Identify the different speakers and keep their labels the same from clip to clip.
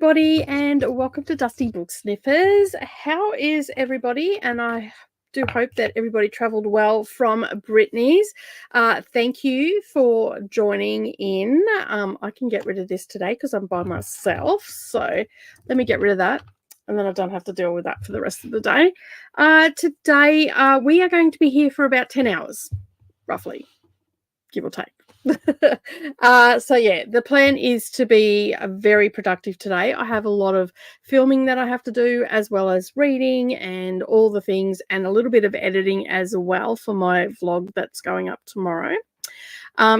Speaker 1: everybody, and welcome to Dusty Book Sniffers. How is everybody? And I do hope that everybody travelled well from Brittany's. Thank you for joining in. I can get rid of this today because I'm by myself. So let me get rid of that, and then I don't have to deal with that for the rest of the day. Today, we are going to be here for about 10 hours, roughly, give or take. So yeah, the plan is to be very productive today. I have a lot of filming that I have to do, as well as reading and all the things, and a little bit of editing as well for my vlog that's going up tomorrow.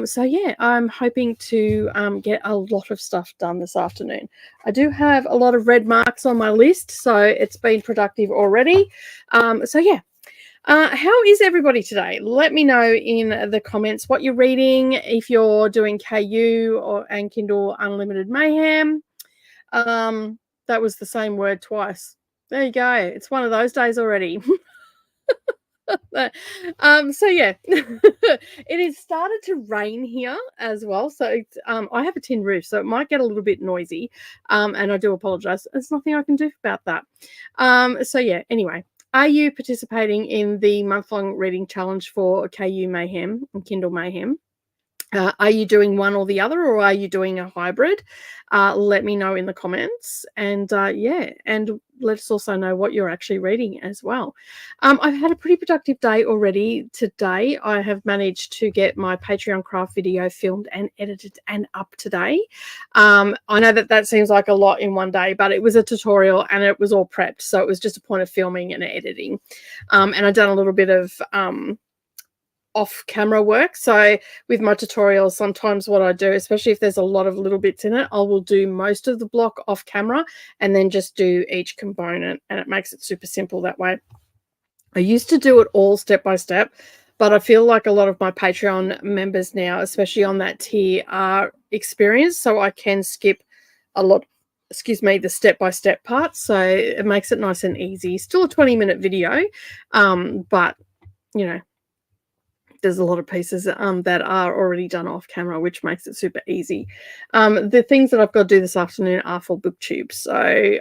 Speaker 1: So yeah, I'm hoping to get a lot of stuff done this afternoon. I do have a lot of red marks on my list, so it's been productive already. So yeah. How is everybody today? Let me know in the comments what you're reading, if you're doing KU and Kindle Unlimited Mayhem. That was the same word twice. There you go. It's one of those days already. So yeah, it has started to rain here as well. So I have a tin roof, so it might get a little bit noisy. And I do apologize. There's nothing I can do about that. So yeah, anyway. Are you participating in the month-long reading challenge for KU Mayhem and Kindle Mayhem? Are you doing one or the other, or are you doing a hybrid? Let me know in the comments. And yeah, and let us also know what you're actually reading as well. I've had a pretty productive day already today. I have managed to get my Patreon craft video filmed and edited and up today. I know that seems like a lot in one day, but it was a tutorial and it was all prepped. So it was just a point of filming and editing. And I've done a little bit of off-camera work. So with my tutorials, sometimes what I do, especially if there's a lot of little bits in it, I will do most of the block off camera and then just do each component, and it makes it super simple that way. I used to do it all step by step, but I feel like a lot of my Patreon members now, especially on that tier, are experienced, so I can skip a lot, the step-by-step part, so it makes it nice and easy. Still a 20-minute video, but you know, there's a lot of pieces that are already done off camera, which makes it super easy. The things that I've got to do this afternoon are for BookTube. So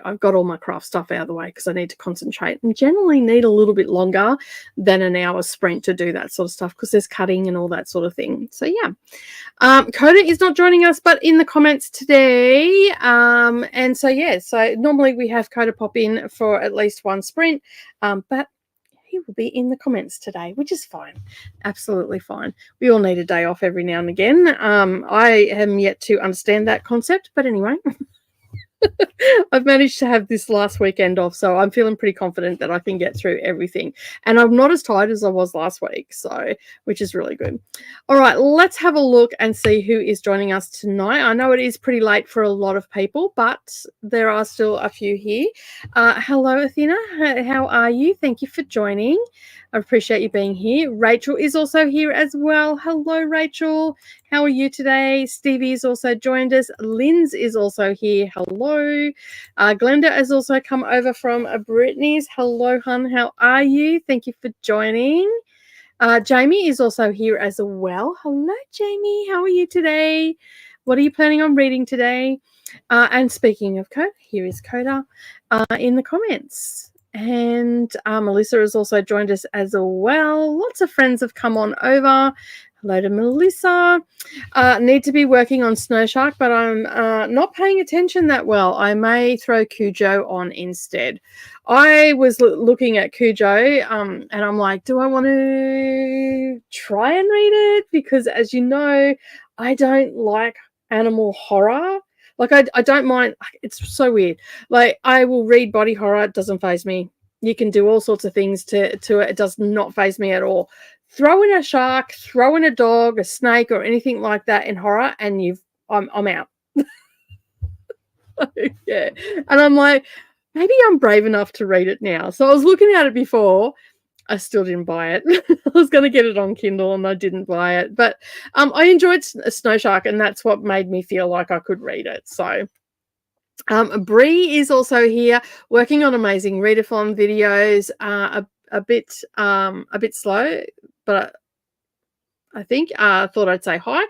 Speaker 1: I've got all my craft stuff out of the way because I need to concentrate, and generally need a little bit longer than an hour sprint to do that sort of stuff because there's cutting and all that sort of thing. So yeah, Coda is not joining us, but in the comments today. And so yeah, so normally we have Coda pop in for at least one sprint, but he will be in the comments today, which is fine. Absolutely fine. We all need a day off every now and again. I am yet to understand that concept, but anyway. I've managed to have this last weekend off, so I'm feeling pretty confident that I can get through everything. And I'm not as tired as I was last week, so which is really good. All right, let's have a look and see who is joining us tonight. I know it is pretty late for a lot of people, but there are still a few here. Hello, Athena. How are you? Thank you for joining. I appreciate you being here. Rachel is also here as well. Hello, Rachel. How are you today? Stevie has also joined us. Linz is also here. Hello. Glenda has also come over from Brittany's. Hello, hun. How are you? Thank you for joining. Jamie is also here as well. Hello, Jamie. How are you today? What are you planning on reading today? And speaking of Coda, here is Coda in the comments. And Melissa has also joined us as well. Lots of friends have come on over. Hello to Melissa. Need to be working on Snow Shark, but I'm not paying attention that well. I may throw Cujo on instead. I was looking at Cujo and I'm like, do I want to try and read it? Because as you know, I don't like animal horror. Like, I don't mind. It's so weird. Like, I will read body horror. It doesn't faze me. You can do all sorts of things to it. It does not faze me at all. Throw in a shark, throw in a dog, a snake, or anything like that in horror, and I'm out. Yeah. And I'm like, maybe I'm brave enough to read it now. So I was looking at it before. I still didn't buy it. I was going to get it on Kindle and I didn't buy it. But I enjoyed Snow Shark, and that's what made me feel like I could read it. So Bree is also here working on amazing readathon videos. A bit slow, but I think. Thought I'd say hi.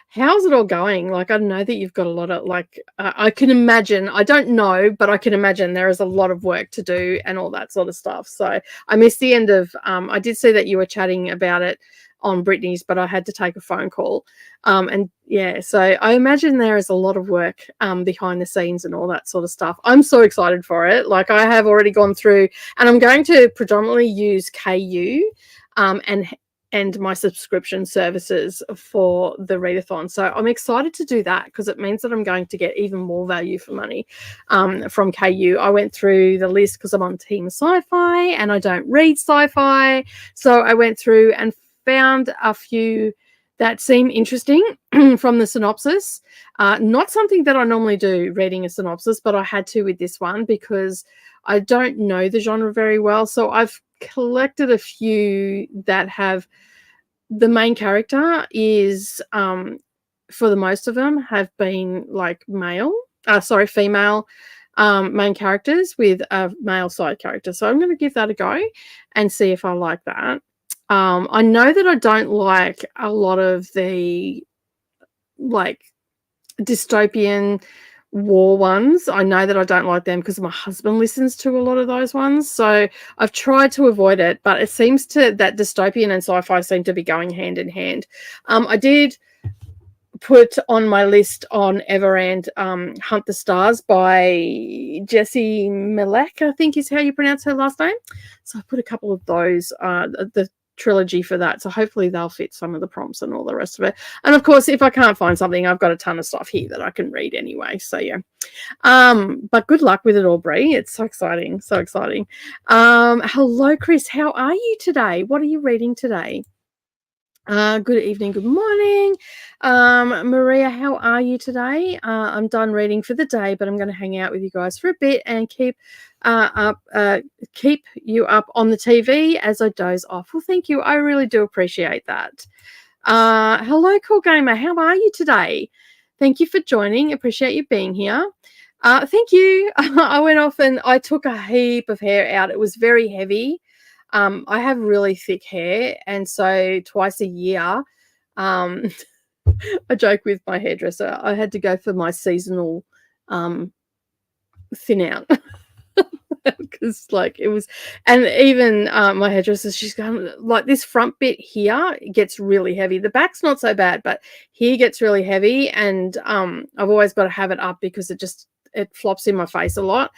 Speaker 1: How's it all going? Like, I know that you've got a lot of, like, I can imagine, I don't know, but I can imagine there is a lot of work to do and all that sort of stuff. So I missed the end of, I did see that you were chatting about it on Brittany's, but I had to take a phone call. And yeah, so I imagine there is a lot of work behind the scenes and all that sort of stuff. I'm so excited for it. Like, I have already gone through, and I'm going to predominantly use KU and my subscription services for the readathon. So I'm excited to do that because it means that I'm going to get even more value for money from KU. I went through the list because I'm on Team Sci-Fi and I don't read sci-fi. So I went through and found a few that seem interesting from the synopsis. Not something that I normally do, reading a synopsis, but I had to with this one because I don't know the genre very well. So I've collected a few that have the main character is for the most of them have been like female main characters with a male side character. So I'm going to give that a go and see if I like that. I know that I don't like a lot of the like dystopian war ones. I know that I don't like them because my husband listens to a lot of those ones. So I've tried to avoid it, but it seems that dystopian and sci-fi seem to be going hand in hand. I did put on my list on Everand Hunt the Stars by Jessie Malek, I think is how you pronounce her last name. So I put a couple of those, the trilogy for that, so hopefully they'll fit some of the prompts and all the rest of it. And of course, if I can't find something, I've got a ton of stuff here that I can read anyway. So yeah, but good luck with it all, Brie. It's so exciting, so exciting. Hello, Chris. How are you today? What are you reading today? Good evening, good morning. Maria, how are you today? I'm done reading for the day, but I'm going to hang out with you guys for a bit and keep you up on the TV as I doze off. Well, thank you. I really do appreciate that. Hello, Cool Gamer. How are you today? Thank you for joining. Appreciate you being here. Thank you. I went off and I took a heap of hair out. It was very heavy. I have really thick hair, and so twice a year, I joke with my hairdresser, I had to go for my seasonal thin out because like it was, and even my hairdresser, she's going like this front bit here gets really heavy. The back's not so bad, but here gets really heavy, and I've always got to have it up because it flops in my face a lot.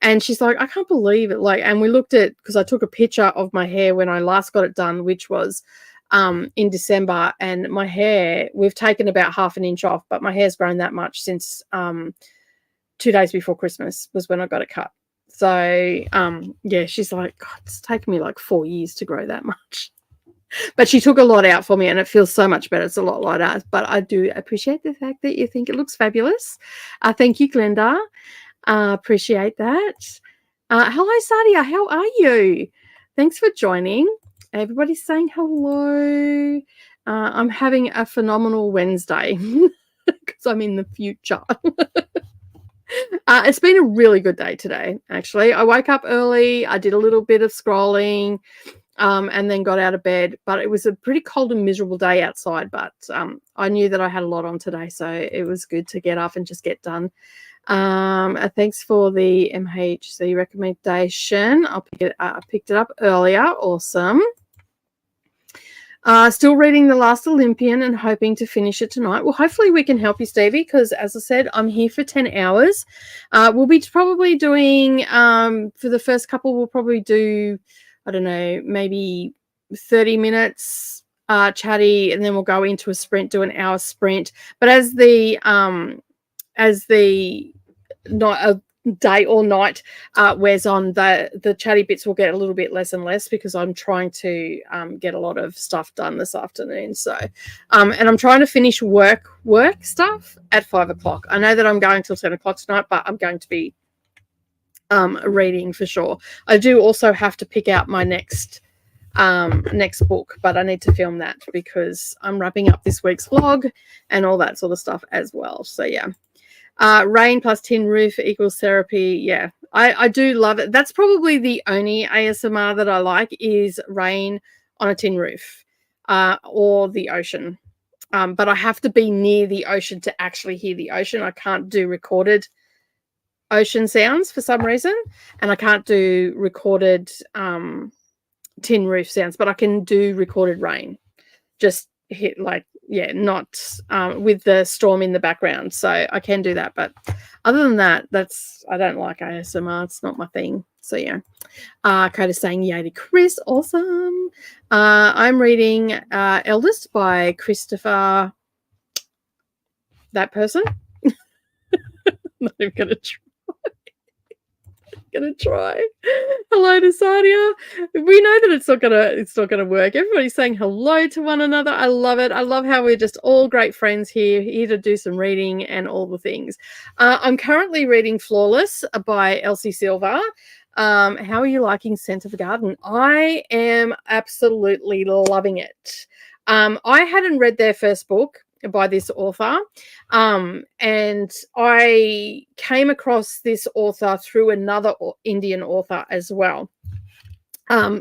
Speaker 1: And she's like, I can't believe it. Like, and we looked at, because I took a picture of my hair when I last got it done, which was in December, and my hair, we've taken about half an inch off, but my hair's grown that much since 2 days before Christmas was when I got it cut. So yeah, she's like, God, it's taken me like 4 years to grow that much. But she took a lot out for me and it feels so much better. It's a lot lighter. But I do appreciate the fact that you think it looks fabulous. Thank you, Glenda. Appreciate that. Hello, Sadia. How are you? Thanks for joining. Everybody's saying hello. I'm having a phenomenal Wednesday because I'm in the future. It's been a really good day today, actually. I woke up early. I did a little bit of scrolling. And then got out of bed, but it was a pretty cold and miserable day outside, but I knew that I had a lot on today, so it was good to get up and just get done. Thanks for the MHC recommendation. I picked it up earlier. Awesome. Still reading The Last Olympian and hoping to finish it tonight. Well, hopefully we can help you, Stevie, because as I said, I'm here for 10 hours. We'll be probably doing, for the first couple, we'll probably do, I don't know, maybe 30 minutes chatty, and then we'll go into a sprint, do an hour sprint. But as the day or night wears on, the chatty bits will get a little bit less and less because I'm trying to get a lot of stuff done this afternoon. So, and I'm trying to finish work stuff at 5 o'clock. I know that I'm going till 10 o'clock tonight, but I'm going to be reading for sure. I do also have to pick out my next book, but I need to film that because I'm wrapping up this week's vlog and all that sort of stuff as well. So yeah, rain plus tin roof equals therapy. Yeah, I do love it. That's probably the only ASMR that I like is rain on a tin roof. or the ocean. But I have to be near the ocean to actually hear the ocean. I can't do recorded ocean sounds for some reason, and I can't do recorded tin roof sounds, but I can do recorded rain. Just hit not with the storm in the background. So I can do that, but other than that, I don't like ASMR. It's not my thing. So yeah. Kate is saying yay to Chris. Awesome. I'm reading Eldest by Christopher. That person. Not even gonna try. Hello to Sadia. We know that it's not gonna work. Everybody's saying hello to one another. I love it. I love how we're just all great friends here to do some reading and all the things. I'm currently reading Flawless by Elsie Silver. How are you liking Scent of the Garden? I am absolutely loving it. I hadn't read their first book by this author, and I came across this author through another Indian author as well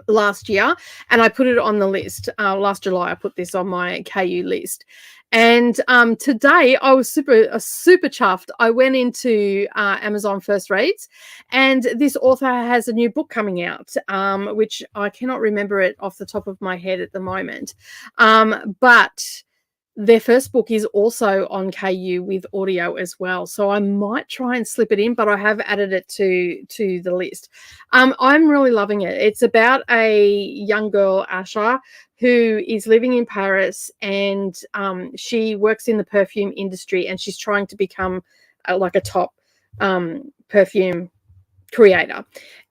Speaker 1: last year, and I put it on the list. Last July I put this on my KU list, and today I was super chuffed. I went into Amazon First Reads, and this author has a new book coming out, which I cannot remember it off the top of my head at the moment, but their first book is also on KU with audio as well. So I might try and slip it in, but I have added it to the list. I'm really loving it. It's about a young girl, Asha, who is living in Paris, and she works in the perfume industry, and she's trying to become like a top perfume creator.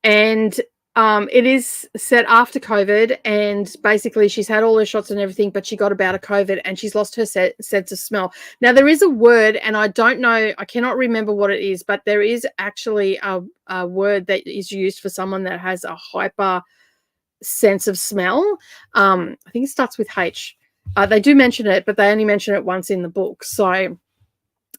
Speaker 1: And it is set after COVID, and basically she's had all her shots and everything, but she got a bout of COVID and she's lost her sense of smell. Now there is a word, and I don't know, I cannot remember what it is, but there is actually a word that is used for someone that has a hyper sense of smell. I think it starts with H. They do mention it, but they only mention it once in the book. So,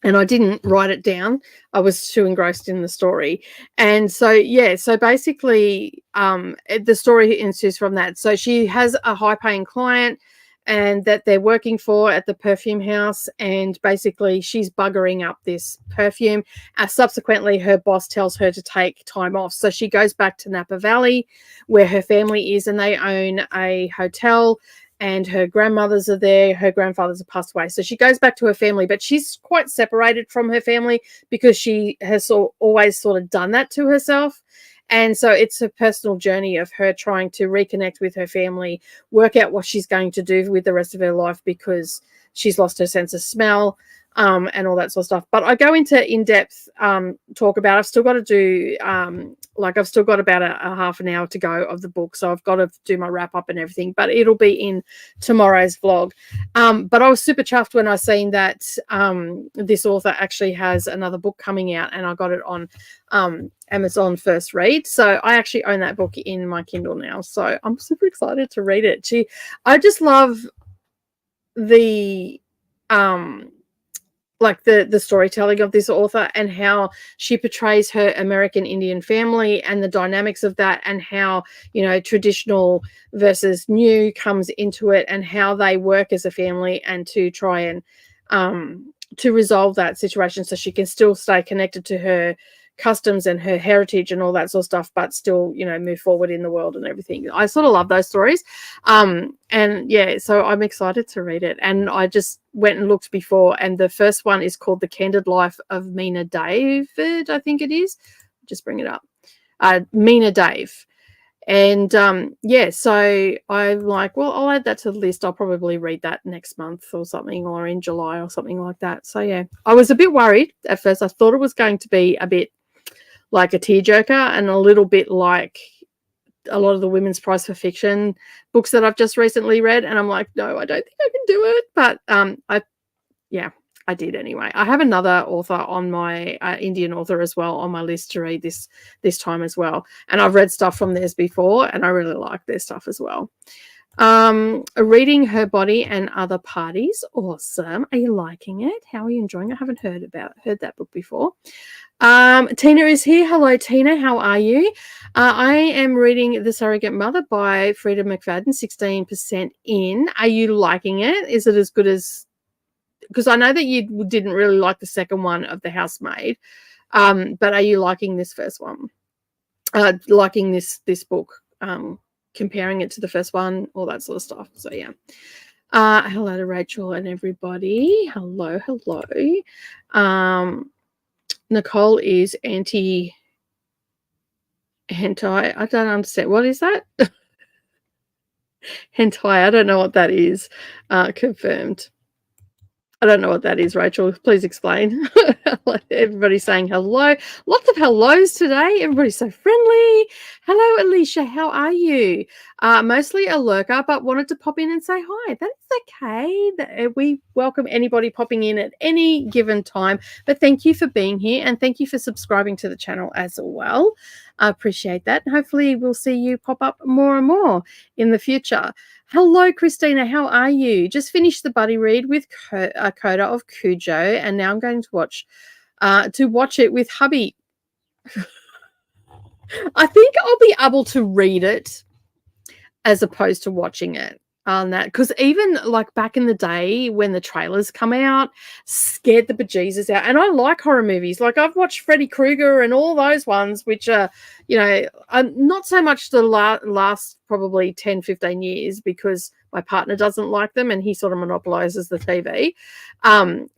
Speaker 1: and I didn't write it down. I was too engrossed in the story. And so, yeah, so basically the story ensues from that. So she has a high-paying client and that they're working for at the perfume house, and basically she's buggering up this perfume. Subsequently, her boss tells her to take time off. So she goes back to Napa Valley where her family is, and they own a hotel, and her grandmothers are there. Her grandfathers have passed away. So she goes back to her family, but she's quite separated from her family because she has always sort of done that to herself. And so it's a personal journey of her trying to reconnect with her family, work out what she's going to do with the rest of her life because she's lost her sense of smell, and all that sort of stuff. But I go into in-depth talk about, I've still got to do, I've still got about a half an hour to go of the book. So I've got to do my wrap up and everything, but it'll be in tomorrow's vlog. But I was super chuffed when I seen that this author actually has another book coming out, and I got it on Amazon First Read. So I actually own that book in my Kindle now. So I'm super excited to read it. I just love the the storytelling of this author and how she portrays her American Indian family and the dynamics of that, and how, traditional versus new comes into it, and how they work as a family and to try and to resolve that situation so she can still stay connected to her customs and her heritage and all that sort of stuff, but still, move forward in the world and everything. I sort of love those stories. And yeah, so I'm excited to read it. And I just went and looked before, and the first one is called The Candid Life of Meena David, I think it is. Just bring it up. Meena Dave. And yeah, so I'm like, well, I'll add that to the list. I'll probably read that next month or something, or in July or something like that. So yeah, I was a bit worried at first. I thought it was going to be a bit like a tearjerker and a little bit like a lot of the women's prize for fiction books that I've just recently read. And I'm like, no, I don't think I can do it. But I did anyway. I have another author on my Indian author as well on my list to read this time as well. And I've read stuff from theirs before, and I really like their stuff as well. Reading Her Body and Other Parties. Awesome. Are you liking it? How are you enjoying it? I haven't heard that book before. Tina is here. Hello, Tina. How are you? I am reading The Surrogate Mother by Frida McFadden, 16% in. Are you liking it? Is it as good as... Because I know that you didn't really like the second one of The Housemaid, but are you liking this first one? Liking this book, comparing it to the first one, all that sort of stuff. So, yeah. Hello to Rachel and everybody. Hello. Nicole is anti... hentai. I don't understand. What is that? Hentai. I don't know what that is. Confirmed. I don't know what that is, Rachel. Please explain. Everybody's saying hello. Lots of hellos today. Everybody's so friendly. Hello, Alicia. How are you? Mostly a lurker, but wanted to pop in and say hi. That's okay. We welcome anybody popping in at any given time. But thank you for being here, and thank you for subscribing to the channel as well. I appreciate that. Hopefully we'll see you pop up more and more in the future. Hello, Christina. How are you? Just finished the buddy read with Coda of Cujo, and now I'm going to watch it with hubby. I think I'll be able to read it as opposed to watching it on that, because even like back in the day when the trailers come out, scared the bejesus out. And I like horror movies. Like I've watched Freddy Krueger and all those ones, which are, not so much the last probably 10, 15 years, because my partner doesn't like them and he sort of monopolizes the TV.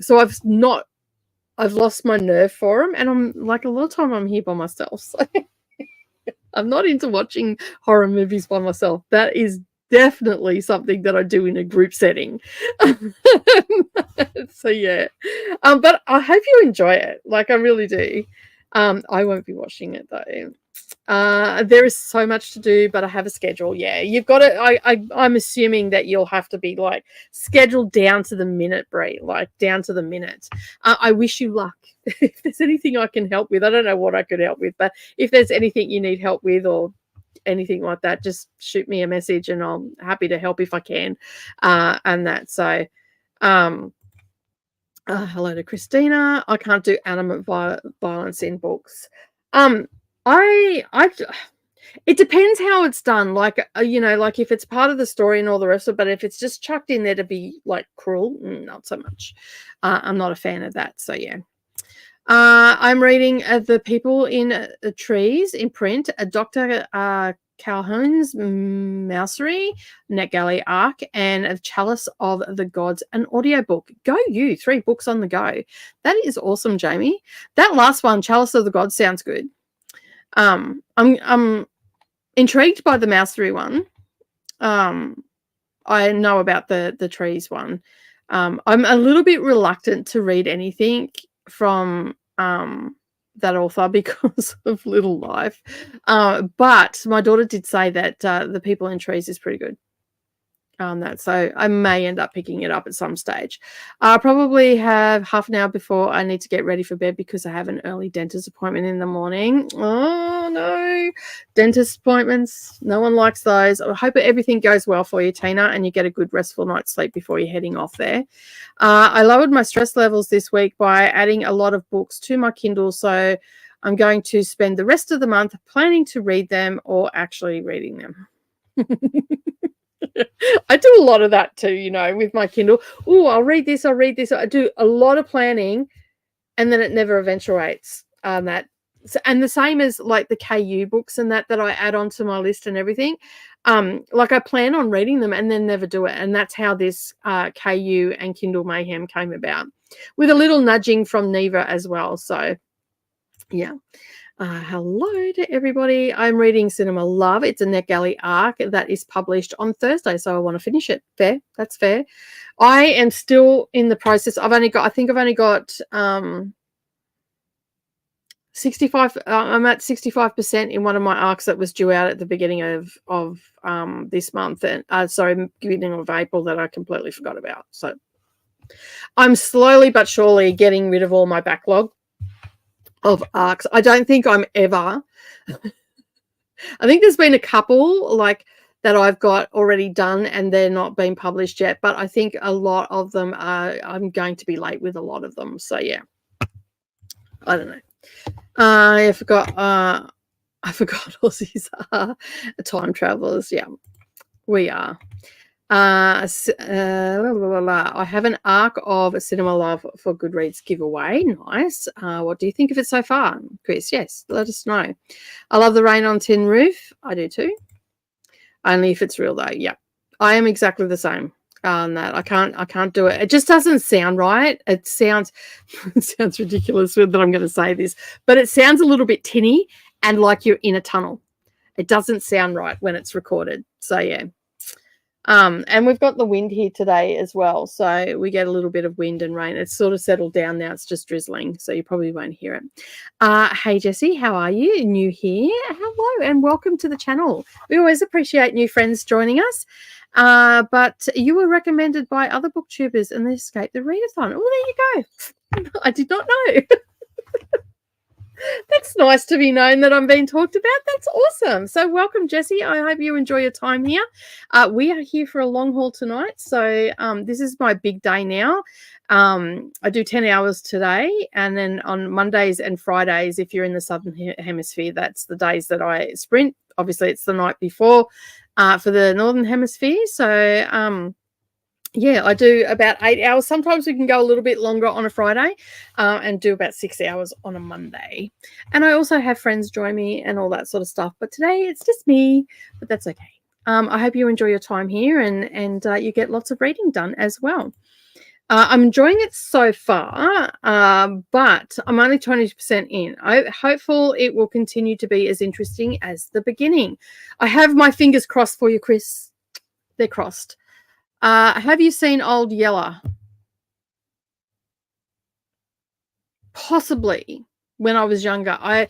Speaker 1: So I've lost my nerve for them, and I'm like, a lot of time I'm here by myself. So I'm not into watching horror movies by myself. That is definitely something that I do in a group setting. So yeah, but I hope you enjoy it. Like I really do. I won't be watching it though. There is so much to do, but I have a schedule. Yeah, you've got to. I'm assuming that you'll have to be like scheduled down to the minute, Brie. Like down to the minute. I wish you luck. If there's anything I can help with, I don't know what I could help with, but if there's anything you need help with or anything like that, just shoot me a message and I'm happy to help if I can. And that. So, hello to Christina. I can't do animate violence in books. It depends how it's done. Like, like if it's part of the story and all the rest of it, but if it's just chucked in there to be like cruel, not so much. I'm not a fan of that. So yeah. I'm reading The People in the Trees in print, Dr. Calhoun's Mousery, NetGalley Arc, and A Chalice of the Gods, an audiobook. Go you, 3 books on the go. That is awesome, Jamie. That last one, Chalice of the Gods, sounds good. I'm intrigued by the Mousery one. I know about the trees one. I'm a little bit reluctant to read anything from that author because of Little Life, but my daughter did say that The People in Trees is pretty good. So I may end up picking it up at some stage. I probably have half an hour before I need to get ready for bed because I have an early dentist appointment in the morning. Oh no, dentist appointments, no one likes those. I hope everything goes well for you, Tina, and you get a good restful night's sleep before you're heading off there. I lowered my stress levels this week by adding a lot of books to my Kindle, so I'm going to spend the rest of the month planning to read them or actually reading them. I do a lot of that too, with my Kindle. Oh, I'll read this. I do a lot of planning, and then it never eventuates on that. So, and the same as like the KU books and that I add onto my list and everything. Like I plan on reading them and then never do it. And that's how this KU and Kindle Mayhem came about, with a little nudging from Neva as well. So, yeah. Hello to everybody. I'm reading Cinema Love. It's a NetGalley arc that is published on Thursday, so I want to finish it. Fair. That's fair. I am still in the process. I think I've only got 65. I'm at 65% in one of my arcs that was due out at the beginning of this month, and beginning of April, that I completely forgot about. So I'm slowly but surely getting rid of all my backlog of arcs. I don't think I'm ever. I think there's been a couple like that I've got already done and they're not being published yet, but I think a lot of them I'm going to be late with a lot of them. So yeah, I don't know. I forgot. I forgot Aussies are time travelers. Yeah, we are. I have an arc of Cinema Love for Goodreads giveaway. Nice. What do you think of it so far, Chris? Yes, let us know. I love the Rain on Tin Roof. I do too. Only if it's real though. Yeah, I am exactly the same on that. I can't do it. It just doesn't sound right. It sounds it sounds ridiculous that I'm going to say this, but it sounds a little bit tinny and like you're in a tunnel. It doesn't sound right when it's recorded. So yeah. And we've got the wind here today as well. So we get a little bit of wind and rain. It's sort of settled down now. It's just drizzling. So you probably won't hear it. Hey, Jessie, how are you? New here. Hello and welcome to the channel. We always appreciate new friends joining us. But you were recommended by other booktubers and they escaped the readathon. Oh, there you go. I did not know. That's nice to be known that I'm being talked about. That's awesome. So welcome, Jessie. I hope you enjoy your time here. We are here for a long haul tonight. So this is my big day now. I do 10 hours today. And then on Mondays and Fridays, if you're in the Southern Hemisphere, that's the days that I sprint. Obviously, it's the night before for the Northern Hemisphere. So yeah, I do about 8 hours. Sometimes we can go a little bit longer on a Friday and do about 6 hours on a Monday. And I also have friends join me and all that sort of stuff. But today it's just me, but that's okay. I hope you enjoy your time here and you get lots of reading done as well. I'm enjoying it so far, but I'm only 20% in. I'm hopeful it will continue to be as interesting as the beginning. I have my fingers crossed for you, Chris. They're crossed. Have you seen Old Yeller? Possibly when I was younger. I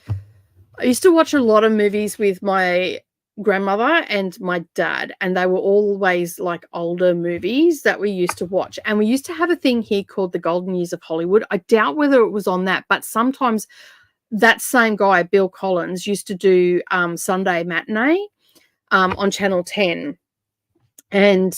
Speaker 1: used to watch a lot of movies with my grandmother and my dad, and they were always like older movies that we used to watch. And we used to have a thing here called the Golden Years of Hollywood. I doubt whether it was on that, but sometimes that same guy, Bill Collins, used to do Sunday matinee on Channel 10. And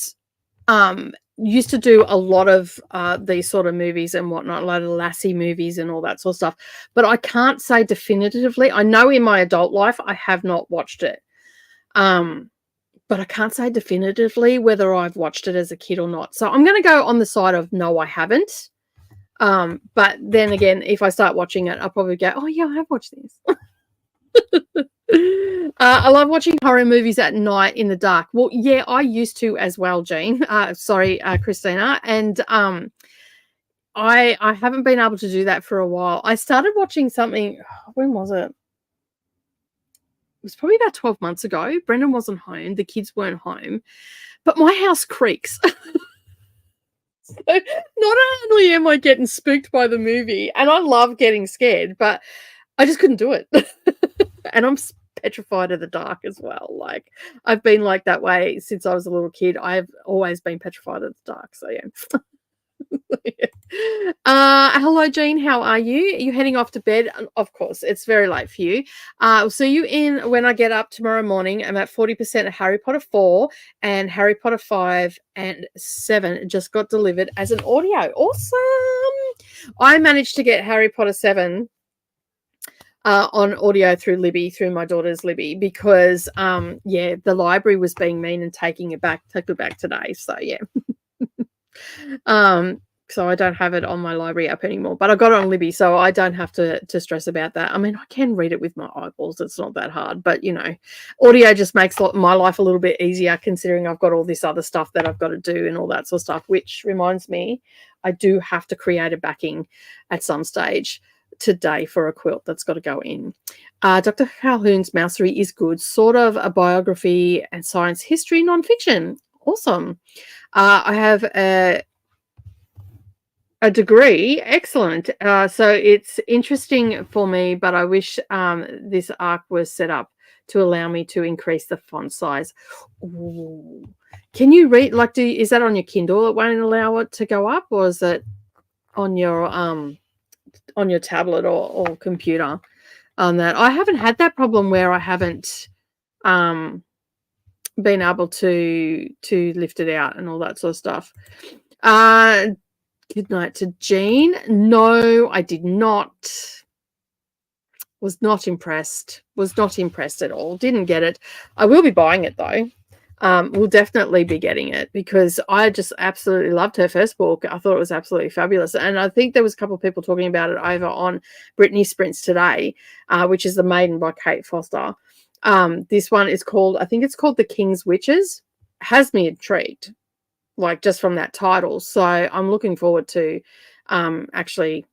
Speaker 1: used to do a lot of these sort of movies and whatnot, a lot of Lassie movies and all that sort of stuff. But I can't say definitively. I know in my adult life I have not watched it. But I can't say definitively whether I've watched it as a kid or not. So I'm going to go on the side of no, I haven't. But then again, if I start watching it, I'll probably go, oh, yeah, I have watched this. I love watching horror movies at night in the dark. Well, yeah, I used to as well, Jean. Sorry, Christina. And I haven't been able to do that for a while. I started watching something, when was it? It was probably about 12 months ago. Brendan wasn't home. The kids weren't home. But my house creaks. So not only am I getting spooked by the movie, and I love getting scared, but I just couldn't do it. And I'm petrified of the dark as well. Like, I've been like that way since I was a little kid. I've always been petrified of the dark. So yeah. Hello, Jean. How are you? Are you heading off to bed? Of course, it's very late for you. I'll see you in when I get up tomorrow morning. I'm at 40% of Harry Potter 4 and Harry Potter 5 and 7 just got delivered as an audio. Awesome. I managed to get Harry Potter 7 on audio through Libby, through my daughter's Libby, because yeah, the library was being mean and taking it back today. So yeah. So I don't have it on my library app anymore, but I got it on Libby, so I don't have to stress about that. I mean, I can read it with my eyeballs. It's not that hard, but you know, audio just makes my life a little bit easier, considering I've got all this other stuff that I've got to do and all that sort of stuff, which reminds me, I do have to create a backing at some stage today for a quilt that's got to go in. Dr. Calhoun's Mousery is good, sort of a biography and science history nonfiction. Awesome. I have a degree. Excellent. So it's interesting for me, but I wish this arc was set up to allow me to increase the font size. Ooh. Can you read, like, is that on your Kindle? It won't allow it to go up, or is it on your tablet or computer on that? I haven't had that problem where I haven't been able to lift it out and all that sort of stuff. Good night to Jean. No, I did not. Was not impressed. Was not impressed at all. Didn't get it. I will be buying it though. We'll definitely be getting it because I just absolutely loved her first book. I thought it was absolutely fabulous. And I think there was a couple of people talking about it over on Brittany Sprints Today, which is The Maiden by Kate Foster. This one is called, I think it's called The King's Witches. Has me intrigued, like just from that title. So I'm looking forward to actually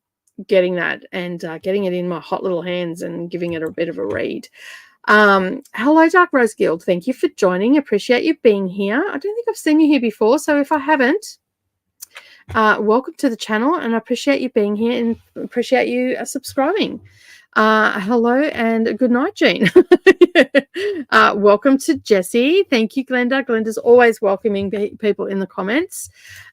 Speaker 1: getting that and getting it in my hot little hands and giving it a bit of a read. Hello, Dark Rose Guild. Thank you for joining. Appreciate you being here. I don't think I've seen you here before, so if I haven't, welcome to the channel, and I appreciate you being here and appreciate you subscribing. Hello and good night, Jean. Welcome to Jessie. Thank you, Glenda. Glenda's always welcoming people in the comments.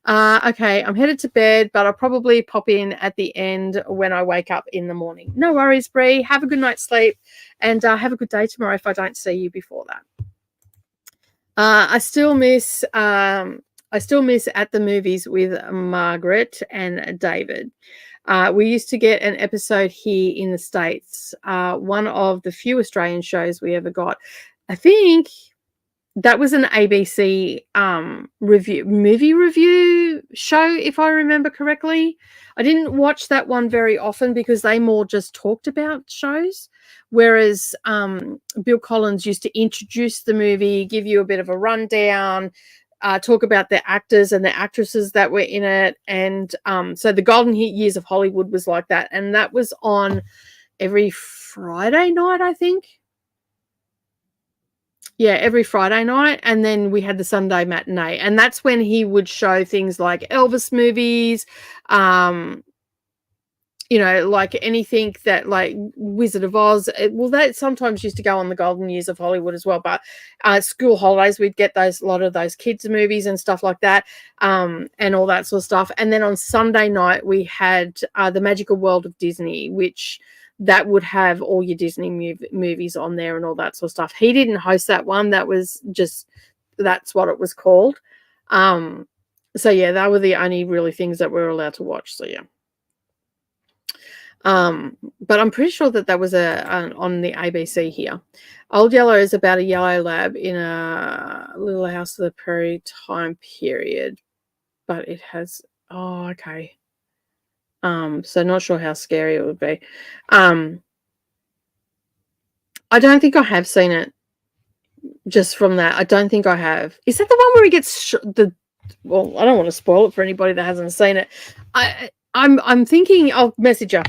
Speaker 1: Okay, I'm headed to bed, but I'll probably pop in at the end when I wake up in the morning. No worries, Bree. Have a good night's sleep and have a good day tomorrow if I don't see you before that. I still miss At the Movies with Margaret and David. We used to get an episode here in the States, one of the few Australian shows we ever got. I think that was an ABC movie review show, if I remember correctly. I didn't watch that one very often because they more just talked about shows, whereas Bill Collins used to introduce the movie, give you a bit of a rundown, talk about the actors and the actresses that were in it. And so the Golden Years of Hollywood was like that. And that was on every Friday night, I think. Yeah, every Friday night. And then we had the Sunday matinee. And that's when he would show things like Elvis movies, you know, like anything that, like Wizard of Oz. Well, that sometimes used to go on the Golden Years of Hollywood as well. But school holidays, we'd get a lot of those kids movies and stuff like that, and all that sort of stuff. And then on Sunday night, we had The Magical World of Disney, which that would have all your Disney movies on there and all that sort of stuff. He didn't host that one. That was just, that's what it was called. So yeah, that were the only really things that we were allowed to watch. So yeah. But I'm pretty sure that was on the ABC here. Old Yellow is about a yellow lab in a little house of the prairie time period, but it has, oh, okay. So not sure how scary it would be. I don't think I have seen it. Just from that, I don't think I have. Is that the one where he gets well, I don't want to spoil it for anybody that hasn't seen it. I'm thinking I'll message her.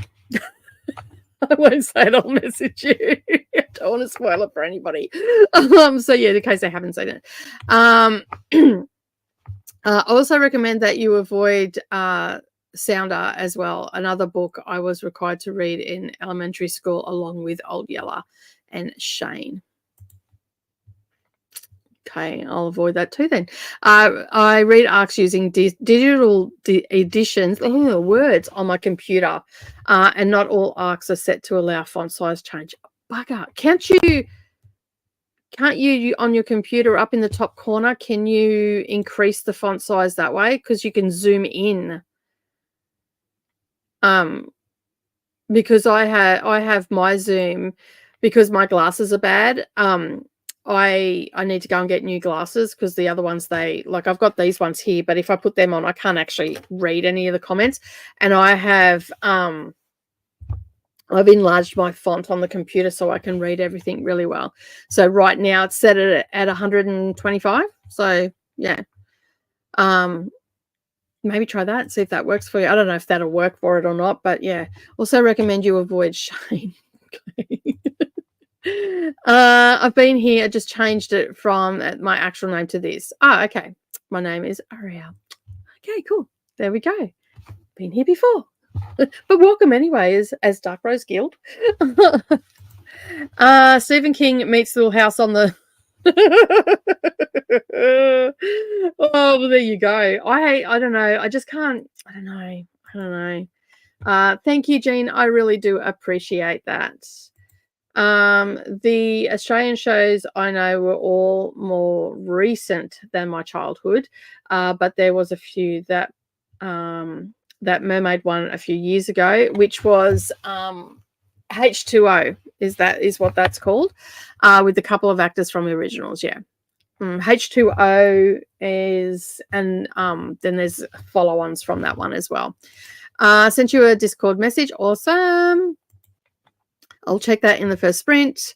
Speaker 1: I won't say it, I'll message you. I don't want to spoil it for anybody. So yeah, in case they haven't seen it. I also recommend that you avoid Sounder as well. Another book I was required to read in elementary school along with Old Yeller and Shane. Okay, I'll avoid that too then. I read ARCs using digital editions, words on my computer, and not all ARCs are set to allow font size change. Bugger. Can't you on your computer up in the top corner, can you increase the font size that way? Because you can zoom in. Because I have my zoom, because my glasses are bad. I need to go and get new glasses because the other ones, I've got these ones here, but if I put them on, I can't actually read any of the comments. And I have I've enlarged my font on the computer so I can read everything really well. So right now it's set at 125. So yeah. Maybe try that and see if that works for you. I don't know if that'll work for it or not, but yeah. Also recommend you avoid Shane. I've been here. I just changed it from my actual name to this. Oh, okay. My name is Ariel. Okay, cool. There we go. Been here before. But welcome anyway as Dark Rose Guild. Stephen King meets Little House on the oh, well, there you go. I don't know. I just can't. I don't know. Thank you, Jean. I really do appreciate that. The Australian shows I know were all more recent than my childhood, but there was a few that that Mermaid one a few years ago, which was H2O is what that's called, with a couple of actors from the originals. Yeah. H2O is, and then there's follow-ons from that one as well. Sent you a Discord message. Awesome. I'll check that in the first sprint.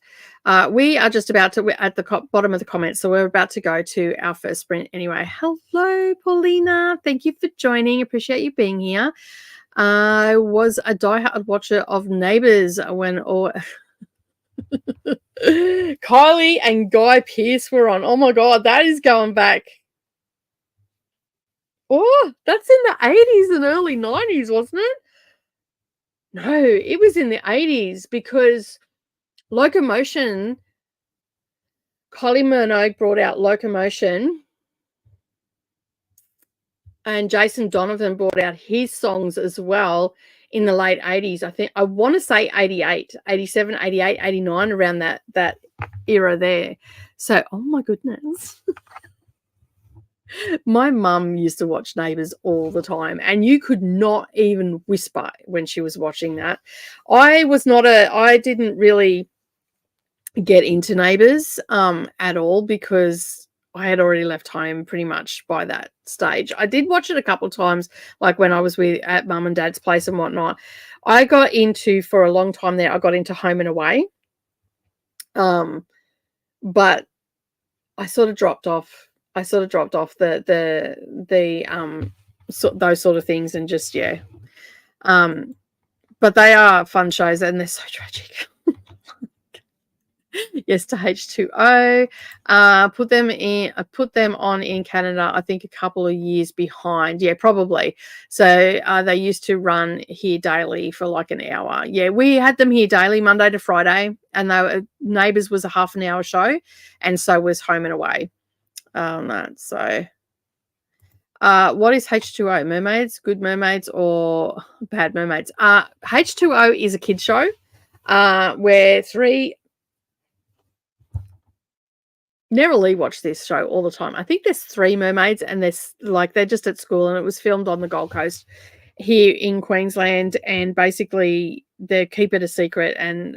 Speaker 1: We are just about to, we're at the bottom of the comments, so we're about to go to our first sprint anyway. Hello, Paulina. Thank you for joining. Appreciate you being here. I was a diehard watcher of Neighbours when all Kylie and Guy Pearce were on. Oh my God, that is going back. Oh, that's in the 80s and early 90s, wasn't it? No, it was in the 80s because Locomotion, Kylie Minogue brought out Locomotion, and Jason Donovan brought out his songs as well in the late 80s. I think I want to say 88, 87, 88, 89, around that era there. So, oh my goodness. My mum used to watch Neighbours all the time, and you could not even whisper when she was watching that. I didn't really get into Neighbours at all because I had already left home pretty much by that stage. I did watch it a couple of times, like when I was at mum and dad's place and whatnot. I got into, for a long time there, I got into Home and Away. But I sort of dropped off. Those sort of things, and just, yeah. But they are fun shows and they're so tragic. Yes, to H2O. Put them on in Canada, I think a couple of years behind. Yeah, probably. So they used to run here daily for like an hour. Yeah, we had them here daily, Monday to Friday, and Neighbours was a half an hour show, and so was Home and Away. So what is H2O? Mermaids, good mermaids or bad mermaids? H2O is a kid show where Lee watched this show all the time. I think there's 3 mermaids, and they're just at school, and it was filmed on the Gold Coast here in Queensland, and basically they keep it a secret, and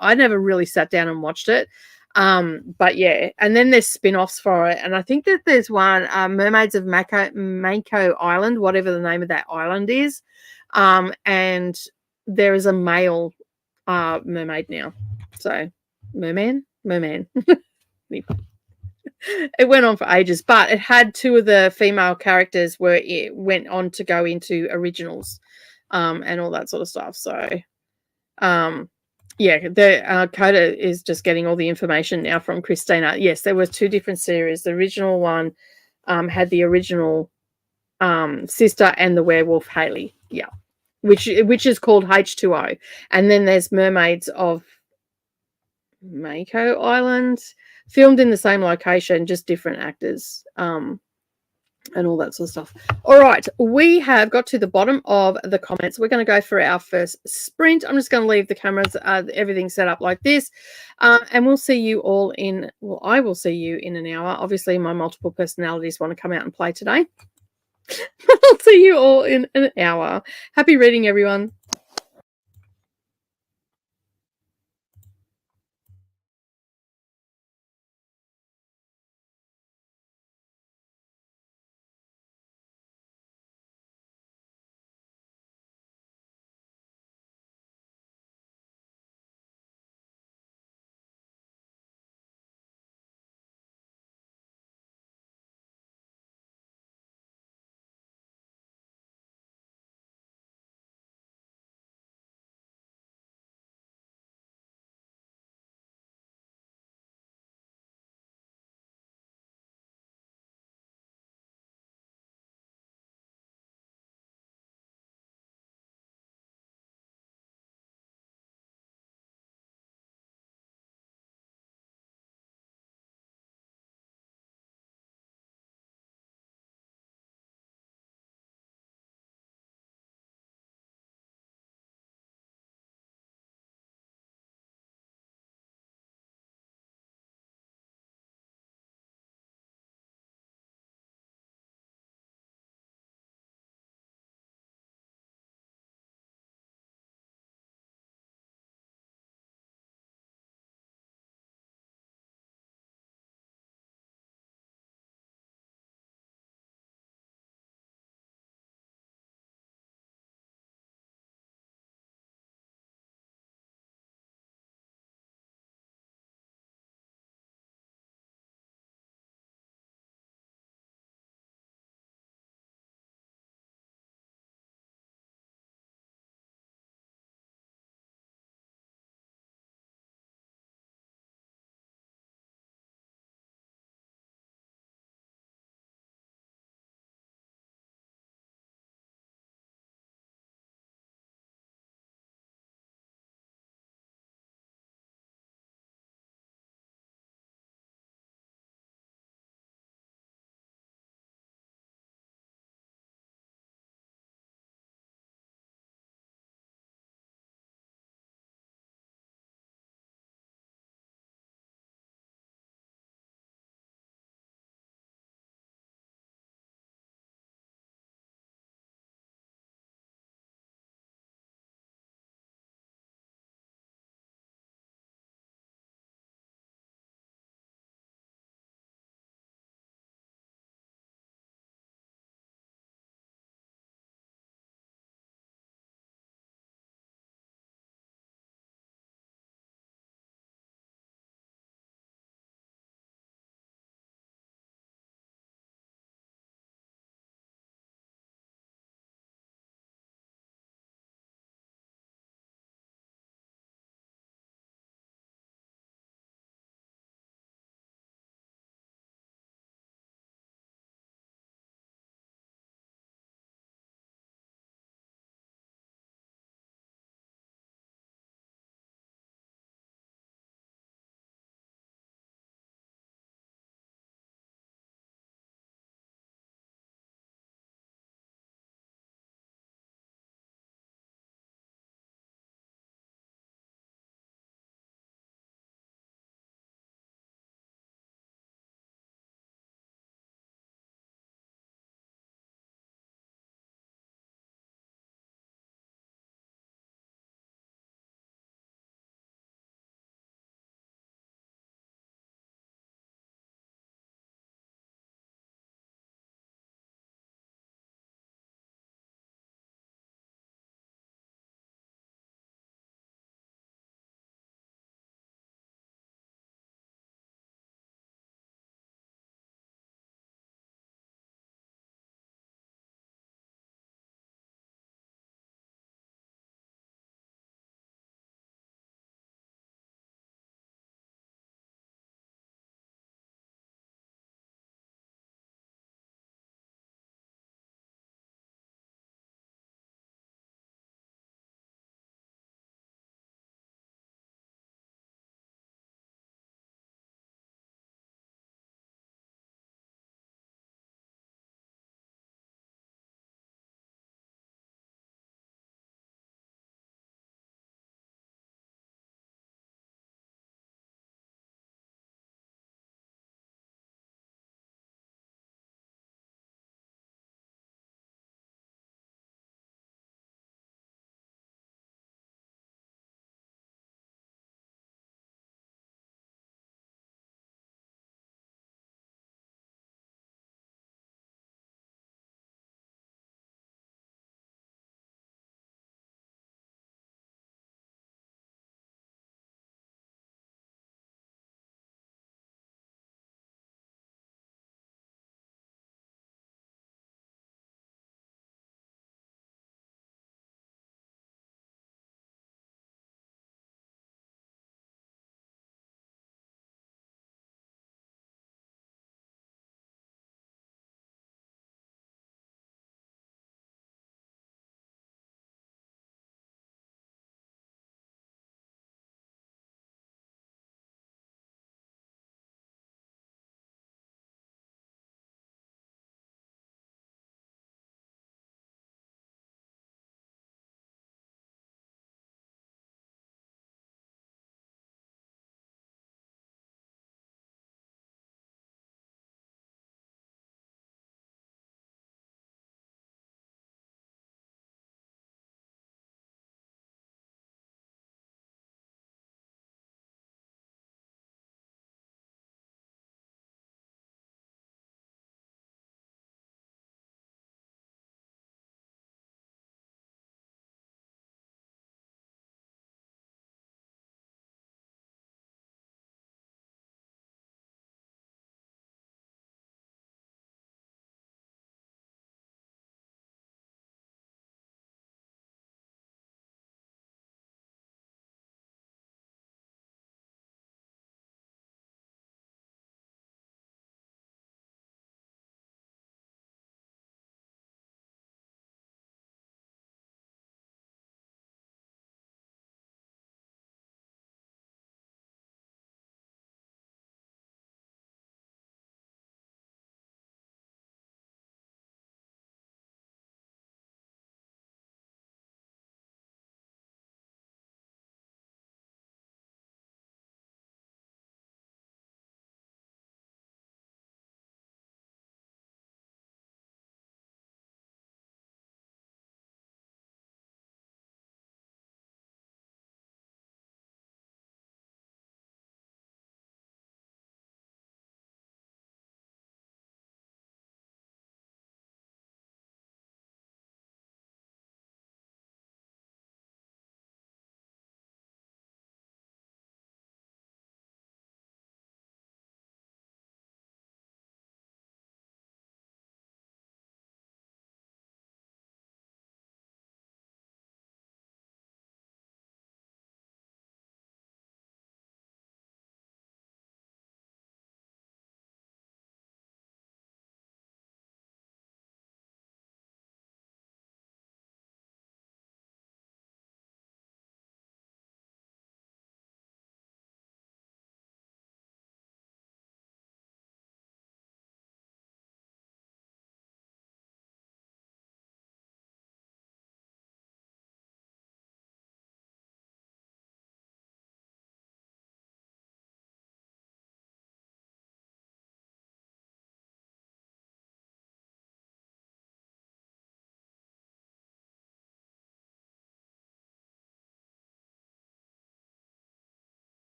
Speaker 1: I never really sat down and watched it. But yeah, and then there's spin-offs for it, and I think that there's one, Mermaids of Mako Island, whatever the name of that island is, and there is a male mermaid now. So merman. It went on for ages, but it had 2 of the female characters where it went on to go into originals, and all that sort of stuff. So, yeah, the Coda is just getting all the information now from Christina. Yes, there were 2 different series. The original one had the original sister and the werewolf Haley. Yeah, which is called H2O, and then there's Mermaids of Mako Island, filmed in the same location, just different actors, and all that sort of stuff. All right, we have got to the bottom of the comments. We're going to go for our first sprint. I'm just going to leave the cameras, everything set up like this, and we'll see you all I will see you in an hour. Obviously, my multiple personalities want to come out and play today. I'll see you all in an hour. Happy reading, everyone.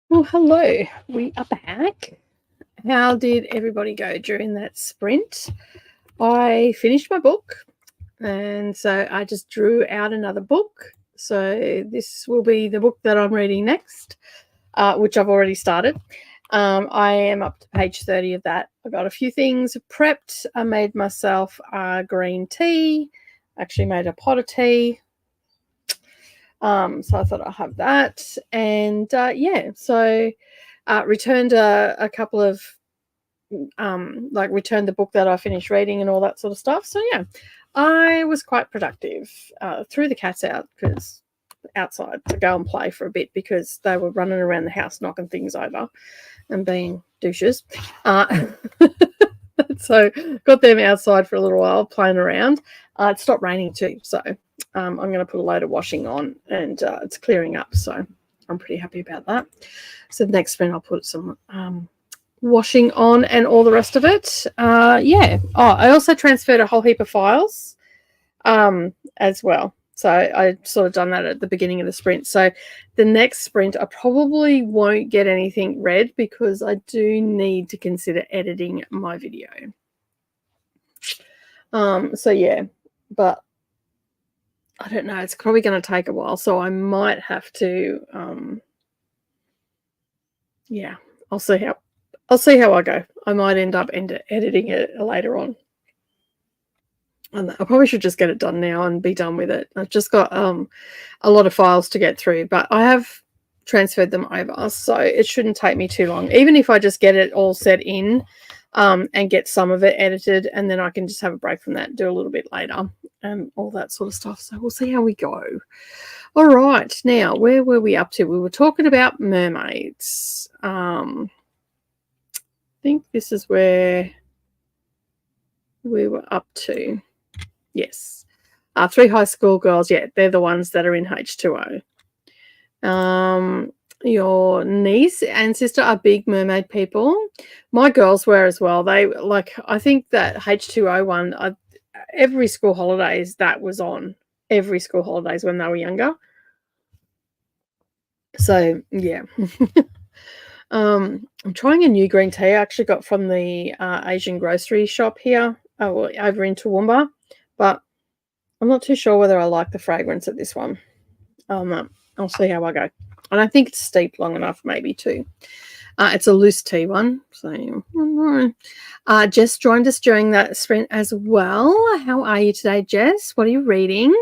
Speaker 1: Well, hello. We are back. How did everybody go during that sprint? I finished my book, and so I just drew out another book. So this will be the book that I'm reading next, which I've already started. I am up to page 30 of that. I got a few things prepped. I made myself green tea. Actually made a pot of tea. So I thought I'll have that. And yeah, so returned a couple of returned the book that I finished reading and all that sort of stuff. So yeah, I was quite productive. Threw the cats out outside to go and play for a bit because they were running around the house knocking things over and being douches. So got them outside for a little while playing around. It stopped raining too, so I'm going to put a load of washing on, and it's clearing up, so I'm pretty happy about that. So the next spin I'll put some washing on and all the rest of it. Yeah. Oh, I also transferred a whole heap of files as well. So I sort of done that at the beginning of the sprint. So the next sprint, I probably won't get anything read because I do need to consider editing my video. So yeah, but I don't know. It's probably going to take a while. So I might have to, yeah, I'll see how I go. I might end up editing it later on. And I probably should just get it done now and be done with it. I've just got a lot of files to get through, but I have transferred them over, so it shouldn't take me too long. Even if I just get it all set in and get some of it edited, and then I can just have a break from that, do a little bit later and all that sort of stuff. So we'll see how we go. All right, now where were we up to? We were talking about mermaids. I think this is where we were up to. Yes. 3 high school girls. Yeah, they're the ones that are in H2O. Your niece and sister are big mermaid people. My girls were as well. They I think that H2O one, every school holidays that was on. Every school holidays when they were younger. So yeah. I'm trying a new green tea I actually got from the Asian grocery shop here over in Toowoomba, but I'm not too sure whether I like the fragrance of this one. I'll see how I go. I don't think it's steeped long enough, maybe too. It's a loose tea one. So Jess joined us during that sprint as well. How are you today, Jess? What are you reading?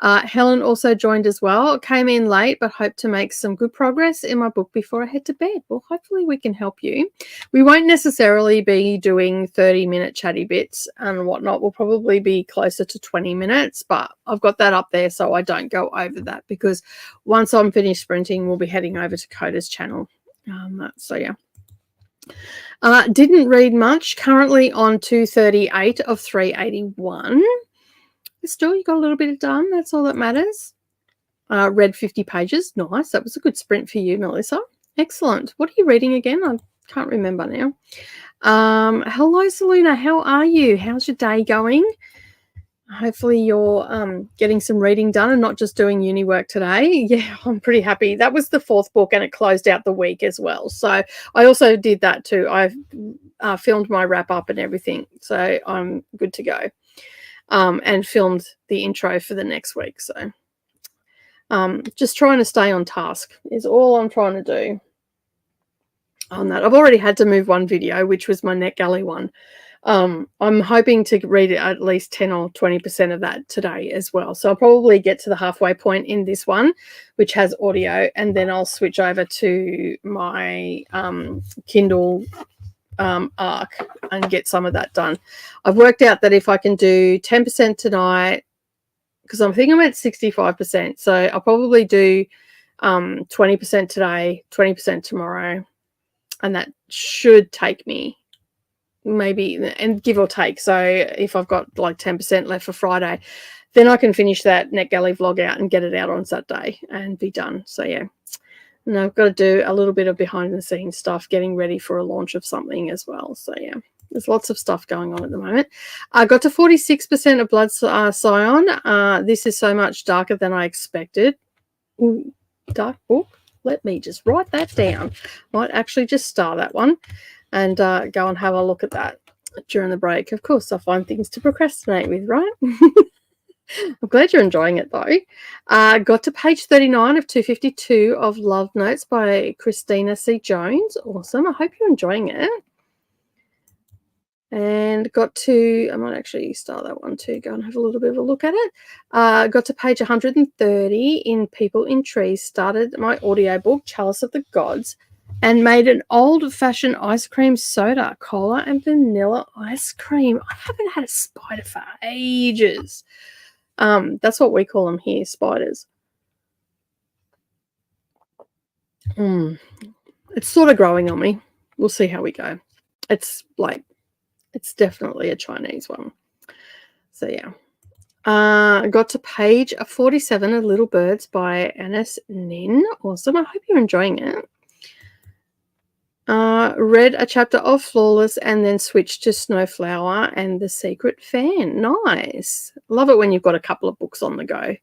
Speaker 1: Helen also joined as well. Came in late, but hope to make some good progress in my book before I head to bed. Well, hopefully we can help you. We won't necessarily be doing 30-minute chatty bits and whatnot. We'll probably be closer to 20 minutes, but I've got that up there so I don't go over that, because once I'm finished sprinting, we'll be heading over to Coda's channel. So yeah. Didn't read much. Currently on 238 of 381. Still, you got a little bit done. That's all that matters. Read 50 pages. Nice. That was a good sprint for you, Melissa. Excellent. What are you reading again? I can't remember now. Hello, Selena. How are you? How's your day going? Hopefully you're getting some reading done and not just doing uni work today. Yeah, I'm pretty happy. That was the 4th book and it closed out the week as well. So I also did that too. I've filmed my wrap up and everything. So I'm good to go. And filmed the intro for the next week. So just trying to stay on task is all I'm trying to do on that. I've already had to move one video, which was my NetGalley one. I'm hoping to read at least 10 or 20% of that today as well. So I'll probably get to the halfway point in this one, which has audio, and then I'll switch over to my Kindle arc and get some of that done. I've worked out that if I can do 10% tonight, because I think I'm at 65%, so I'll probably do 20% today, 20% tomorrow, and that should take me maybe, and give or take. So if I've got like 10% left for Friday, then I can finish that NetGalley vlog out and get it out on Saturday and be done. So yeah. And I've got to do a little bit of behind the scenes stuff, getting ready for a launch of something as well. So yeah. There's lots of stuff going on at the moment. I got to 46% of Blood Scion. This is so much darker than I expected. Ooh, dark book. Let me just write that down. Might actually just start that one and go and have a look at that during the break. Of course, I find things to procrastinate with, right? I'm glad you're enjoying it, though. Got to page 39 of 252 of Love Notes by Christina C. Jones. Awesome. I hope you're enjoying it. And got to, I might actually start that one too, go and have a little bit of a look at it. Got to page 130 in People in Trees, started my audiobook, Chalice of the Gods, and made an old-fashioned ice cream soda, cola and vanilla ice cream. I haven't had a spider for ages. That's what we call them here, spiders. It's sort of growing on me. We'll see how we go. It's definitely a Chinese one. So, yeah. Got to page 47 of Little Birds by Anis Nin. Awesome. I hope you're enjoying it. Read a chapter of Flawless and then switched to Snowflower and The Secret Fan. Nice. Love it when you've got a couple of books on the go.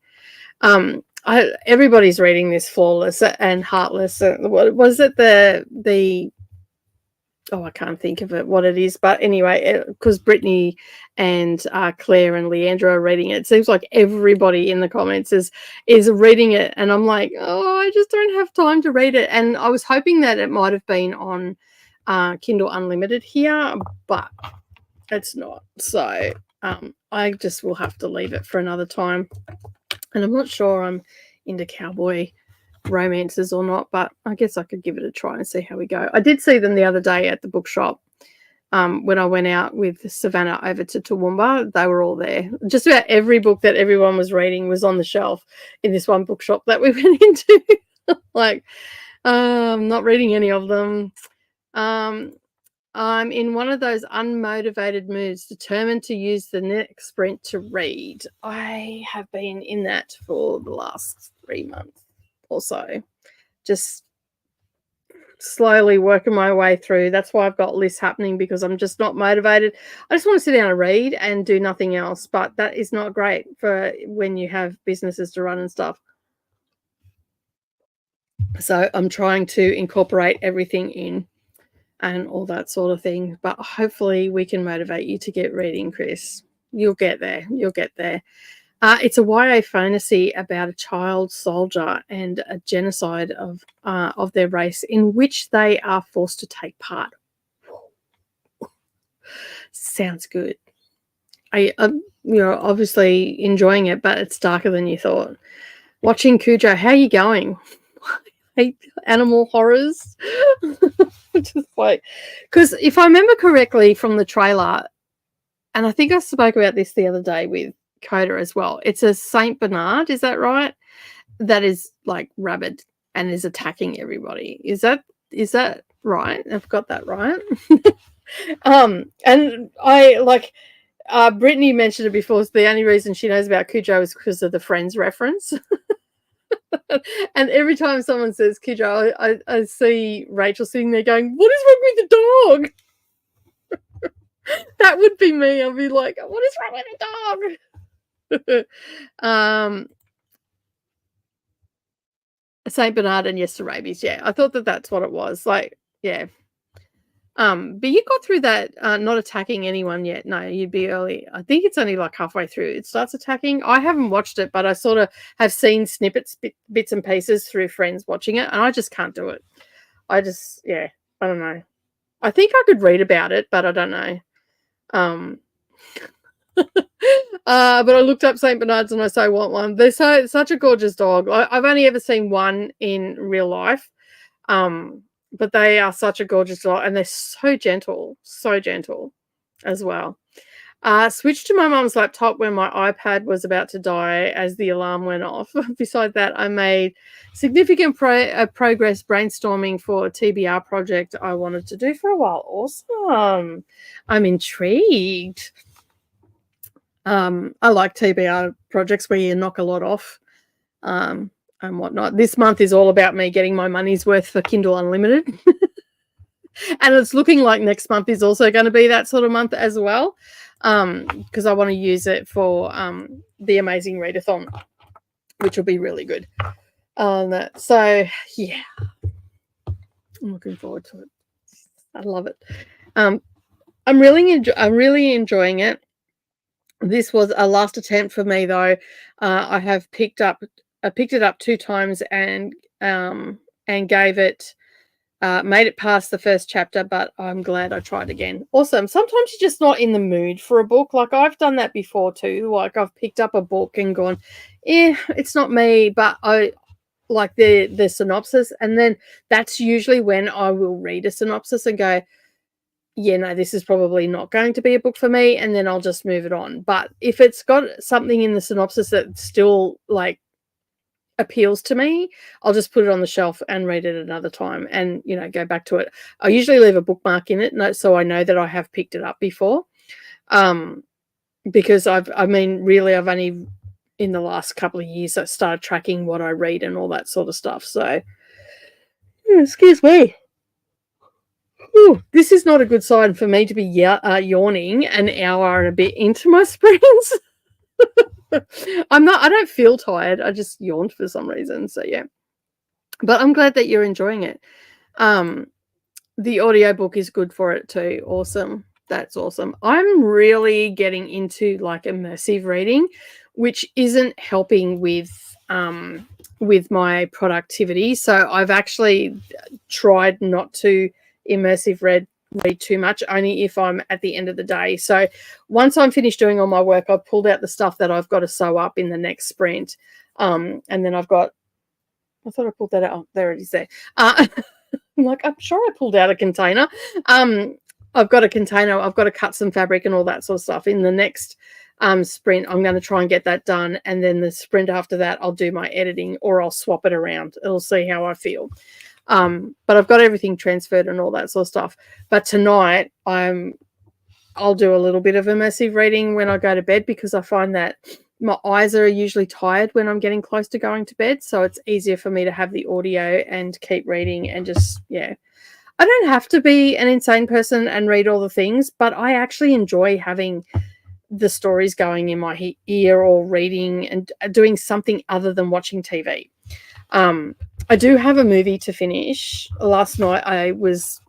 Speaker 1: Everybody's reading this Flawless and Heartless. What was it? I can't think of it, what it is. But anyway, because Brittany and Claire and Leandra are reading it. It seems like everybody in the comments is reading it. And I'm like, I just don't have time to read it. And I was hoping that it might have been on Kindle Unlimited here, but it's not. So I just will have to leave it for another time. And I'm not sure I'm into cowboy romances or not, but I guess I could give it a try and see how we go. I did see them the other day at the bookshop when I went out with Savannah over to Toowoomba. They were all there. Just about every book that everyone was reading was on the shelf in this one bookshop that we went into. I'm not reading any of them. I'm in one of those unmotivated moods, determined to use the next sprint to read. I have been in that for the last 3 months. Also, just slowly working my way through. That's why I've got lists happening, because I'm just not motivated. I just want to sit down and read and do nothing else, but that is not great for when you have businesses to run and stuff. So I'm trying to incorporate everything in and all that sort of thing, but hopefully we can motivate you to get reading, Chris. You'll get there. You'll get there. It's a YA fantasy about a child soldier and a genocide of their race in which they are forced to take part. Sounds good. I'm obviously enjoying it, but it's darker than you thought. Watching Cujo, how are you going? Hate animal horrors. Just because if I remember correctly from the trailer, and I think I spoke about this the other day with Coda as well, it's a Saint Bernard, is that right? That is rabid and is attacking everybody. Is that right? I've got that right. And I Brittany mentioned it before. So the only reason she knows about Cujo is because of the Friends reference. And every time someone says Cujo, I see Rachel sitting there going, "What is wrong with the dog?" That would be me. I'll be like, "What is wrong with the dog?" Saint Bernard and yes to rabies. Yeah, I thought that's what it was. Yeah. But you got through that not attacking anyone yet. No, you'd be early. I think it's only halfway through it starts attacking. I haven't watched it, but I sort of have seen snippets, bits and pieces through friends watching it, and I just can't do it. I don't know. I think I could read about it, but I don't know. But I looked up Saint Bernards and I so want one. They're such a gorgeous dog. I've only ever seen one in real life. But they are such a gorgeous dog, and they're so gentle as well. Switched to my mum's laptop when my iPad was about to die as the alarm went off. Besides that, I made significant progress brainstorming for a TBR project I wanted to do for a while. Awesome. I'm intrigued. I like TBR projects where you knock a lot off. And whatnot. This month is all about me getting my money's worth for Kindle Unlimited. And it's looking like next month is also going to be that sort of month as well, because I want to use it for the Amazing Readathon, which will be really good. So yeah, I'm looking forward to it. I love it. I'm really enjoying it. This was a last attempt for me, though. I picked it up 2 times and gave it. Made it past the first chapter, but I'm glad I tried again. Awesome. Sometimes you're just not in the mood for a book. Like, I've done that before too. Like, I've picked up a book and gone, it's not me, but I like the synopsis, and then that's usually when I will read a synopsis and go, yeah, no, this is probably not going to be a book for me, and then I'll just move it on. But if it's got something in the synopsis that still like appeals to me, I'll just put it on the shelf and read it another time and, go back to it. I usually leave a bookmark in it so I know that I have picked it up before, because I've only in the last couple of years I started tracking what I read and all that sort of stuff. So excuse me. Ooh, this is not a good sign for me to be yawning an hour and a bit into my sprints. I don't feel tired. I just yawned for some reason. So yeah. But I'm glad that you're enjoying it. The audiobook is good for it too. Awesome. That's awesome. I'm really getting into like immersive reading, which isn't helping with my productivity. So I've actually tried not to immersive read too much, only if I'm at the end of the day. So once I'm finished doing all my work, I've pulled out the stuff that I've got to sew up in the next sprint. And then I thought I pulled that out. Oh, there it is there. I'm like, I'm sure I pulled out a container. I've got a container. I've got to cut some fabric and all that sort of stuff. In the next sprint, I'm going to try and get that done. And then the sprint after that, I'll do my editing, or I'll swap it around. It'll see how I feel. But I've got everything transferred and all that sort of stuff. But tonight, I'll do a little bit of immersive reading when I go to bed, because I find that my eyes are usually tired when I'm getting close to going to bed. So it's easier for me to have the audio and keep reading and just, yeah. I don't have to be an insane person and read all the things, but I actually enjoy having the stories going in my ear, or reading and doing something other than watching TV. I do have a movie to finish. Last night I was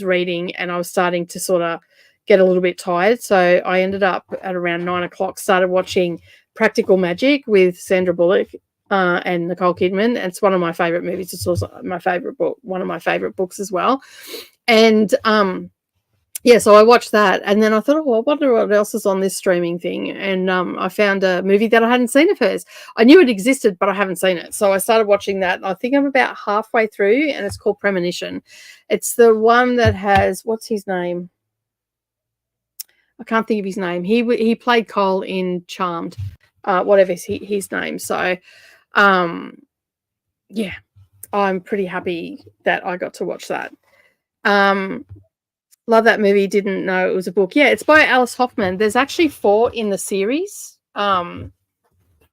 Speaker 1: reading and I was starting to sort of get a little bit tired. So I ended up at around 9 o'clock, started watching Practical Magic with Sandra Bullock and Nicole Kidman. It's one of my favorite movies. It's also my favorite book, one of my favorite books as well. And yeah, so I watched that, and then I thought, I wonder what else is on this streaming thing. And I found a movie that I hadn't seen of hers. I knew it existed, but I haven't seen it. So I started watching that. I think I'm about halfway through, and it's called Premonition. It's the one that has, what's his name? I can't think of his name. He played Cole in Charmed, whatever his name. So, yeah, I'm pretty happy that I got to watch that. Love that movie. Didn't know it was a book. Yeah, it's by Alice Hoffman. There's actually 4 in the series.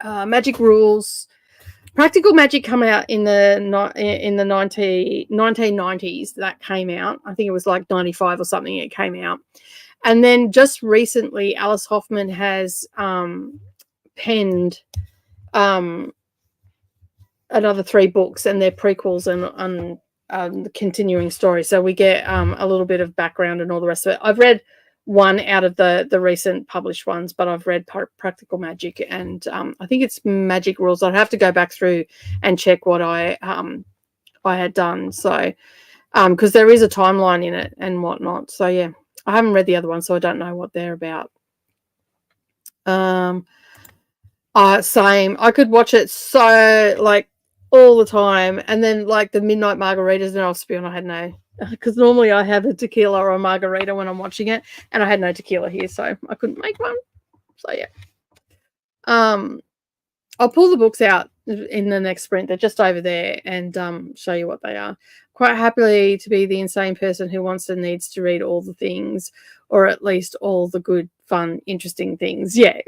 Speaker 1: Magic Rules. Practical Magic come out in the 1990s. That came out. I think it was like 95 or something. It came out. And then just recently, Alice Hoffman has penned another 3 books, and they're prequels and the continuing story. So we get a little bit of background and all the rest of it. I've read one out of the recent published ones, but I've read Practical Magic, and I think it's Magic Rules. I'd have to go back through and check what I had done. So because there is a timeline in it and whatnot. So yeah, I haven't read the other one, so I don't know what they're about. Same. I could watch it so like all the time, and then like the midnight margaritas, and I'll spin. I had no, because normally I have a tequila or a margarita when I'm watching it, and I had no tequila here, so I couldn't make one. So yeah, I'll pull the books out in the next sprint. They're just over there, and show you what they are. Quite happily to be the insane person who wants and needs to read all the things, or at least all the good, fun, interesting things. Yeah.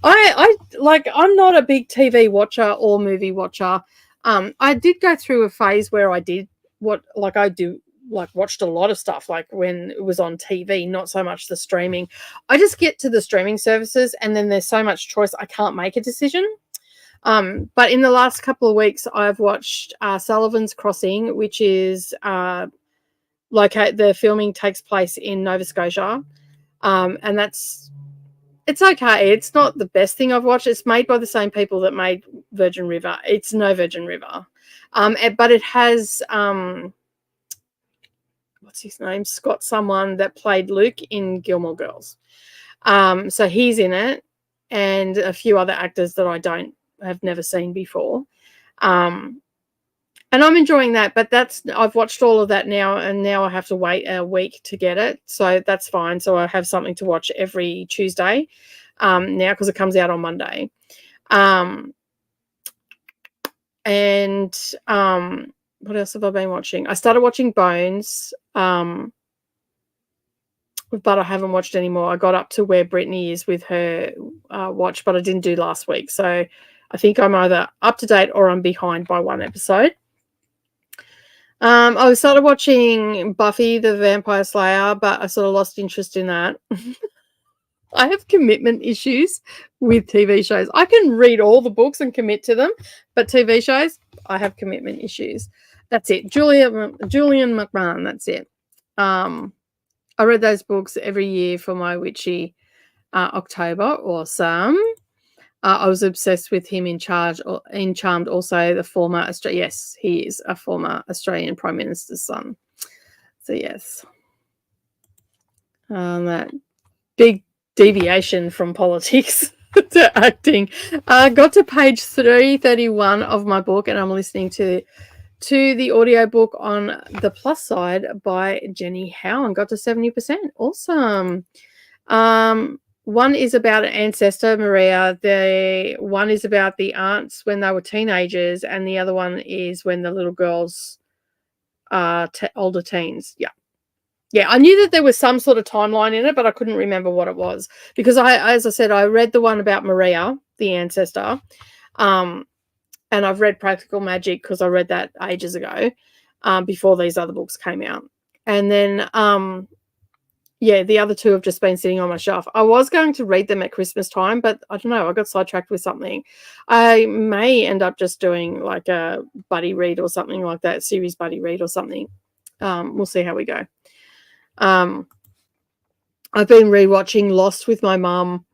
Speaker 1: I'm not a big TV watcher or movie watcher. I did go through a phase where I did I do, like, watched a lot of stuff like when it was on TV, not so much the streaming. I just get to the streaming services and then there's so much choice I can't make a decision. But in the last couple of weeks, I've watched Sullivan's Crossing, which is the filming takes place in Nova Scotia, and it's okay. It's not the best thing I've watched. It's made by the same people that made Virgin River. It's no Virgin River, but it has what's his name? Scott, someone that played Luke in Gilmore Girls. So he's in it, and a few other actors that I have never seen before. And I'm enjoying that, but I've watched all of that now, and now I have to wait a week to get it. So that's fine. So I have something to watch every Tuesday now, because it comes out on Monday. What else have I been watching? I started watching Bones, but I haven't watched anymore. I got up to where Brittany is with her watch, but I didn't do last week. So I think I'm either up to date or I'm behind by one episode. I started watching Buffy the Vampire Slayer, but I sort of lost interest in that. I have commitment issues with TV shows. I can read all the books and commit to them, but TV shows, I have commitment issues. That's it. Julian McMahon, that's it. I read those books every year for my witchy October. Awesome. I was obsessed with him in Charmed, also the former, yes, he is a former Australian Prime Minister's son. So, yes. That big deviation from politics to acting. Got to page 331 of my book, and I'm listening to the audiobook on The Plus Side by Jenny Howe, and got to 70%. Awesome. One is about an ancestor, Maria. The one is about the aunts when they were teenagers, and the other one is when the little girls are older teens. Yeah, I knew that there was some sort of timeline in it, but I couldn't remember what it was, because as I said, I read the one about Maria, the ancestor, and I've read Practical Magic because I read that ages ago, before these other books came out. And then the other two have just been sitting on my shelf. I was going to read them at Christmas time, but I don't know, I got sidetracked with something. I may end up just doing like a buddy read or something like that, series buddy read or something. We'll see how we go. I've been rewatching Lost with my mum.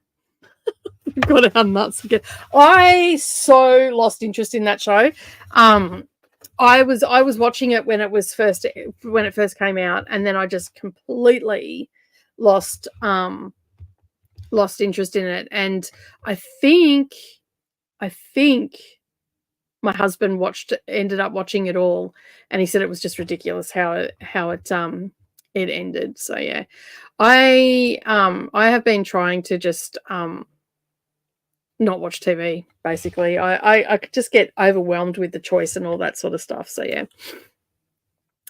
Speaker 1: Got our nuts again. I so lost interest in that show. I was watching it when it first came out, and then I just completely lost interest in it. And I think my husband ended up watching it all, and he said it was just ridiculous how it ended. So yeah, I have been trying to just not watch TV, basically. I just get overwhelmed with the choice and all that sort of stuff. So yeah,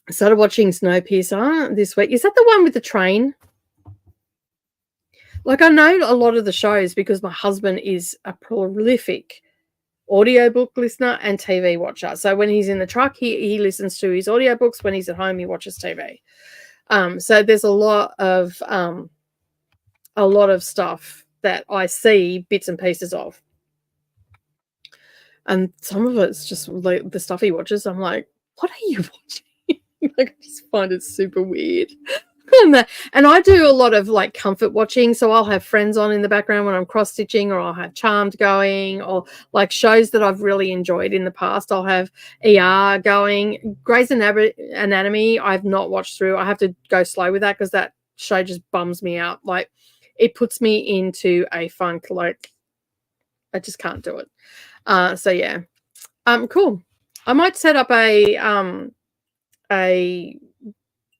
Speaker 1: I started watching Snowpiercer this week. Is that the one with the train? Like, I know a lot of the shows because my husband is a prolific audiobook listener and TV watcher. So when he's in the truck, he listens to his audiobooks. When he's at home, he watches TV. So there's a lot of stuff that I see bits and pieces of, and some of it's just like the stuff he watches. I'm like, what are you watching? Like, I just find it super weird. And I do a lot of like comfort watching, so I'll have Friends on in the background when I'm cross stitching, or I'll have Charmed going, or like shows that I've really enjoyed in the past. I'll have ER going. Grey's Anatomy I've not watched through. I have to go slow with that because that show just bums me out. Like, it puts me into a funk. Like, I just can't do it. So yeah, cool. I might set up a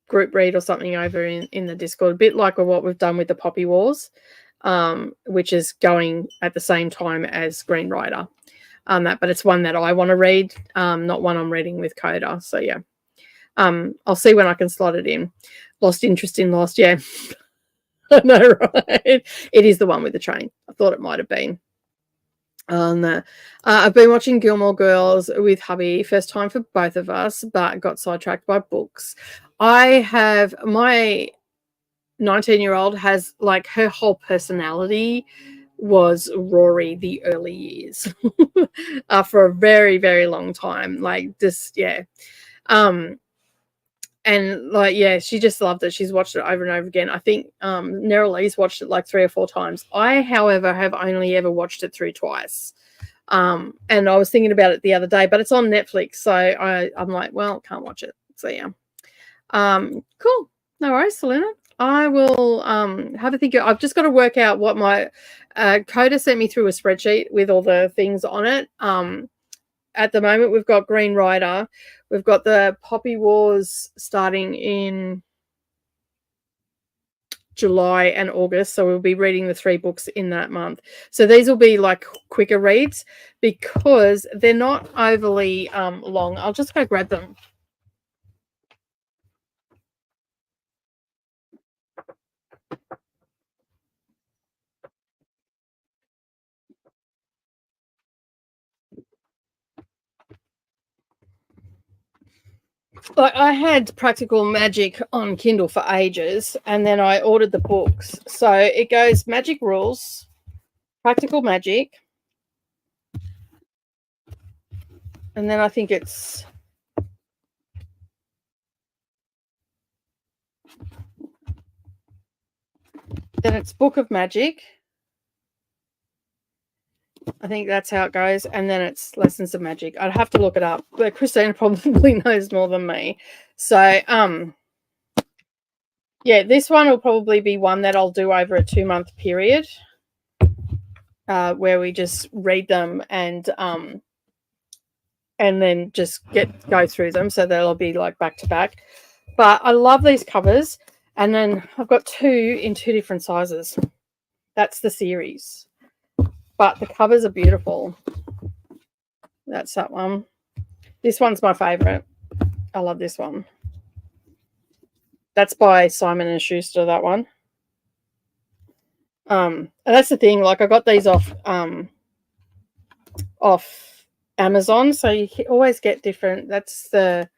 Speaker 1: group read or something over in the Discord, a bit like what we've done with the Poppy Wars, which is going at the same time as Green Rider. But it's one that I want to read, not one I'm reading with Coda. So yeah, I'll see when I can slot it in. Lost interest in Lost, yeah. I know, right? It is the one with the train. I thought it might have been. I've been watching Gilmore Girls with hubby, first time for both of us, but got sidetracked by books. I have my 19-year-old has like her whole personality was Rory the early years for a very, very long time. Like just, yeah. And like, yeah, she just loved it. She's watched it over and over again. I think Neralee's watched it like 3 or 4 times. I, however, have only ever watched it through twice. And I was thinking about it the other day, but it's on Netflix. So I'm like, well, can't watch it. So yeah. Cool. No worries, Selena. I will have a think. I've just got to work out what my coder sent me through a spreadsheet with all the things on it. At the moment, we've got Green Rider. We've got the Poppy Wars starting in July and August. So we'll be reading the 3 books in that month. So these will be like quicker reads because they're not overly long. I'll just go grab them. Like I had Practical Magic on Kindle for ages, and then I ordered the books. So it goes Magic Rules, Practical Magic, and then I think it's Book of Magic. I think that's how it goes, and then it's Lessons of Magic. I'd have to look it up, but Christina probably knows more than me. So yeah, this one will probably be one that I'll do over a 2-month period, where we just read them and then just go through them. So they'll be like back to back. But I love these covers, and then I've got 2 in 2 different sizes. That's the series, but the covers are beautiful. That's that one. This one's my favorite. I love this one. That's by Simon & Schuster, that one. And that's the thing, like I got these off Amazon, so you always get different. That's that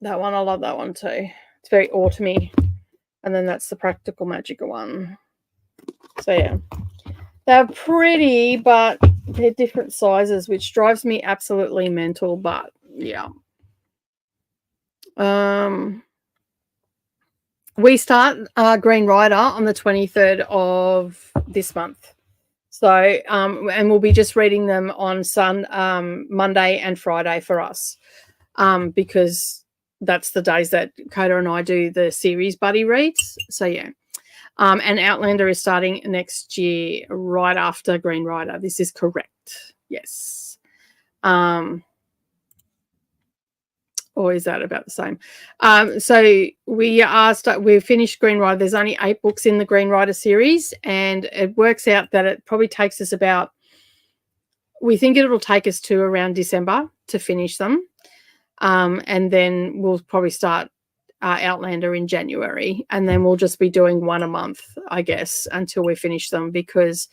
Speaker 1: one. I love that one too. It's very autumny. And then that's the Practical Magic one. So yeah, they're pretty, but they're different sizes, which drives me absolutely mental. But yeah, we start Green Rider on the 23rd of this month. So and we'll be just reading them on Monday and Friday for us, because that's the days that Coda and I do the series buddy reads. So yeah. And Outlander is starting next year, right after Green Rider. This is correct. Yes. Or is that about the same? So we've finished Green Rider. There's only 8 books in the Green Rider series, and it works out that it probably takes us we think it'll take us to around December to finish them. And then we'll probably start Outlander in January, and then we'll just be doing 1 a month, I guess, until we finish them, because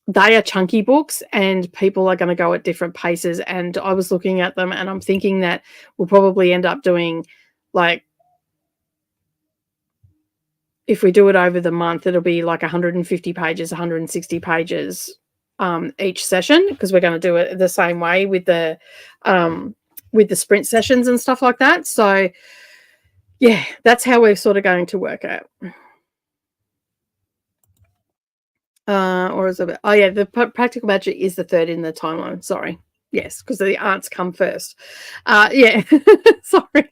Speaker 1: they are chunky books and people are going to go at different paces. And I was looking at them and I'm thinking that we'll probably end up doing, like, if we do it over the month, it'll be like 150 pages, 160 pages each session, because we're going to do it the same way with the sprint sessions and stuff like that. So yeah, that's how we're sort of going to work out. Or is it? Oh yeah, the Practical Magic is the 3rd in the timeline. Sorry, yes, because the arts come first. Yeah, sorry.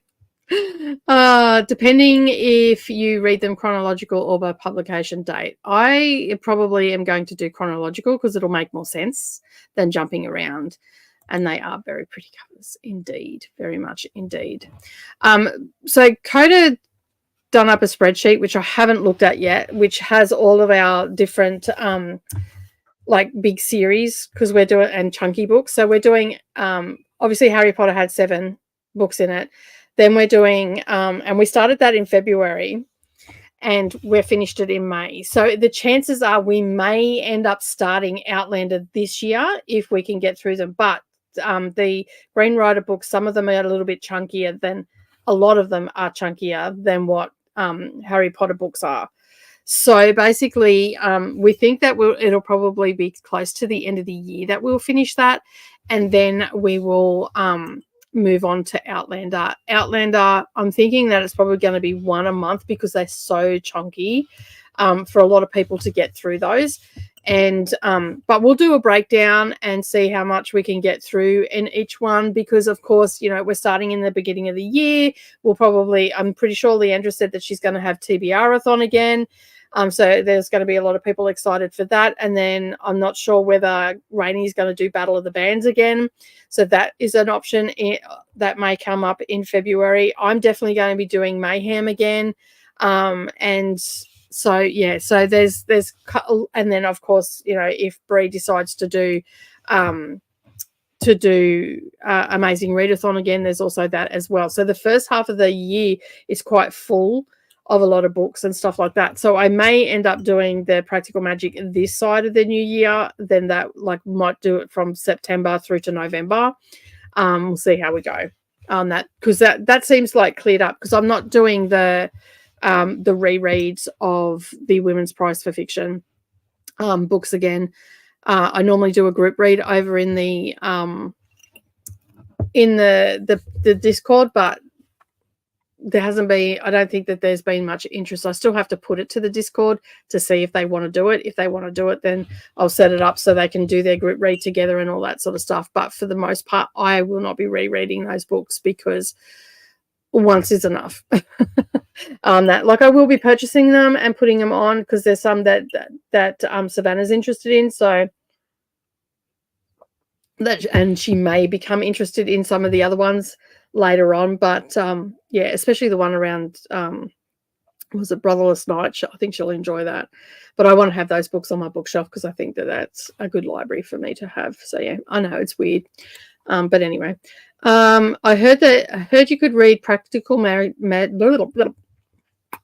Speaker 1: Depending if you read them chronological or by publication date. I probably am going to do chronological because it'll make more sense than jumping around. And they are very pretty covers indeed, very much indeed. So Coda done up a spreadsheet, which I haven't looked at yet, which has all of our different like big series, because we're doing, and chunky books. So we're doing obviously Harry Potter had 7 books in it. Then we're doing and we started that in February, and we're finished it in May. So the chances are we may end up starting Outlander this year if we can get through them. But the Green Rider books, some of them are a little bit chunkier than, a lot of them are chunkier than what Harry Potter books are. So basically, we think that it'll probably be close to the end of the year that we'll finish that, and then we will move on to Outlander. Outlander, I'm thinking that it's probably going to be one a month because they're so chunky for a lot of people to get through those. And but we'll do a breakdown and see how much we can get through in each one, because of course, you know, we're starting in the beginning of the year. We'll probably, I'm pretty sure Leandra said that she's going to have TBR-a-thon again. So there's going to be a lot of people excited for that. And then I'm not sure whether Rainie's going to do Battle of the Bands again. So that is an option that may come up in February. I'm definitely going to be doing MAYhem again. And so, yeah, so there's, and then of course, you know, if Bree decides to do Amazing Readathon again, there's also that as well. So the first half of the year is quite full of a lot of books and stuff like that. So I may end up doing the Practical Magic this side of the new year, then that might do it from September through to November. We'll see how we go on that, because that seems like cleared up, because I'm not doing the rereads of the Women's Prize for Fiction books again. I normally do a group read over in the Discord, but there hasn't been, I don't think that there's been much interest. I still have to put it to the Discord to see if they want to do it. If they want to do it, then I'll set it up so they can do their group read together and all that sort of stuff. But for the most part, I will not be rereading those books because once is enough. I will be purchasing them and putting them on, because there's some that Savannah's interested in. So that, and she may become interested in some of the other ones later on, but yeah, especially the one around was it Brotherless Night. I think she'll enjoy that. But I want to have those books on my bookshelf because I think that that's a good library for me to have. So yeah, I know it's weird, but anyway, I heard you could read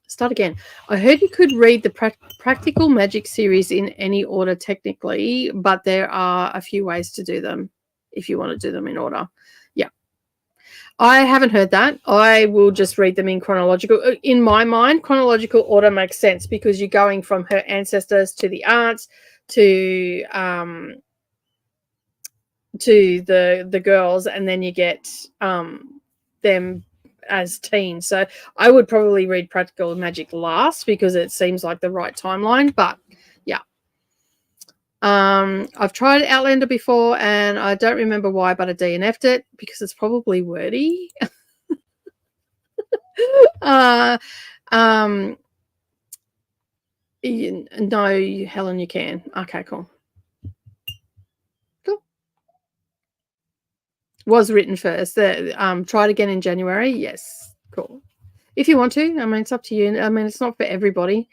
Speaker 1: Start again. I heard you could read the Practical Magic series in any order technically, but there are a few ways to do them if you want to do them in order. Yeah. I haven't heard that. I will just read them in chronological. In my mind, chronological order makes sense because you're going from her ancestors to the aunts to the girls, and then you get them as teens. So I would probably read Practical Magic last because it seems like the right timeline. But yeah, I've tried Outlander before and I don't remember why, but I DNF'd it because it's probably wordy. No, Helen, you can. Okay, cool. Was written first. Tried again in January. Yes, cool. If you want to, I mean, it's up to you. I mean, it's not for everybody.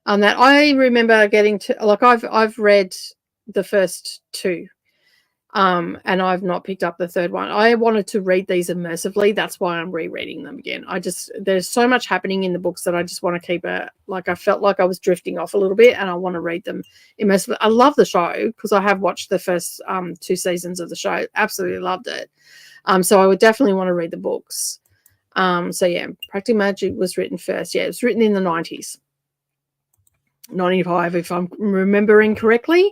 Speaker 1: That I remember getting to, like, I've read the first two, and I've not picked up the third one. I wanted to read these immersively. That's why I'm rereading them again. There's so much happening in the books that I just want to keep I felt like I was drifting off a little bit, and I want to read them immersively. I love the show because I have watched the first 2 seasons of the show. Absolutely loved it. So I would definitely want to read the books. So yeah, Practical Magic was written first. Yeah, it was written in the 90s. 95, if I'm remembering correctly.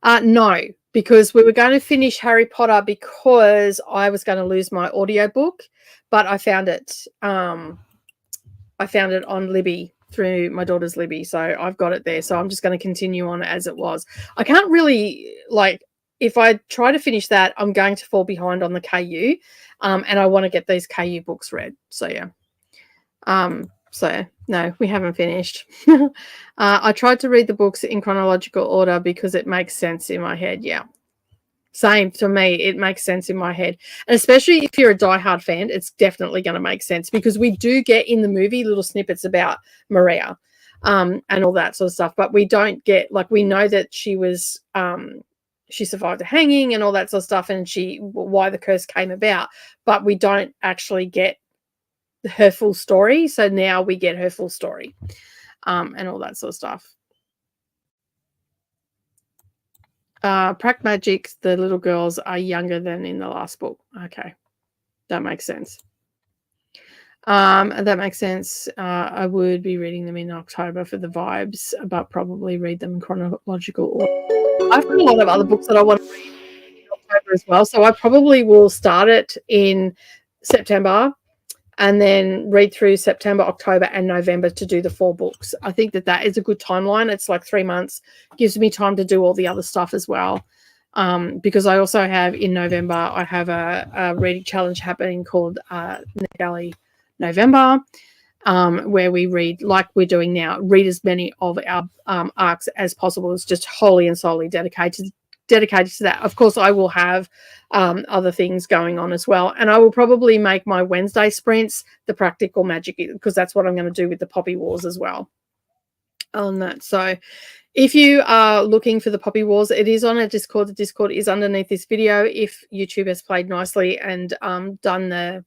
Speaker 1: No, because we were going to finish Harry Potter because I was going to lose my audiobook, but I found it. I found it on Libby through my daughter's Libby, so I've got it there. So I'm just going to continue on as it was. I can't really, if I try to finish that, I'm going to fall behind on the KU, and I want to get these KU books read. So yeah. So no, we haven't finished. I tried to read the books in chronological order because it makes sense in my head. Yeah. Same to me. It makes sense in my head. And especially if you're a diehard fan, it's definitely going to make sense because we do get in the movie little snippets about Maria and all that sort of stuff. But we don't get, we know that she was, she survived a hanging and all that sort of stuff, and why the curse came about. But we don't actually get her full story. So now we get her full story. and all that sort of stuff. Prac Magic, the little girls are younger than in the last book. Okay, that makes sense. That makes sense. I would be reading them in October for the vibes, but probably read them in chronological order. I've got a lot of other books that I want to read in October as well, so I probably will start it in September and then read through September, October, and November to do the 4 books. I think that is a good timeline. It's like 3 months. Gives me time to do all the other stuff as well. Because I also have in November, I have a reading challenge happening called NetGalley November, where we read, like we're doing now, read as many of our arcs as possible. It's just wholly and solely dedicated to that. Of course, I will have other things going on as well, and I will probably make my Wednesday sprints the practical magic, because that's what I'm going to do with the Poppy Wars as well on that. So if you are looking for the Poppy Wars, it is on a Discord. The Discord is underneath this video if YouTube has played nicely and done the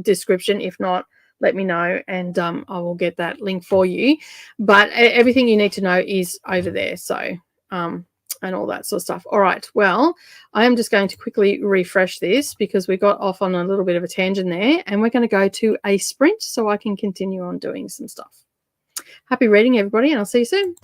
Speaker 1: description. If not, let me know, and I will get that link for you. But everything you need to know is over there. So and all that sort of stuff. All right, well, I am just going to quickly refresh this because we got off on a little bit of a tangent there, and we're going to go to a sprint so I can continue on doing some stuff. Happy reading, everybody, and I'll see you soon.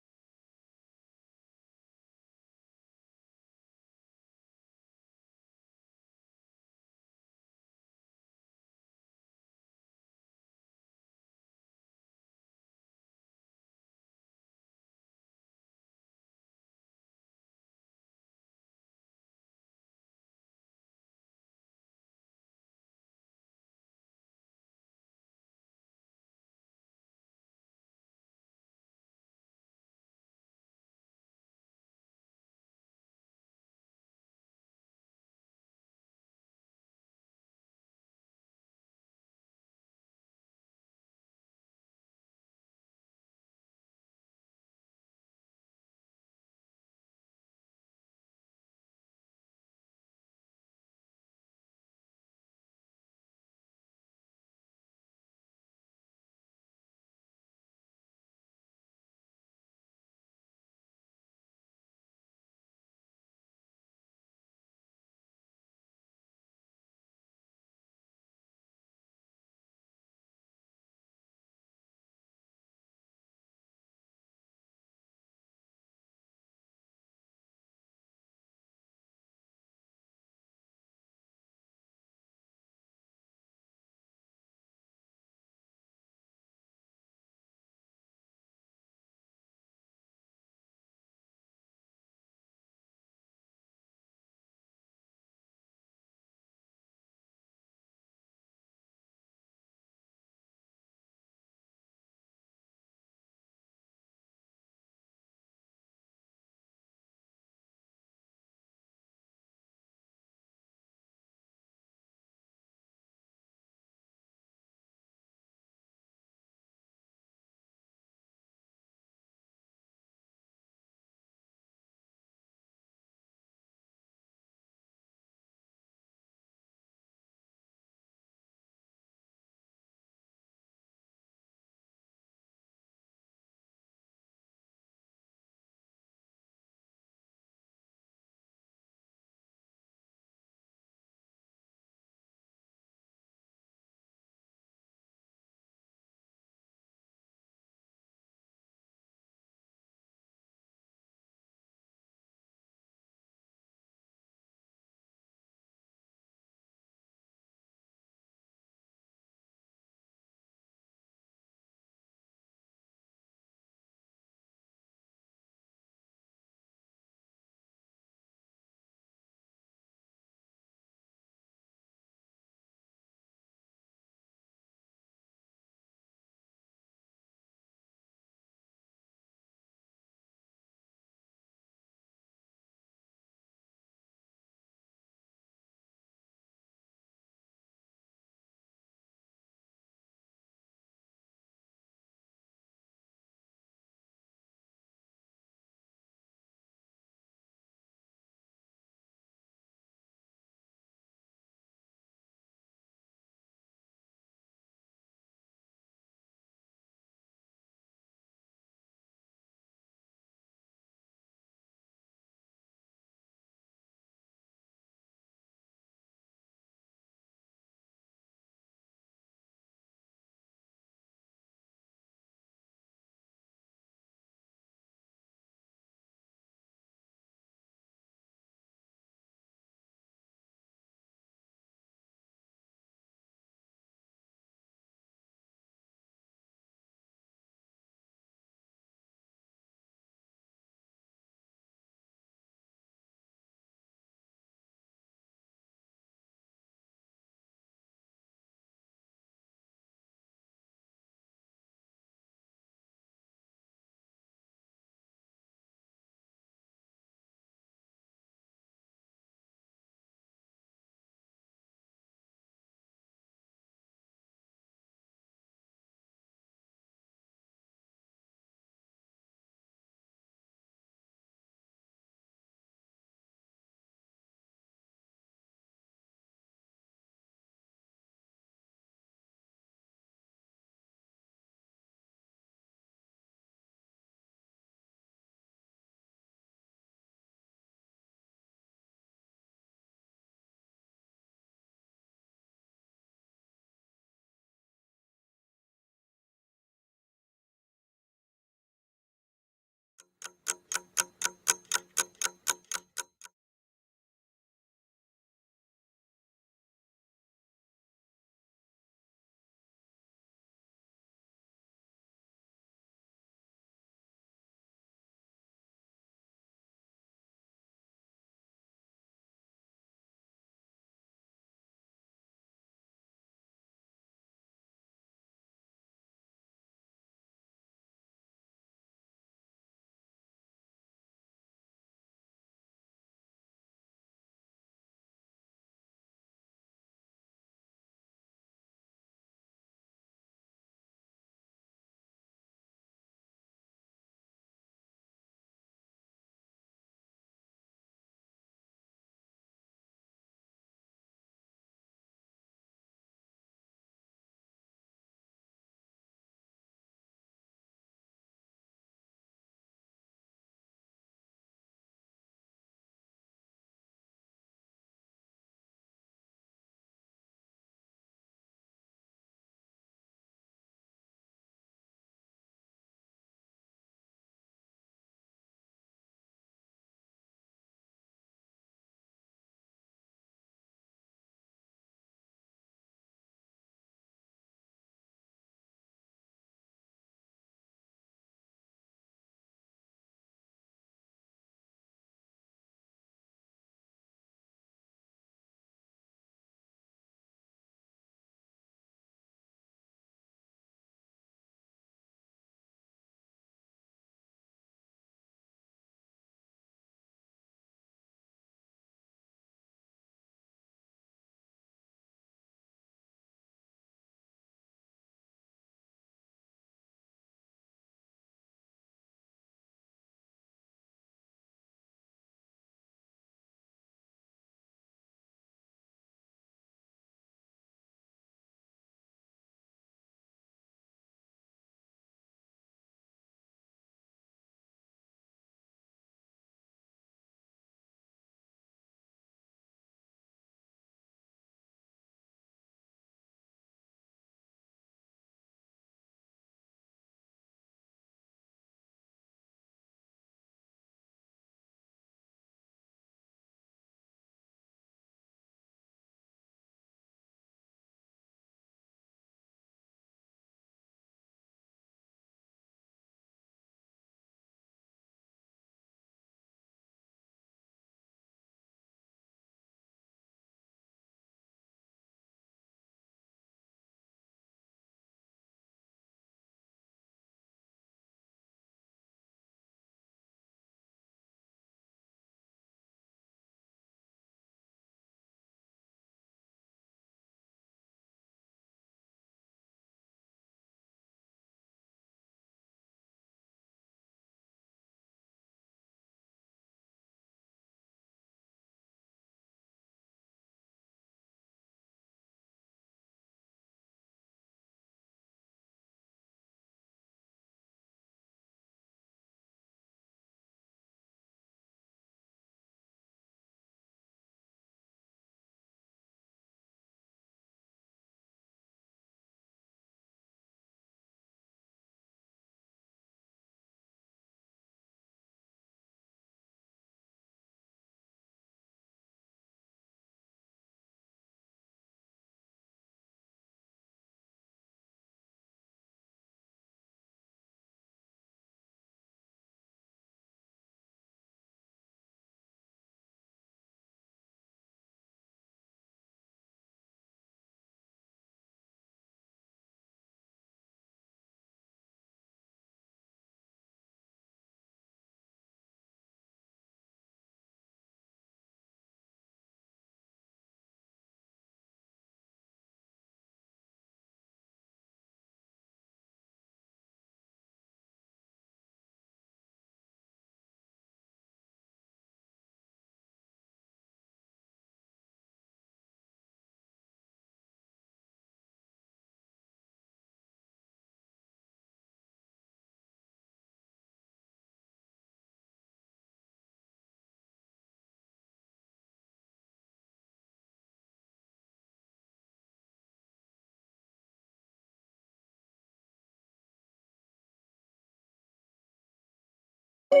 Speaker 1: All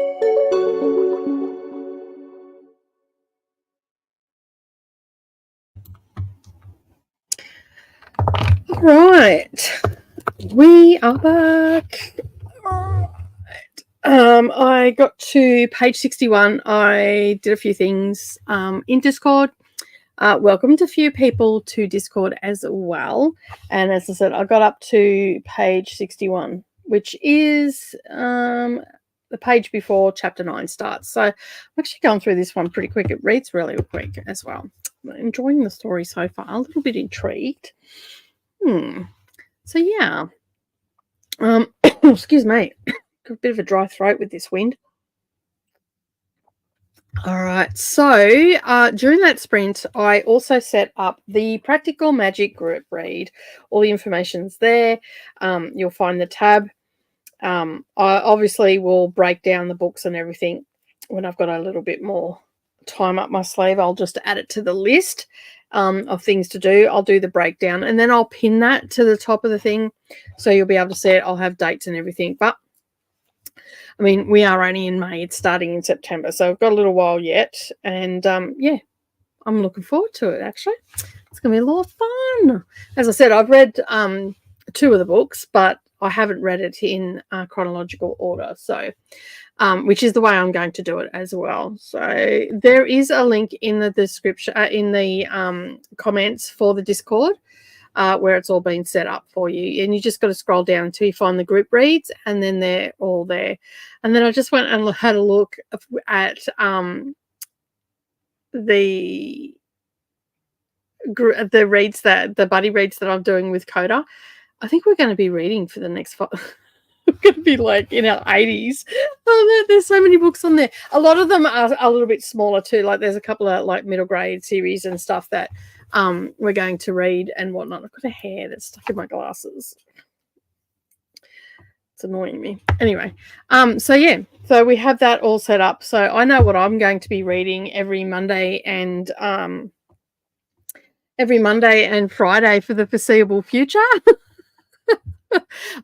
Speaker 1: right, we are back. I got to page 61. I did a few things in Discord. Welcomed a few people to Discord as well. And as I said, I got up to page 61, which is the page before chapter 9 starts. So I'm actually going through this one pretty quick. It reads really quick as well. I'm enjoying the story so far. A little bit intrigued. So yeah. Excuse me. Got a bit of a dry throat with this wind. All right. So during that sprint, I also set up the Practical Magic group read. All the information's there. You'll find the tab. I obviously will break down the books and everything when I've got a little bit more time up my sleeve. I'll just add it to the list of things to do. I'll do the breakdown and then I'll pin that to the top of the thing so you'll be able to see it. I'll have dates and everything. But I mean, we are only in May. It's starting in September, so I've got a little while yet. And yeah, I'm looking forward to it, actually. It's going to be a lot of fun. As I said, I've read 2 of the books, but I haven't read it in chronological order, so which is the way I'm going to do it as well. So there is a link in the description, in the comments for the Discord, where it's all been set up for you. And you just got to scroll down until you find the group reads, and then they're all there. And then I just went and had a look at the reads, that the buddy reads that I'm doing with Coda. I think we're going to be reading for the next 5. We're going to be like in our 80s. Oh, there's so many books on there. A lot of them are a little bit smaller too. Like there's a couple of like middle grade series and stuff that we're going to read and whatnot. I've got a hair that's stuck in my glasses. It's annoying me. Anyway, so yeah, so we have that all set up. So I know what I'm going to be reading every Monday and Friday for the foreseeable future.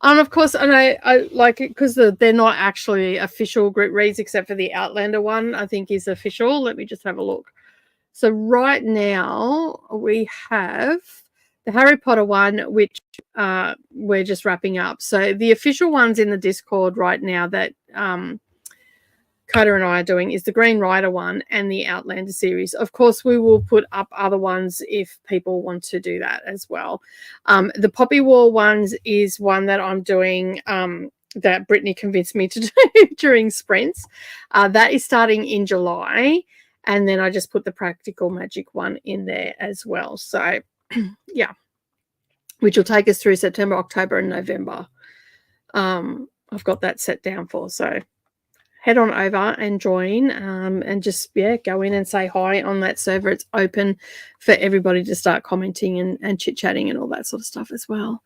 Speaker 1: And of course, and I like it because they're not actually official group reads, except for the Outlander one, I think is official. Let me just have a look. So right now we have the Harry Potter one, which we're just wrapping up. So the official ones in the Discord right now that Coda and I are doing is the Green Rider one and the Outlander series. Of course, we will put up other ones if people want to do that as well. The Poppy War ones is one that I'm doing that Brittany convinced me to do during sprints. That is starting in July. And then I just put the Practical Magic one in there as well. So, yeah, which will take us through September, October, and November. I've got that set down for. So head on over and join and just, go in and say hi on that server. It's open for everybody to start commenting and chit-chatting and all that sort of stuff as well.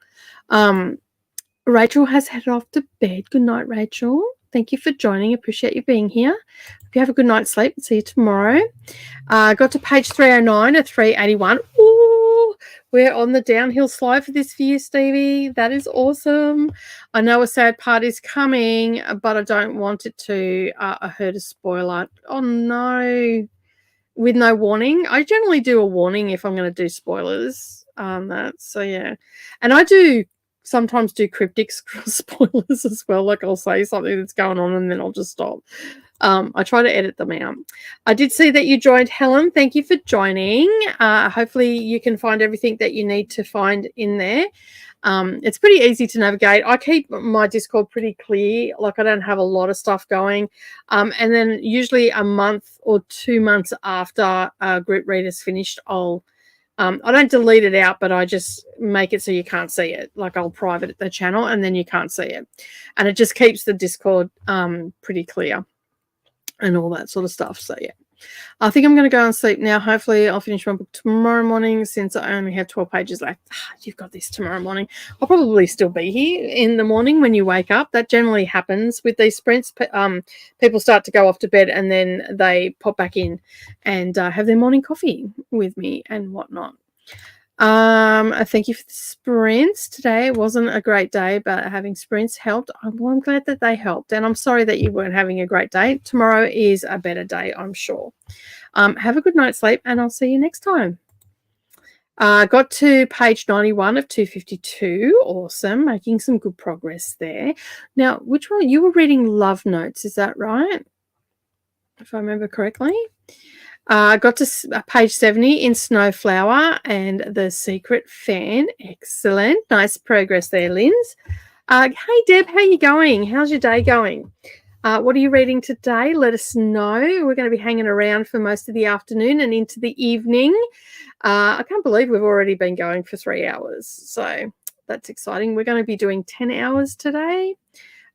Speaker 1: Rachel has headed off to bed. Good night, Rachel. Thank you for joining. Appreciate you being here. Hope you have a good night's sleep. See you tomorrow. Got to page 309 at 381. Ooh, we're on the downhill slide for this year, Stevie. That is awesome. I know a sad part is coming, but I don't want it to. I heard a spoiler. Oh, no. With no warning. I generally do a warning if I'm going to do spoilers. So, yeah. And I do sometimes do cryptic spoilers as well. Like I'll say something that's going on and then I'll just stop. I try to edit them out. I did see that you joined, Helen. Thank you for joining. Hopefully you can find everything that you need to find in there. It's pretty easy to navigate. I keep my Discord pretty clear. Like I don't have a lot of stuff going. And then usually a month or 2 months after a group read is finished, I don't delete it out, but I just make it so you can't see it. Like I'll private the channel and then you can't see it. And it just keeps the Discord pretty clear and all that sort of stuff. So, yeah. I think I'm going to go and sleep now. Hopefully I'll finish my book tomorrow morning since I only have 12 pages left. You've got this tomorrow morning. I'll probably still be here in the morning when you wake up. That generally happens with these sprints. People start to go off to bed and then they pop back in and have their morning coffee with me and whatnot. Thank you for the sprints today. It wasn't a great day, but having sprints helped. Well, I'm glad that they helped, and I'm sorry that you weren't having a great day. Tomorrow is a better day, I'm sure. Have a good night's sleep, and I'll see you next time. Got to page 91 of 252. Awesome. Making some good progress there. Now, which one? You were reading Love Notes, is that right? If I remember correctly. Got to page 70 in Snowflower and The Secret Fan. Excellent. Nice progress there, Linz. Hey, Deb, how are you going? How's your day going? What are you reading today? Let us know. We're going to be hanging around for most of the afternoon and into the evening. I can't believe we've already been going for 3 hours. So that's exciting. We're going to be doing 10 hours today.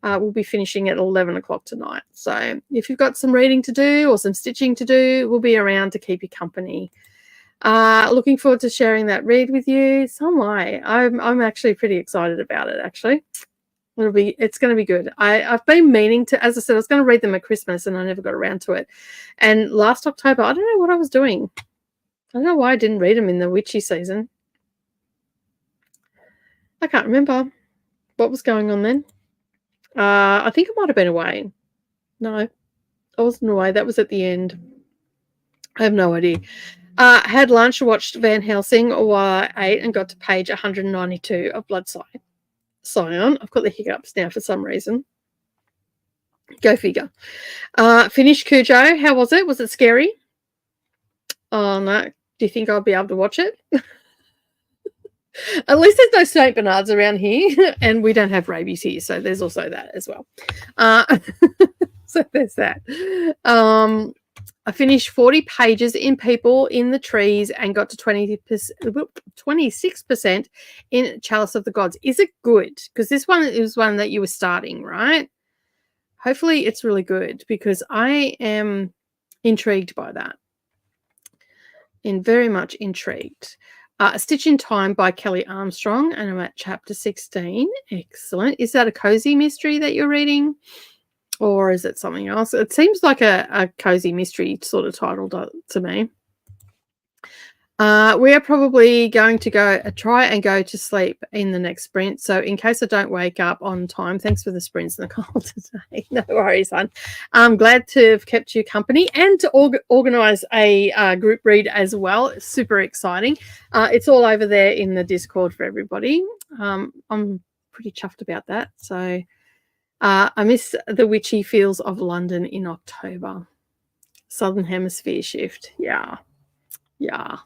Speaker 1: We'll be finishing at 11 o'clock tonight. So if you've got some reading to do or some stitching to do, we'll be around to keep you company. Looking forward to sharing that read with you. So am I. I'm actually pretty excited about it, actually. It's going to be good. I've been meaning to, as I said, I was going to read them at Christmas and I never got around to it. And last October, I don't know what I was doing. I don't know why I didn't read them in the witchy season. I can't remember what was going on then. I think I might have been away. No, I wasn't away. That was at the end. I have no idea. Had lunch, watched Van Helsing while I ate and got to page 192 of Blood Scion. I've got the hiccups now for some reason. Go figure. Finished Cujo. How was it? Was it scary? Oh, no. Do you think I'll be able to watch it? At least there's no St. Bernards around here, and we don't have rabies here, so there's also that as well. So there's that. I finished 40 pages in People in the Trees and got to 26% in Chalice of the Gods. Is it good? Because this one is one that you were starting, right? Hopefully it's really good because I am intrigued by that. And very much intrigued. A Stitch in Time by Kelly Armstrong, and I'm at chapter 16. Excellent. Is that a cozy mystery that you're reading? Or is it something else? It seems like a cozy mystery sort of title to me. We are probably going to try and go to sleep in the next sprint. So in case I don't wake up on time, thanks for the sprints, Nicole, today. No worries, hon. I'm glad to have kept you company and to organise a group read as well. It's super exciting. It's all over there in the Discord for everybody. I'm pretty chuffed about that. So I miss the witchy feels of London in October. Southern Hemisphere shift. Yeah. You're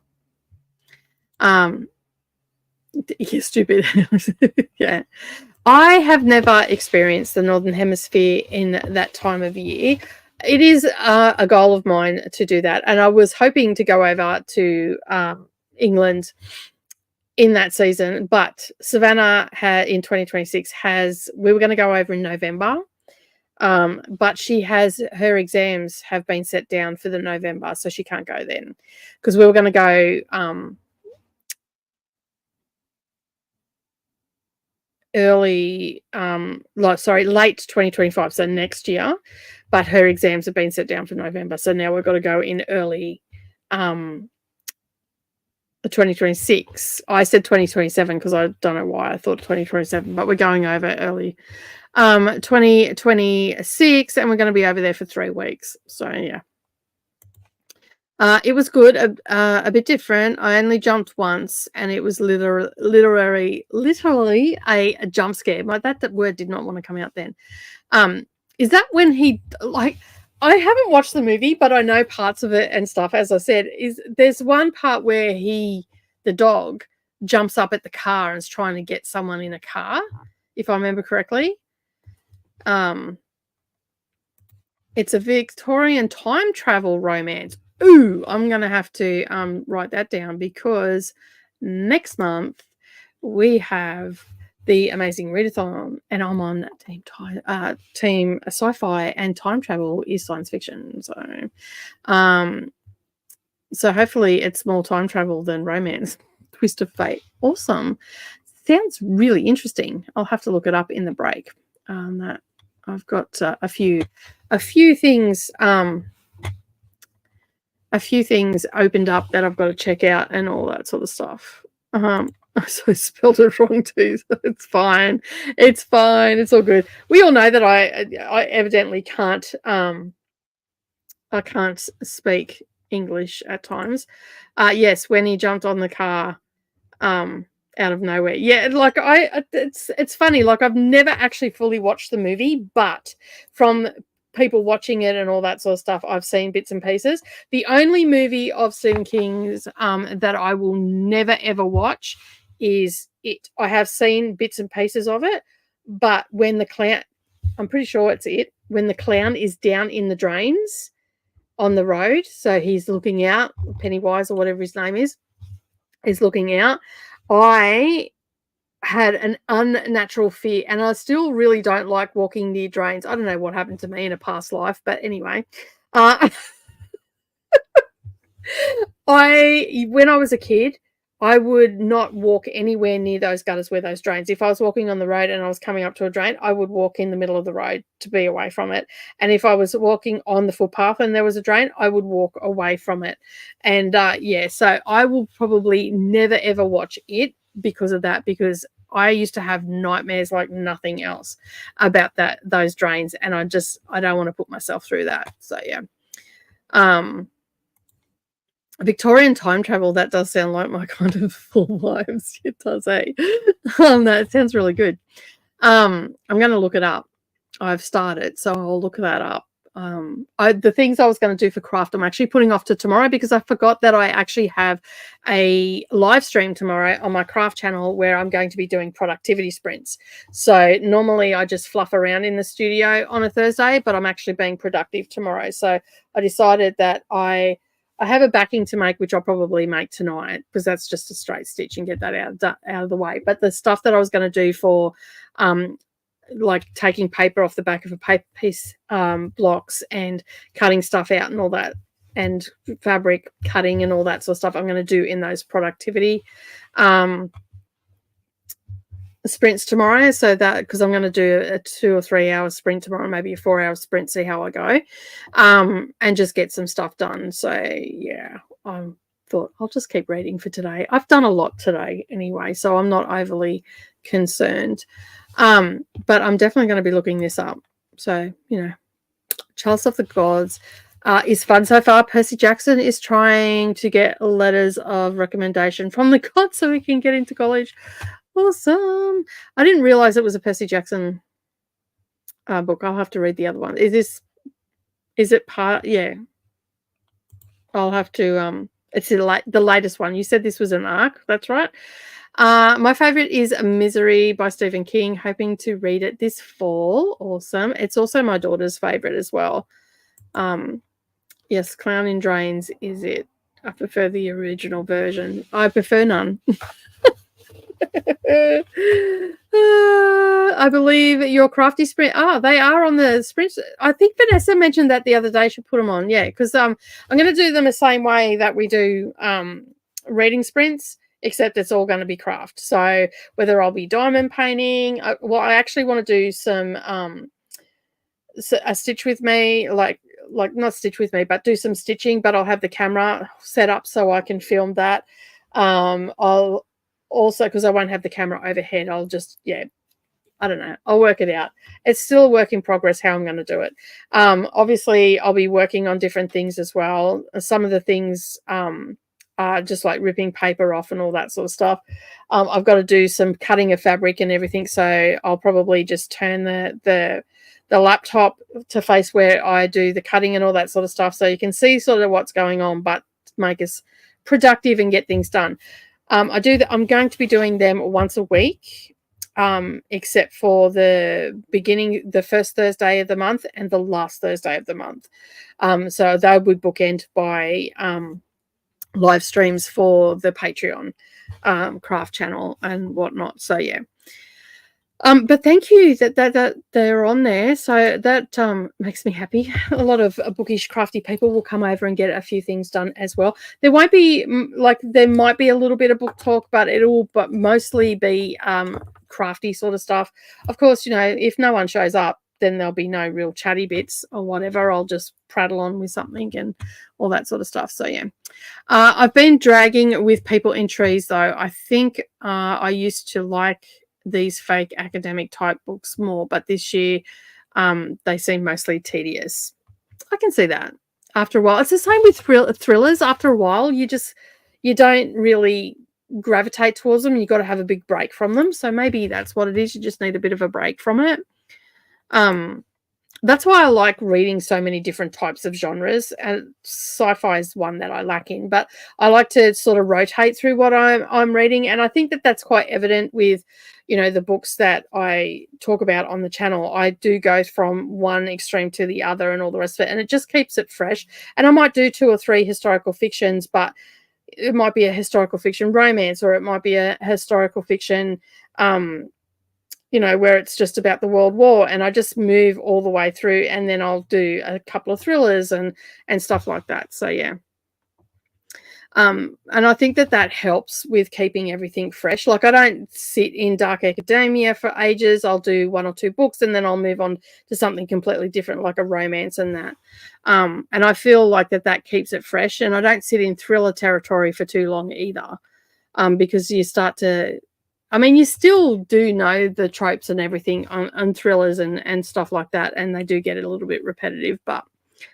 Speaker 1: stupid. Yeah. I have never experienced the Northern Hemisphere in that time of year. It is a goal of mine to do that. And I was hoping to go over to England in that season, but Savannah in 2026 we were going to go over in November. But her exams have been set down for the November, so she can't go then because we were going to go late 2025, so next year, but her exams have been set down for November, so now we've got to go in early 2026. I said 2027 because I don't know why I thought 2027, but we're going over early 2026, and we're going to be over there for 3 weeks. So yeah, it was good, a bit different. I only jumped once, and it was literally a jump scare. That word did not want to come out then. Is that when he I haven't watched the movie, but I know parts of it and stuff. As I said, there's one part where the dog jumps up at the car and is trying to get someone in a car, if I remember correctly. It's a Victorian time travel romance. Ooh, I'm going to have to write that down because next month we have the Amazing Readathon, and I'm on team sci-fi, and time travel is science fiction. So hopefully it's more time travel than romance. Twist of fate. Awesome. Sounds really interesting. I'll have to look it up in the break. That I've got a few things opened up that I've got to check out and all that sort of stuff. So I spelled it wrong too. So it's fine. It's fine. It's all good. We all know that I evidently can't I can't speak English at times. Yes, when he jumped on the car out of nowhere. Yeah, like it's funny. Like I've never actually fully watched the movie, but from people watching it and all that sort of stuff, I've seen bits and pieces. The only movie of Stephen King's that I will never ever watch is It. I have seen bits and pieces of it, but when the clown, I'm pretty sure it's It, when the clown is down in the drains on the road, so he's looking out, Pennywise or whatever his name is looking out. I had an unnatural fear, and I still really don't like walking near drains. I don't know what happened to me in a past life, but anyway, when I was a kid, I would not walk anywhere near those gutters where those drains. If I was walking on the road and I was coming up to a drain, I would walk in the middle of the road to be away from it. And if I was walking on the footpath and there was a drain, I would walk away from it. And yeah, so I will probably never ever watch It because of that, because I used to have nightmares like nothing else about those drains, and I don't want to put myself through that. So yeah. Victorian time travel, that does sound like my kind of full lives. It does, eh? No, it sounds really good. I'm going to look it up. I've started, so I'll look that up. The things I was going to do for craft, I'm actually putting off to tomorrow because I forgot that I actually have a live stream tomorrow on my craft channel where I'm going to be doing productivity sprints. So normally I just fluff around in the studio on a Thursday, but I'm actually being productive tomorrow. So I decided that I have a backing to make, which I'll probably make tonight because that's just a straight stitch and get that out of the way. But the stuff that I was going to do for like taking paper off the back of a paper piece, blocks, and cutting stuff out and all that, and fabric cutting and all that sort of stuff, I'm going to do in those productivity sprints tomorrow. So that, because I'm going to do a 2 or 3 hour sprint tomorrow, maybe a 4 hour sprint, see how I go, and just get some stuff done. So yeah, I thought I'll just keep reading for today. I've done a lot today anyway, so I'm not overly concerned. But I'm definitely going to be looking this up. So, you know, Chalice of the Gods is fun so far. Percy Jackson is trying to get letters of recommendation from the gods so he can get into college. Awesome. I didn't realize it was a Percy Jackson book. I'll have to read the other one. Is it part? Yeah. I'll have to, it's the latest one. You said this was an arc. That's right. My favorite is Misery by Stephen King. Hoping to read it this fall. Awesome. It's also my daughter's favorite as well. Yes, Clown in Drains is it. I prefer the original version. I prefer none. I believe your crafty sprint. They are on the sprints. I think Vanessa mentioned that the other day. She put them on. Yeah, because I'm going to do them the same way that we do reading sprints, except it's all going to be craft. So whether I'll be diamond painting, I actually want to do some a stitch with me, like not stitch with me, but do some stitching. But I'll have the camera set up so I can film that. I'll also, because I won't have the camera overhead, I'll just, yeah, I don't know. I'll work it out. It's still a work in progress how I'm going to do it. Obviously, I'll be working on different things as well. Some of the things are just like ripping paper off and all that sort of stuff. I've got to do some cutting of fabric and everything, so I'll probably just turn the laptop to face where I do the cutting and all that sort of stuff, so you can see sort of what's going on, but make us productive and get things done. I'm going to be doing them once a week, except for the first Thursday of the month and the last Thursday of the month. So they would bookend by live streams for the Patreon craft channel and whatnot. So yeah. But thank you that they're on there. So that makes me happy. A lot of bookish, crafty people will come over and get a few things done as well. There won't be there might be a little bit of book talk, but it'll mostly be crafty sort of stuff. Of course, you know, if no one shows up, then there'll be no real chatty bits or whatever. I'll just prattle on with something and all that sort of stuff. So yeah, I've been dragging with People in Trees though. I think I used to like these fake academic type books more, but this year they seem mostly tedious. I can see that after a while. It's the same with thrillers. After a while, you don't really gravitate towards them. You've got to have a big break from them. So maybe that's what it is. You just need a bit of a break from it. That's why I like reading so many different types of genres, and sci-fi is one that I lack in, but I like to sort of rotate through what I'm reading, and I think that that's quite evident with, the books that I talk about on the channel. I do go from one extreme to the other and all the rest of it, and it just keeps it fresh. And I might do 2 or 3 historical fictions, but it might be a historical fiction romance, or it might be a historical fiction where it's just about the World War, and I just move all the way through, and then I'll do a couple of thrillers and stuff like that. So yeah. And I think that helps with keeping everything fresh. Like, I don't sit in dark academia for ages. I'll do 1 or 2 books, and then I'll move on to something completely different, like a romance and that. And I feel like that keeps it fresh, and I don't sit in thriller territory for too long either, because you start to, you still do know the tropes and everything on thrillers and stuff like that, and they do get a little bit repetitive, but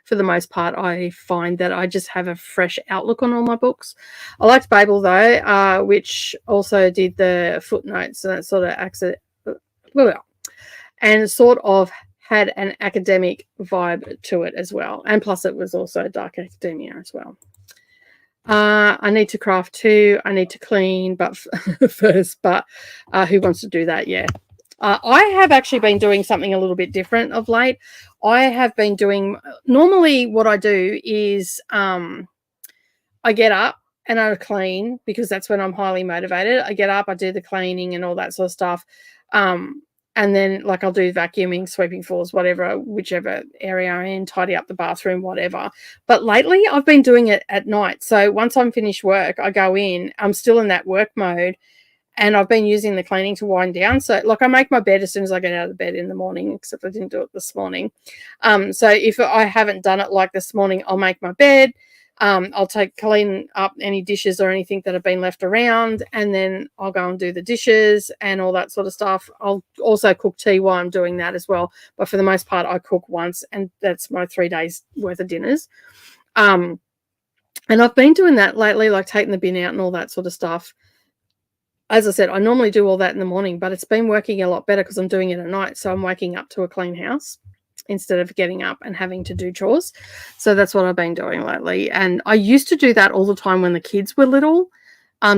Speaker 1: for the most part, I find that I just have a fresh outlook on all my books. I liked Babel, though, which also did the footnotes, and that sort of and sort of had an academic vibe to it as well. And plus, it was also dark academia as well. I need to craft too. I need to clean, but first. But who wants to do that? Yeah. I have actually been doing something a little bit different of late. I have been doing, normally what I do is I get up and I clean, because that's when I'm highly motivated. I get up, I do the cleaning and all that sort of stuff. And then, like, I'll do vacuuming, sweeping floors, whatever, whichever area I'm in, tidy up the bathroom, whatever. But lately, I've been doing it at night. So once I'm finished work, I go in, I'm still in that work mode, and I've been using the cleaning to wind down. So, like, I make my bed as soon as I get out of bed in the morning, except I didn't do it this morning. So if I haven't done it like this morning, I'll make my bed. I'll clean up any dishes or anything that have been left around, and then I'll go and do the dishes and all that sort of stuff. I'll also cook tea while I'm doing that as well. But for the most part, I cook once, and that's my 3 days worth of dinners. And I've been doing that lately, like taking the bin out and all that sort of stuff. As I said, I normally do all that in the morning, but it's been working a lot better because I'm doing it at night. So I'm waking up to a clean house instead of getting up and having to do chores. So that's what I've been doing lately. And I used to do that all the time when the kids were little,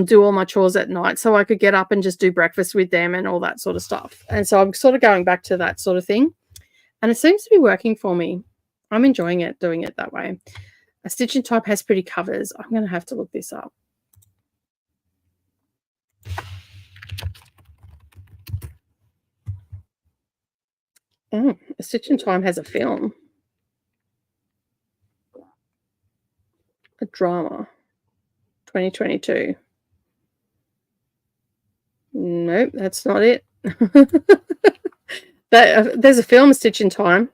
Speaker 1: do all my chores at night so I could get up and just do breakfast with them and all that sort of stuff. And so I'm sort of going back to that sort of thing. And it seems to be working for me. I'm enjoying it, doing it that way. A Stitching Type has pretty covers. I'm going to have to look this up. Oh, A Stitch in Time has a film. A drama. 2022. Nope, that's not it. There's a film, A Stitch in Time.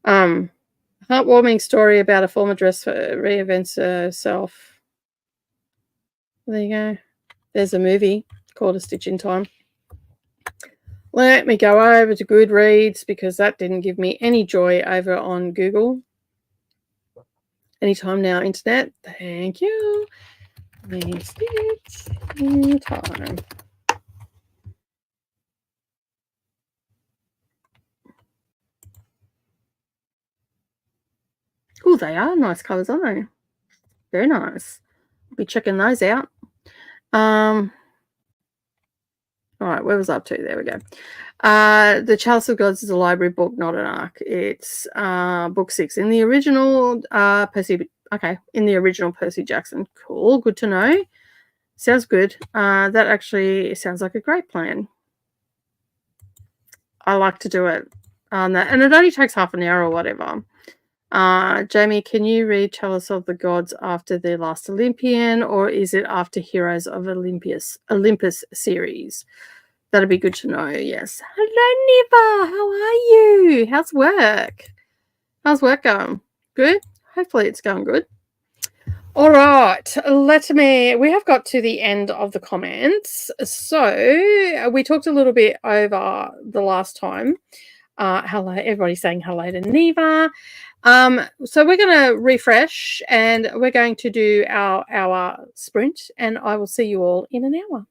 Speaker 1: Heartwarming story about a former dress reinvents herself. There you go. There's a movie called A Stitch in Time. Let me go over to Goodreads, because that didn't give me any joy over on Google. Anytime now, internet. Thank you. A Stitch in Time. Oh, they are nice colours, aren't they? Very nice. I'll be checking those out. All right, where was I up to? There we go. The Chalice of Gods is a library book, not an arc. It's book 6 in the original Percy. Okay, in the original Percy Jackson. Cool, good to know. Sounds good. That actually sounds like a great plan. I like to do it on that, and it only takes half an hour or whatever. Jamie, can you read Chalice of the Gods after The Last Olympian, or is it after Heroes of Olympus series? That'd be good to know. Yes. Hello, Niva. How are you? How's work? How's work going? Good? Hopefully it's going good. All right, we have got to the end of the comments. So we talked a little bit over the last time. Hello, everybody's saying hello to Neva. So we're going to refresh and we're going to do our hour sprint, and I will see you all in an hour.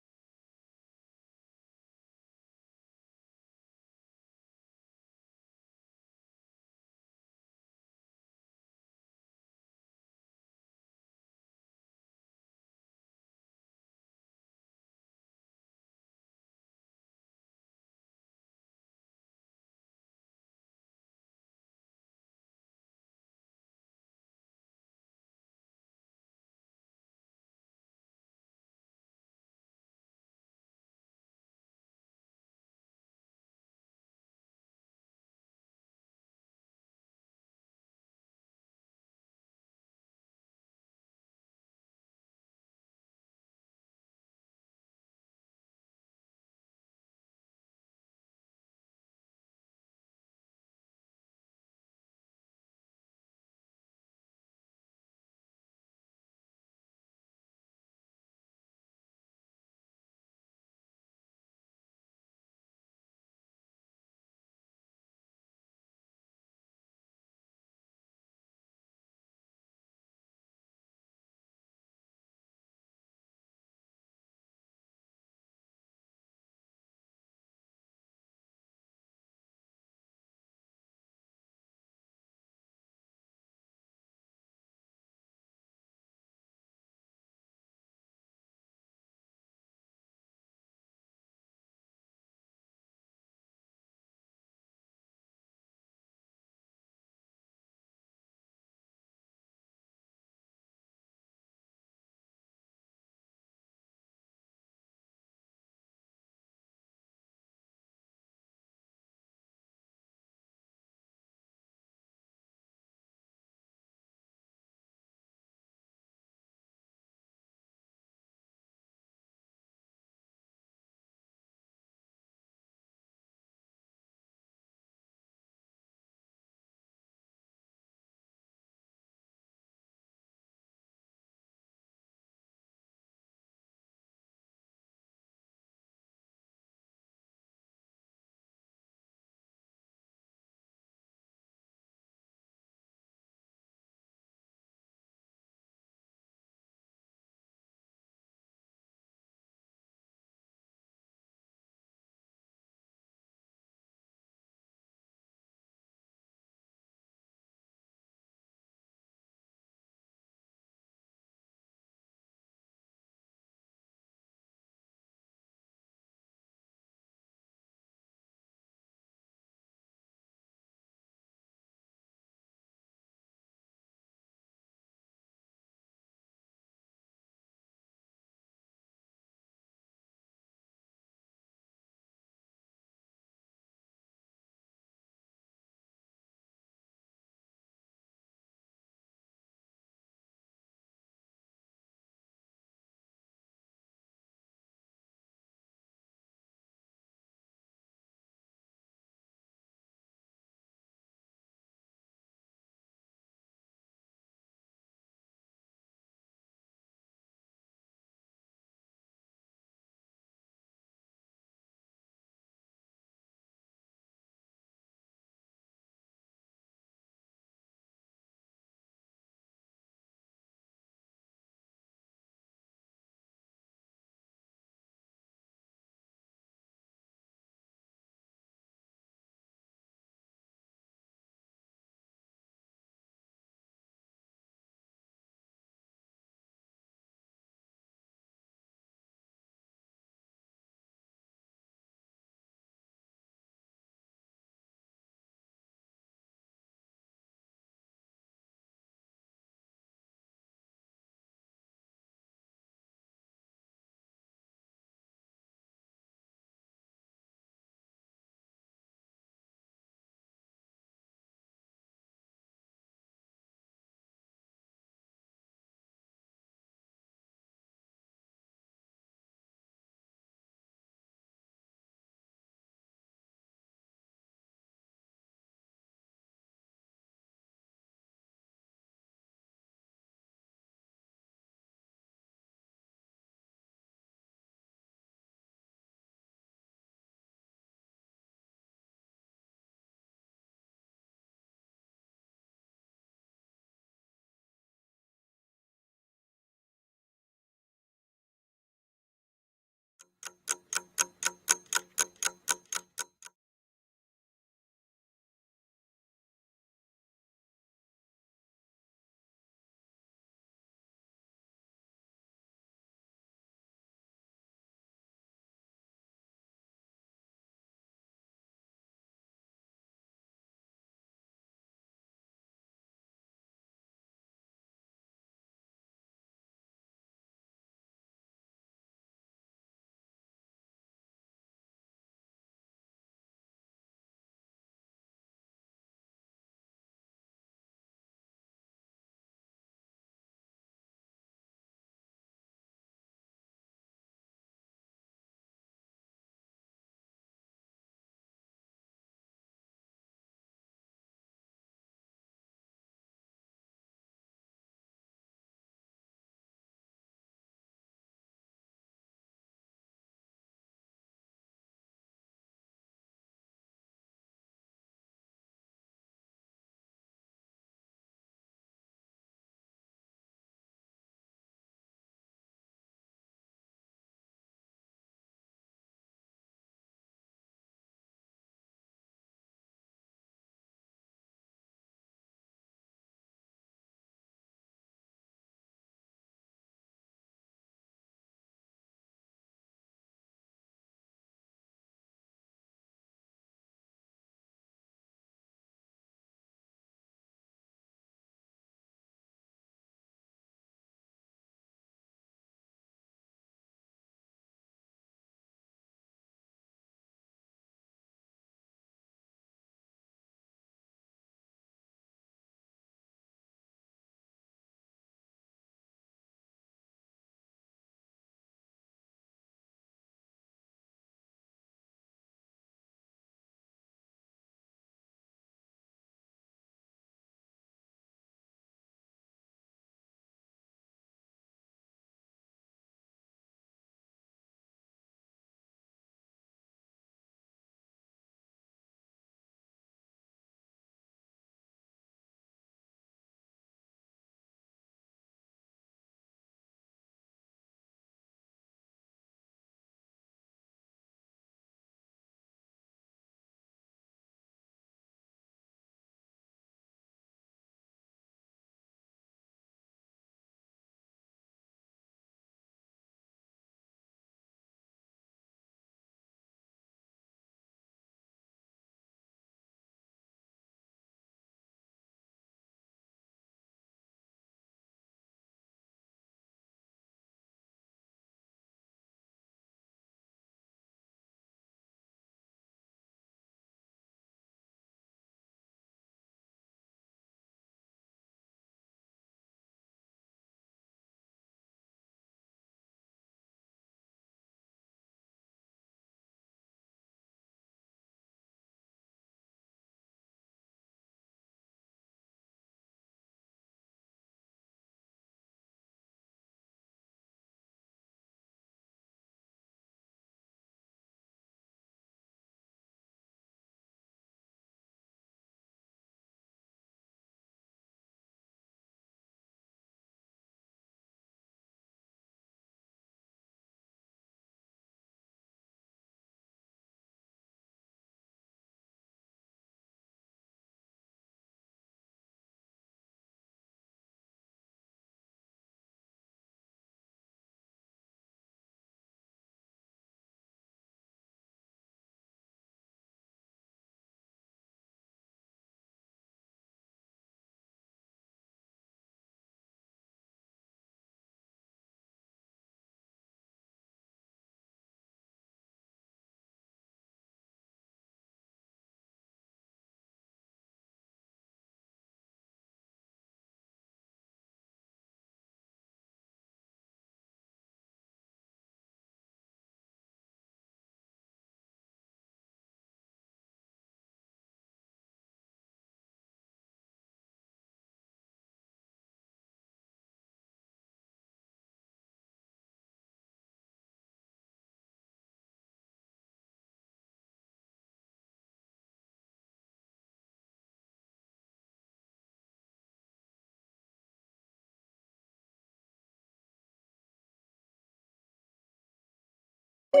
Speaker 1: All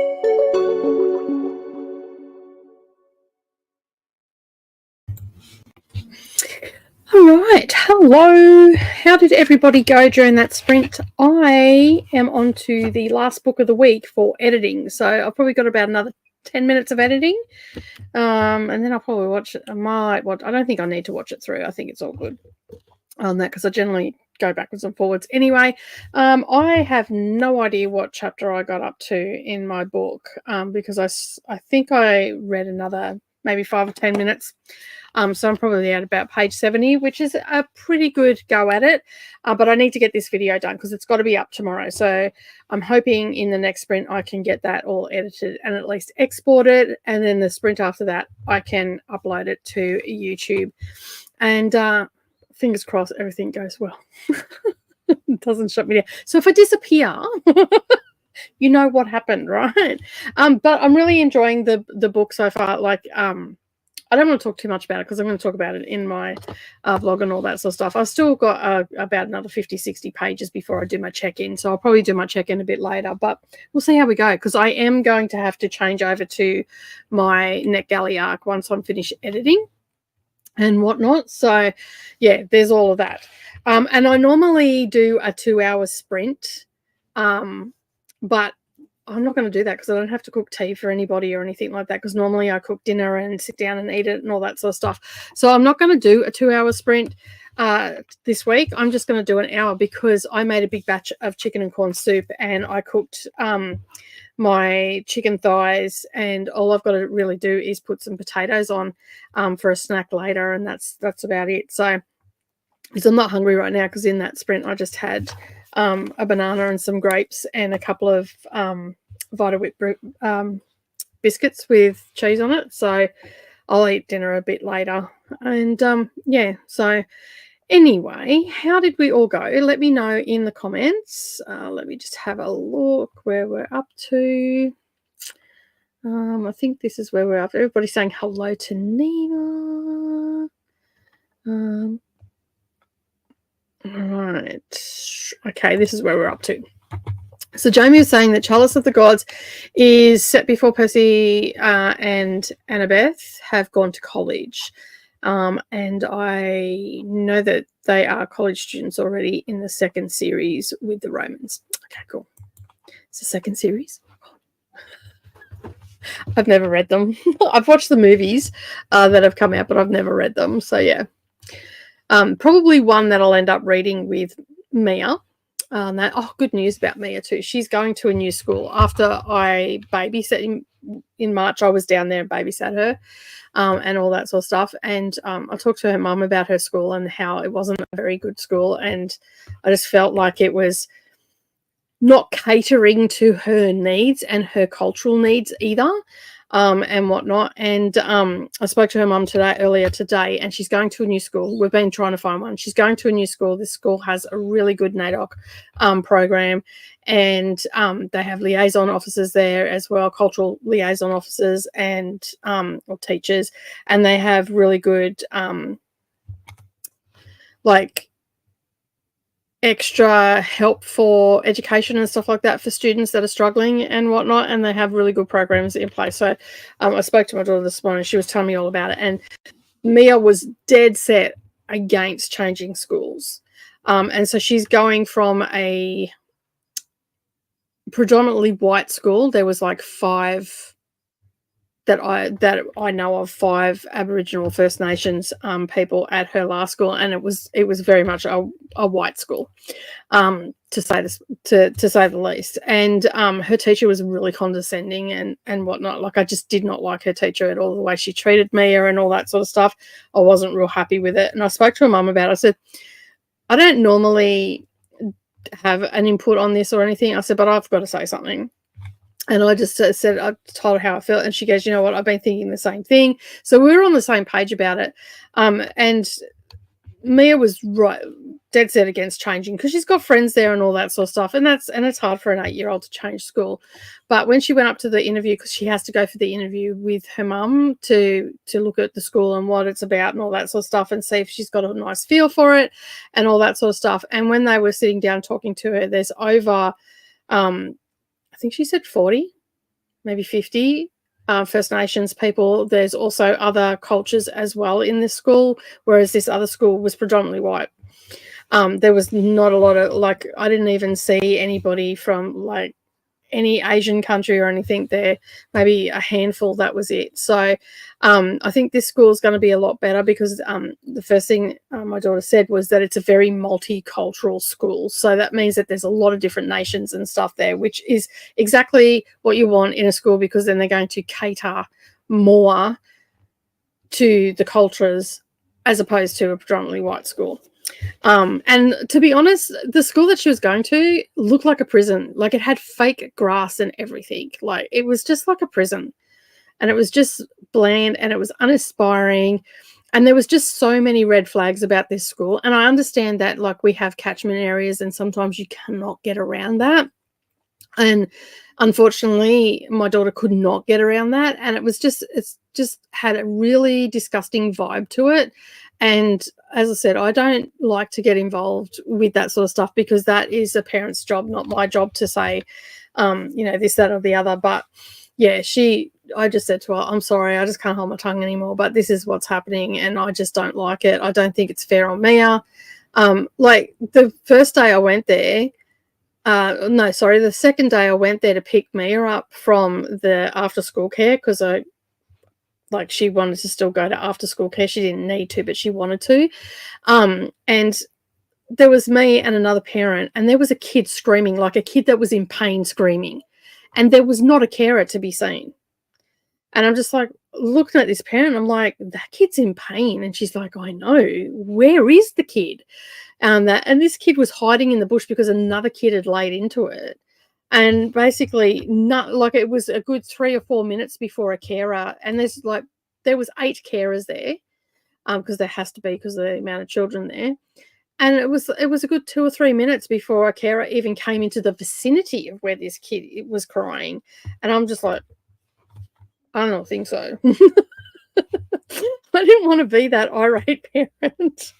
Speaker 1: right, hello. How did everybody go during that sprint? I am on to the last book of the week for editing, so I've probably got about another 10 minutes of editing, and then I'll probably watch it. I don't think I need to watch it through. I think it's all good on that because I generally go backwards and forwards. Anyway, I have no idea what chapter I got up to in my book because I think I read another maybe 5 or 10 minutes. So I'm probably at about page 70, which is a pretty good go at it. But I need to get this video done because it's got to be up tomorrow. So I'm hoping in the next sprint I can get that all edited and at least export it. And then the sprint after that, I can upload it to YouTube. And fingers crossed everything goes well. It doesn't shut me down. So if I disappear, you know what happened, right? But I'm really enjoying the book so far. Like, I don't want to talk too much about it because I'm going to talk about it in my blog and all that sort of stuff. I've still got about another 50, 60 pages before I do my check-in. So I'll probably do my check-in a bit later, but we'll see how we go because I am going to have to change over to my NetGalley arc once I'm finished editing and whatnot. So, yeah, there's all of that. And I normally do a 2-hour sprint, but I'm not going to do that because I don't have to cook tea for anybody or anything like that because normally I cook dinner and sit down and eat it and all that sort of stuff. So I'm not going to do a 2-hour sprint this week. I'm just going to do an hour because I made a big batch of chicken and corn soup and I cooked my chicken thighs, and all I've got to really do is put some potatoes on for a snack later, and that's about it. So because I'm not hungry right now because in that sprint I just had a banana and some grapes and a couple of Vita Whip biscuits with cheese on it. So I'll eat dinner a bit later. And yeah, so anyway, how did we all go? Let me know in the comments. Let me just have a look where we're up to. I think this is where we're up. Everybody's saying hello to Nina. Right. Okay, this is where we're up to. So Jamie was saying that Chalice of the Gods is set before Percy and Annabeth have gone to college. And I know that they are college students already in the second series with the Romans. Okay, cool. It's the second series. I've never read them. I've watched the movies that have come out, but I've never read them. So, yeah. Probably one that I'll end up reading with Mia. Good news about Mia too. She's going to a new school. After I babysat in March, I was down there and babysat her and all that sort of stuff. And I talked to her mum about her school and how it wasn't a very good school. And I just felt like it was not catering to her needs and her cultural needs either. And whatnot. And I spoke to her mum earlier today, and she's going to a new school. We've been trying to find one. She's going to a new school. This school has a really good NAIDOC program, and they have liaison officers there as well, cultural liaison officers and or teachers, and they have really good like extra help for education and stuff like that for students that are struggling and whatnot, and they have really good programs in place. So I spoke to my daughter this morning. She was telling me all about it, and Mia was dead set against changing schools, and so she's going from a predominantly white school. There was like 5 that I know of, 5 Aboriginal First Nations people at her last school, and it was very much a white school, to say the least. And her teacher was really condescending and whatnot. Like, I just did not like her teacher at all, the way she treated Mia and all that sort of stuff. I wasn't real happy with it, and I spoke to her mum about it. I said, I don't normally have an input on this or anything. I said, but I've got to say something. And I just said, I told her how I felt. And she goes, you know what, I've been thinking the same thing. So we were on the same page about it. And Mia was dead set against changing because she's got friends there and all that sort of stuff. And it's hard for an 8-year-old to change school. But when she went up to the interview, because she has to go for the interview with her mum to look at the school and what it's about and all that sort of stuff and see if she's got a nice feel for it and all that sort of stuff. And when they were sitting down talking to her, there's over, I think she said 40 maybe 50 First Nations people. There's also other cultures as well in this school, whereas this other school was predominantly white. There was not a lot of, like, I didn't even see anybody from, like, any Asian country or anything there, maybe a handful, that was it. So I think this school is going to be a lot better because the first thing my daughter said was that it's a very multicultural school. So that means that there's a lot of different nations and stuff there, which is exactly what you want in a school, because then they're going to cater more to the cultures as opposed to a predominantly white school. And to be honest, the school that she was going to looked like a prison. Like, it had fake grass and everything. Like, it was just like a prison, and it was just bland, and it was uninspiring. And there was just so many red flags about this school. And I understand that, like, we have catchment areas and sometimes you cannot get around that. And unfortunately, my daughter could not get around that. And it's just had a really disgusting vibe to it. And as I said, I don't like to get involved with that sort of stuff, because that is a parent's job, not my job to say, this, that, or the other. But yeah, I just said to her, I'm sorry, I just can't hold my tongue anymore, but this is what's happening and I just don't like it. I don't think it's fair on Mia. Like, the first day I went there, the second day I went there to pick Mia up from the after school care, because she wanted to still go to after school care. She didn't need to, but she wanted to. And there was me and another parent, and there was a kid screaming, like a kid that was in pain screaming. And there was not a carer to be seen. And I'm just like looking at this parent, I'm like, that kid's in pain. And she's like, I know, where is the kid? And this kid was hiding in the bush because another kid had laid into it. And basically, it was a good 3 or 4 minutes before a carer. And there was 8 carers there, because there has to be, because of the amount of children there. And it was a good 2 or 3 minutes before a carer even came into the vicinity of where this kid was crying. And I'm just like, I don't think so. I didn't want to be that irate parent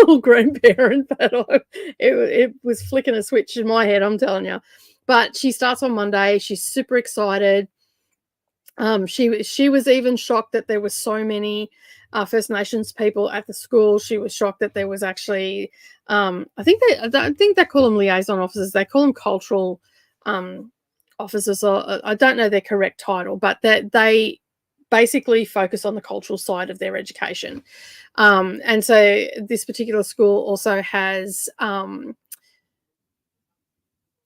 Speaker 1: or grandparent, but it was flicking a switch in my head, I'm telling you. But she starts on Monday. She's super excited. She was even shocked that there were so many First Nations people at the school. She was shocked that there was actually, I think they call them liaison officers. They call them cultural officers. I don't know their correct title, but they basically focus on the cultural side of their education. And so this particular school also has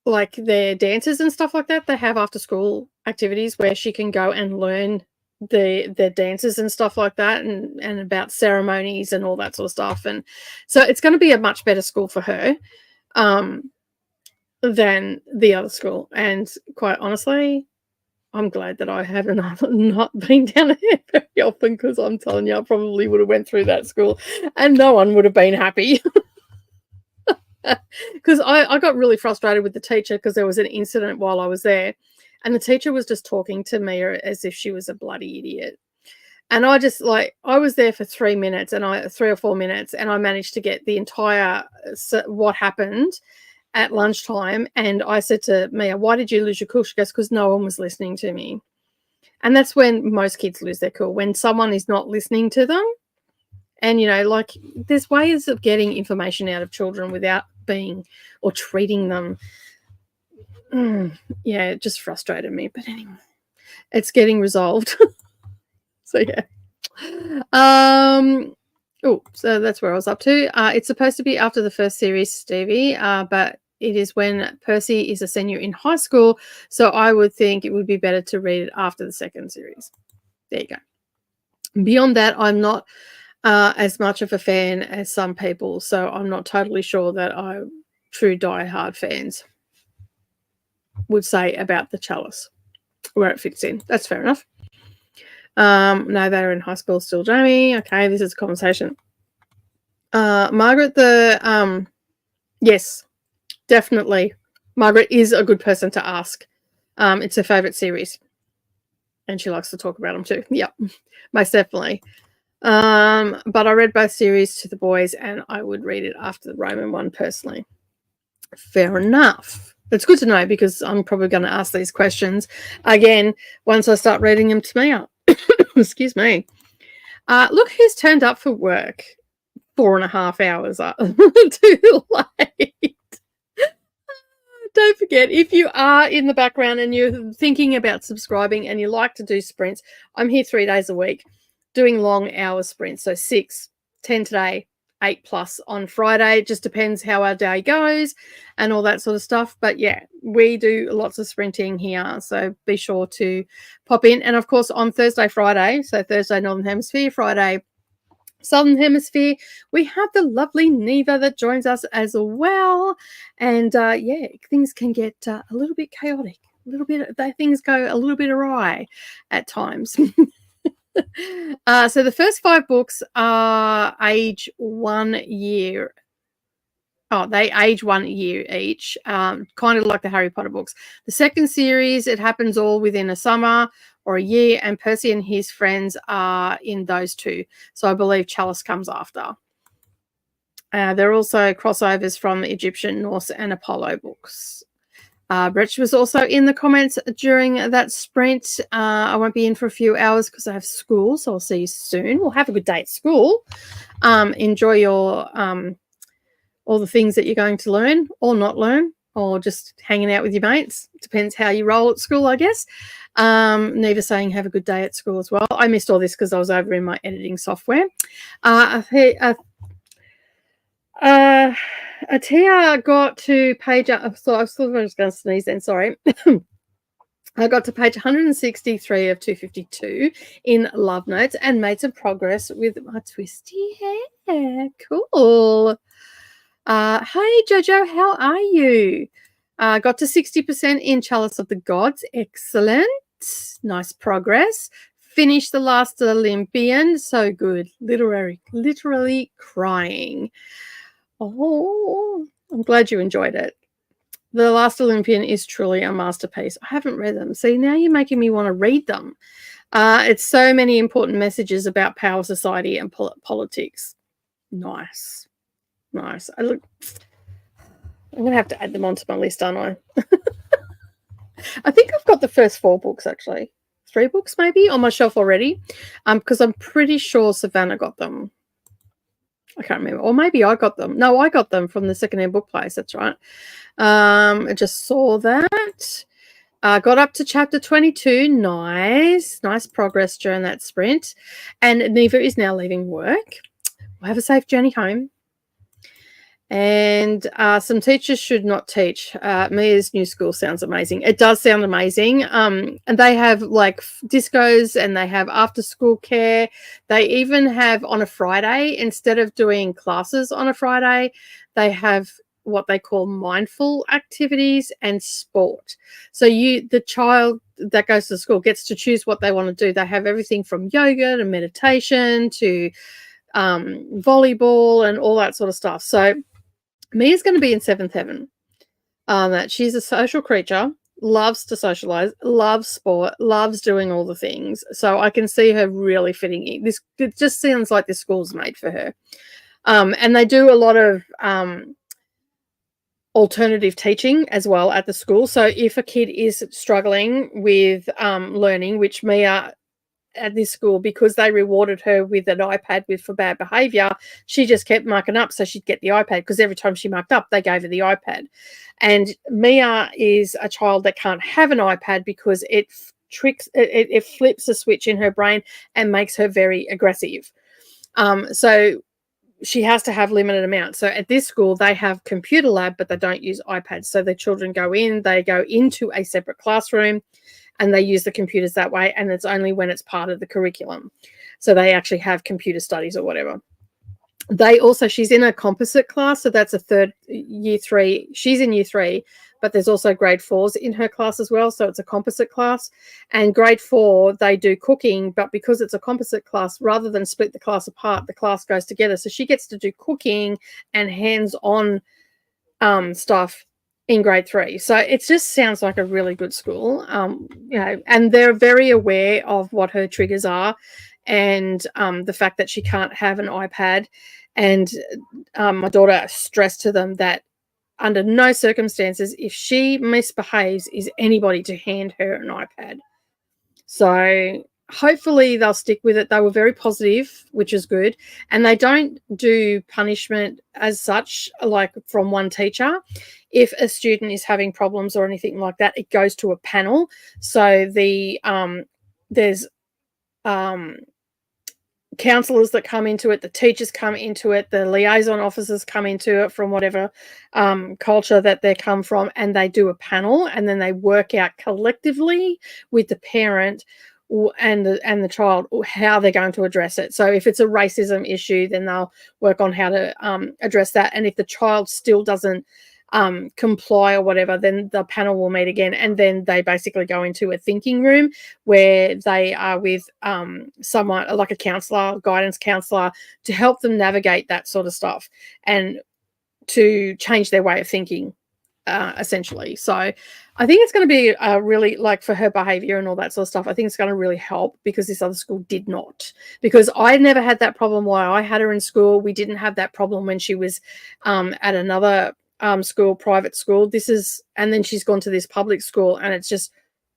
Speaker 1: like their dances and stuff like that. They have after school activities where she can go and learn the dances and stuff like that, and about ceremonies and all that sort of stuff. And so it's going to be a much better school for her than the other school. And quite honestly, I'm glad that I haven't not been down here very often, because I'm telling you, I probably would have went through that school and no one would have been happy. Because I got really frustrated with the teacher, because there was an incident while I was there, and the teacher was just talking to me as if she was a bloody idiot. And I was there for 3 minutes, 3 or 4 minutes, and I managed to get the entire what happened at lunchtime. And I said to Mia, why did you lose your cool? She goes, because no one was listening to me. And that's when most kids lose their cool, when someone is not listening to them. And, there's ways of getting information out of children without being or treating them. Yeah, it just frustrated me. But anyway, it's getting resolved. So, yeah. So that's where I was up to. It's supposed to be after the first series, Stevie, but it is when Percy is a senior in high school. So I would think it would be better to read it after the second series. There you go. Beyond that, I'm not as much of a fan as some people, so I'm not totally sure that true diehard fans would say about the Chalice, where it fits in. That's fair enough. No, they're in high school still, Jamie. Okay, this is a conversation. Margaret, yes, definitely. Margaret is a good person to ask. It's her favourite series, and she likes to talk about them too. Yep, most definitely. But I read both series to the boys, and I would read it after the Roman one personally. Fair enough. It's good to know because I'm probably going to ask these questions again once I start reading them to me. Excuse me. Look who's turned up for work 4.5 hours too late. Don't forget, if you are in the background and you're thinking about subscribing and you like to do sprints, I'm here 3 days a week doing long hour sprints. So 6, 10 today, 8+ on Friday. It just depends how our day goes and all that sort of stuff. But yeah, we do lots of sprinting here. So be sure to pop in. And of course, on Thursday, Friday, so Thursday, Northern Hemisphere, Friday, Southern Hemisphere, we have the lovely Neva that joins us as well. And yeah, things can get a little bit chaotic. Things go a little bit awry at times. So the first 5 books are age 1 year. Oh, they age 1 year each, kind of like the Harry Potter books. The second series, it happens all within a summer or a year, and Percy and his friends are in those 2. So I believe Chalice comes after. There are also crossovers from Egyptian, Norse, and Apollo books. Bretch was also in the comments during that sprint. I won't be in for a few hours because I have school, so I'll see you soon. Well, have a good day at school. Enjoy your all the things that you're going to learn or not learn, or just hanging out with your mates. Depends how you roll at school, I guess. Neva saying have a good day at school as well. I missed all this because I was over in my editing software. Atia got to page, so I was just going to sneeze then, sorry. I got to page 163 of 252 in Love Notes and made some progress with my twisty hair. Cool. Hey, Jojo, how are you? Got to 60% in Chalice of the Gods. Excellent. Nice progress. Finished The Last Olympian. So good. Literally crying. Oh, I'm glad you enjoyed it. The Last Olympian is truly a masterpiece. I haven't read them. See, now you're making me want to read them. It's so many important messages about power, society, and politics. Nice. I'm going to have to add them onto my list, aren't I? I think I've got the first 4 books, actually. 3 books, maybe, on my shelf already, because I'm pretty sure Savannah got them. I can't remember. Or maybe I got them. No, I got them from the secondhand book place. That's right. I just saw that. Got up to chapter 22. Nice progress during that sprint. And Neva is now leaving work. We'll have a safe journey home. And some teachers should not teach. Mia's new school sounds amazing. It does sound amazing. And they have like discos, and they have after school care. They even have on a Friday, instead of doing classes on a Friday, they have what they call mindful activities and sport. So the child that goes to school gets to choose what they want to do. They have everything from yoga to meditation to volleyball and all that sort of stuff. So Mia's going to be in 7th heaven. She's a social creature, loves to socialize, loves sport, loves doing all the things. So I can see her really fitting in. It just sounds like this school's made for her. And they do a lot of alternative teaching as well at the school. So if a kid is struggling with learning, which Mia at this school, because they rewarded her with an iPad for bad behavior, she just kept marking up so she'd get the iPad, because every time she marked up, they gave her the iPad. And Mia is a child that can't have an iPad because it flips a switch in her brain and makes her very aggressive. So she has to have limited amounts. So at this school, they have computer lab, but they don't use iPads. So the children go into a separate classroom, and they use the computers that way, and it's only when it's part of the curriculum. So they actually have computer studies or whatever. She's in a composite class, so that's a year 3. She's in year 3, but there's also grade 4s in her class as well, so it's a composite class. And grade 4, they do cooking, but because it's a composite class, rather than split the class apart, the class goes together. So she gets to do cooking and hands-on stuff in grade 3. So it just sounds like a really good school. And they're very aware of what her triggers are, and the fact that she can't have an iPad. And my daughter stressed to them that under no circumstances, if she misbehaves, is anybody to hand her an iPad. So hopefully they'll stick with it. They were very positive, which is good. And they don't do punishment as such, like from one teacher. If a student is having problems or anything like that, it goes to a panel. So there's counselors that come into it, the teachers come into it, the liaison officers come into it from whatever culture that they come from, and they do a panel, and then they work out collectively with the parent and the child how they're going to address it. So if it's a racism issue, then they'll work on how to address that. And if the child still doesn't comply or whatever, then the panel will meet again, and then they basically go into a thinking room where they are with someone like a counselor, guidance counselor, to help them navigate that sort of stuff and to change their way of thinking, essentially. So I think it's going to be really, like, for her behavior and all that sort of stuff, I think it's going to really help, because this other school did not. Because I never had that problem while I had her in school. We didn't have that problem when she was at another school, private school. And then she's gone to this public school, and it's just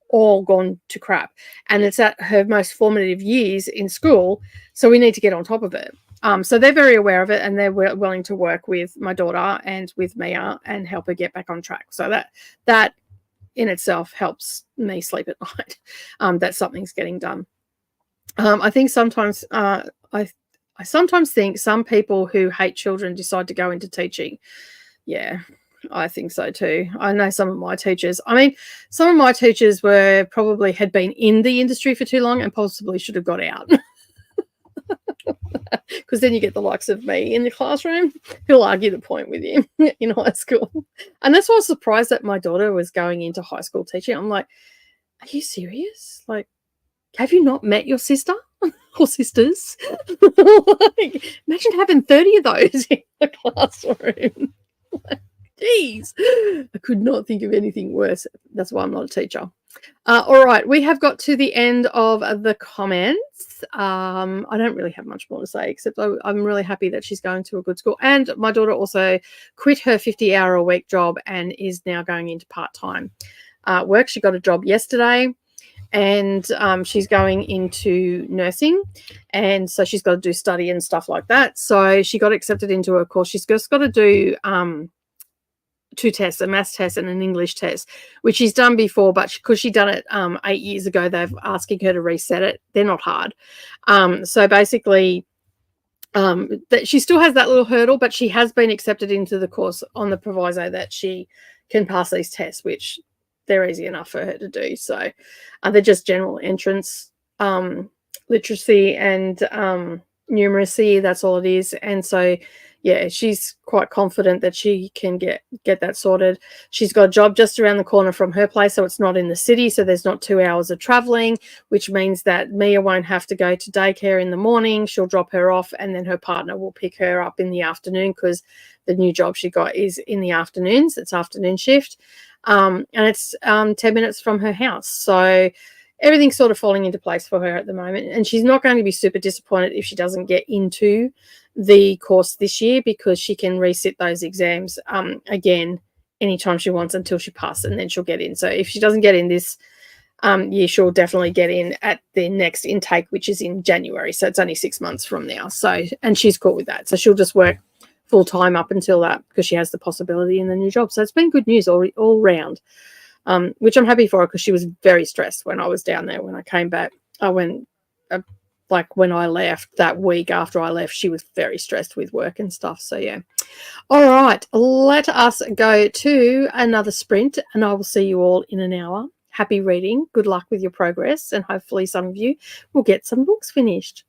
Speaker 1: all gone to crap. And it's at her most formative years in school, so we need to get on top of it. So they're very aware of it, and they're willing to work with my daughter and with Mia and help her get back on track. So that in itself helps me sleep at night, that something's getting done. I think sometimes I sometimes think some people who hate children decide to go into teaching. Yeah, I think so too. I know some of my teachers. I mean, some of my teachers had been in the industry for too long and possibly should have got out. Because then you get the likes of me in the classroom who'll argue the point with you in high school. And that's why I was surprised that my daughter was going into high school teaching. I'm like, are you serious? Like, have you not met your sister or sisters? Like, imagine having 30 of those in the classroom. Jeez, I could not think of anything worse. That's why I'm not a teacher. All right, we have got to the end of the comments. I don't really have much more to say, except I'm really happy that she's going to a good school. And my daughter also quit her 50-hour-a-week job and is now going into part-time work. She got a job yesterday, and she's going into nursing, and so she's got to do study and stuff like that. So she got accepted into a course. She's just got to do 2 tests, a maths test and an English test, which she's done before, but because she done it 8 years ago, they're asking her to reset it. They're not hard. So basically, that she still has that little hurdle, but she has been accepted into the course on the proviso that she can pass these tests, which they're easy enough for her to do. So they're just general entrance, literacy and numeracy. That's all it is. And so yeah, she's quite confident that she can get that sorted. She's got a job just around the corner from her place, so it's not in the city, so there's not 2 hours of traveling, which means that Mia won't have to go to daycare in the morning. She'll drop her off, and then her partner will pick her up in the afternoon, because the new job she got is in the afternoons. It's afternoon shift, and it's 10 minutes from her house. So everything's sort of falling into place for her at the moment, and she's not going to be super disappointed if she doesn't get into the course this year, because she can resit those exams again anytime she wants until she passes, and then she'll get in. So if she doesn't get in this year, she'll definitely get in at the next intake, which is in January. So it's only 6 months from now. So, and she's cool with that. So she'll just work full time up until that, because she has the possibility in the new job. So it's been good news all round. Which I'm happy for her, because she was very stressed when I was down there. When I came back, when I left that week after I left, she was very stressed with work and stuff. So yeah. All right, let us go to another sprint, and I will see you all in an hour. Happy reading. Good luck with your progress, and hopefully some of you will get some books finished.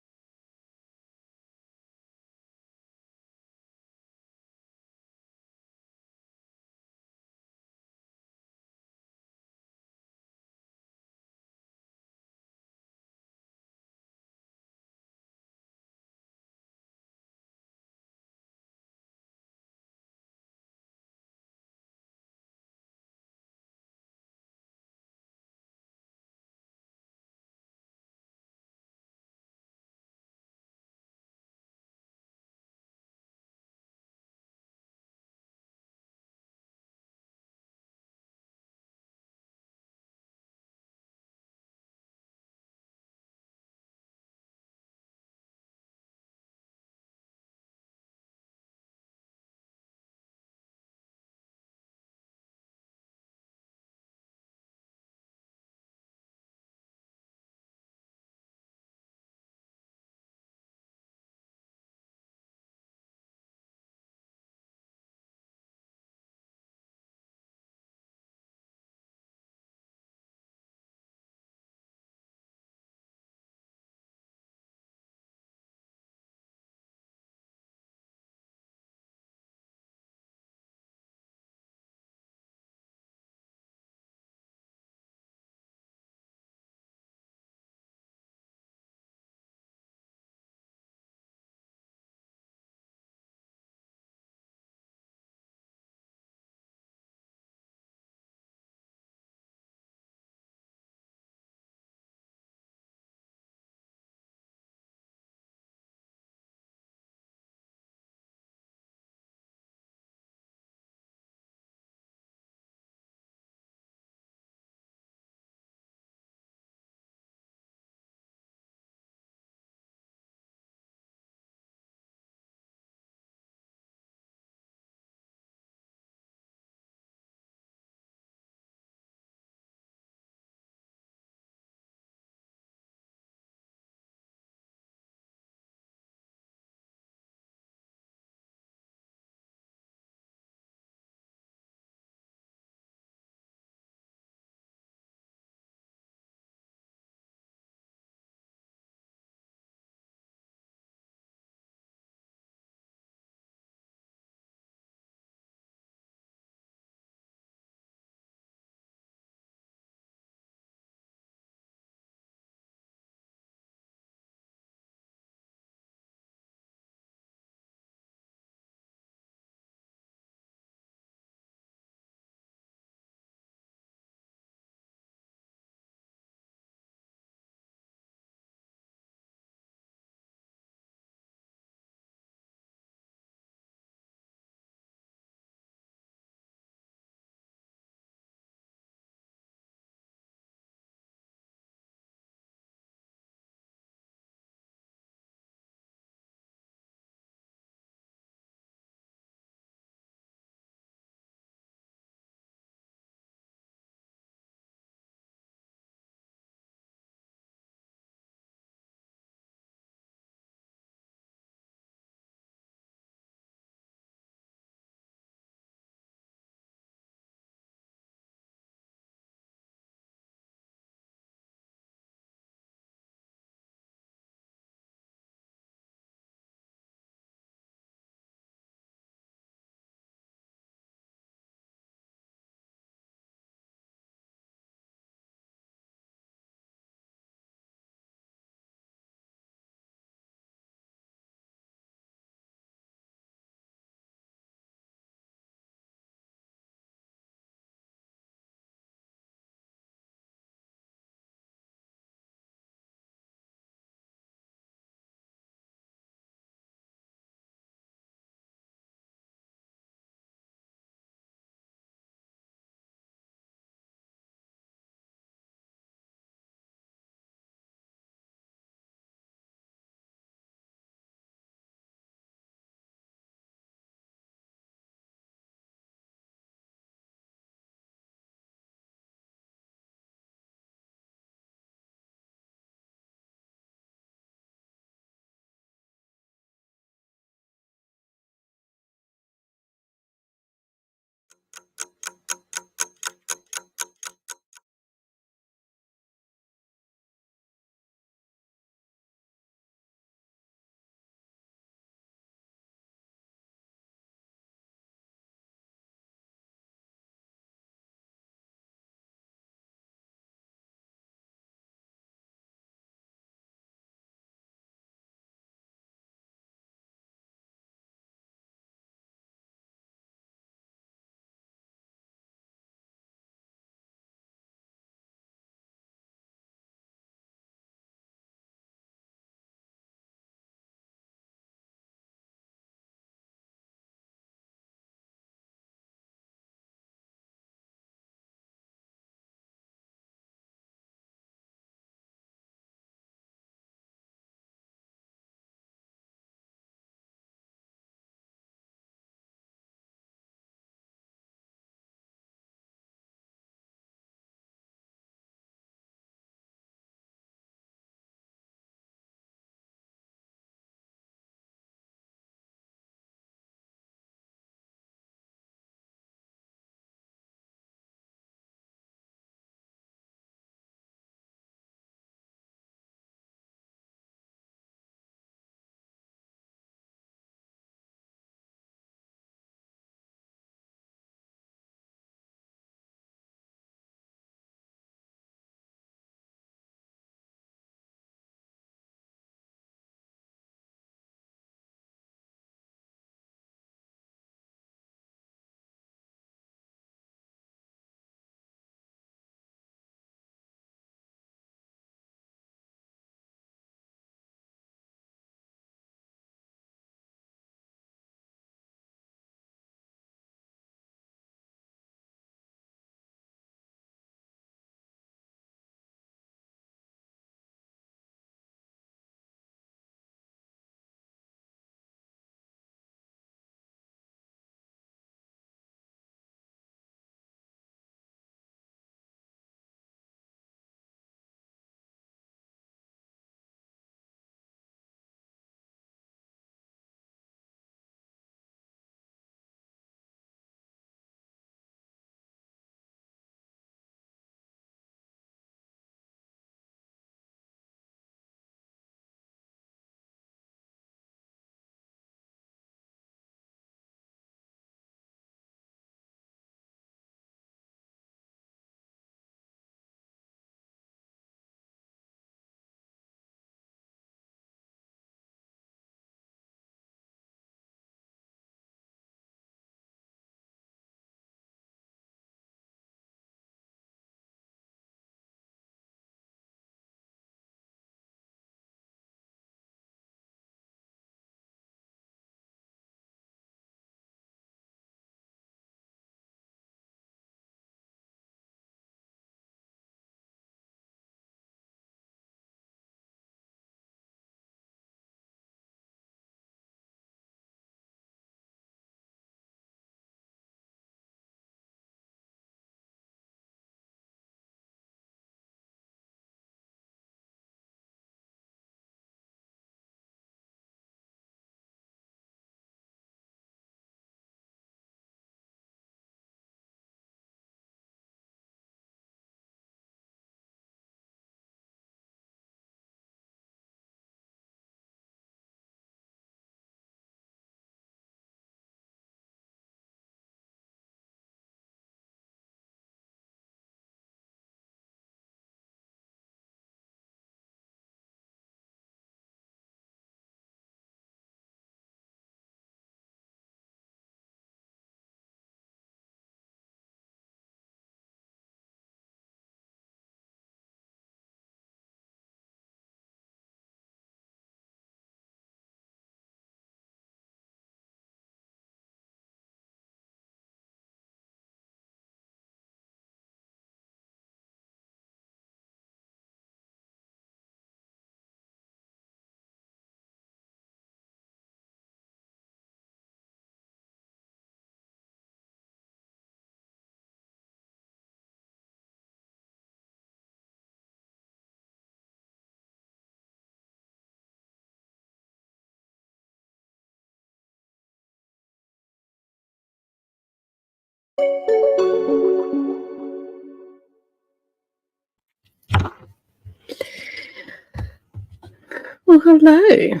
Speaker 1: Well, hello.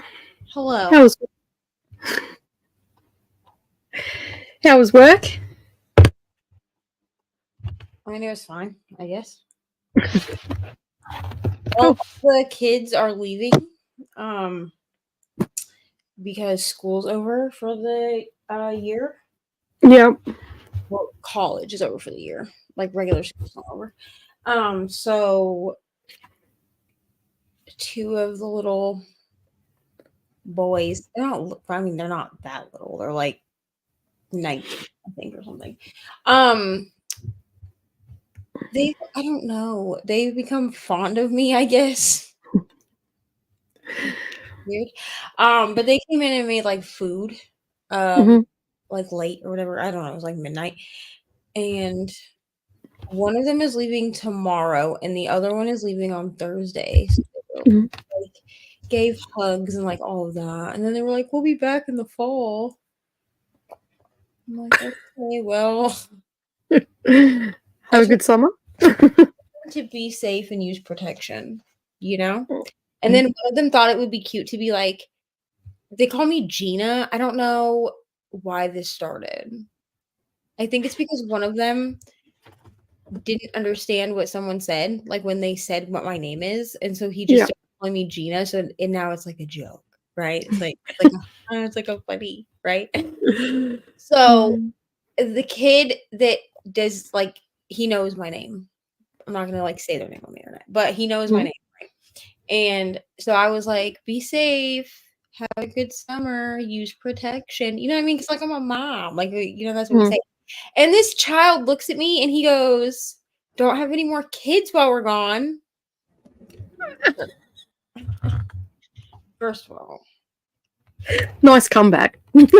Speaker 2: Hello.
Speaker 1: How was work?
Speaker 2: I mean, it was fine, I guess. Well, the kids are leaving because school's over for the year.
Speaker 1: Yeah.
Speaker 2: Well, college is over for the year. Like regular school's not over. So two of the little boys, they're not that little. They're like 19, I think, or something. I don't know. They've become fond of me, I guess. Weird. But they came in and made like food, like late or whatever. I don't know. It was like midnight, and one of them is leaving tomorrow, and the other one is leaving on Thursday. So like, gave hugs and like all of that, and then they were like, "We'll be back in the fall." I'm like, "Okay, well,
Speaker 1: have a good summer."
Speaker 2: To be safe and use protection, you know." And then one of them thought it would be cute to be like, they call me Gina. I don't know why this started. I think it's because one of them didn't understand what someone said, like when they said what my name is, and so he just started calling me Gina. So and now it's like a joke, right? It's like a funny, right? So the kid that does like he knows my name. I'm not gonna like say their name on the internet, but he knows my name, right? And so I was like, "Be safe, have a good summer, use protection." You know what I mean? Because like I'm a mom, like that's what we say. And this child looks at me and he goes, "Don't have any more kids while we're gone." First of all,
Speaker 1: nice comeback.
Speaker 2: and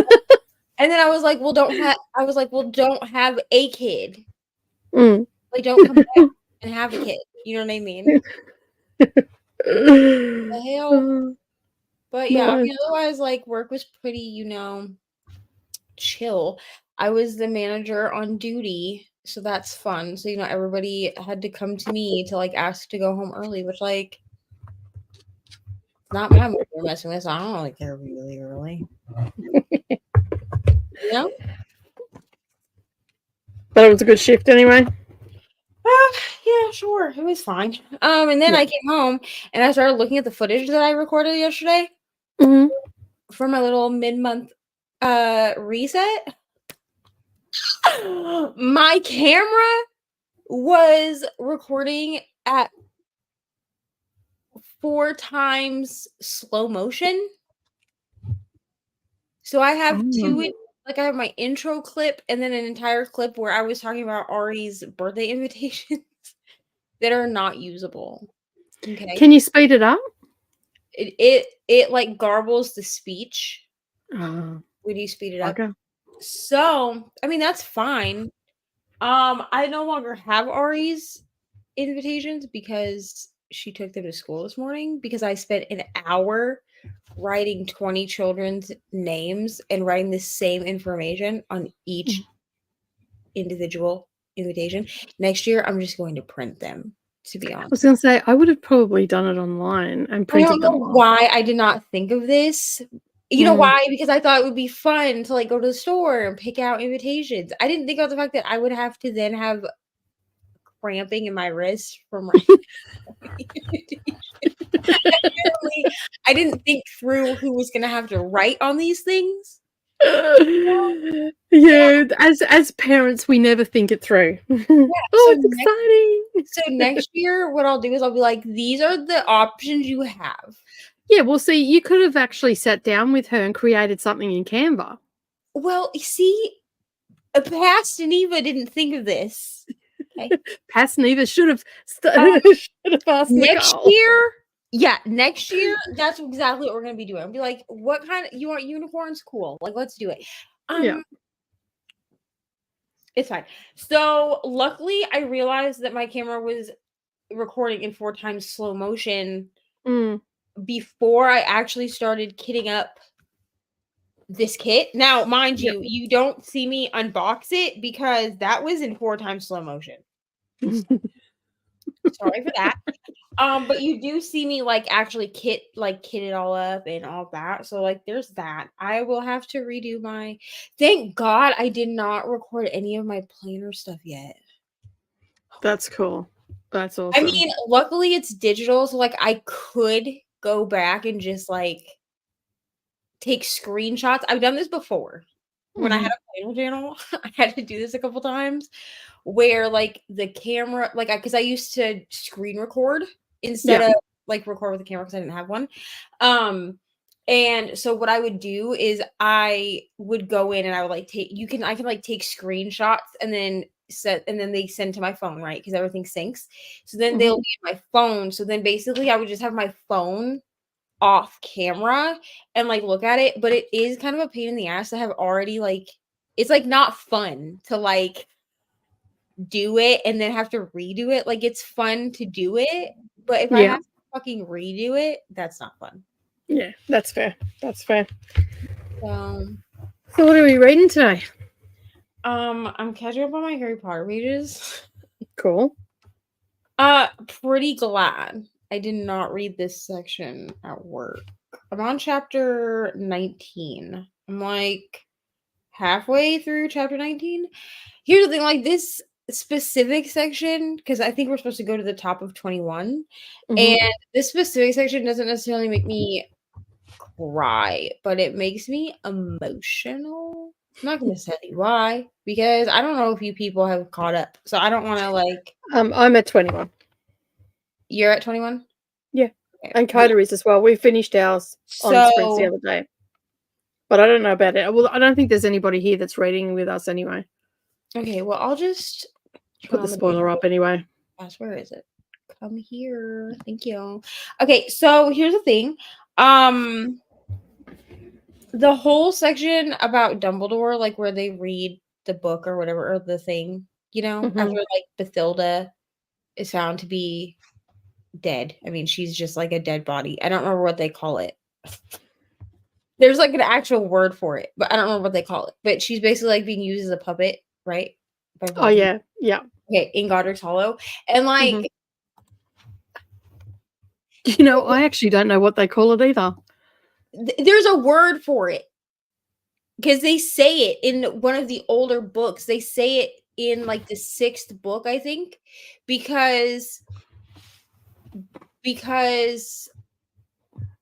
Speaker 2: then I was like, "Well, don't have a kid. Like, don't come back and have a kid." You know what I mean? The hell. But yeah, I mean, otherwise, like work was pretty, chill. I was the manager on duty, so that's fun. So everybody had to come to me to like ask to go home early, which like not my mom you're messing with, so I don't really care if you leave early.
Speaker 1: But it was a good shift anyway.
Speaker 2: Yeah, sure. It was fine. And then I came home and I started looking at the footage that I recorded yesterday for my little mid-month reset. My camera was recording at 4 times slow motion. So I have I have my intro clip and then an entire clip where I was talking about Ari's birthday invitations that are not usable. Okay.
Speaker 1: Can you speed it up?
Speaker 2: It like garbles the speech. When you speed it up.
Speaker 1: Okay.
Speaker 2: So, I mean, that's fine. I no longer have Ari's invitations because she took them to school this morning because I spent an hour writing 20 children's names and writing the same information on each individual invitation. Next year, I'm just going to print them, to be honest.
Speaker 1: I was going to say, I would have probably done it online and printed them.
Speaker 2: I don't know why I did not think of this. You know why? Because I thought it would be fun to like go to the store and pick out invitations. I didn't think about the fact that I would have to then have cramping in my wrist from writing. I didn't think through who was going to have to write on these things.
Speaker 1: Yeah, as parents, we never think it through. It's exciting.
Speaker 2: So next year, what I'll do is I'll be like, these are the options you have.
Speaker 1: Yeah, well, see, you could have actually sat down with her and created something in Canva.
Speaker 2: Well, see, past Neva didn't think of this. Okay.
Speaker 1: Past Neva should have asked
Speaker 2: next
Speaker 1: Nicole.
Speaker 2: year. Yeah, next year, that's exactly what we're gonna be doing. I'll be like, what kind of you want unicorns? Cool. Like, let's do it. It's fine. So luckily I realized that my camera was recording in 4 times slow motion before I actually started kitting up this kit. Now, mind
Speaker 1: Yep.
Speaker 2: you, you don't see me unbox it because that was in 4x slow motion. Sorry for that. But you do see me like actually kit it all up and all that. So like there's that. I will have to redo my thank God I did not record any of my planner stuff yet.
Speaker 1: That's cool. That's awesome.
Speaker 2: I mean, luckily it's digital, so like I could go back and just like take screenshots. I've done this before. When I had a planner channel, I had to do this a couple times where like the camera, like because I used to screen record instead of like record with the camera because I didn't have one. And so what I would do is I would go in and I would like I can like take screenshots and then they send to my phone, right? Because everything syncs. So then they'll be in my phone. So then basically I would just have my phone off camera and like look at it, but it is kind of a pain in the ass to have already like it's like not fun to like do it and then have to redo it. Like it's fun to do it, but if I have to fucking redo it, that's not fun.
Speaker 1: Yeah, that's fair. That's fair.
Speaker 2: So
Speaker 1: what are we reading today?
Speaker 2: I'm catching up on my Harry Potter pages.
Speaker 1: Cool.
Speaker 2: Pretty glad I did not read this section at work. I'm on chapter 19. I'm like halfway through chapter 19. Here's the thing, like this specific section, because I think we're supposed to go to the top of 21, and this specific section doesn't necessarily make me cry, but it makes me emotional. I'm not going to tell you why, because I don't know if you people have caught up, so I don't want to like.
Speaker 1: I'm at 21.
Speaker 2: You're at 21?
Speaker 1: Yeah, okay. And Coda is as well. We finished ours on sprints the other day, but I don't know about it. Well, I don't think there's anybody here that's reading with us anyway.
Speaker 2: Okay, well, I'll just
Speaker 1: put the spoiler up anyway.
Speaker 2: Gosh, where is it? Come here. Thank you. Okay, so here's the thing. The whole section about Dumbledore, like where they read the book or whatever, or the thing, you know, after like Bathilda is found to be dead. I mean, she's just like a dead body. I don't remember what they call it. There's like an actual word for it, but I don't remember what they call it. But she's basically like being used as a puppet, right?
Speaker 1: Oh yeah, yeah.
Speaker 2: Okay, in Godric's Hollow, and like,
Speaker 1: you know, I actually don't know what they call it either.
Speaker 2: There's a word for it because they say it in one of the older books. They say it in like the 6th book, I think, because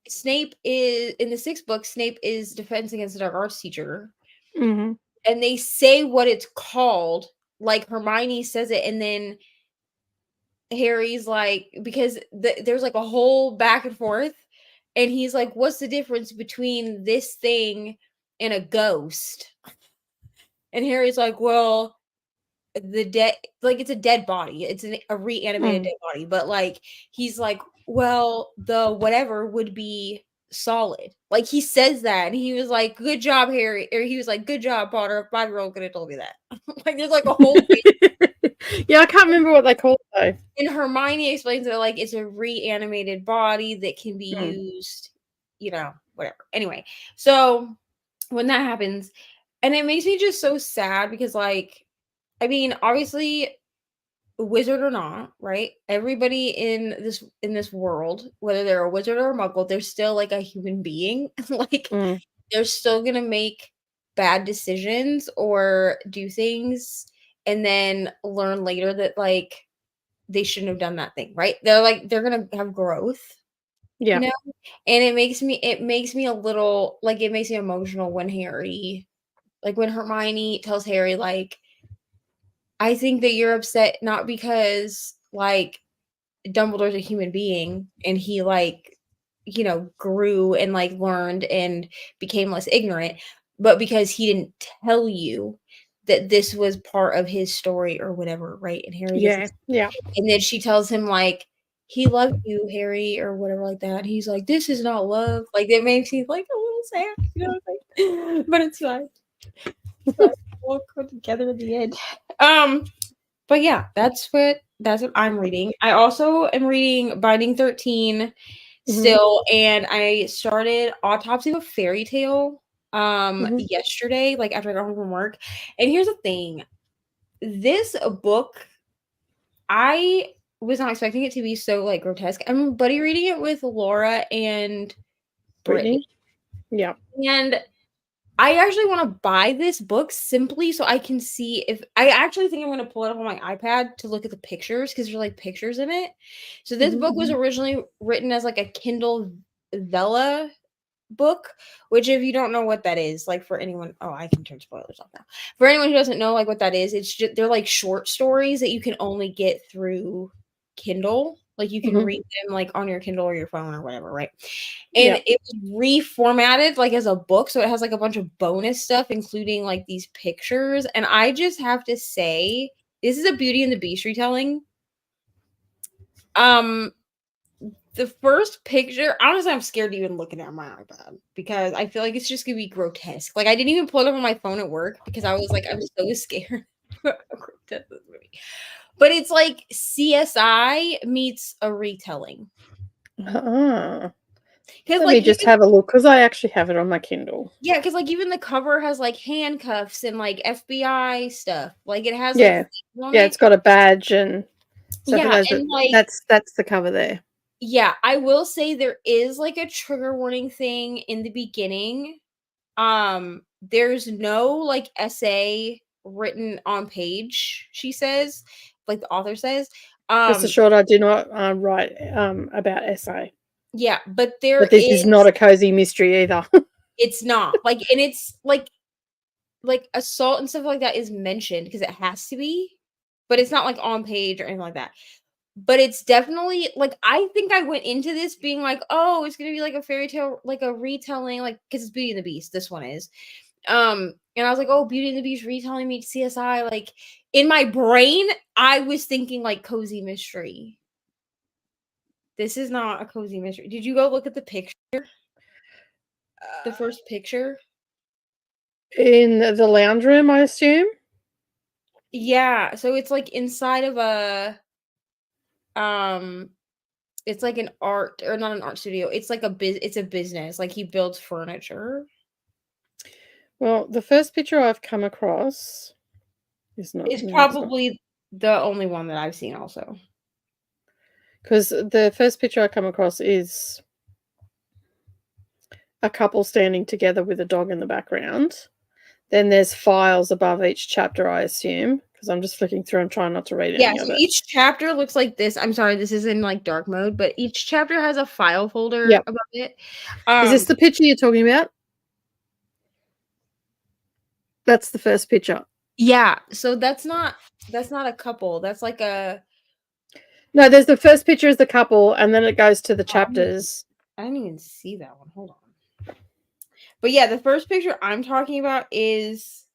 Speaker 2: Snape is in the 6th book. Snape is Defense Against the Dark Arts teacher, and they say what it's called. Like Hermione says it, and then Harry's like, because there's like a whole back and forth. And he's like, what's the difference between this thing and a ghost? And Harry's like, well, the dead, like it's a dead body. It's a reanimated dead body. But like, he's like, well, the whatever would be solid. Like he says that. And he was like, good job, Harry. Or he was like, good job, Potter. If 5-year-old could have told me that. Like there's like a whole
Speaker 1: yeah, I can't remember what they call it though.
Speaker 2: And Hermione explains that like it's a reanimated body that can be used, you know, whatever. Anyway, so when that happens, and it makes me just so sad because like, I mean, obviously, wizard or not, right? Everybody in this world, whether they're a wizard or a muggle, they're still like a human being. Like they're still gonna make bad decisions or do things and then learn later that like they shouldn't have done that thing, right? They're gonna have growth, you know. And it makes me a little like it makes me emotional when Harry, like when Hermione tells Harry, like, I think that you're upset not because like Dumbledore's a human being and he like, you know, grew and like learned and became less ignorant, but because he didn't tell you that this was part of his story or whatever, right? And Harry and then she tells him like he loved you, Harry, or whatever like that. And he's like, this is not love. Like it makes me like a little sad, you know, like, but it's fine. We'll come together at the end. But yeah, that's what I'm reading. I also am reading Binding 13 still, and I started Autopsy of a Fairy Tale. yesterday, like after I got home from work. And here's the thing. This book, I was not expecting it to be so like grotesque. I'm buddy reading it with Laura and Brittany.
Speaker 1: Yeah.
Speaker 2: And I actually want to buy this book simply so I can see if I actually think I'm going to pull it up on my iPad to look at the pictures because there's like pictures in it. So this book was originally written as like a Kindle Vella book, which if you don't know what that is, like for anyone, oh, I can turn spoilers off now. For anyone who doesn't know like what that is, it's just they're like short stories that you can only get through Kindle. Like you can read them like on your Kindle or your phone or whatever, right? And it was reformatted like as a book, so it has like a bunch of bonus stuff, including like these pictures. And I just have to say, this is a Beauty and the Beast retelling. The first picture, honestly, I'm scared to even look at it on my iPad because I feel like it's just gonna be grotesque. Like I didn't even pull it up on my phone at work because I was like, I'm so scared of this movie. But it's like CSI meets a retelling.
Speaker 1: Let
Speaker 2: Because
Speaker 1: me just have a look because I actually have it on my Kindle.
Speaker 2: Yeah, because like even the cover has like handcuffs and like FBI stuff. Like it has
Speaker 1: it's got a badge and so for those
Speaker 2: and like
Speaker 1: that's the cover there.
Speaker 2: Yeah, I will say there is like a trigger warning thing in the beginning. There's no like essay written on page, she says, like the author says.
Speaker 1: Rest assured, I do not write about essay.
Speaker 2: Yeah, but
Speaker 1: this is not a cozy mystery either.
Speaker 2: It's not like, and it's like assault and stuff like that is mentioned because it has to be, but it's not like on page or anything like that. But it's definitely like, I think I went into this being like, oh, it's gonna be like a fairy tale, like a retelling, like because it's Beauty and the Beast. This one is, and I was like, oh, Beauty and the Beast retelling meets CSI. Like in my brain, I was thinking like cozy mystery. This is not a cozy mystery. Did you go look at the picture? The first picture
Speaker 1: in the lounge room, I assume.
Speaker 2: Yeah, so it's like inside of a it's like an art, or not an art studio. It's like it's a business. Like he builds furniture.
Speaker 1: Well, the first picture I've come across is not.
Speaker 2: It's probably the only one that I've seen also.
Speaker 1: Because the first picture I come across is a couple standing together with a dog in the background. Then there's files above each chapter, I assume, because I'm just flicking through and trying not to read any of it.
Speaker 2: Each chapter looks like this. I'm sorry, this is in like dark mode, but each chapter has a file folder above it.
Speaker 1: Is this the picture you're talking about? That's the first picture.
Speaker 2: Yeah, so that's not a couple. That's like a
Speaker 1: No, there's the first picture is the couple, and then it goes to the chapters.
Speaker 2: I didn't even see that one. Hold on. But yeah, the first picture I'm talking about is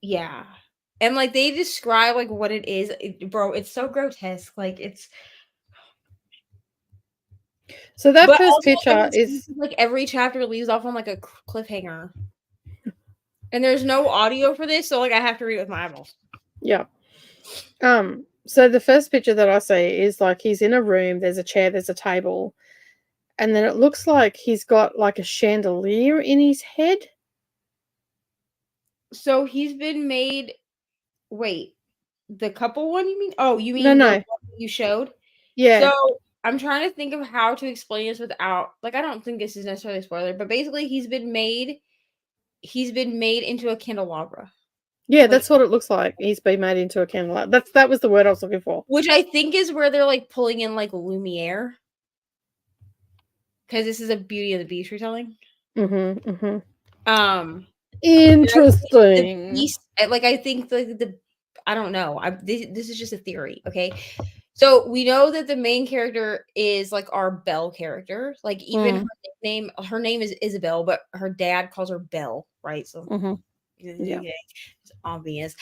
Speaker 2: and like they describe like what it is. Bro, it's so grotesque. Like it's
Speaker 1: so that first picture is
Speaker 2: like every chapter leaves off on like a cliffhanger. And there's no audio for this, so like I have to read it with my eyeballs.
Speaker 1: Yeah. So the first picture that I see is like he's in a room, there's a chair, there's a table, and then it looks like he's got like a chandelier in his head.
Speaker 2: So he's been made. Wait, the couple one you mean? Oh, you mean
Speaker 1: No.
Speaker 2: The one you showed?
Speaker 1: Yeah.
Speaker 2: So I'm trying to think of how to explain this without, like, I don't think this is necessarily a spoiler, but basically he's been made into a candelabra.
Speaker 1: Yeah, that's what it looks like. He's been made into a candelabra. That was the word I was looking for.
Speaker 2: Which I think is where they're like pulling in like Lumiere. Because this is a Beauty and the Beast retelling.
Speaker 1: Interesting.
Speaker 2: The Beast, like I think the I don't know. This is just a theory, okay? So we know that the main character is like our Belle character. Like even her name is Isabel, but her dad calls her Belle, right? So it's obvious.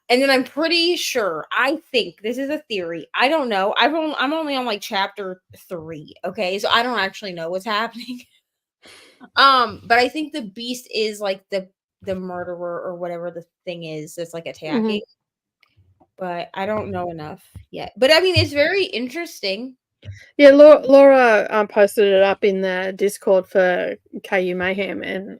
Speaker 2: And then I'm pretty sure, I think this is a theory. I don't know. I'm only on like chapter 3, okay? So I don't actually know what's happening. But I think the Beast is like the murderer or whatever the thing is that's like attacking. But I don't know enough yet. But I mean, it's very interesting.
Speaker 1: Yeah, Laura posted it up in the Discord for KU Mayhem, and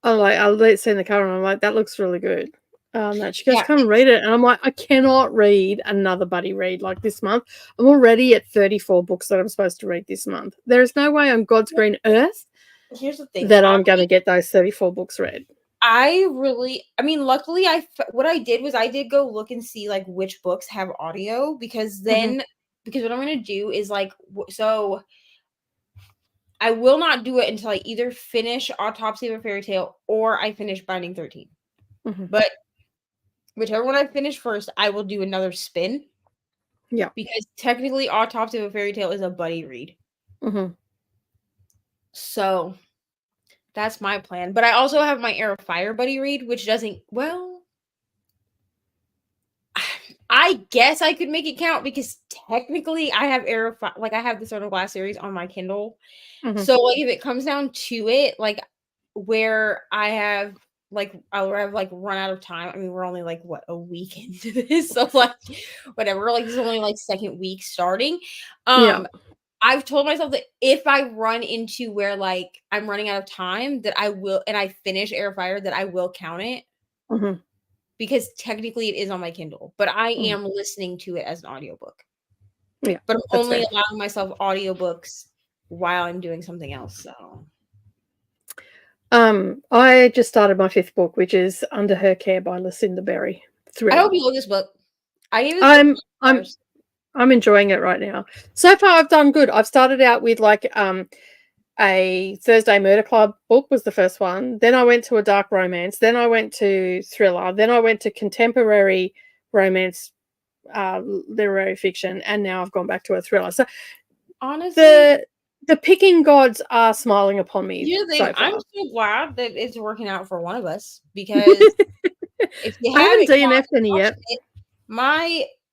Speaker 1: I seen the cover, and I'm like, that looks really good. That she goes,
Speaker 2: Yeah,
Speaker 1: come read it, and I'm like, I cannot read another buddy read like this month. I'm already at 34 books that I'm supposed to read this month. There is no way on God's green earth
Speaker 2: here's the thing.
Speaker 1: that I'm going to get those 34 books read.
Speaker 2: Luckily, what I did was I did go look and see like which books have audio because what I'm gonna do is like so I will not do it until I either finish Autopsy of a Fairy Tale or I finish Binding 13. But whichever one I finish first, I will do another spin.
Speaker 1: Yeah,
Speaker 2: because technically, Autopsy of a Fairy Tale is a buddy read. So that's my plan. But I also have my Air of Fire buddy read, which doesn't. Well, I guess I could make it count because technically I have Air of Fire, like I have the Stone of Glass series on my Kindle. So like if it comes down to it, like where I have I'll have like run out of time. I mean, we're only like what a week into this, so like whatever. Like this is only like second week starting.
Speaker 1: yeah.
Speaker 2: I've told myself that if I run into where like I'm running out of time, that I will, and I finish Air of Fire, that I will count it. Because technically it is on my Kindle, but I am listening to it as an audiobook.
Speaker 1: Yeah.
Speaker 2: But I'm only allowing myself audiobooks while I'm doing something else. So
Speaker 1: I just started my 5th book, which is Under Her Care by Lucinda Berry.
Speaker 2: I hope you love this book.
Speaker 1: I'm enjoying it right now. So far I've done good. I've started out with like a Thursday Murder Club book was the first one. Then I went to a dark romance. Then I went to thriller. Then I went to contemporary romance, literary fiction, and now I've gone back to a thriller. So
Speaker 2: honestly,
Speaker 1: the picking gods are smiling upon me.
Speaker 2: I'm so glad that it's working out for one of us because if you haven't
Speaker 1: DNF'd any yet,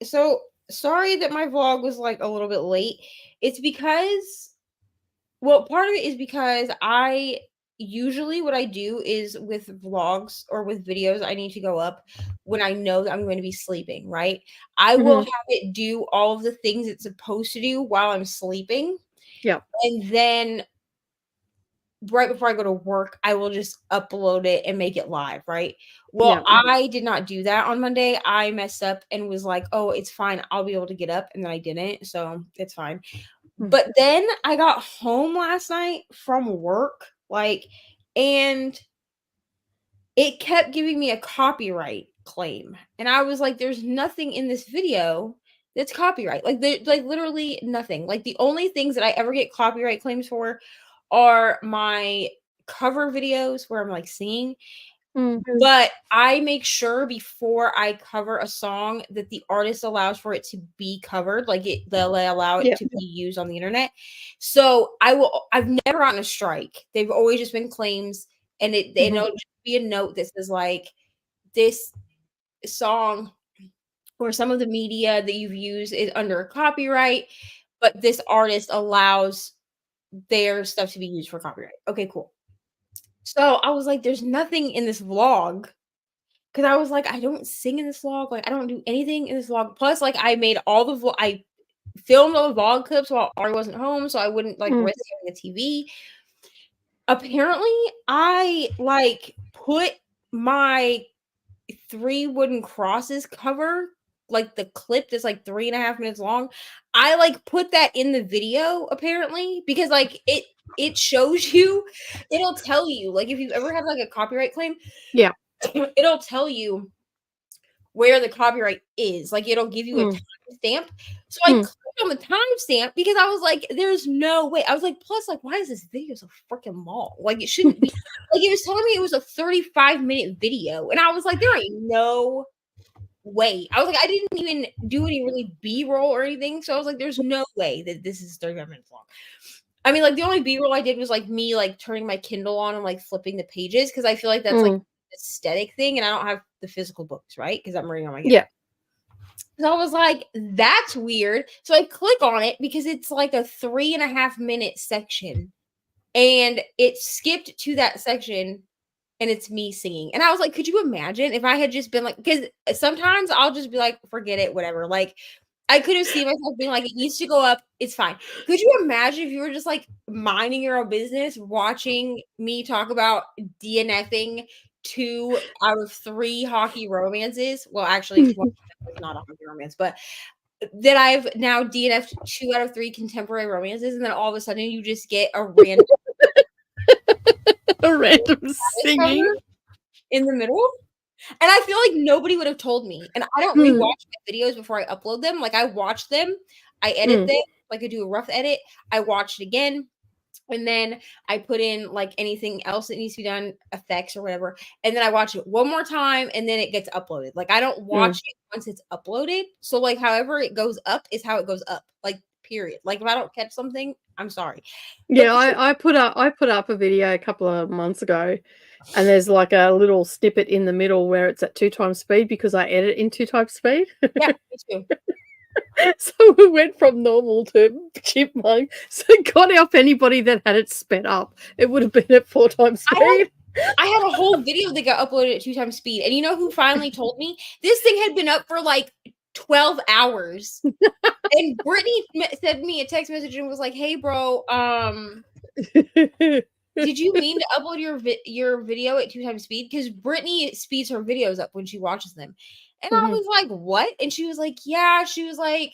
Speaker 2: so sorry that my vlog was like a little bit late. It's because. Well, part of it is because I usually what I do is with vlogs or with videos, I need to go up when I know that I'm going to be sleeping, right? I will have it do all of the things it's supposed to do while I'm sleeping.
Speaker 1: Yeah.
Speaker 2: And then right before I go to work, I will just upload it and make it live, right? Well, I did not do that on Monday. I messed up and was like, oh, it's fine. I'll be able to get up. And then I didn't. So it's fine. But then I got home last night from work, and it kept giving me a copyright claim. And I was like, there's nothing in this video that's copyright. Like literally nothing. Like the only things that I ever get copyright claims for are my cover videos where I'm like singing. But I make sure before I cover a song that the artist allows for it to be covered, they'll allow it to be used on the internet. So I've never gotten a strike. They've always just been claims, and it'll just be a note that says like this song or some of the media that you've used is under a copyright, but this artist allows their stuff to be used for copyright. Okay, cool. So I was like, there's nothing in this vlog. Cause I was like, I don't sing in this vlog. Like, I don't do anything in this vlog. Plus, like, I made all the I filmed all the vlog clips while Ari wasn't home, so I wouldn't like risk having a TV. Apparently, I put my 3 wooden crosses cover, like the clip that's like 3.5 minutes long. I put that in the video apparently because it shows you, it'll tell you like if you've ever had like a copyright claim, it'll tell you where the copyright is. Like it'll give you a timestamp. So I clicked on the timestamp because I was like, there's no way. I was like, plus, like, why is this video so freaking long? Like it shouldn't be. Like it was telling me it was a 35-minute video. And I was like, there ain't no way. I was like, I didn't even do any really B-roll or anything. So I was like, there's no way that this is 35 minutes long. I mean, like the only B-roll I did was like me like turning my Kindle on and like flipping the pages because I feel like that's like aesthetic thing, and I don't have the physical books, right? Because I'm reading on my Kindle. Yeah. So I was like, that's weird. So I click on it because it's like a 3.5-minute section, and it skipped to that section, and it's me singing. And I was like, could you imagine if I had just been like, because sometimes I'll just be like, forget it, whatever. Like I could have seen myself being like, it needs to go up. It's fine. Could you imagine if you were just like minding your own business, watching me talk about DNFing 2 out of 3 hockey romances? Well, actually, one of them was not a hockey romance, but that I've now DNF'd 2 out of 3 contemporary romances, and then all of a sudden you just get a random
Speaker 1: A random singing.
Speaker 2: in the middle. And I feel like nobody would have told me. And I don't rewatch my videos before I upload them. Like I watch them, I edit them, like I do a rough edit, I watch it again, and then I put in like anything else that needs to be done, effects or whatever, and then I watch it one more time, and then it gets uploaded. Like I don't watch it once it's uploaded. So like however it goes up is how it goes up. Like period. Like if I don't catch something, I'm sorry.
Speaker 1: Yeah, I put up a video a couple of months ago, and there's like a little snippet in the middle where it's at 2 times speed because I edit in 2 times speed.
Speaker 2: Yeah, me too.
Speaker 1: So we went from normal to chipmunk. So God help anybody that had it sped up. It would have been at 4 times speed.
Speaker 2: I had a whole video that got uploaded at 2 times speed. And you know who finally told me? This thing had been up for like 12 hours. And Brittany sent me a text message and was like, "Hey, bro, did you mean to upload your video at 2 times speed? Because Brittany speeds her videos up when she watches them." And I was like, "What?" And she was like, "Yeah." She was like,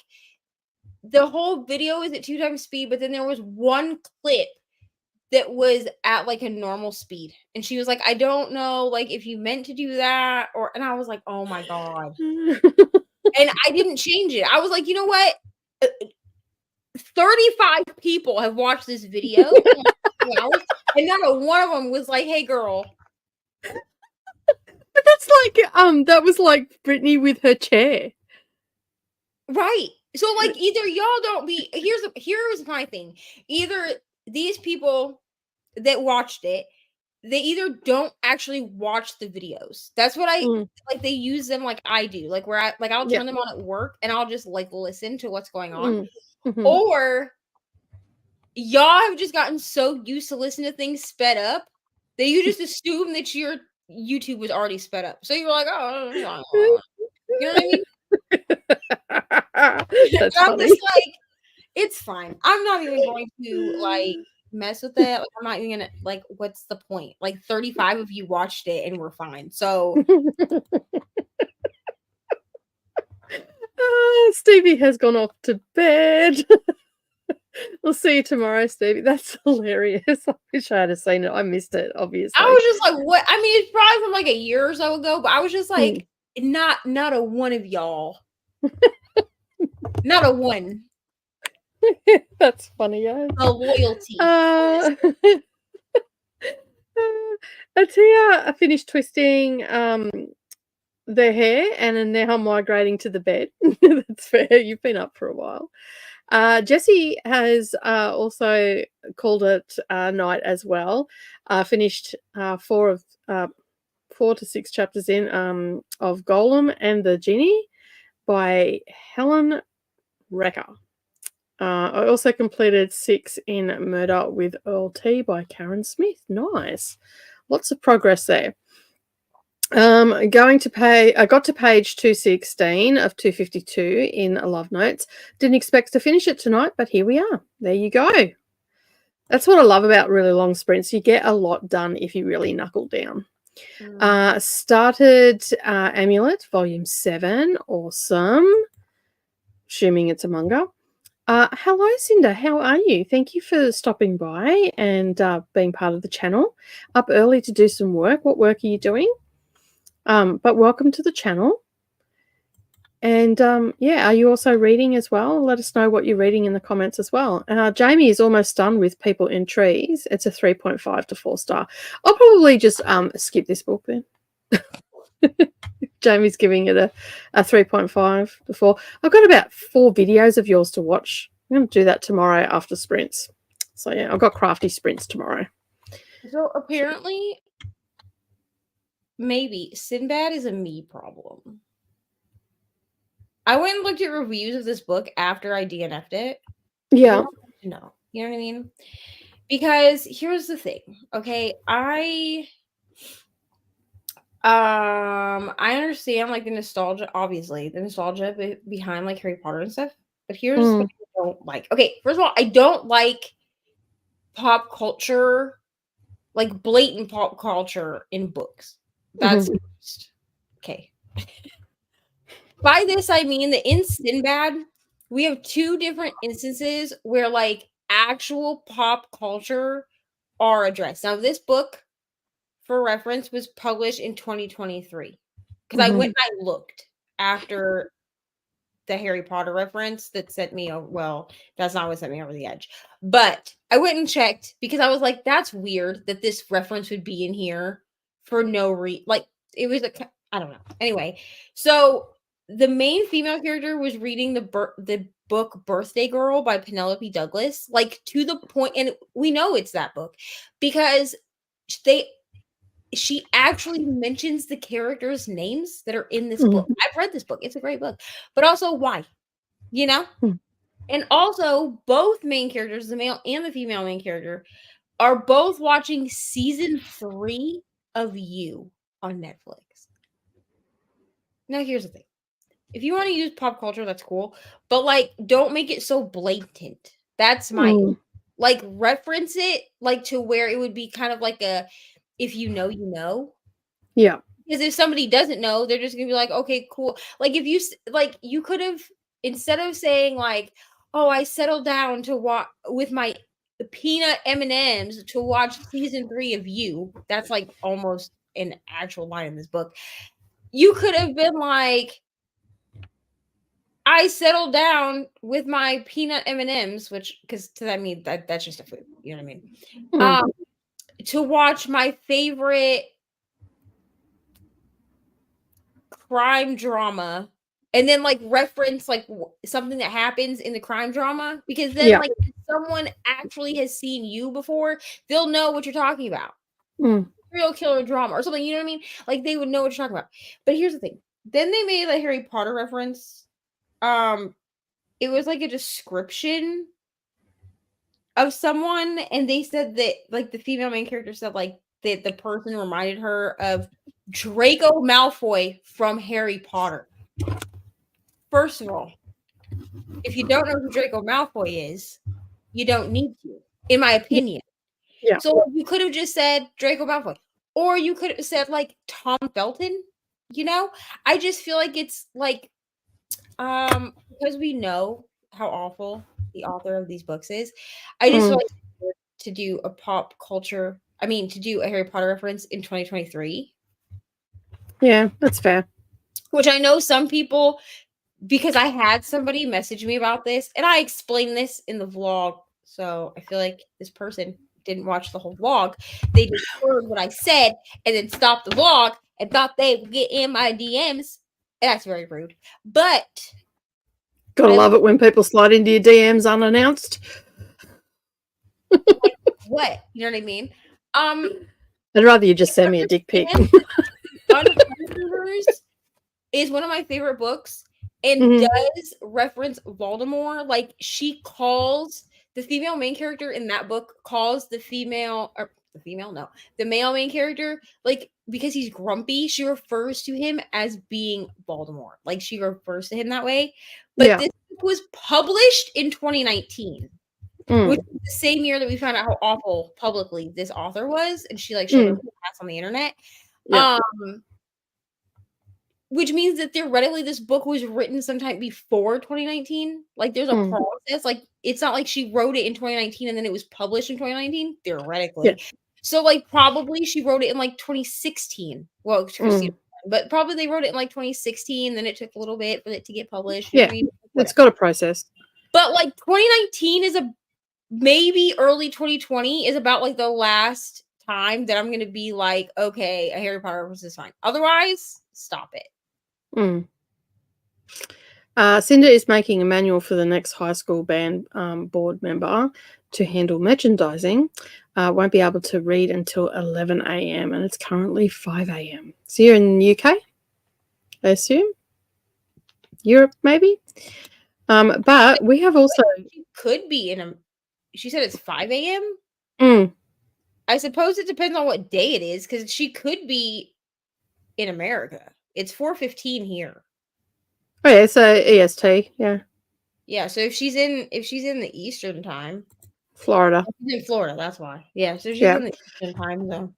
Speaker 2: "The whole video is at 2 times speed, but then there was one clip that was at like a normal speed." And she was like, "I don't know, like if you meant to do that or," and I was like, "Oh my God." And I didn't change it. I was like, you know what? 35 people have watched this video and not one of them was like, "Hey girl."
Speaker 1: But that's like that was like Brittany with her chair.
Speaker 2: Right. So like either y'all don't be here's my thing. Either these people that watched it, they either don't actually watch the videos. That's what I like. They use them like I do, like where I'll turn them on at work and I'll just like listen to what's going on, or y'all have just gotten so used to listening to things sped up that you just assume that your YouTube was already sped up. So you're like, "Oh, you know what I mean?"
Speaker 1: That's
Speaker 2: I'm
Speaker 1: funny.
Speaker 2: just like, it's fine. I'm not even going to like mess with it. Like, I'm not even gonna like. What's the point? Like 35 of you watched it and we're fine. So
Speaker 1: Stevie has gone off to bed. We'll see you tomorrow, Stevie. That's hilarious. I wish I had seen it. I missed it, obviously.
Speaker 2: I was just like, what? I mean, it's probably from like a year or so ago, but I was just like, not a one of y'all. Not a one.
Speaker 1: That's funny, yeah.
Speaker 2: A loyalty.
Speaker 1: Atia finished twisting their hair and are now migrating to the bed. That's fair. You've been up for a while. Jessie has also called it night as well. Finished 4 to 6 chapters in of Golem and the Genie by Helen Recker. I also completed 6 in Murder with Earl T by Karen Smith. Nice. Lots of progress there. I got to page 216 of 252 in Love Notes. Didn't expect to finish it tonight, but here we are. There you go. That's what I love about really long sprints. You get a lot done if you really knuckle down. Started Amulet, Volume 7. Awesome. Assuming it's a manga. Hello, Cinda. How are you? Thank you for stopping by and being part of the channel. Up early to do some work. What work are you doing? But welcome to the channel. And yeah, are you also reading as well? Let us know what you're reading in the comments as well. Jamie is almost done with People in Trees. It's a 3.5 to 4 star. I'll probably just skip this book then. Jamie's giving it a 3.5 to 4. I've got about 4 videos of yours to watch. I'm going to do that tomorrow after sprints. So yeah, I've got crafty sprints tomorrow.
Speaker 2: So apparently, maybe Sinbad is a me problem. I went and looked at reviews of this book after I DNF'd it.
Speaker 1: Yeah.
Speaker 2: No, you know what I mean? Because here's the thing, okay? I understand like the nostalgia, obviously, the nostalgia behind like Harry Potter and stuff. But here's what I don't like. Okay, first of all, I don't like pop culture, like blatant pop culture in books. That's okay. By this, I mean that in Sinbad, we have two different instances where like actual pop culture are addressed. Now, this book, for reference, was published in 2023 because I went and I looked after the Harry Potter reference that sent me, well, that's not what sent me over the edge. But I went and checked because I was like, that's weird that this reference would be in here for no reason. Like, it was I don't know. Anyway, so the main female character was reading the book Birthday Girl by Penelope Douglas, like to the point, and we know it's that book because she actually mentions the characters' names that are in this book. I've read this book. It's a great book. But also why? You know? And also both main characters, the male and the female main character, are both watching season 3 of You on Netflix. Now here's the thing. If you want to use pop culture, that's cool. But like don't make it so blatant. That's my like reference it like to where it would be kind of like a if you know, you know.
Speaker 1: Yeah.
Speaker 2: Because if somebody doesn't know, they're just gonna be like, okay, cool. Like if you like, you could have instead of saying like, oh, I settled down to watch with my peanut M&Ms to watch season 3 of You. That's like almost an actual line in this book. You could have been like, I settled down with my peanut M&Ms, which because to that mean that's just a food. You know what I mean? To watch my favorite crime drama and then like reference like something that happens in the crime drama because then like if someone actually has seen You before, they'll know what you're talking about. Real killer drama or something, you know what I mean? Like they would know what you're talking about. But here's the thing. Then they made a Harry Potter reference. It was like a description of someone and they said that like the female main character said like that the person reminded her of Draco Malfoy from Harry Potter. First of all, if you don't know who Draco Malfoy is, you don't need to, in my opinion.
Speaker 1: Yeah.
Speaker 2: So you could have just said Draco Malfoy, or you could have said like Tom Felton. You know, I just feel like it's like because we know how awful the author of these books is. I just feel like to do a pop culture. I mean, to do a Harry Potter reference in 2023.
Speaker 1: Yeah, that's fair.
Speaker 2: Which I know some people, because I had somebody message me about this, and I explained this in the vlog. So I feel like this person didn't watch the whole vlog. They just heard what I said and then stopped the vlog and thought they would get in my DMs. And that's very rude. But
Speaker 1: gotta love it when people slide into your DMs unannounced.
Speaker 2: Like, what? You know what I mean?
Speaker 1: I'd rather you just send me a dick pic.
Speaker 2: Unhunters is one of my favorite books and does reference Voldemort. Like she calls the female main character in that book calls the male main character, like because he's grumpy, she refers to him as being Voldemort. Like she refers to him that way. But this book was published in 2019. Which is the same year that we found out how awful publicly this author was, and she like showed her ass on the internet. Which means that theoretically this book was written sometime before 2019. Like there's a process. Like it's not like she wrote it in 2019 and then it was published in 2019, theoretically. Yeah. So like probably she wrote it in like 2016. Well, but probably they wrote it in like 2016, then it took a little bit for it to get published.
Speaker 1: Yeah, it's got a process.
Speaker 2: But like 2019 is maybe early 2020 is about like the last time that I'm going to be like, okay, a Harry Potter reference is fine. Otherwise, stop it.
Speaker 1: Cinder is making a manual for the next high school band board member to handle merchandising. Won't be able to read until 11 a.m. and it's currently 5 a.m. So you're in the UK, I assume? Europe, maybe? But we have also...
Speaker 2: She could be in a... She said it's 5 a.m.? I suppose it depends on what day it is, because she could be in America. It's 4:15 here.
Speaker 1: Oh yeah, so EST, yeah.
Speaker 2: Yeah, so if she's in the Eastern time,
Speaker 1: Florida.
Speaker 2: she's in Florida, that's why. Yeah, so she's
Speaker 1: Yeah.
Speaker 2: in the Eastern time zone.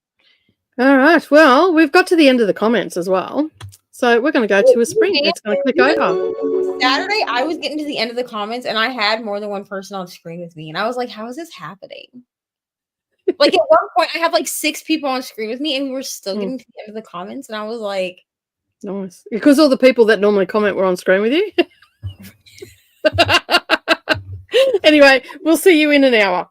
Speaker 1: All right. Well, we've got to the end of the comments as well. So we're going to go to a sprint. It's going to click over.
Speaker 2: Saturday, I was getting to the end of the comments and I had more than one person on screen with me. And I was like, how is this happening? Like at one point, I had like 6 people on screen with me and we were still getting to the end of the comments. And I was like,
Speaker 1: nice. Because all the people that normally comment were on screen with you. Anyway, we'll see you in an hour.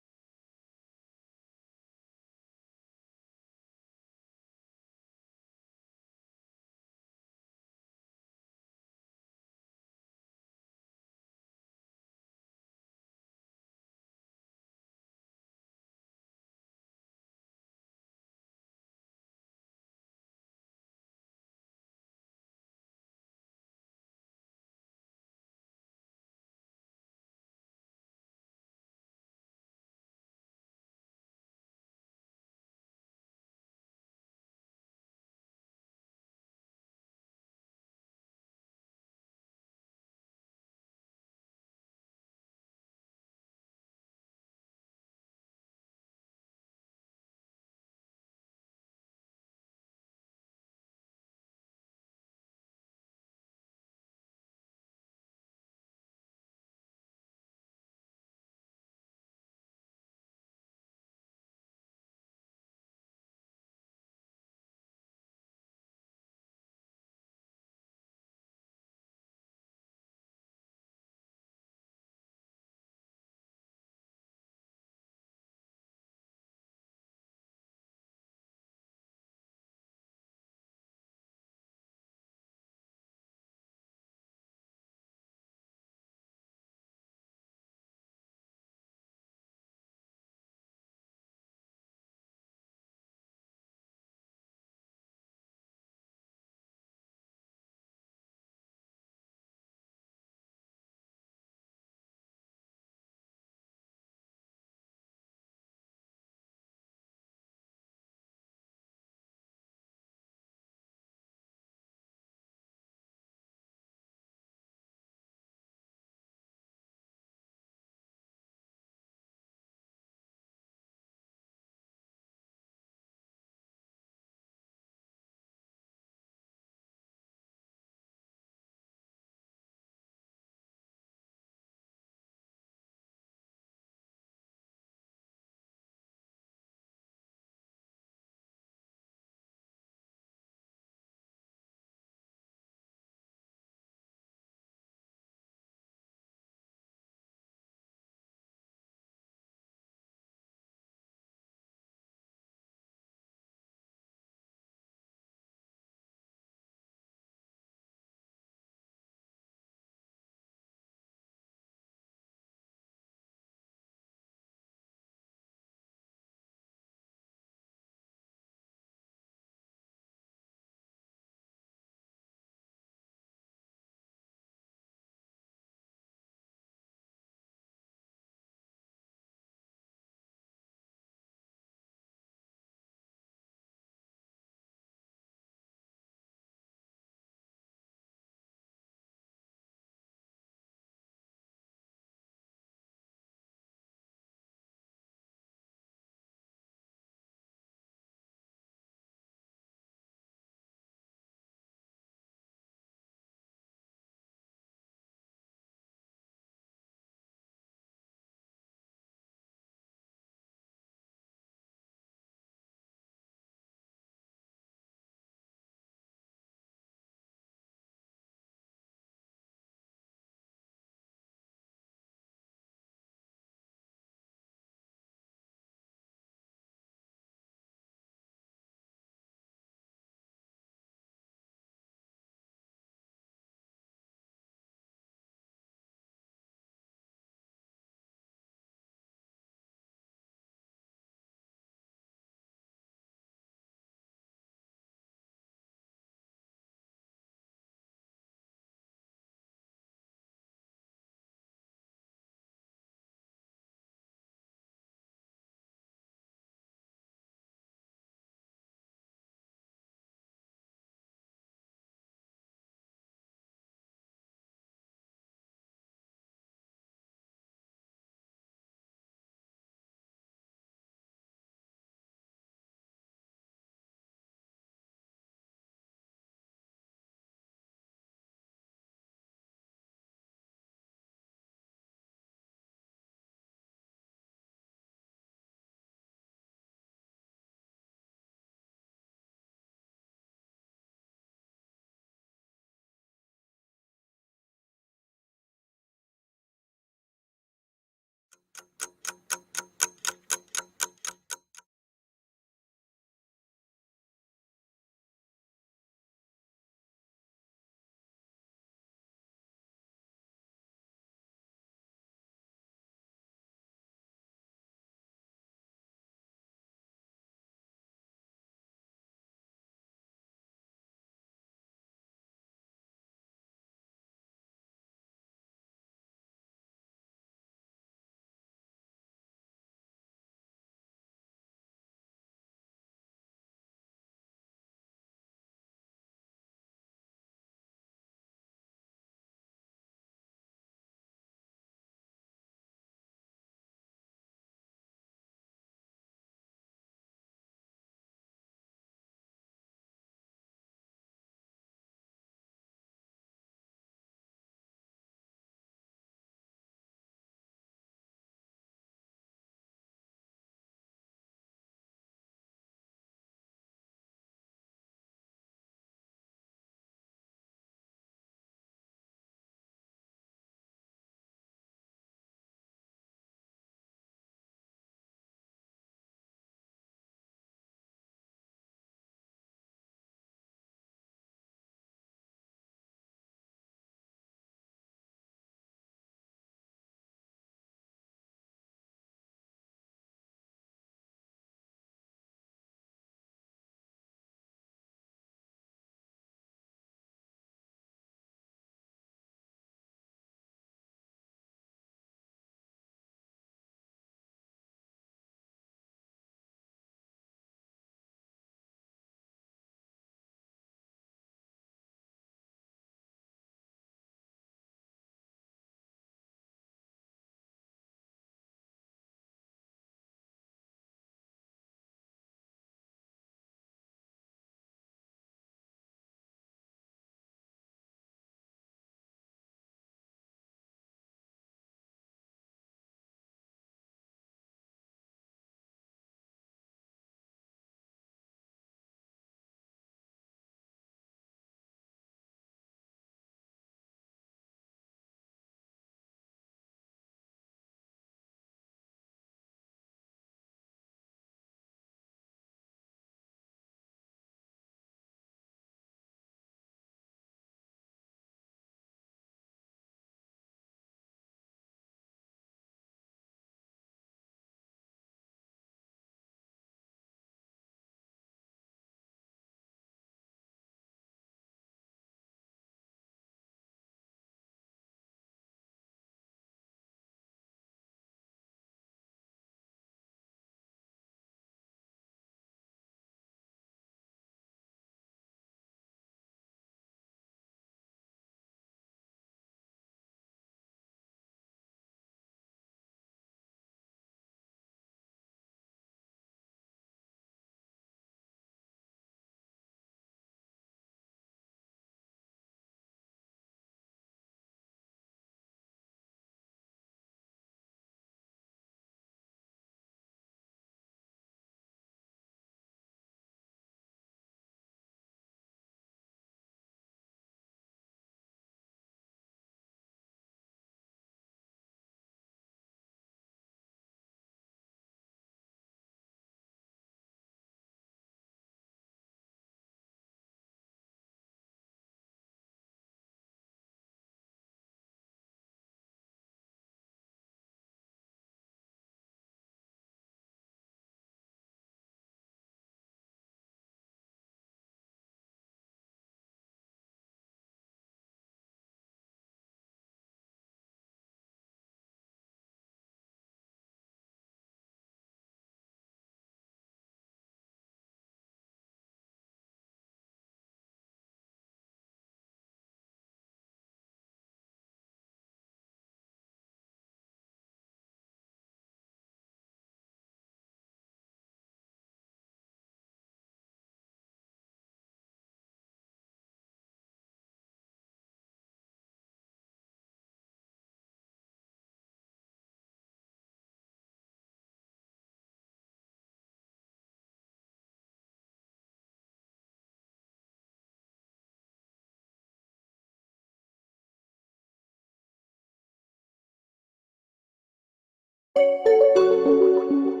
Speaker 1: Oh,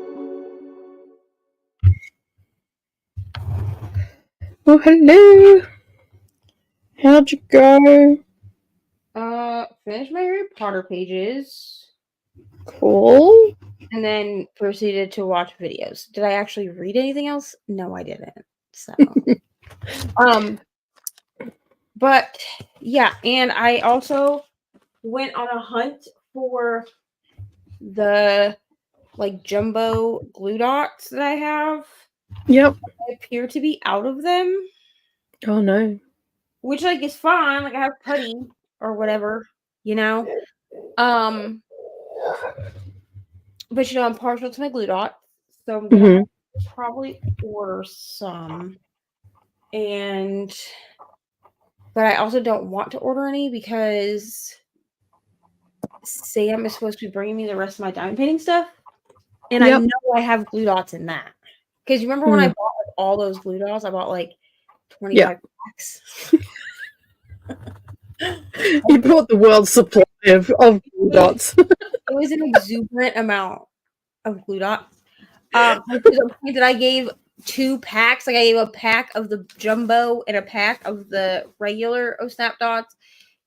Speaker 1: hello. How'd you go?
Speaker 2: Finished my Harry Potter pages
Speaker 1: Cool.
Speaker 2: and then proceeded to watch videos. Did I actually read anything else? No, I didn't. So, but yeah, and I also went on a hunt for the like jumbo glue dots that I have.
Speaker 1: Yep.
Speaker 2: I appear to be out of them,
Speaker 1: Oh no.
Speaker 2: which like is fine. Like I have putty or whatever, you know. But you know, I'm partial to my glue dots, so I'm gonna probably order some. But I also don't want to order any because Sam is supposed to be bringing me the rest of my diamond painting stuff, and I know I have glue dots in that. Because you remember when I bought like, all those glue dots? I bought like 25 packs.
Speaker 1: You bought the world's supply of glue dots.
Speaker 2: It was an exuberant amount of glue dots. To the point that I gave 2 packs. Like I gave a pack of the jumbo and a pack of the regular Snap dots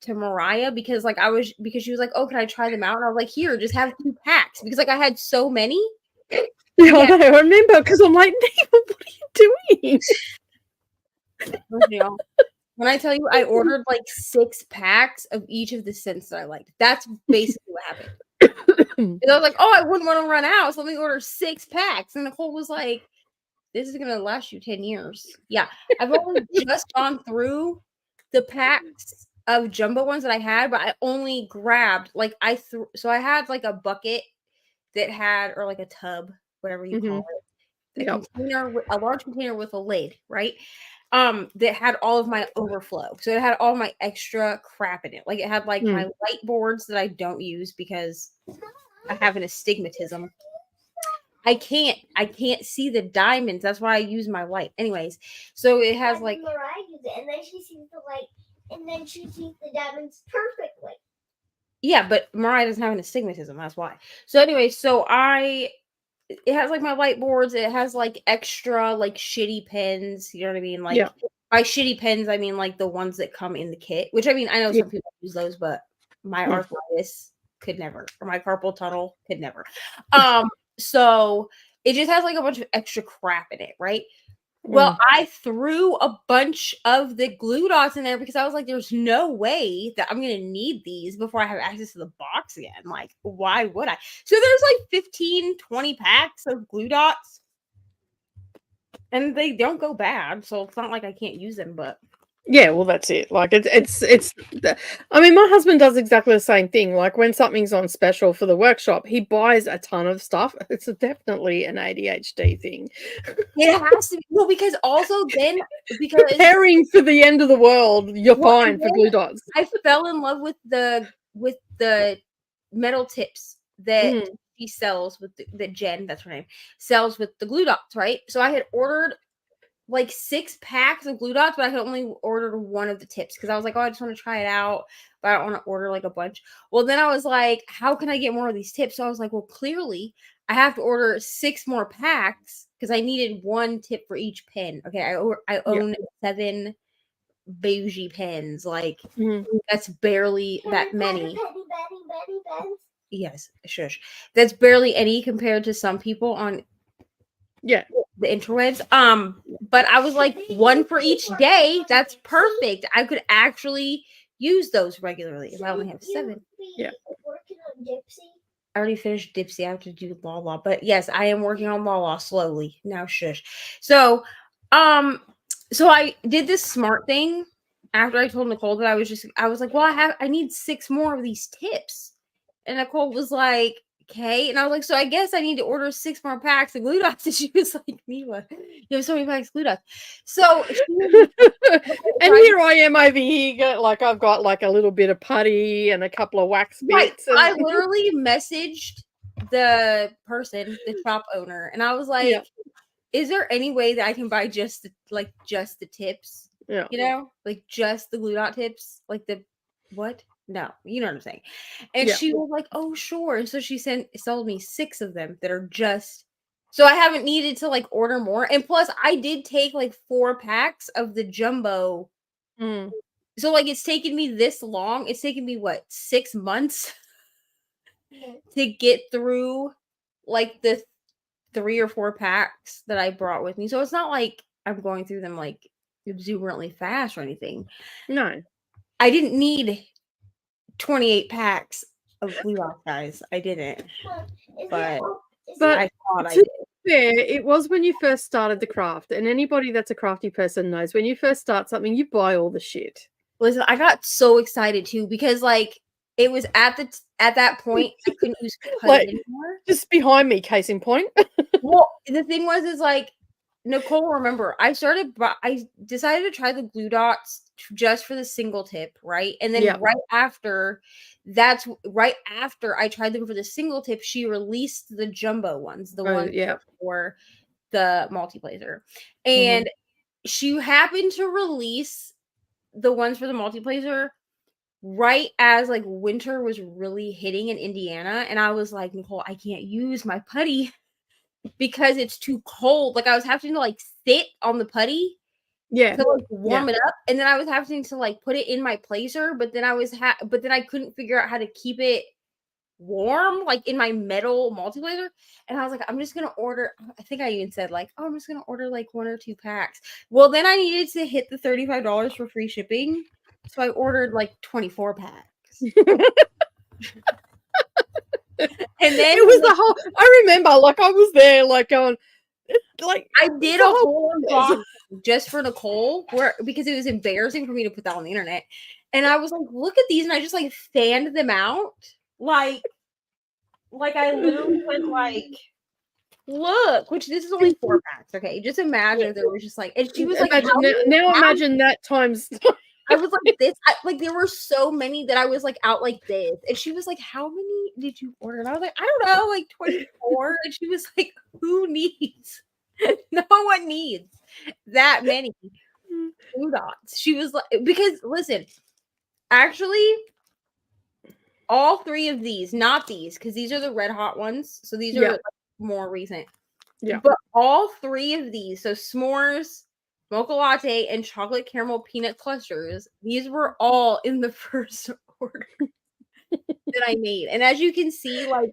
Speaker 2: to Mariah because she was like, oh, can I try them out? And I was like, here, just have 2 packs because like I had so many.
Speaker 1: Yeah, I remember because I'm like, Neva, what are you doing?
Speaker 2: When I tell you I ordered like 6 packs of each of the scents that I liked, that's basically what happened. And I was like, oh, I wouldn't want to run out, so let me order 6 packs. And Nicole was like, this is gonna last you 10 years. Yeah, I've only just gone through the packs of jumbo ones that I had, but I only grabbed like so I had like a bucket that had or like a tub, whatever you call it, a large container with a lid, right? That had all of my overflow. So it had all my extra crap in it. Like it had like my light boards that I don't use because I have an astigmatism. I can't see the diamonds. That's why I use my light. Anyways, so it has like
Speaker 3: Mariah uses it, and then she sees the light, and then she sees the diamonds perfectly.
Speaker 2: Yeah, but Mariah doesn't have an astigmatism. That's why. So anyway, it has like my light boards. It has like extra like shitty pens. You know what I mean? Like by shitty pens, I mean like the ones that come in the kit. Which I mean, I know some people use those, but my arthritis could never, or my carpal tunnel could never. So it just has like a bunch of extra crap in it, right? Well, I threw a bunch of the glue dots in there because I was like, there's no way that I'm going to need these before I have access to the box again. Like, why would I? So there's like 15, 20 packs of glue dots. And they don't go bad. So it's not like I can't use them, but.
Speaker 1: Yeah, well, that's it. Like it's. I mean, my husband does exactly the same thing. Like when something's on special for the workshop, he buys a ton of stuff. It's definitely an ADHD thing.
Speaker 2: It has to be. Well, because
Speaker 1: preparing for the end of the world, you're fine for glue dots.
Speaker 2: I fell in love with the metal tips that she sells that Jen, that's her name, sells with the glue dots, right? So I had ordered like 6 packs of glue dots, but I could only order one of the tips because I was like, oh, I just want to try it out, but I don't want to order like a bunch. Well, then I was like, how can I get more of these tips? So I was like, well, clearly I have to order 6 more packs because I needed 1 tip for each pen. Okay, I own 7 bougie pens. Like that's barely that many. Yes, shush. That's barely any compared to some people on the interwebs. But I was like 1 for each day. That's perfect. I could actually use those regularly if I only have 7.
Speaker 3: Yeah. Working on Dipsy.
Speaker 2: I already finished Dipsy. I have to do Lala. But yes, I am working on Lala slowly. Now shush. So I did this smart thing after I told Nicole that I was like, well, I need 6 more of these tips. And Nicole was like, okay. And I was like, so I guess I need to order 6 more packs of glue dots. And she was like, Miwa, you have so many packs of glue dots. So
Speaker 1: and here I am over here, like I've got like a little bit of putty and a couple of wax bits.
Speaker 2: I literally messaged the person, the shop owner, and I was like, is there any way that I can buy just the tips? Yeah. You know, like just the glue dot tips, like the what? No, you know what I'm saying. And
Speaker 1: Yeah.
Speaker 2: she was like, oh, sure. And so she sold me 6 of them that are just, so I haven't needed to like order more. And plus I did take like 4 packs of the jumbo.
Speaker 1: Mm.
Speaker 2: So like it's taken me this long. It's taken me what, 6 months to get through like the 3 or 4 packs that I brought with me. So it's not like I'm going through them like exuberantly fast or anything.
Speaker 1: No.
Speaker 2: I didn't need 28 packs of glue off, guys. I didn't. But I thought I
Speaker 1: to
Speaker 2: did.
Speaker 1: be fair, it was when you first started the craft, and anybody that's a crafty person knows when you first start something, you buy all the shit.
Speaker 2: Listen, I got so excited too because like it was at that point I couldn't use putty
Speaker 1: Like,
Speaker 2: anymore.
Speaker 1: just behind me, case in point.
Speaker 2: Well, the thing was is like Nicole, remember, I decided to try the glue dots just for the single tip, right? And then
Speaker 1: Yeah.
Speaker 2: right after I tried them for the single tip, she released the jumbo ones, the ones
Speaker 1: Yeah.
Speaker 2: for the multiplacer. And she happened to release the ones for the multiplacer right as like winter was really hitting in Indiana. And I was like, Nicole, I can't use my putty because it's too cold. Like I was having to like sit on the putty
Speaker 1: Yeah.
Speaker 2: to like warm it up, and then I was having to like put it in my placer, but then I couldn't figure out how to keep it warm like in my metal multiplacer. And I was like, I'm just gonna order, I think I even said like, oh, I'm just gonna order like 1 or 2 packs. Well, then I needed to hit the $35 for free shipping, so I ordered like 24 packs. And then
Speaker 1: it was the whole, I remember, like, I was there, like, going, like,
Speaker 2: I did a whole unboxing just for Nicole, because it was embarrassing for me to put that on the internet. And I was like, look at these, and I just like fanned them out. Like I literally went like, look, which this is only 4 packs, okay? Just imagine if there was just like, and she was like,
Speaker 1: imagine that times.
Speaker 2: I was like this, like there were so many that I was like out like this, and she was like, how many did you order? And I was like, I don't know, like 24. And she was like, who needs? No one needs that many glue dots. She was like, because listen, actually, all 3 of these, not these, because these are the red hot ones, so these are like more recent.
Speaker 1: Yeah,
Speaker 2: but all 3 of these, so s'mores, mocha latte, and chocolate caramel peanut clusters, these were all in the first order that I made. And as you can see, like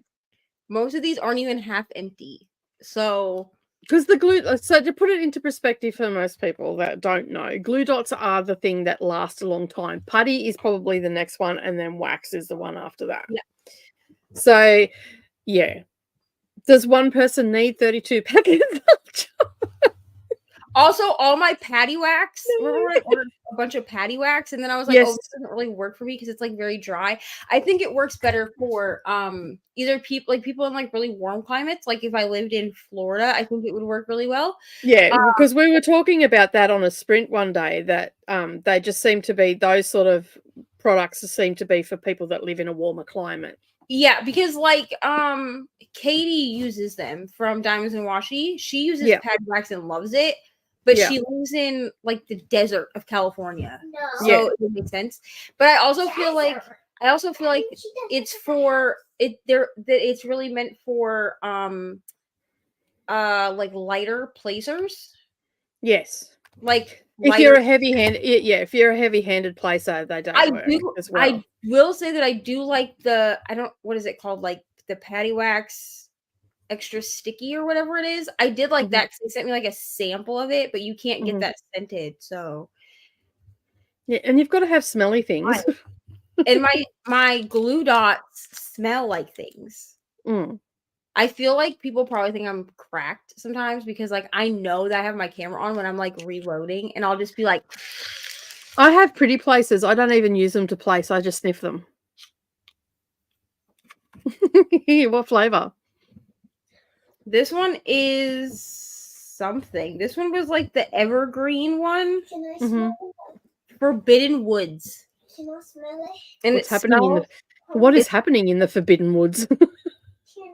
Speaker 2: most of these aren't even half empty. So
Speaker 1: because the glue, so to put it into perspective for most people that don't know, glue dots are the thing that last a long time. Putty is probably the next one, and then wax is the one after that.
Speaker 2: Yeah.
Speaker 1: So, yeah. Does one person need 32 packets?
Speaker 2: also, all my patty wax. Remember when I ordered a bunch of patty wax, and then I was like, "Oh, this doesn't really work for me because it's like very dry." I think it works better for either people in like really warm climates. Like if I lived in Florida, I think it would work really well.
Speaker 1: Yeah, because we were talking about that on a sprint one day. That they just seem to be, those sort of products seem to be for people that live in a warmer climate.
Speaker 2: Yeah, because like Katie uses them from Diamonds and Washi. She uses patty wax and loves it. But she lives in like the desert of California, so it makes sense. But I also feel like it's for it there that it's really meant for like lighter placers.
Speaker 1: Yes,
Speaker 2: like
Speaker 1: if you're a heavy-handed, if you're a heavy-handed placer, they don't work as well.
Speaker 2: I will say that I do like what is it called, like the patty wax extra sticky or whatever it is. I did like that because they sent me like a sample of it, but you can't get that scented. So
Speaker 1: yeah, and you've got to have smelly things.
Speaker 2: And my glue dots smell like things. I feel like people probably think I'm cracked sometimes because like I know that I have my camera on when I'm like reloading, and I'll just be like,
Speaker 1: I have pretty places. I don't even use them to place. I just sniff them. What flavor?
Speaker 2: This one is something. This one was like the evergreen one.
Speaker 3: Can I smell it?
Speaker 2: Forbidden Woods.
Speaker 3: Can I smell it?
Speaker 2: And
Speaker 1: what's happening what is happening in the Forbidden Woods?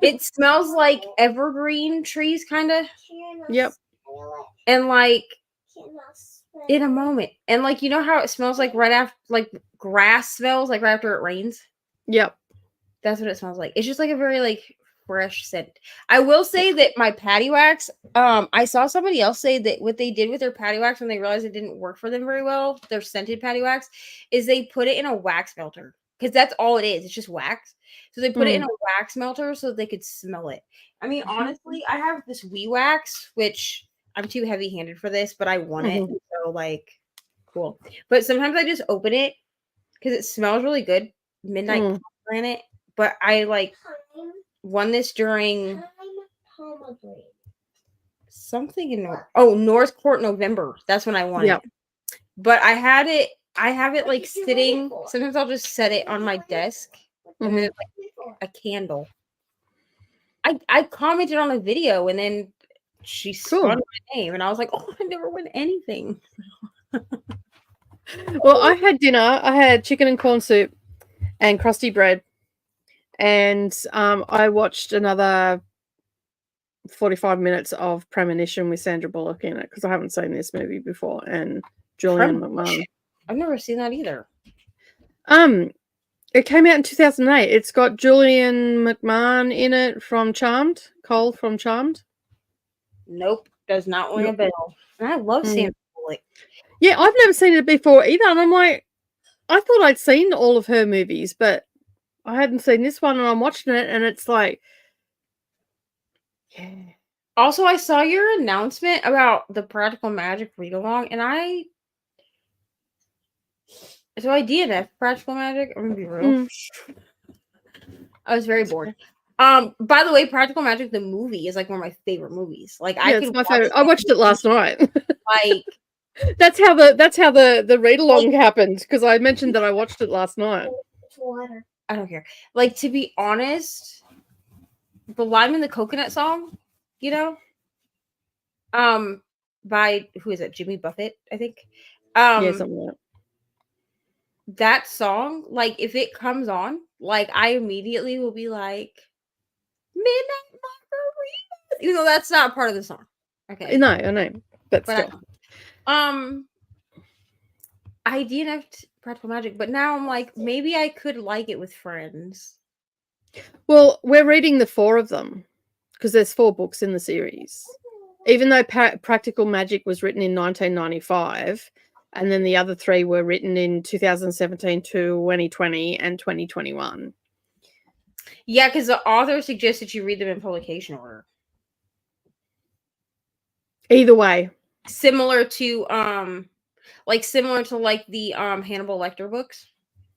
Speaker 2: It smells like evergreen trees, kind of.
Speaker 1: Yep.
Speaker 2: And like, in a moment. And like, you know how it smells like right after, like grass smells like right after it rains?
Speaker 1: Yep.
Speaker 2: That's what it smells like. It's just like a very like fresh scent. I will say that my patty wax, I saw somebody else say that what they did with their patty wax when they realized it didn't work for them very well, their scented patty wax, is they put it in a wax melter. Because that's all it is. It's just wax. So they put it in a wax melter so they could smell it. I mean, honestly, I have this wee wax, which I'm too heavy-handed for this, but I want it. So like, cool. But sometimes I just open it because it smells really good. Midnight pomegranate. But I like won this during something in North Court November. That's when I won it. But I have it like sitting. Sometimes I'll just set it on my desk and then like a candle. I commented on a video and then she spun my name and I was like, oh, I never win anything.
Speaker 1: Well, I had dinner. I had chicken and corn soup and crusty bread. And I watched another 45 minutes of Premonition with Sandra Bullock in it because I haven't seen this movie before. And Julian McMahon.
Speaker 2: I've never seen that either.
Speaker 1: It came out in 2008. It's got Julian McMahon in it from Charmed. Cole from Charmed.
Speaker 2: Nope, does not ring a bell. And I love Sandra Bullock.
Speaker 1: Yeah, I've never seen it before either. And I'm like, I thought I'd seen all of her movies, but I hadn't seen this one, and I'm watching it, and it's like, yeah.
Speaker 2: Also, I saw your announcement about the Practical Magic read-along, and I DNF Practical Magic. I'm gonna be real. I was very bored. By the way, Practical Magic the movie is like one of my favorite movies. Like,
Speaker 1: it's my favorite. I watched it last night.
Speaker 2: Like,
Speaker 1: that's how the read-along happened because I mentioned that I watched it last night.
Speaker 2: I don't care. Like, to be honest, the Lime and the Coconut song, you know, by who is it? Jimmy Buffett, I think.
Speaker 1: Yeah, something like that.
Speaker 2: That song, like, if it comes on, like, I immediately will be like, Midnight Margarita, even though that's not part of the song. Okay.
Speaker 1: No, I know, but still.
Speaker 2: I DNF'd Practical Magic, but now I'm like, maybe I could like it with friends.
Speaker 1: Well, we're reading the 4 of them because there's 4 books in the series. Even though Practical Magic was written in 1995, and then the other 3 were written in 2017 to 2020 and 2021.
Speaker 2: Yeah, because the author suggested you read them in publication order.
Speaker 1: Either way.
Speaker 2: Similar to the Hannibal Lecter books.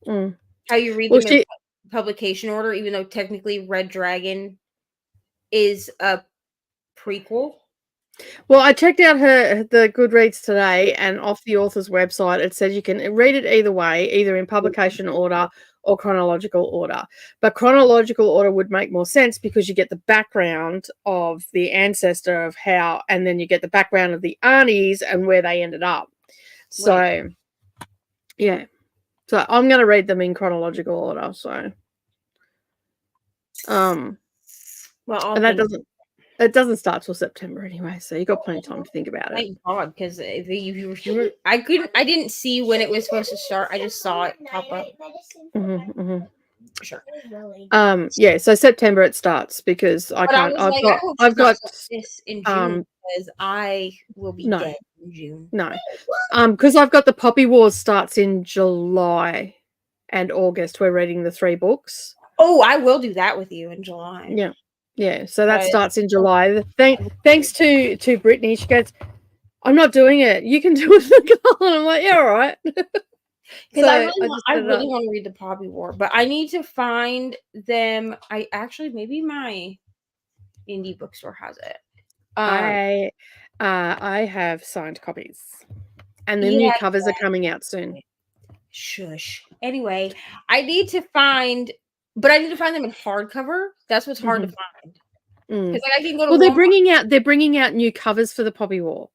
Speaker 2: How you read them in publication order, even though technically Red Dragon is a prequel.
Speaker 1: Well, I checked out the Goodreads today, and off the author's website, it says you can read it either way, either in publication order or chronological order. But chronological order would make more sense because you get the background of the ancestor of how, and then you get the background of the Arnies and where they ended up. So, yeah. So I'm going to read them in chronological order. So, and it doesn't start till September anyway, so you got plenty of time to think about it.
Speaker 2: Thank God, because I didn't see when it was supposed to start. I just saw it pop up.
Speaker 1: Sure. Yeah. So September it starts because I've got
Speaker 2: this in June because I will be dead in June.
Speaker 1: No, because I've got the Poppy Wars starts in July and August. We're reading the 3 books.
Speaker 2: Oh, I will do that with you in July.
Speaker 1: Yeah. Yeah, so that starts in July. Thanks to Brittany. She goes, I'm not doing it. You can do it, Nicole. And I'm like, yeah, all right.
Speaker 2: Because I really want to read the Poppy War, but I need to find them. Maybe my indie bookstore has it.
Speaker 1: I have signed copies, and the new covers are coming out soon.
Speaker 2: Shush. Anyway, I need to find them in hardcover. That's what's hard to find. Because I can go to.
Speaker 1: Well, they're bringing out new covers for the Poppy War.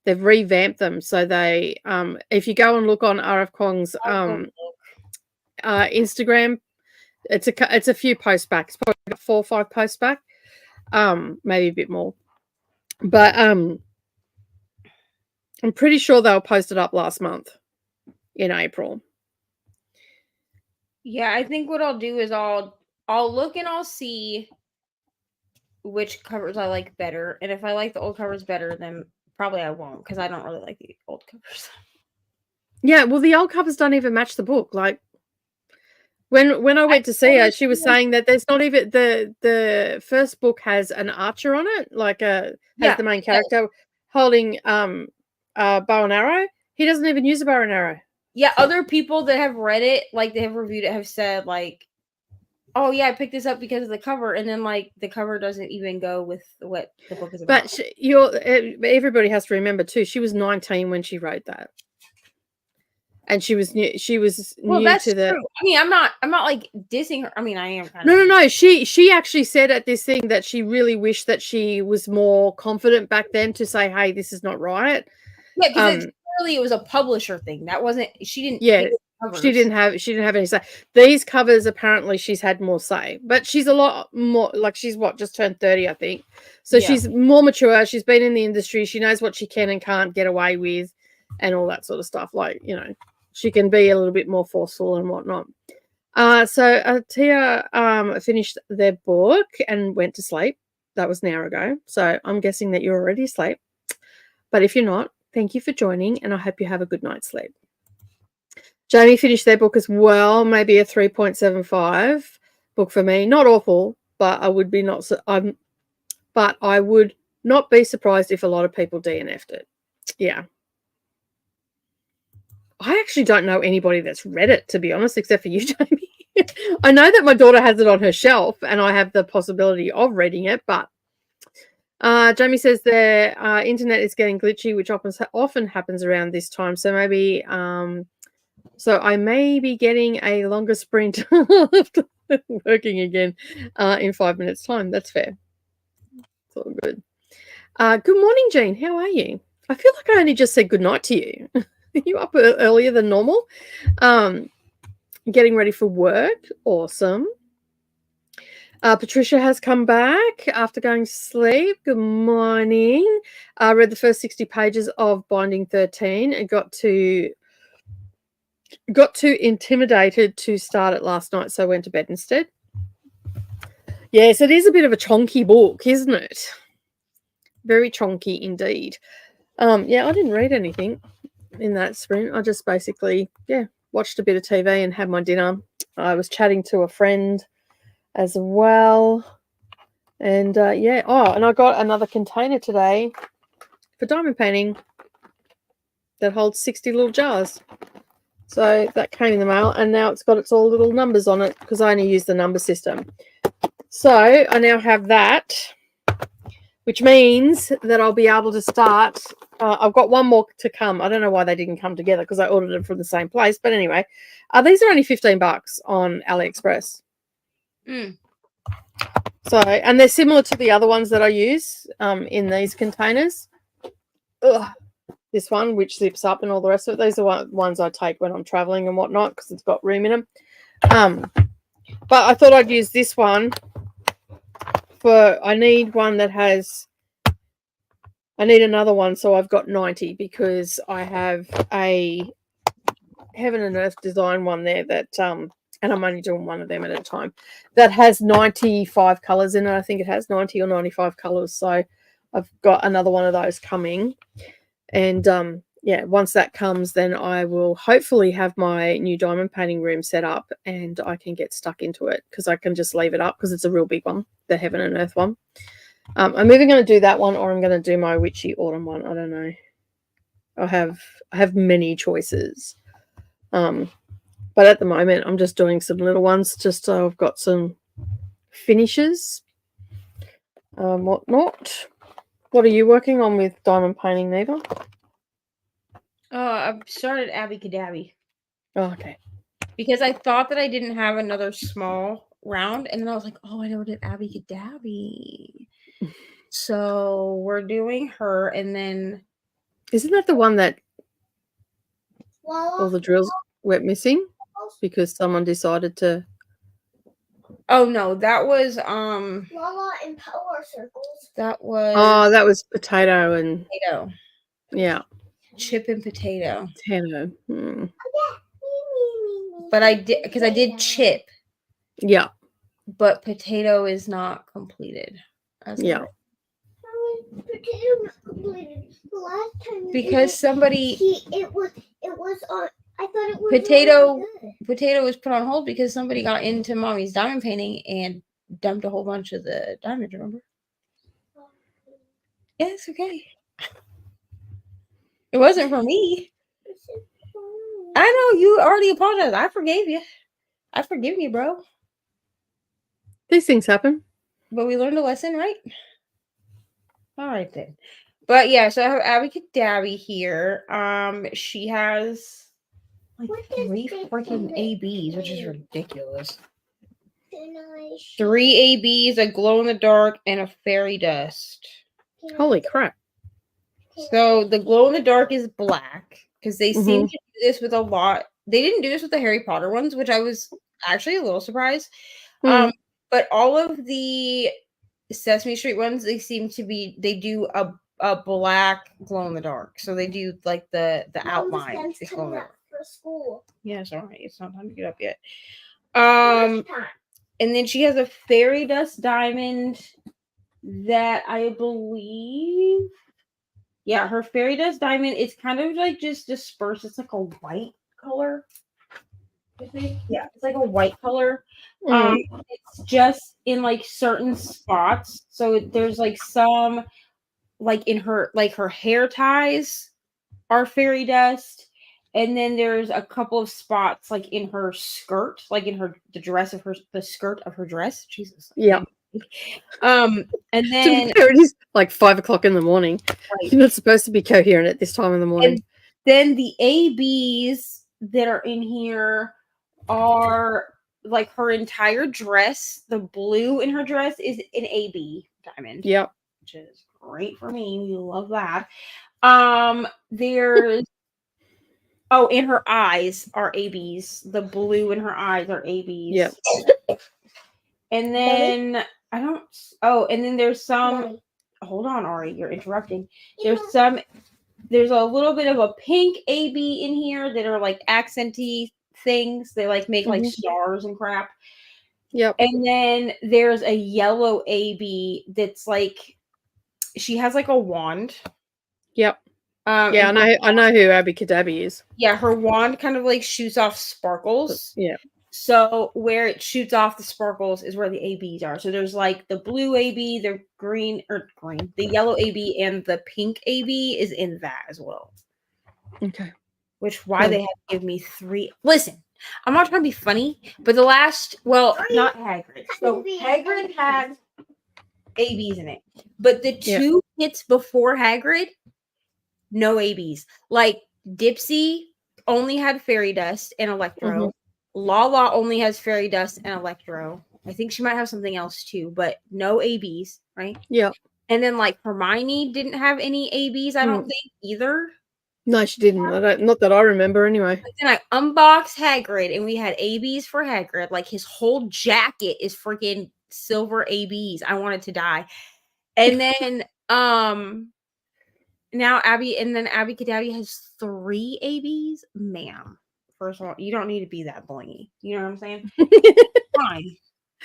Speaker 1: They've revamped them, so they if you go and look on RF Kong's Instagram, it's a few posts back. It's probably about 4 or 5 posts back, maybe a bit more. But I'm pretty sure they were posted up last month in April.
Speaker 2: Yeah, I think what I'll do is I'll look and I'll see which covers I like better. And if I like the old covers better, then probably I won't, because I don't really like the old covers.
Speaker 1: Yeah, well, the old covers don't even match the book. Like when I went to see her, she was saying that there's not even the first book has an archer on it, like has the main character holding a bow and arrow. He doesn't even use a bow and arrow.
Speaker 2: Yeah, other people that have read it, like they have reviewed it, have said like, oh yeah, I picked this up because of the cover, and then like the cover doesn't even go with what the book is about.
Speaker 1: But everybody has to remember too, she was 19 when she wrote that. And she was new. She was
Speaker 2: Well,
Speaker 1: new
Speaker 2: that's
Speaker 1: to the.
Speaker 2: true. I mean, I'm not like dissing her. I mean, I am kind
Speaker 1: No,
Speaker 2: of.
Speaker 1: no, no. She actually said at this thing that she really wished that she was more confident back then to say, "Hey, this is not right."
Speaker 2: Yeah, because clearly it was a publisher thing. That wasn't. She didn't.
Speaker 1: Yeah,
Speaker 2: covers.
Speaker 1: she didn't have any say. These covers apparently she's had more say, but she's a lot more like she's just turned 30, I think. So she's more mature. She's been in the industry. She knows what she can and can't get away with, and all that sort of stuff. Like she can be a little bit more forceful and whatnot. So Tia finished their book and went to sleep. That was an hour ago. So I'm guessing that you're already asleep. But if you're not, thank you for joining, and I hope you have a good night's sleep. Jamie finished their book as well, maybe a 3.75 book for me. Not awful, but I would not be surprised if a lot of people DNF'd it. Yeah. I actually don't know anybody that's read it, to be honest, except for you, Jamie. I know that my daughter has it on her shelf and I have the possibility of reading it, but Jamie says the internet is getting glitchy, which often happens around this time. So maybe, so I may be getting a longer sprint working again in 5 minutes' time. That's fair. It's all good. Good morning, Jean. How are you? I feel like I only just said good night to you. Are you up earlier than normal? Getting ready for work. Awesome. Patricia has come back after going to sleep. Good morning. I read the first 60 pages of Binding 13 and got too intimidated to start it last night, so I went to bed instead. Yes, it is a bit of a chonky book, isn't it? Very chonky indeed. Yeah, I didn't read anything in that sprint. I just basically, watched a bit of TV and had my dinner. I was chatting to a friend as well. And and I got another container today for diamond painting that holds 60 little jars. So that came in the mail, and now it's got its all little numbers on it because I only use the number system. So I now have that, which means that I'll be able to start. I've got one more to come. I don't know why they didn't come together because I ordered them from the same place. But anyway, these are only $15 on AliExpress. So, and they're similar to the other ones that I use in these containers. This one, which zips up and all the rest of it. These are ones I take when I'm traveling and whatnot because it's got room in them. But I thought I'd use this one I need one that has, I need another one. So I've got 90 because I have a Heaven and Earth design one there that, and I'm only doing one of them at a time, that has 95 colors in it. I think it has 90 or 95 colors. So I've got another one of those coming. And once that comes, then I will hopefully have my new diamond painting room set up and I can get stuck into it because I can just leave it up because it's a real big one, the Heaven and Earth one. I'm either going to do that one or I'm going to do my Witchy Autumn one. I don't know. I have many choices. But at the moment, I'm just doing some little ones just so I've got some finishes. Whatnot. What are you working on with diamond painting, Neva?
Speaker 2: I've started Abby Cadabby.
Speaker 1: Oh, okay.
Speaker 2: Because I thought that I didn't have another small round, and then I was like, oh, I know what Abby Cadabby. So we're doing her, and then...
Speaker 1: Isn't that the one that all the drills went missing because someone decided to...
Speaker 2: Oh, no, that was...
Speaker 3: Lala and Power Circles.
Speaker 2: That was...
Speaker 1: Oh, that was Potato and...
Speaker 2: Potato.
Speaker 1: Yeah.
Speaker 2: Chip and potato.
Speaker 1: Potato.
Speaker 2: But I did, because I did chip,
Speaker 1: Yeah.
Speaker 2: but potato is not completed.
Speaker 1: Yeah.
Speaker 3: Potato not completed. The last time you
Speaker 2: Because somebody
Speaker 3: it was on. I thought it was
Speaker 2: potato
Speaker 3: really good.
Speaker 2: potato was put on hold because somebody got into mommy's diamond painting and dumped a whole bunch of the diamonds, remember? Yeah, it's okay. It wasn't for me. I know you already apologized. I forgave you. I forgive you, bro.
Speaker 1: These things happen.
Speaker 2: But we learned a lesson, right? All right then. But yeah, so I have Abby Cadabby here. She has like
Speaker 3: What does
Speaker 2: 3
Speaker 3: this
Speaker 2: freaking
Speaker 3: say?
Speaker 2: ABs, which is ridiculous.
Speaker 3: Finish.
Speaker 2: 3 ABs, a glow in the dark, and a fairy dust.
Speaker 1: Holy crap.
Speaker 2: So the glow in the dark is black because they seem
Speaker 1: Mhm.
Speaker 2: to do this with a lot. They didn't do this with the Harry Potter ones, which I was actually a little surprised.
Speaker 1: Mm.
Speaker 2: But all of the Sesame Street ones, they do a black glow in the dark. So they do like the outline.
Speaker 3: Mom's
Speaker 2: is
Speaker 3: coming
Speaker 2: glow in the
Speaker 3: up
Speaker 2: dark.
Speaker 3: for school.
Speaker 2: Yeah, it's all right. It's not time to get up yet.
Speaker 3: Lunchtime.
Speaker 2: And then she has a fairy dust diamond that I believe. Yeah, her fairy dust diamond is kind of like just dispersed. It's like a white color. I think. Yeah, it's like a white color.
Speaker 1: Mm.
Speaker 2: It's just in like certain spots. So there's like some like in her hair ties are fairy dust. And then there's a couple of spots like in her skirt, like in the skirt of her dress. Jesus.
Speaker 1: Yeah.
Speaker 2: And
Speaker 1: To be
Speaker 2: then
Speaker 1: fair, it is like 5 o'clock in the morning.
Speaker 2: right.
Speaker 1: You're not supposed to be coherent at this time in the morning.
Speaker 2: And then the ABs that are in here are like her entire dress. The blue in her dress is an AB diamond.
Speaker 1: Yep.
Speaker 2: Which is great for me. We love that. There's and her eyes are ABs. The blue in her eyes are ABs.
Speaker 1: Yep.
Speaker 2: And then and then there's some.
Speaker 3: Mommy.
Speaker 2: Hold on, Ari, you're interrupting. There's a little bit of a pink AB in here that are like accenty things. They like make like stars and crap.
Speaker 1: Yep.
Speaker 2: And then there's a yellow AB that's like she has like a wand.
Speaker 1: Yep. Yeah, I know who Abby Cadabby is.
Speaker 2: Yeah, her wand kind of like shoots off sparkles.
Speaker 1: Yeah.
Speaker 2: So where it shoots off the sparkles is where the ABs are. So there's like the blue AB, the the yellow AB, and the pink AB is in that as well.
Speaker 1: Okay.
Speaker 2: Which why they had to give me 3. Listen, I'm not trying to be funny, but not Hagrid. So Hagrid had ABs in it, but the 2 hits before Hagrid, no ABs. Like Dipsy only had fairy dust and electro. Lala only has fairy dust and electro. I think she might have something else too, but no ABs, right?
Speaker 1: Yeah.
Speaker 2: And then like Hermione didn't have any ABs, I don't think either.
Speaker 1: No, she didn't. Not that I remember anyway.
Speaker 2: But then I unboxed Hagrid and we had ABs for Hagrid. Like his whole jacket is freaking silver ABs. I wanted to die. And then now Abby Cadabby has 3 ABs. Ma'am. First of all, you don't need to be that blingy. You know what I'm saying? Fine.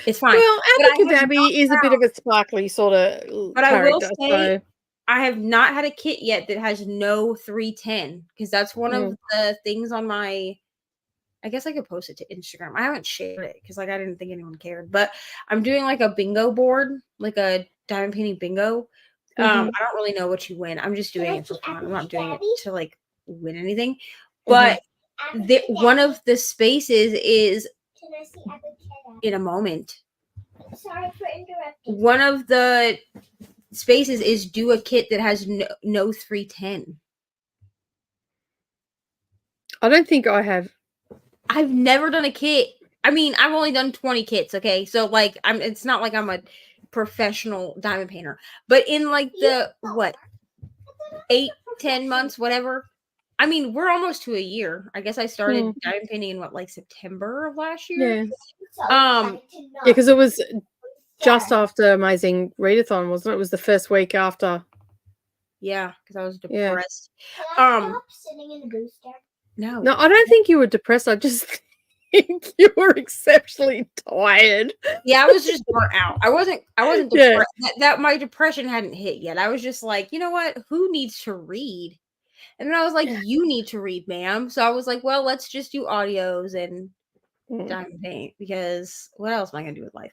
Speaker 2: It's fine.
Speaker 1: Well, Abby Cadabby is a bit of a sparkly sort of
Speaker 2: But
Speaker 1: character.
Speaker 2: I will say, I have not had a kit yet that has no 310 because that's one of the things on my. I guess I could post it to Instagram. I haven't shared it because I didn't think anyone cared. But I'm doing like a bingo board, like a diamond painting bingo. I don't really know what you win. I'm just doing it for fun. I'm not doing it to like win anything. But one of the spaces is in a moment.
Speaker 3: Sorry for interrupting.
Speaker 2: One of the spaces is do a kit that has no 310.
Speaker 1: I don't think I have.
Speaker 2: I've never done a kit. I mean, I've only done 20 kits, okay? So like it's not like I'm a professional diamond painter. But in like the 8-10 months, whatever. I mean, we're almost to a year. I guess I started diamond painting in like September of last year.
Speaker 1: Yeah. Because it was just after Amazing Readathon, wasn't it? It was the first week after.
Speaker 2: Yeah, because I was
Speaker 1: Yeah.
Speaker 2: depressed.
Speaker 3: Can I stop sitting in the booster?
Speaker 2: No.
Speaker 1: No, I don't think you were depressed. I just think you were exceptionally tired.
Speaker 2: Yeah, I was just burnt out. I wasn't
Speaker 1: Yeah.
Speaker 2: depressed. That my depression hadn't hit yet. I was just like, you know what? Who needs to read? And then I was like, you need to read, ma'am. So I was like, well, let's just do audios and diamond paint because what else am I gonna do with life?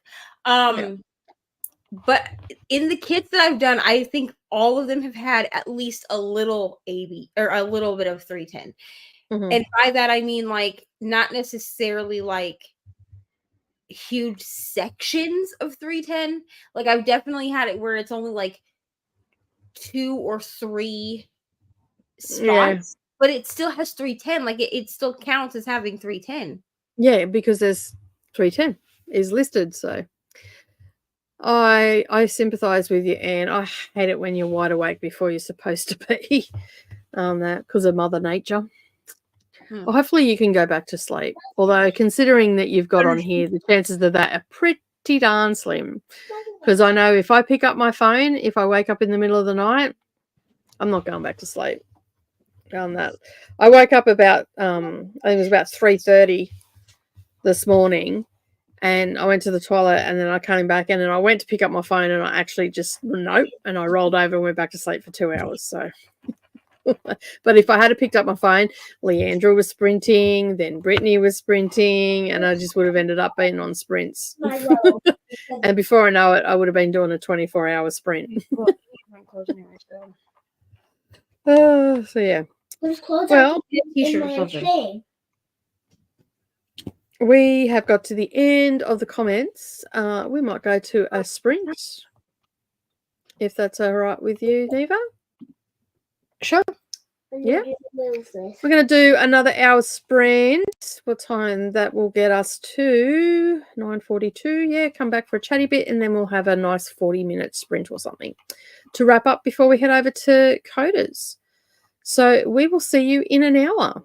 Speaker 2: But in the kits that I've done, I think all of them have had at least a little AB or a little bit of 310. And by that I mean like not necessarily like huge sections of 310. Like I've definitely had it where it's only like 2 or 3 spots, but it still has 310. Like it still counts as having 310.
Speaker 1: Yeah, because there's 310 is listed, so I sympathize with you, Anne. I hate it when you're wide awake before you're supposed to be. That because of Mother Nature. Well, hopefully you can go back to sleep. Although considering that you've got on here, the chances of that are pretty darn slim. Because I know if I pick up my phone, if I wake up in the middle of the night, I'm not going back to sleep. That I woke up about I think it was about 3:30 this morning, and I went to the toilet, and then I came back in, and I went to pick up my phone, and I actually just nope, and I rolled over and went back to sleep for 2 hours. So. But if I had picked up my phone, Leandra was sprinting, then Brittany was sprinting, and I just would have ended up being on sprints. And before I know it, I would have been doing a 24-hour sprint. So yeah. Well, we have got to the end of the comments. We might go to a sprint, if that's all right with you, Neva.
Speaker 2: Sure.
Speaker 1: Yeah. We're going to do another hour sprint. What time? That will get us to 9:42. Yeah, come back for a chatty bit, and then we'll have a nice 40-minute sprint or something to wrap up before we head over to Coders. So we will see you in an hour.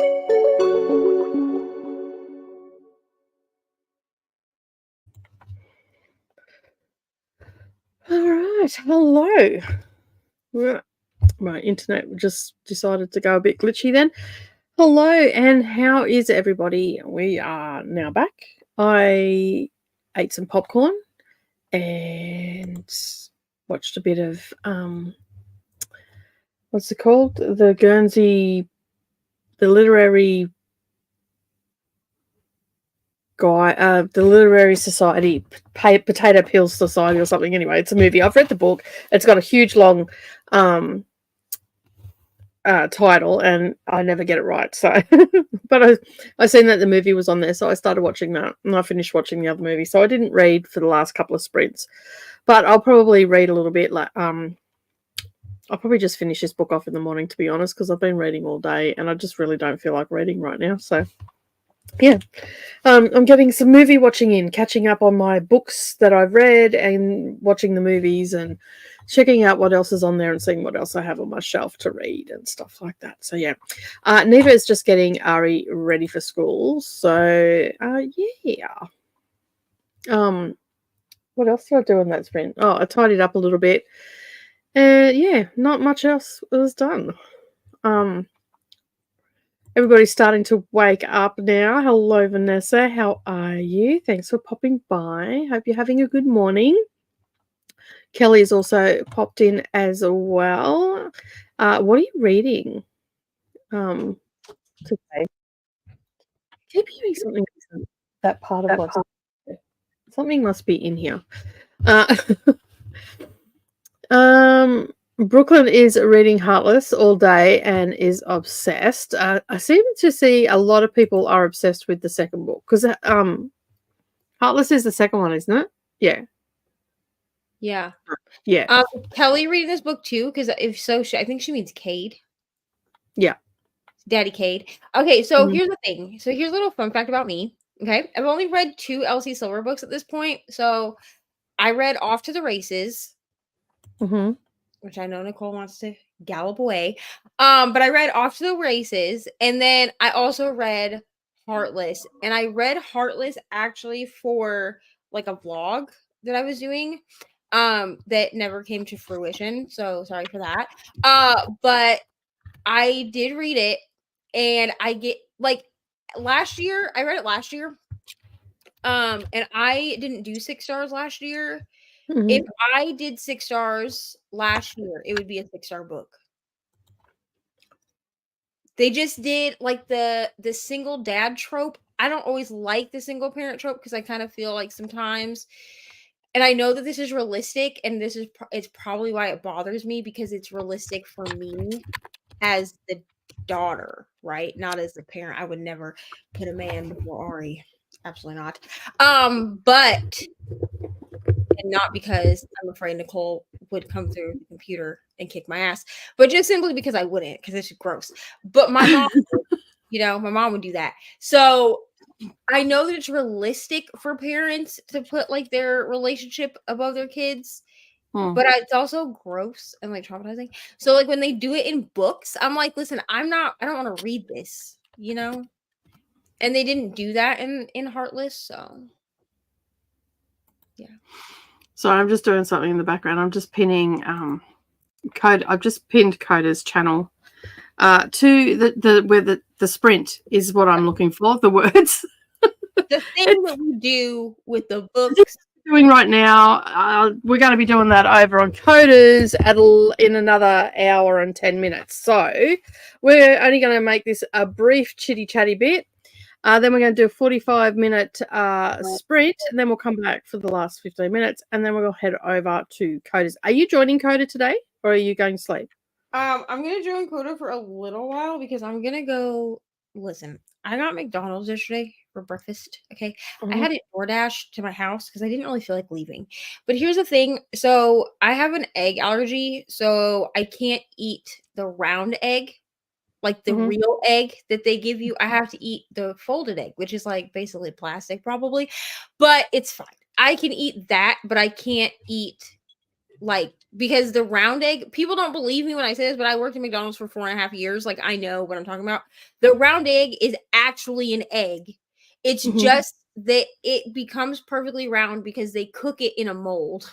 Speaker 1: All right. Hello. Right. My internet just decided to go a bit glitchy then. Hello, and how is everybody? We are now back. I ate some popcorn and watched a bit of what's it called? The Guernsey, the literary guy, the Literary Society, Potato Peel Society or something. Anyway, it's a movie. I've read the book. It's got a huge long title, and I never get it right. So, but I seen that the movie was on there, so I started watching that, and I finished watching the other movie. So I didn't read for the last couple of sprints, but I'll probably read a little bit. Like, I'll probably just finish this book off in the morning, to be honest, because I've been reading all day, and I just really don't feel like reading right now. So, yeah, I'm getting some movie watching in, catching up on my books that I've read, and watching the movies, and checking out what else is on there, and seeing what else I have on my shelf to read and stuff like that. So yeah, Neva is just getting Ari ready for school. So yeah. What else did I do in that sprint? Oh, I tidied up a little bit. Yeah, not much else was done. Everybody's starting to wake up now. Hello, Vanessa. How are you? Thanks for popping by. Hope you're having a good morning. Kelly's also popped in as well. What are you reading today? Keep hearing something. That part of what's something must be in here. Brooklyn is reading Heartless all day and is obsessed. I seem to see a lot of people are obsessed with the second book because Heartless is the second one, isn't it? Yeah.
Speaker 2: Yeah.
Speaker 1: Yeah.
Speaker 2: Kelly reading this book too, because if so, I think she means Cade.
Speaker 1: Yeah.
Speaker 2: Daddy Cade. Okay, so here's the thing. So here's a little fun fact about me. Okay, I've only read 2 Elsie Silver books at this point. So I read Off to the Races, which I know Nicole wants to gallop away. But I read Off to the Races, and then I also read Heartless. And I read Heartless actually for like a vlog that I was doing that never came to fruition. So sorry for that. But I did read it, and I get like last year, I read it last year. And I didn't do 6 stars last year. If I did 6 stars last year, it would be a 6-star book. They just did like the single dad trope. I don't always like the single parent trope because I kind of feel like sometimes, and I know that this is realistic, and this is it's probably why it bothers me, because it's realistic for me as the daughter, right? Not as the parent. I would never put a man before Ari. Absolutely not. But and not because I'm afraid Nicole would come through the computer and kick my ass, but just simply because I wouldn't, because it's gross. But my mom, my mom would do that. So I know that it's realistic for parents to put like their relationship above their kids, but it's also gross and like traumatizing. So like when they do it in books, I'm like, listen, I don't want to read this, And they didn't do that in Heartless, so yeah.
Speaker 1: So I'm just doing something in the background. I'm just pinning code. I've just pinned Coda's channel to the where the sprint is what I'm looking for. The words.
Speaker 2: The thing that we do with the books.
Speaker 1: Doing right now, we're going to be doing that over on Coders in another hour and 10 minutes. So we're only going to make this a brief chitty chatty bit. Then we're going to do a 45-minute sprint, and then we'll come back for the last 15 minutes, and then we'll head over to Coders. Are you joining Coda today, or are you going to sleep?
Speaker 2: I'm going to join Coda for a little while because I'm going to go. Listen, I got McDonald's yesterday for breakfast. Okay. I had it DoorDash to my house because I didn't really feel like leaving. But here's the thing. So I have an egg allergy, so I can't eat the round egg, like the real egg that they give you. I have to eat the folded egg, which is like basically plastic probably, but it's fine. I can eat that, but I can't eat like, because the round egg, people don't believe me when I say this, but I worked at McDonald's for 4.5 years. Like, I know what I'm talking about. The round egg is actually an egg. It's just that it becomes perfectly round because they cook it in a mold.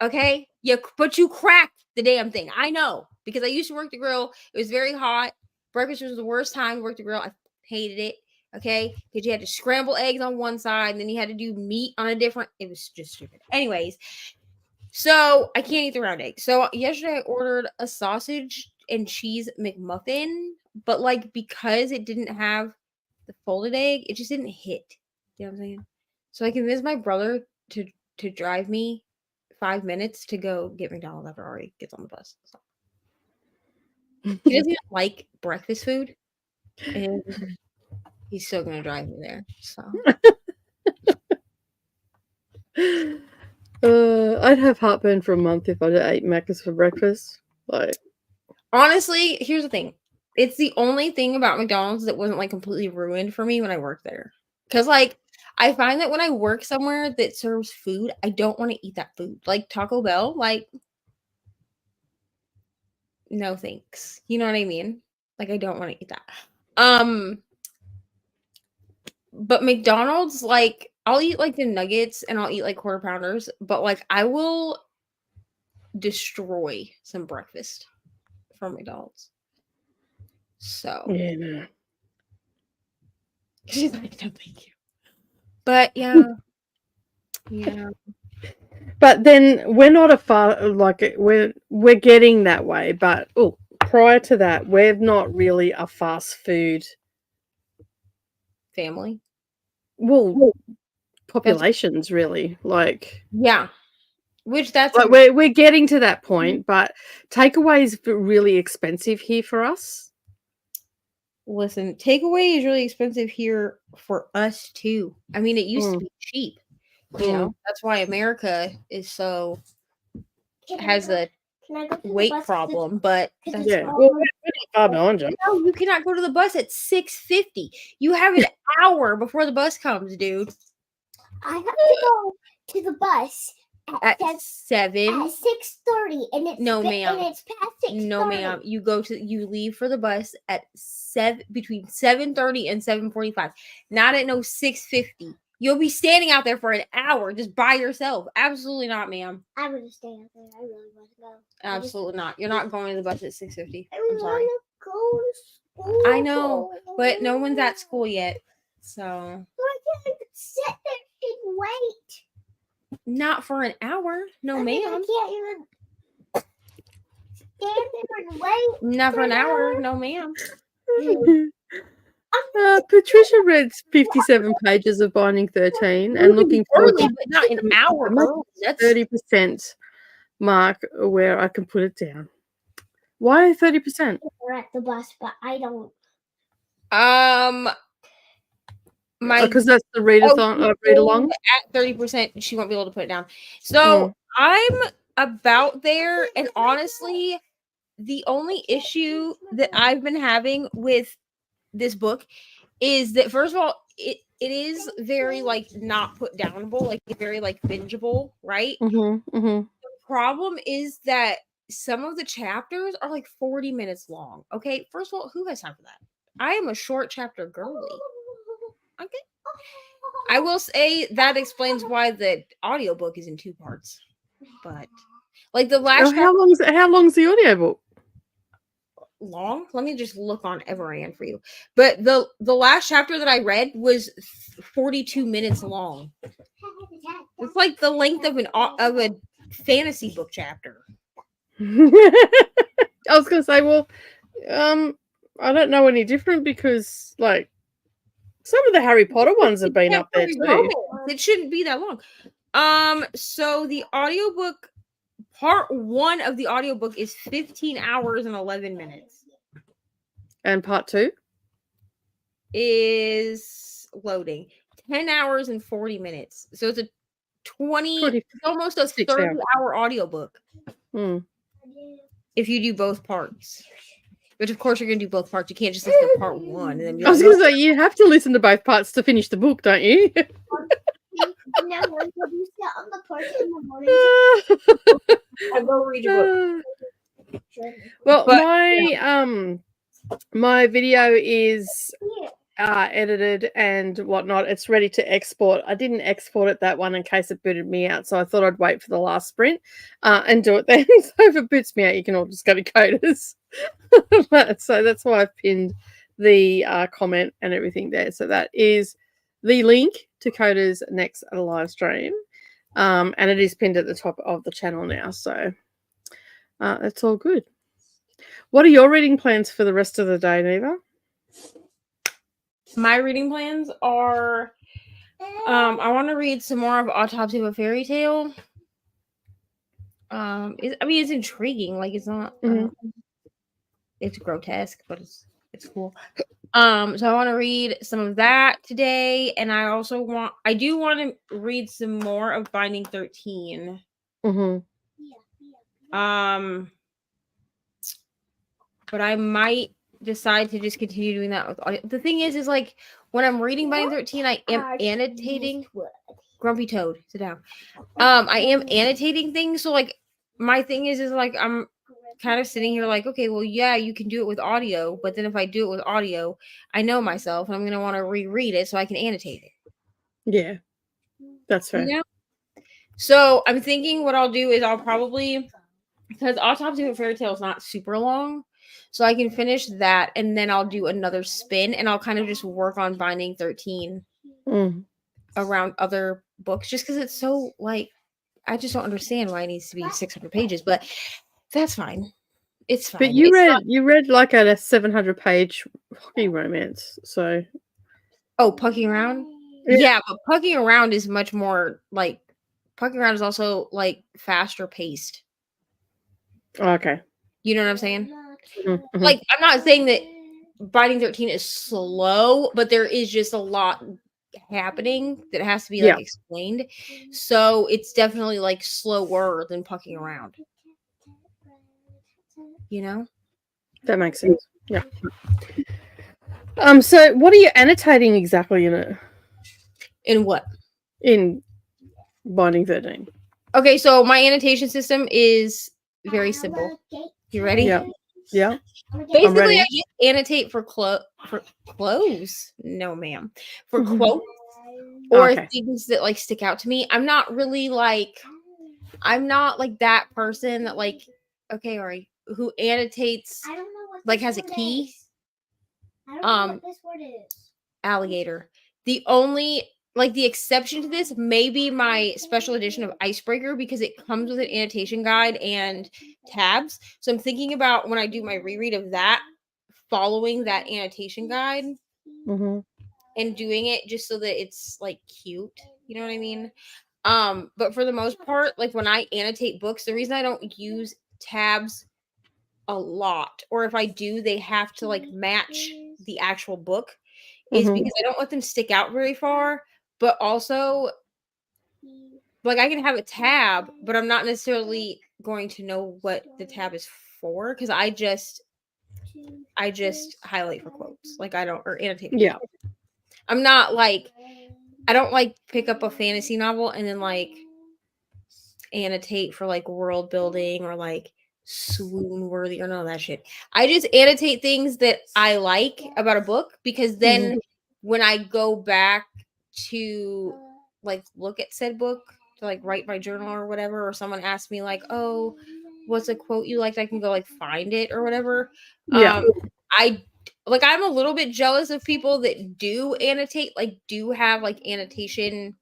Speaker 2: Okay? But you cracked the damn thing. I know, because I used to work the grill. It was very hot. Breakfast was the worst time to work the grill. I hated it. Okay? Because you had to scramble eggs on one side, and then you had to do meat on a different. It was just stupid. Anyways, so I can't eat the round egg. So yesterday I ordered a sausage and cheese McMuffin, but like, because it didn't have the folded egg, it just didn't hit. You know what I'm saying? So I convinced my brother to drive me 5 minutes to go get McDonald's after Ari gets on the bus. So. He doesn't even like breakfast food, and he's still gonna drive me there. So
Speaker 1: I'd have heartburn for a month if I ate Macca's for breakfast. Like,
Speaker 2: honestly, here's the thing. It's the only thing about McDonald's that wasn't like completely ruined for me when I worked there. Because like, I find that when I work somewhere that serves food, I don't want to eat that food. Like Taco Bell, like, no thanks. You know what I mean? Like, I don't want to eat that. But McDonald's, like, I'll eat like the nuggets and I'll eat like quarter pounders, but like, I will destroy some breakfast from McDonald's. So
Speaker 1: yeah, no.
Speaker 2: she's like, no, thank you. But yeah.
Speaker 1: But then we're not we're getting that way. But prior to that, we're not really a fast food
Speaker 2: Family.
Speaker 1: Well, populations really like.
Speaker 2: Yeah. Which that's
Speaker 1: like we're getting to that point, but takeaway is really expensive here for us.
Speaker 2: Listen, takeaway is really expensive here for us too. I mean, it used to be cheap. You know, that's why America is so has a weight problem. But that's
Speaker 1: yeah, well, we're not far behind you.
Speaker 2: no, you cannot go to the bus at 6:50. You have an hour before the bus comes, dude.
Speaker 3: I have to go to the bus
Speaker 2: at 7
Speaker 3: at 6:30, and it's
Speaker 2: no, ma'am.
Speaker 3: And it's past 6:30.
Speaker 2: No, ma'am. You leave for the bus at between 7:30 and 7:45. Not at no 6:50. You'll be standing out there for an hour just by yourself. Absolutely not, ma'am.
Speaker 3: I would stay out there. I really want to go.
Speaker 2: Absolutely not. You're not going to the bus at 6:50.
Speaker 3: I'm sorry. Go to school.
Speaker 2: I know, but no one's at school yet, so.
Speaker 3: I can't sit there and wait.
Speaker 2: Not for an hour. No, ma'am.
Speaker 3: I can't even stand there and wait.
Speaker 2: Not for an hour. No, ma'am.
Speaker 1: Patricia read 57 pages of Binding 13 and looking forward to
Speaker 2: but not an hour. That's
Speaker 1: 30% mark where I can put it down. Why 30%?
Speaker 3: We're at the bus, but I don't.
Speaker 1: Because that's the readathon. Read along
Speaker 2: at 30%. She won't be able to put it down. So I'm about there, and honestly, the only issue that I've been having with this book is that, first of all, it is very like not put downable, like very like bingeable, right? The problem is that some of the chapters are like 40 minutes long. Okay, first of all, who has time for that? I am a short chapter girly. Okay, I will say that explains why the audiobook is in 2 parts. But like the last
Speaker 1: how long's the audiobook?
Speaker 2: Long? Let me just look on Everand for you. But the last chapter that I read was 42 minutes long. It's like the length of a fantasy book chapter.
Speaker 1: I was gonna say, well, I don't know any different because like some of the Harry Potter ones have been up there too.
Speaker 2: It shouldn't be that long. So the audiobook, part 1 of the audiobook is 15 hours and 11 minutes.
Speaker 1: And part 2
Speaker 2: is loading 10 hours and 40 minutes. So it's a 20 almost a 30-hour audiobook. If you do both parts. Which of course you're gonna do both parts. You can't just listen to part 1 and then be
Speaker 1: I was gonna say you have to listen to both parts to finish the book, don't you?
Speaker 3: And then when you sit on the porch in the morning,
Speaker 2: I'll go read your book.
Speaker 1: Well,
Speaker 2: But,
Speaker 1: my video is
Speaker 3: here.
Speaker 1: edited and whatnot. It's ready to export. I didn't export it that one in case it booted me out, so I thought I'd wait for the last sprint and do it then. So if it boots me out, you can all just go to Coders. So that's why I've pinned the comment and everything there. So that is the link to Coders next live stream, and it is pinned at the top of the channel now. So it's all good. What are your reading plans for the rest of the day, Neva?
Speaker 2: my reading plans are I want to read some more of Autopsy of a Fairy Tale. It's intriguing. Like, it's not it's grotesque, but it's cool. So I want to read some of that today, and I do want to read some more of Binding 13. But I might decide to just continue doing that with audio. The thing is like when I'm reading Binding 13, I am annotating. Grumpy Toad, sit down. I am annotating things, so like my thing is like I'm kind of sitting here like, okay, well, yeah, you can do it with audio, but then if I do it with audio, I know myself and I'm gonna want to reread it so I can annotate it.
Speaker 1: Yeah, that's fair.
Speaker 2: You know? So I'm thinking what I'll do is I'll probably, because Autopsy of a Fairy Tale is not super long, so I can finish that and then I'll do another spin and I'll kind of just work on Binding 13 around other books, just because it's so like, I just don't understand why it needs to be 600 pages, but that's fine. It's fine.
Speaker 1: But you read like a 700-page hockey romance, so.
Speaker 2: Oh, Pucking Around? Yeah, but Pucking Around is much more like, Pucking Around is also like faster paced.
Speaker 1: Oh, okay.
Speaker 2: You know what I'm saying?
Speaker 1: Mm-hmm.
Speaker 2: Like, I'm not saying that Binding 13 is slow, but there is just a lot happening that has to be like explained. So it's definitely like slower than Pucking Around. You know?
Speaker 1: That makes sense. Yeah. So what are you annotating exactly in it?
Speaker 2: In what?
Speaker 1: In Binding 13.
Speaker 2: Okay, so my annotation system is very simple. You ready?
Speaker 1: Yeah. Yeah.
Speaker 2: Basically, I just annotate for clothes. No, ma'am. For quotes or things that like stick out to me. I'm not like that person that like, okay, Ori, who annotates like has a key.
Speaker 3: I don't know what this word is.
Speaker 2: Alligator. The only like the exception to this may be my special edition of Icebreaker because it comes with an annotation guide and tabs. So I'm thinking about when I do my reread of that, following that annotation guide and doing it just so that it's like cute. You know what I mean? But for the most part, like when I annotate books, the reason I don't use tabs a lot, or if I do, they have to like match the actual book, is because I don't let them stick out very far. But also, like I can have a tab, but I'm not necessarily going to know what the tab is for because I just highlight for quotes. Like I don't or annotate.
Speaker 1: Yeah.
Speaker 2: I'm not like I don't like pick up a fantasy novel and then like annotate for like world building or like swoon worthy or none of that shit. I just annotate things that I like about a book because then when I go back to like look at said book to like write my journal or whatever, or someone asks me like, oh, what's a quote you liked? I can go like find it or whatever.
Speaker 1: Yeah.
Speaker 2: I'm a little bit jealous of people that do annotate, like do have like annotation,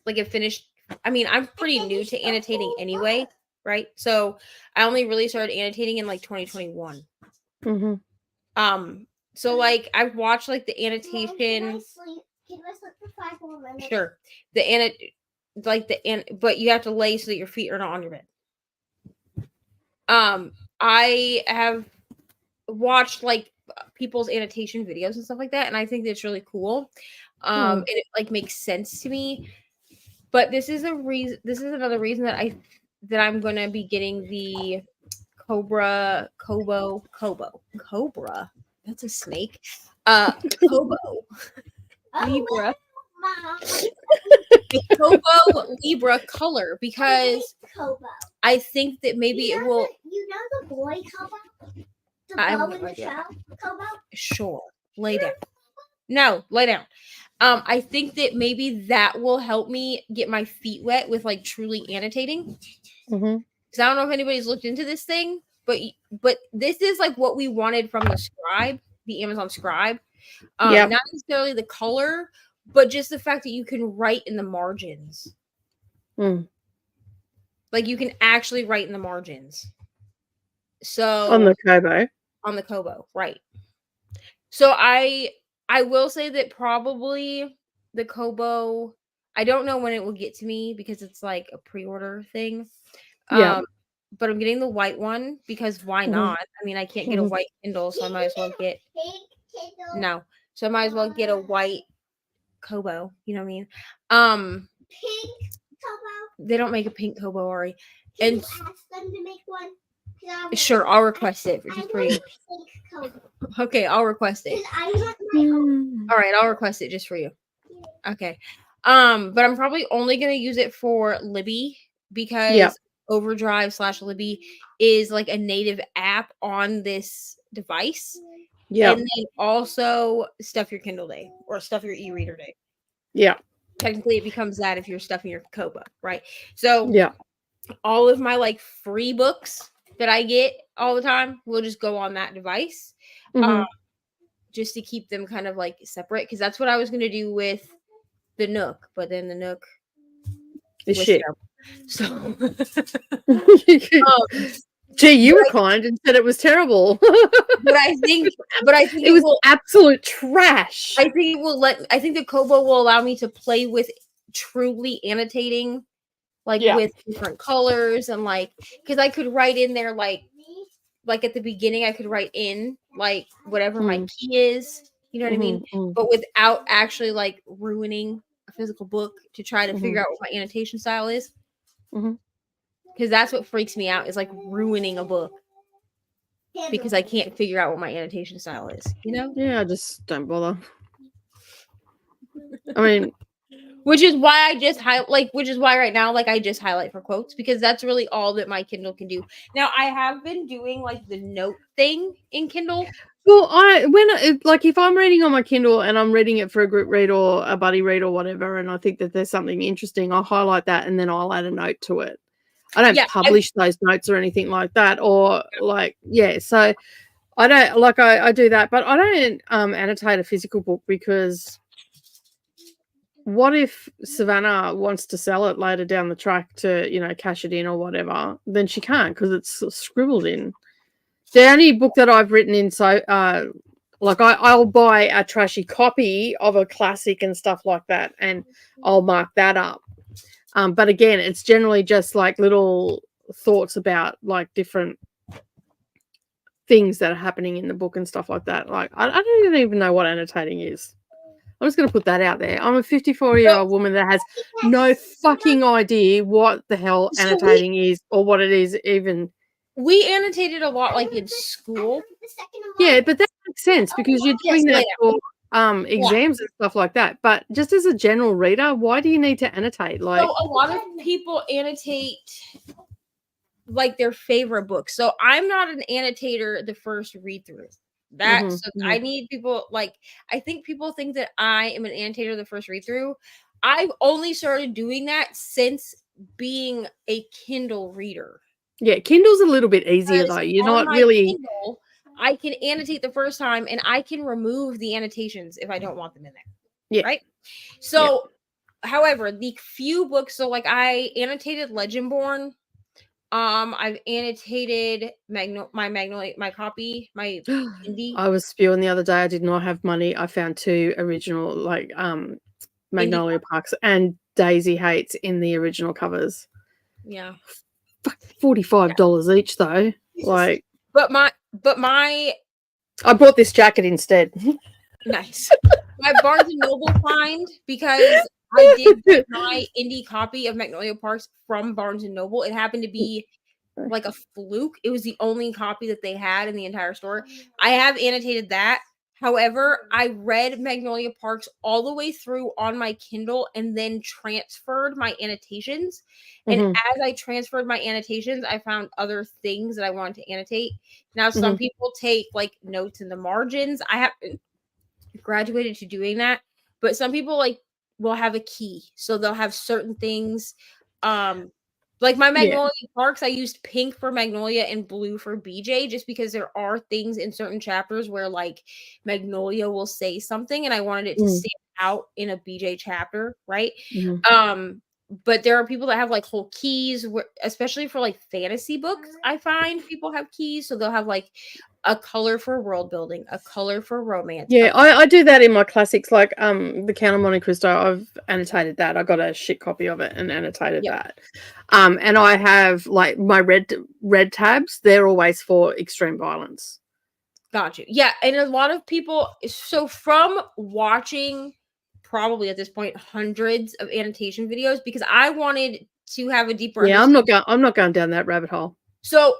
Speaker 2: like a finished. I mean, I'm pretty new to annotating anyway, right? So I only really started annotating in like 2021. So like I've watched like the annotation.
Speaker 3: Can I sleep for 5 more minutes?
Speaker 2: Sure. But you have to lay so that your feet are not on your bed. I have watched like people's annotation videos and stuff like that, and I think that's really cool. And it like makes sense to me. But this is another reason that I'm gonna be getting the Cobra. That's a snake. Kobo.
Speaker 3: Oh,
Speaker 2: Libra.
Speaker 3: Mom.
Speaker 2: a Kobo Libra color because
Speaker 3: Kobo.
Speaker 2: I think that maybe it will.
Speaker 3: You know the boy Kobo? The
Speaker 2: I have
Speaker 3: bow
Speaker 2: no
Speaker 3: in the
Speaker 2: idea.
Speaker 3: show? Kobo?
Speaker 2: Sure, lay down. No, lay down. I think that maybe that will help me get my feet wet with like truly annotating.
Speaker 1: Mm-hmm.
Speaker 2: Because I don't know if anybody's looked into this thing, but this is like what we wanted from the Scribe, the Amazon Scribe.
Speaker 1: Yep.
Speaker 2: Not necessarily the color, but just the fact that you can write in the margins.
Speaker 1: Mm.
Speaker 2: Like you can actually write in the margins. So
Speaker 1: On the Kobo.
Speaker 2: On the Kobo, right? So I will say that probably the Kobo. I don't know when it will get to me because it's like a pre-order thing.
Speaker 1: Yeah.
Speaker 2: But I'm getting the white one because why not? I mean, I can't get a white Kindle, so I might as well get So I might as well get a white Kobo. You know what I mean?
Speaker 3: Pink Kobo.
Speaker 2: They don't make a pink Kobo, Ari.
Speaker 3: Can you ask them to make one?
Speaker 2: Sure, I'll request it just for you.
Speaker 3: Pink Kobo.
Speaker 2: Okay, I'll request it.
Speaker 3: I want my own.
Speaker 2: All right, I'll request it just for you. Okay. But I'm probably only gonna use it for Libby because Overdrive/Libby is like a native app on this device.
Speaker 1: Yeah.
Speaker 2: And then also Stuff Your Kindle Day or Stuff Your e-reader day.
Speaker 1: Yeah.
Speaker 2: Technically it becomes that if you're stuffing your Kobo, right? So
Speaker 1: yeah.
Speaker 2: All of my like free books that I get all the time will just go on that device. Just to keep them kind of like separate, because that's what I was gonna do with the Nook, but then the Nook
Speaker 1: is shit.
Speaker 2: So
Speaker 1: gee, you were kind and said it was terrible.
Speaker 2: but I think
Speaker 1: it was absolute trash.
Speaker 2: I think the Kobo will allow me to play with truly annotating, like with different colors and like, because I could write in there like at the beginning I could write in like whatever my key is, you know what I mean? But without actually like ruining a physical book to try to figure out what my annotation style is. Because that's what freaks me out, is like ruining a book because I can't figure out what my annotation style is, you know?
Speaker 1: Yeah, I just don't bother. I mean,
Speaker 2: which is why I just which is why right now, like, I just highlight for quotes, because that's really all that my Kindle can do. Now, I have been doing like the note thing in Kindle.
Speaker 1: Well, if I'm reading on my Kindle and I'm reading it for a group read or a buddy read or whatever, and I think that there's something interesting, I'll highlight that and then I'll add a note to it. I don't publish those notes or anything like that, or so I don't I do that, but I don't annotate a physical book, because what if Savannah wants to sell it later down the track to, cash it in or whatever? Then she can't, because it's scribbled in. The only book that I've written in, I'll buy a trashy copy of a classic and stuff like that, and I'll mark that up. But again, it's generally just like little thoughts about like different things that are happening in the book and stuff like that. Like, I don't even know what annotating is. I'm just going to put that out there. I'm a 54-year-old woman that has no fucking idea what the hell annotating is, or what it is even.
Speaker 2: We annotated a lot like in school.
Speaker 1: Yeah, but that makes sense because you're doing that for exams and stuff like that. But just as a general reader, why do you need to annotate? Like,
Speaker 2: so a lot of people annotate like their favorite books. So I'm not an annotator the first read through. I need people, like, I think people think that I am an annotator the first read through. I've only started doing that since being a Kindle reader.
Speaker 1: Yeah, Kindle's a little bit easier though. You're not really.
Speaker 2: Kindle, I can annotate the first time, and I can remove the annotations if I don't want them in there.
Speaker 1: Yeah.
Speaker 2: Right. So, however, the few books, so like I annotated Legendborn. I've annotated my copy, my indie.
Speaker 1: I was spewing the other day. I did not have money. I found 2 original Magnolia Parks and Daisy Hates in the original covers.
Speaker 2: Yeah.
Speaker 1: $45 each though. Like,
Speaker 2: but my
Speaker 1: I bought this jacket instead.
Speaker 2: Nice. My Barnes and Noble find, because I did get my indie copy of Magnolia Parks from Barnes and Noble. It happened to be like a fluke. It was the only copy that they had in the entire store. I have annotated that. However, I read Magnolia Parks all the way through on my Kindle and then transferred my annotations. And
Speaker 1: Mhm.
Speaker 2: as I transferred my annotations, I found other things that I wanted to annotate. Now, some
Speaker 1: Mhm.
Speaker 2: people take like notes in the margins. I haven't graduated to doing that, but some people like will have a key. So they'll have certain things. Like my
Speaker 1: Yeah.
Speaker 2: Magnolia Parks, I used pink for Magnolia and blue for BJ just because there are things in certain chapters where like Magnolia will say something and I wanted it to
Speaker 1: Mm.
Speaker 2: stand out in a BJ chapter, right?
Speaker 1: Mhm.
Speaker 2: But there are people that have like whole keys, especially for like fantasy books. I find people have keys, so they'll have like a color for world building, a color for romance.
Speaker 1: Yeah, I do that in my classics, like the Count of Monte Cristo. I've annotated that. I got a shit copy of it and annotated
Speaker 2: Yep.
Speaker 1: that. And I have like my red tabs. They're always for extreme violence.
Speaker 2: Got you. Yeah, and a lot of people. So from watching, probably at this point, hundreds of annotation videos, because I wanted to have a deeper
Speaker 1: Yeah,
Speaker 2: understanding.
Speaker 1: I'm not going down that rabbit hole.
Speaker 2: So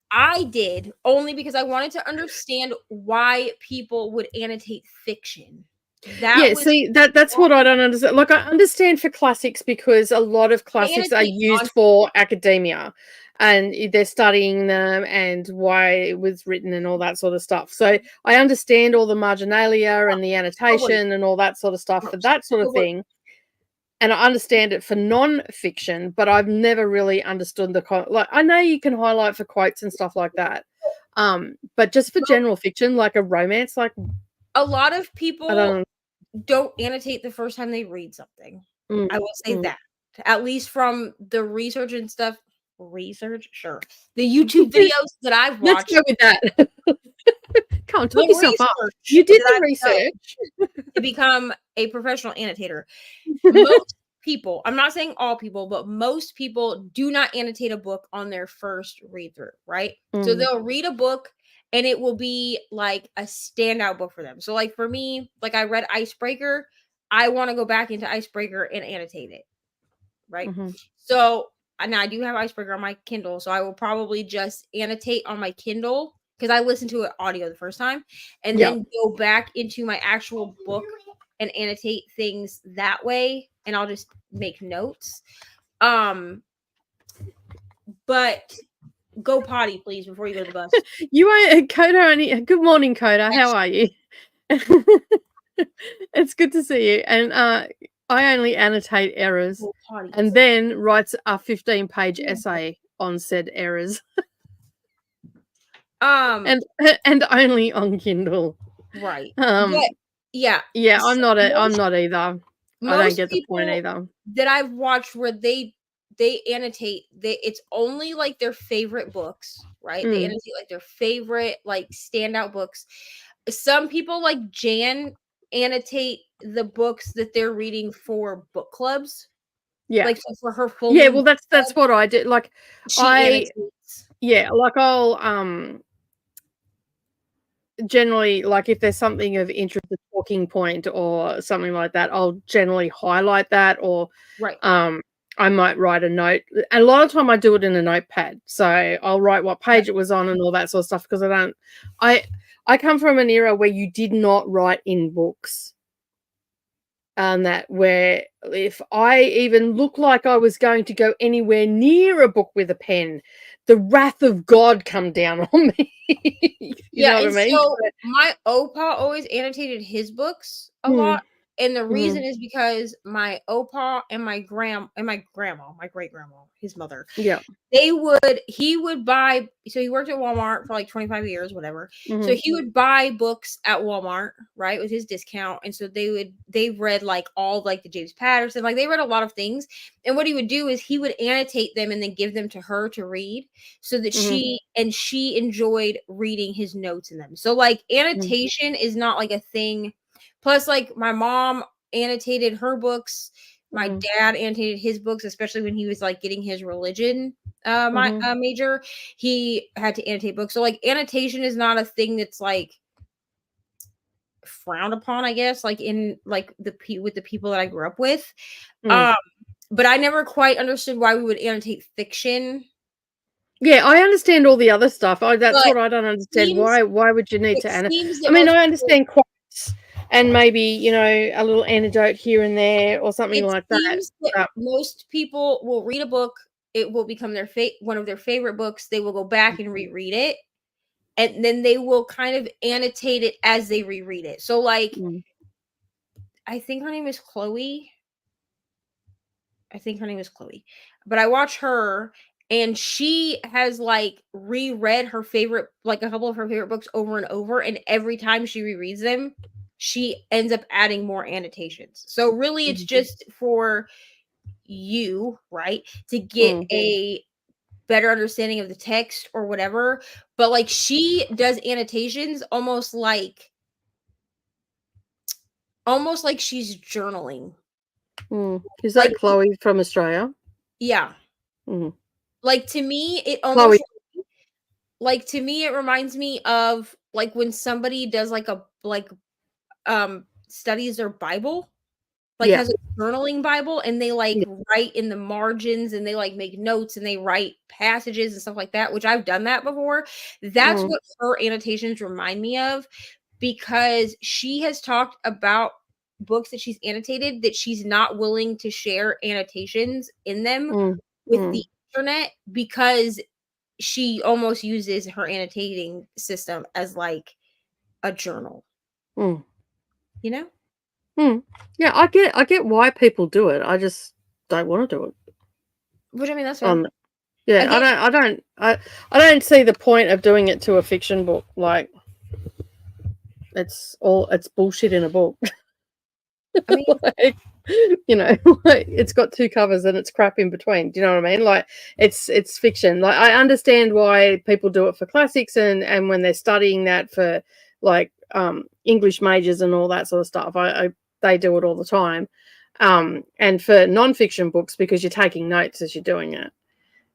Speaker 2: I did only because I wanted to understand why people would annotate fiction. That
Speaker 1: Yeah,
Speaker 2: was
Speaker 1: see that's what I don't understand. Like I understand for classics because a lot of classics are
Speaker 2: annotate
Speaker 1: used for academia and they're studying them and why it was written and all that sort of stuff. So I understand all the marginalia and the annotation and all that sort of stuff for that sort of thing. And I understand it for non-fiction, but I've never really understood like I know you can highlight for quotes and stuff like that. But just for general fiction, like a romance, like
Speaker 2: a lot of
Speaker 1: I
Speaker 2: people
Speaker 1: don't
Speaker 2: annotate the first time they read something.
Speaker 1: mm,
Speaker 2: I will say
Speaker 1: mm.
Speaker 2: that. At least from the research and stuff. Research? Sure. The YouTube videos that I've
Speaker 1: Let's
Speaker 2: watched.
Speaker 1: go with that. Come on, talk
Speaker 2: The
Speaker 1: yourself up.
Speaker 2: research
Speaker 1: You did
Speaker 2: that
Speaker 1: the
Speaker 2: I've done
Speaker 1: research.
Speaker 2: to become a professional annotator. Most people, I'm not saying all people, but most people do not annotate a book on their first read through, right? So
Speaker 1: Mm.
Speaker 2: they'll read a book and it will be like a standout book for them. So like for me, like I read Icebreaker, I want to go back into Icebreaker and annotate it, right?
Speaker 1: Mhm.
Speaker 2: So now I do have Icebreaker on my Kindle, so I will probably just annotate on my Kindle because I listened to it audio the first time, and
Speaker 1: Yep.
Speaker 2: then go back into my actual book and annotate things that way, and I'll just make notes. But go potty, please, before you go to the bus.
Speaker 1: You are Coda. Good morning, Coda. How are you? It's good to see you. And I only annotate errors,
Speaker 2: Go potty.
Speaker 1: and then writes a 15-page essay on said errors,
Speaker 2: And
Speaker 1: and only on Kindle.
Speaker 2: right.
Speaker 1: Um,
Speaker 2: Yeah.
Speaker 1: yeah, I'm not either. I don't
Speaker 2: Most
Speaker 1: get the point
Speaker 2: people
Speaker 1: either.
Speaker 2: that I've watched where they annotate, it's only like their favorite books, right? They annotate like their favorite like standout books. Some people like Jan annotate the books that they're reading for book clubs.
Speaker 1: Yeah.
Speaker 2: Like so for her full
Speaker 1: Yeah,
Speaker 2: moon
Speaker 1: well that's what I did. Like
Speaker 2: she
Speaker 1: I
Speaker 2: annotates.
Speaker 1: yeah, like I'll generally, like if there's something of interest, a talking point or something like that, I'll generally highlight that, or
Speaker 2: Right.
Speaker 1: I might write a note. And a lot of time I do it in a notepad, so I'll write what page it was on and all that sort of stuff, because I come from an era where you did not write in books. That where if I even looked like I was going to go anywhere near a book with a pen, the wrath of God come down on me. You know what I mean?
Speaker 2: So my opa always annotated his books a lot. And the reason is because my opa and my grandma, my great grandma, his mother,
Speaker 1: Yeah.
Speaker 2: he would buy, so he worked at Walmart for like 25 years, whatever. So he would buy books at Walmart, right, with his discount. And so they read like all like the James Patterson, like they read a lot of things. And what he would do is he would annotate them and then give them to her to read so that she enjoyed reading his notes in them. So like annotation is not like a thing. Plus, like my mom annotated her books. My dad annotated his books, especially when he was like getting his religion major. He had to annotate books. So like annotation is not a thing that's like frowned upon, I guess, like in like with the people that I grew up with. But I never quite understood why we would annotate fiction
Speaker 1: Yeah, I understand all the other stuff. That's
Speaker 2: But
Speaker 1: what I don't understand.
Speaker 2: seems
Speaker 1: Why would you need
Speaker 2: it
Speaker 1: to annotate?
Speaker 2: seems
Speaker 1: I
Speaker 2: that
Speaker 1: mean,
Speaker 2: most
Speaker 1: I
Speaker 2: people
Speaker 1: understand quotes and maybe, you know, a little anecdote here and there or something
Speaker 2: it
Speaker 1: like that.
Speaker 2: seems that
Speaker 1: But
Speaker 2: most people will read a book, it will become their one of their favorite books, they will go back and reread it, and then they will kind of annotate it as they reread it. So, like,
Speaker 1: mm,
Speaker 2: I think her name is Chloe. I think her name is Chloe. But I watch her and she has like reread her favorite, like a couple of her favorite books over and over. And every time she rereads them, she ends up adding more annotations. So really it's
Speaker 1: mm,
Speaker 2: just for you, right? To get
Speaker 1: mm,
Speaker 2: a better understanding of the text or whatever. But like she does annotations almost like she's journaling.
Speaker 1: Is
Speaker 2: Like,
Speaker 1: that Chloe from Australia?
Speaker 2: yeah.
Speaker 1: Mm.
Speaker 2: Like to me, it
Speaker 1: Chloe.
Speaker 2: almost to me it reminds me of like when somebody does like a studies their Bible, like
Speaker 1: Yeah.
Speaker 2: has a journaling Bible, and they like
Speaker 1: Yeah.
Speaker 2: write in the margins and they like make notes and they write passages and stuff like that, which I've done that before. That's
Speaker 1: Mm,
Speaker 2: what her annotations remind me of, because she has talked about books that she's annotated that she's not willing to share annotations in them
Speaker 1: mm,
Speaker 2: with the
Speaker 1: mm,
Speaker 2: internet, because she almost uses her annotating system as like a journal,
Speaker 1: mm,
Speaker 2: you know?
Speaker 1: mm. Yeah, I get why people do it. I just don't want to do it.
Speaker 2: Which I mean, that's fair.
Speaker 1: Yeah,
Speaker 2: Again,
Speaker 1: I don't see the point of doing it to a fiction book. Like it's bullshit in a book.
Speaker 2: I mean,
Speaker 1: Like, you know, like, it's got two covers and it's crap in between. Do you know what I mean? Like it's fiction. Like I understand why people do it for classics and when they're studying that for like English majors and all that sort of stuff. I they do it all the time. And for non-fiction books, because you're taking notes as you're doing it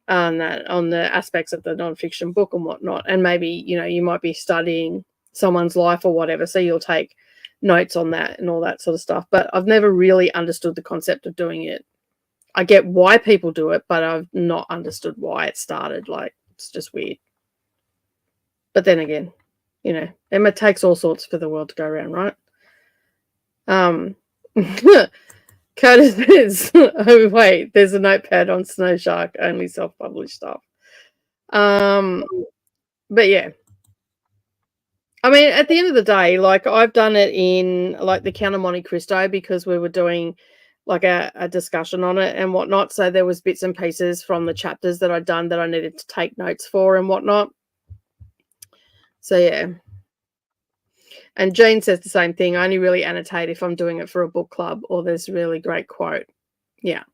Speaker 1: on the aspects of the non-fiction book and whatnot, and maybe, you know, you might be studying someone's life or whatever, so you'll take notes on that and all that sort of stuff. But I've never really understood the concept of doing it. I get why people do it, but I've not understood why it started. Like, it's just weird. But then again, you know, it takes all sorts for the world to go around, right? Curtis says, oh wait, there's a notepad on Snow Shark, only self-published stuff. But yeah, I mean, at the end of the day, like I've done it in like the Count of Monte Cristo because we were doing like a discussion on it and whatnot. So there was bits and pieces from the chapters that I'd done that I needed to take notes for and whatnot. So yeah. And Jean says the same thing. I only really annotate if I'm doing it for a book club or there's a really great quote. Yeah.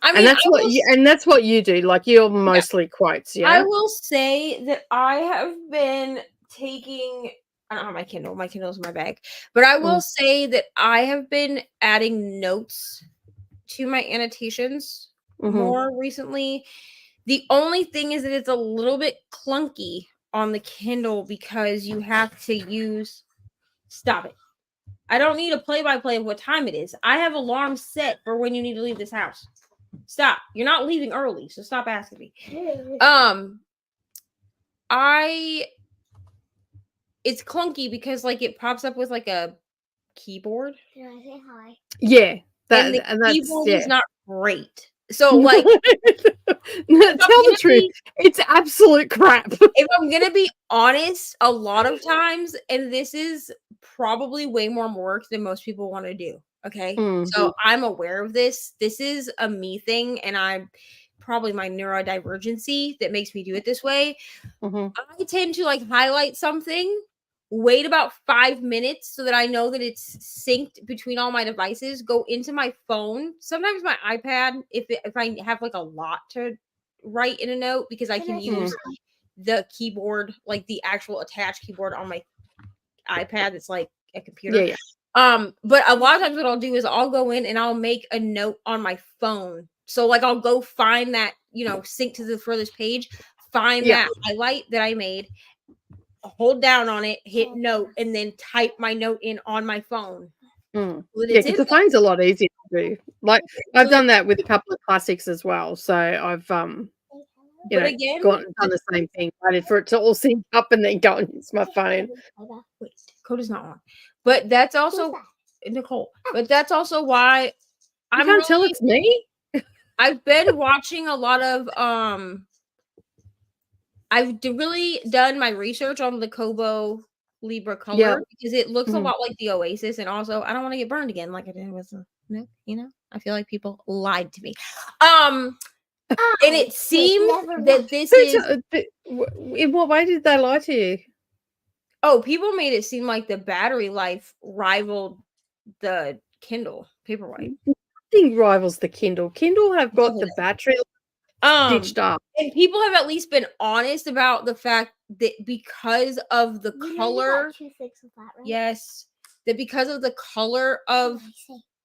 Speaker 2: I mean,
Speaker 1: and that's what you do. Like you're mostly quotes, yeah.
Speaker 2: I will say that I have been taking. I don't have my Kindle. My Kindle's in my bag, but I will say that I have been adding notes to my annotations more recently. The only thing is that it's a little bit clunky on the Kindle because you have to use. Stop it. I don't need a play-by-play of what time it is. I have alarms set for when you need to leave this house. Stop. You're not leaving early, so stop asking me. It's clunky because like it pops up with like a keyboard.
Speaker 3: Can I say hi?
Speaker 1: Yeah.
Speaker 2: And the keyboard is not great. So like
Speaker 1: tell the truth. It's absolute crap.
Speaker 2: If I'm gonna be honest, a lot of times, and this is probably way more work than most people want to do. Okay. So I'm aware of this. This is a me thing, and I'm probably my neurodivergency that makes me do it this way. I tend to like highlight something, wait about 5 minutes so that I know that it's synced between all my devices, go into my phone, sometimes my iPad, if I have like a lot to write in a note, because I can use the keyboard, like the actual attached keyboard on my iPad. It's like a computer.
Speaker 1: Yeah.
Speaker 2: But a lot of times what I'll do is I'll go in and I'll make a note on my phone. So like I'll go find that, you know, sync to the furthest page, find that highlight that I made, hold down on it, hit note, and then type my note in on my phone.
Speaker 1: Yeah, because the phone's a lot easier to do. Like I've done that with a couple of classics as well. So I've
Speaker 2: But again,
Speaker 1: gone and done the same thing, waited for it to all sync up and then go and use my phone.
Speaker 2: wait, code is not on. But that's also Nicole. But that's also why
Speaker 1: You
Speaker 2: I'm
Speaker 1: can't tell
Speaker 2: really,
Speaker 1: it's me.
Speaker 2: I've been watching a lot of really done my research on the Kobo Libra color because it looks a
Speaker 1: Mhm.
Speaker 2: lot like the Oasis, and also I don't want to get burned again like I did with the Nook. I feel like people lied to me. And it seems that this is
Speaker 1: In what way did they lie to you?
Speaker 2: people made it seem like the battery life rivaled the Kindle Paperwhite.
Speaker 1: Nothing rivals the Kindle. Kindle have got the battery stitched up.
Speaker 2: And people have at least been honest about the fact that because of the color, yes, that because of the color of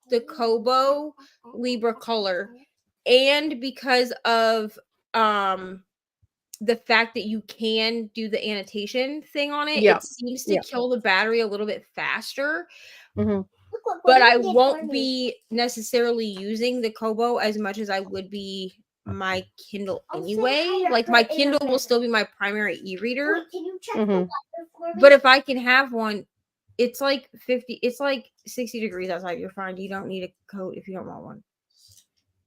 Speaker 2: the Kobo Libra color, and because of the fact that you can do the annotation thing on it,
Speaker 1: Yeah.
Speaker 2: it seems to kill the battery a little bit faster.
Speaker 1: Mhm.
Speaker 2: But I won't be necessarily using the Kobo as much as I would be my Kindle anyway. Like my Kindle will still be my primary e-reader.
Speaker 3: Can you check
Speaker 1: Mhm.
Speaker 3: the weather for me?
Speaker 2: But if I can have one, it's like 60 degrees outside. You're fine. You don't need a coat if you don't want one.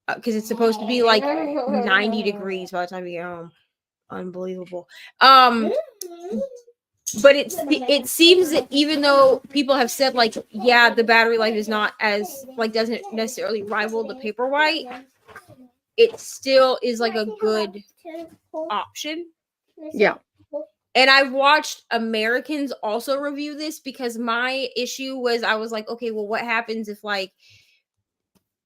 Speaker 2: Because it's supposed to be like 90 degrees by the time you get home. Unbelievable. But it seems that even though people have said like, yeah, the battery life is not as like doesn't necessarily rival the Paperwhite, it still is like a good option.
Speaker 1: Yeah.
Speaker 2: And I've watched Americans also review this because my issue was I was like, okay, well, what happens if like,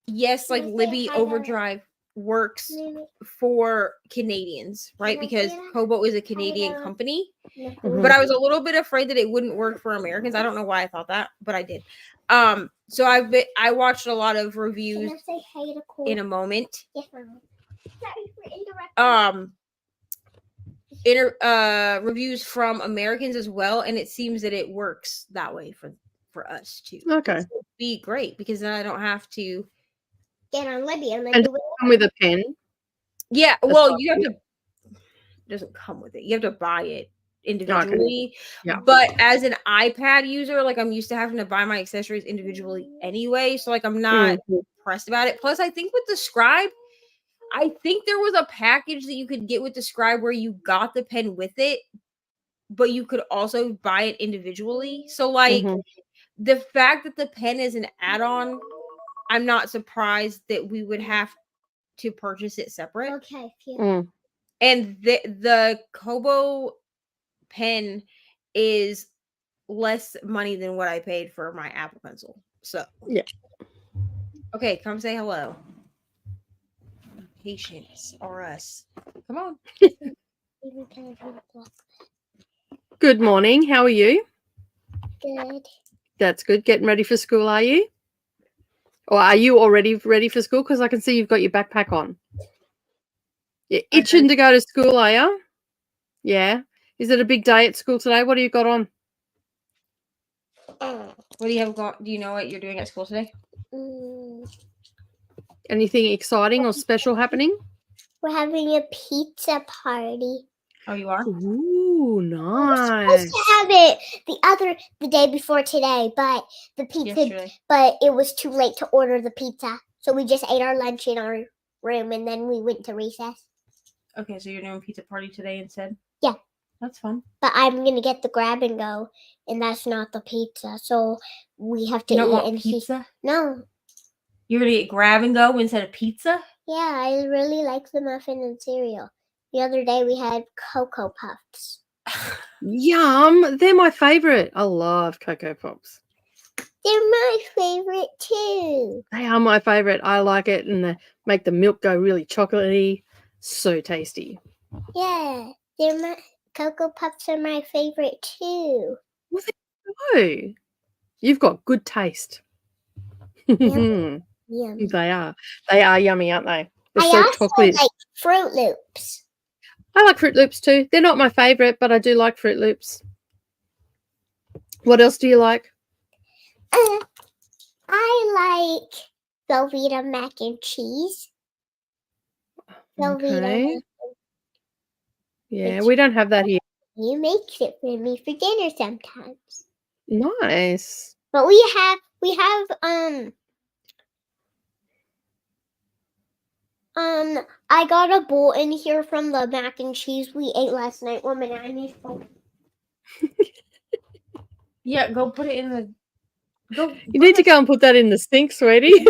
Speaker 2: yes, like Libby Overdrive works for Canadians, right? Because Kobo is a Canadian company.
Speaker 1: Mhm.
Speaker 2: But I was a little bit afraid that it wouldn't work for Americans. I don't know why I thought that, but I did. So I watched a lot of reviews in a moment. Reviews from Americans as well, and it seems that it works that way for us too.
Speaker 1: Okay.
Speaker 2: So it'd be great because then I don't have to
Speaker 3: get on Libby and
Speaker 1: And come with a pen.
Speaker 2: Yeah, well, you have to. It doesn't come with it. You have to buy it individually.
Speaker 1: Yeah.
Speaker 2: But as an iPad user, like I'm used to having to buy my accessories individually anyway. So like I'm not pressed about it. Plus, I think with the Scribe, I think there was a package that you could get with the Scribe where you got the pen with it, but you could also buy it individually. So like the fact that the pen is an add-on, I'm not surprised that we would have to purchase it separate.
Speaker 3: Okay.
Speaker 2: And the Kobo pen is less money than what I paid for my Apple Pencil. So
Speaker 1: yeah.
Speaker 2: Okay, come say hello. Patience or us. Come on.
Speaker 1: Good morning. How are you?
Speaker 3: Good.
Speaker 1: That's good. Getting ready for school, are you? Or are you already ready for school? Because I can see you've got your backpack on. You're itching to go to school, are you? Yeah. Is it a big day at school today? What do you got on?
Speaker 2: What do you have going? Do you know what you're doing at school today?
Speaker 1: Anything exciting or special happening?
Speaker 3: We're having a pizza party.
Speaker 2: Oh, you are?
Speaker 1: Ooh,
Speaker 3: We're
Speaker 1: nice.
Speaker 3: supposed to have it the day before today, but but it was too late to order the pizza. So we just ate our lunch in our room and then we went to recess.
Speaker 2: Okay, so you're doing pizza party today instead?
Speaker 3: Yeah.
Speaker 2: That's fun.
Speaker 3: But I'm going to get the grab and go, and that's not the pizza. So we have to eat
Speaker 2: pizza?
Speaker 3: No.
Speaker 2: You're going to get grab and go instead of pizza?
Speaker 3: Yeah, I really like the muffin and cereal. The other day we had Cocoa Puffs.
Speaker 1: Yum. They're my favorite. I love Cocoa Pops.
Speaker 3: They're my favorite too.
Speaker 1: They are my favorite. I like it, and they make the milk go really chocolatey. So tasty.
Speaker 3: Yeah, Cocoa Puffs are my favorite too.
Speaker 1: Well, there you go. You've got good taste.
Speaker 3: Yum.
Speaker 1: They are. They are yummy, aren't they? They're
Speaker 3: I
Speaker 1: so
Speaker 3: also
Speaker 1: chocolatey.
Speaker 3: like Fruit Loops.
Speaker 1: I like Fruit Loops too. They're not my favorite, but I do like Fruit Loops. What else do you like?
Speaker 3: I like Velveeta mac and cheese. Velveeta.
Speaker 1: Okay. Yeah, we don't have that here.
Speaker 3: You makes it for me for dinner sometimes.
Speaker 1: Nice.
Speaker 3: But we have I got a bowl in here from the mac and cheese we ate last night when Manani's home.
Speaker 2: Yeah, go put it in the.
Speaker 1: You need to go and put that in the sink, sweetie.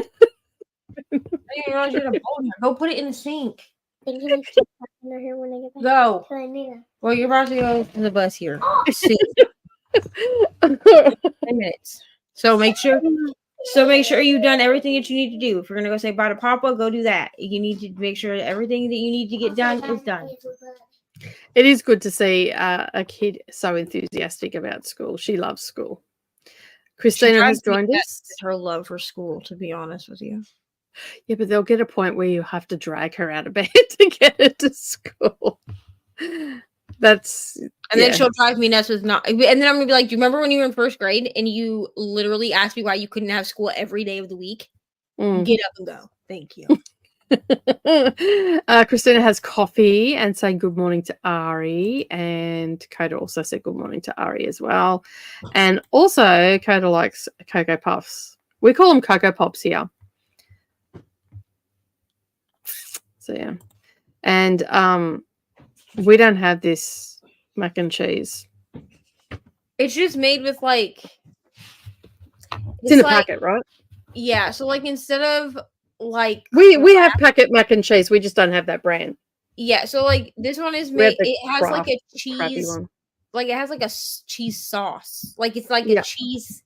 Speaker 2: I didn't realize you had a bowl here. Go put it in the sink.
Speaker 3: Then can I keep talking to her when I get back?
Speaker 2: Go.
Speaker 3: So I need her.
Speaker 2: Well, you're about to go to the bus here. Soon. 10 minutes. So make sure you've done everything that you need to do. If you're gonna go say bye to Papa, go do that. You need to make sure that everything that you need to get done is done.
Speaker 1: It is good to see a kid so enthusiastic about school. She loves school. Christina has joined us.
Speaker 2: Her love for school, to be honest with you.
Speaker 1: Yeah, but there'll get a point where you have to drag her out of bed to get her to school.
Speaker 2: Then she'll drive me nuts with not. And then I'm gonna be like, "Do you remember when you were in first grade and you literally asked me why you couldn't have school every day of the week? Get up and go. Thank you."
Speaker 1: Christina has coffee and saying good morning to Ari, and Coda also said good morning to Ari as well. And also, Coda likes Cocoa Puffs. We call them Cocoa Pops here. So yeah, and we don't have this mac and cheese.
Speaker 2: It's just made with like.
Speaker 1: It's in a packet, right?
Speaker 2: Yeah. So like instead of like
Speaker 1: we have packet mac and cheese. We just don't have that brand.
Speaker 2: Yeah. So like this one is made. It has like a cheese. Like it has like a cheese sauce. Like it's like a cheese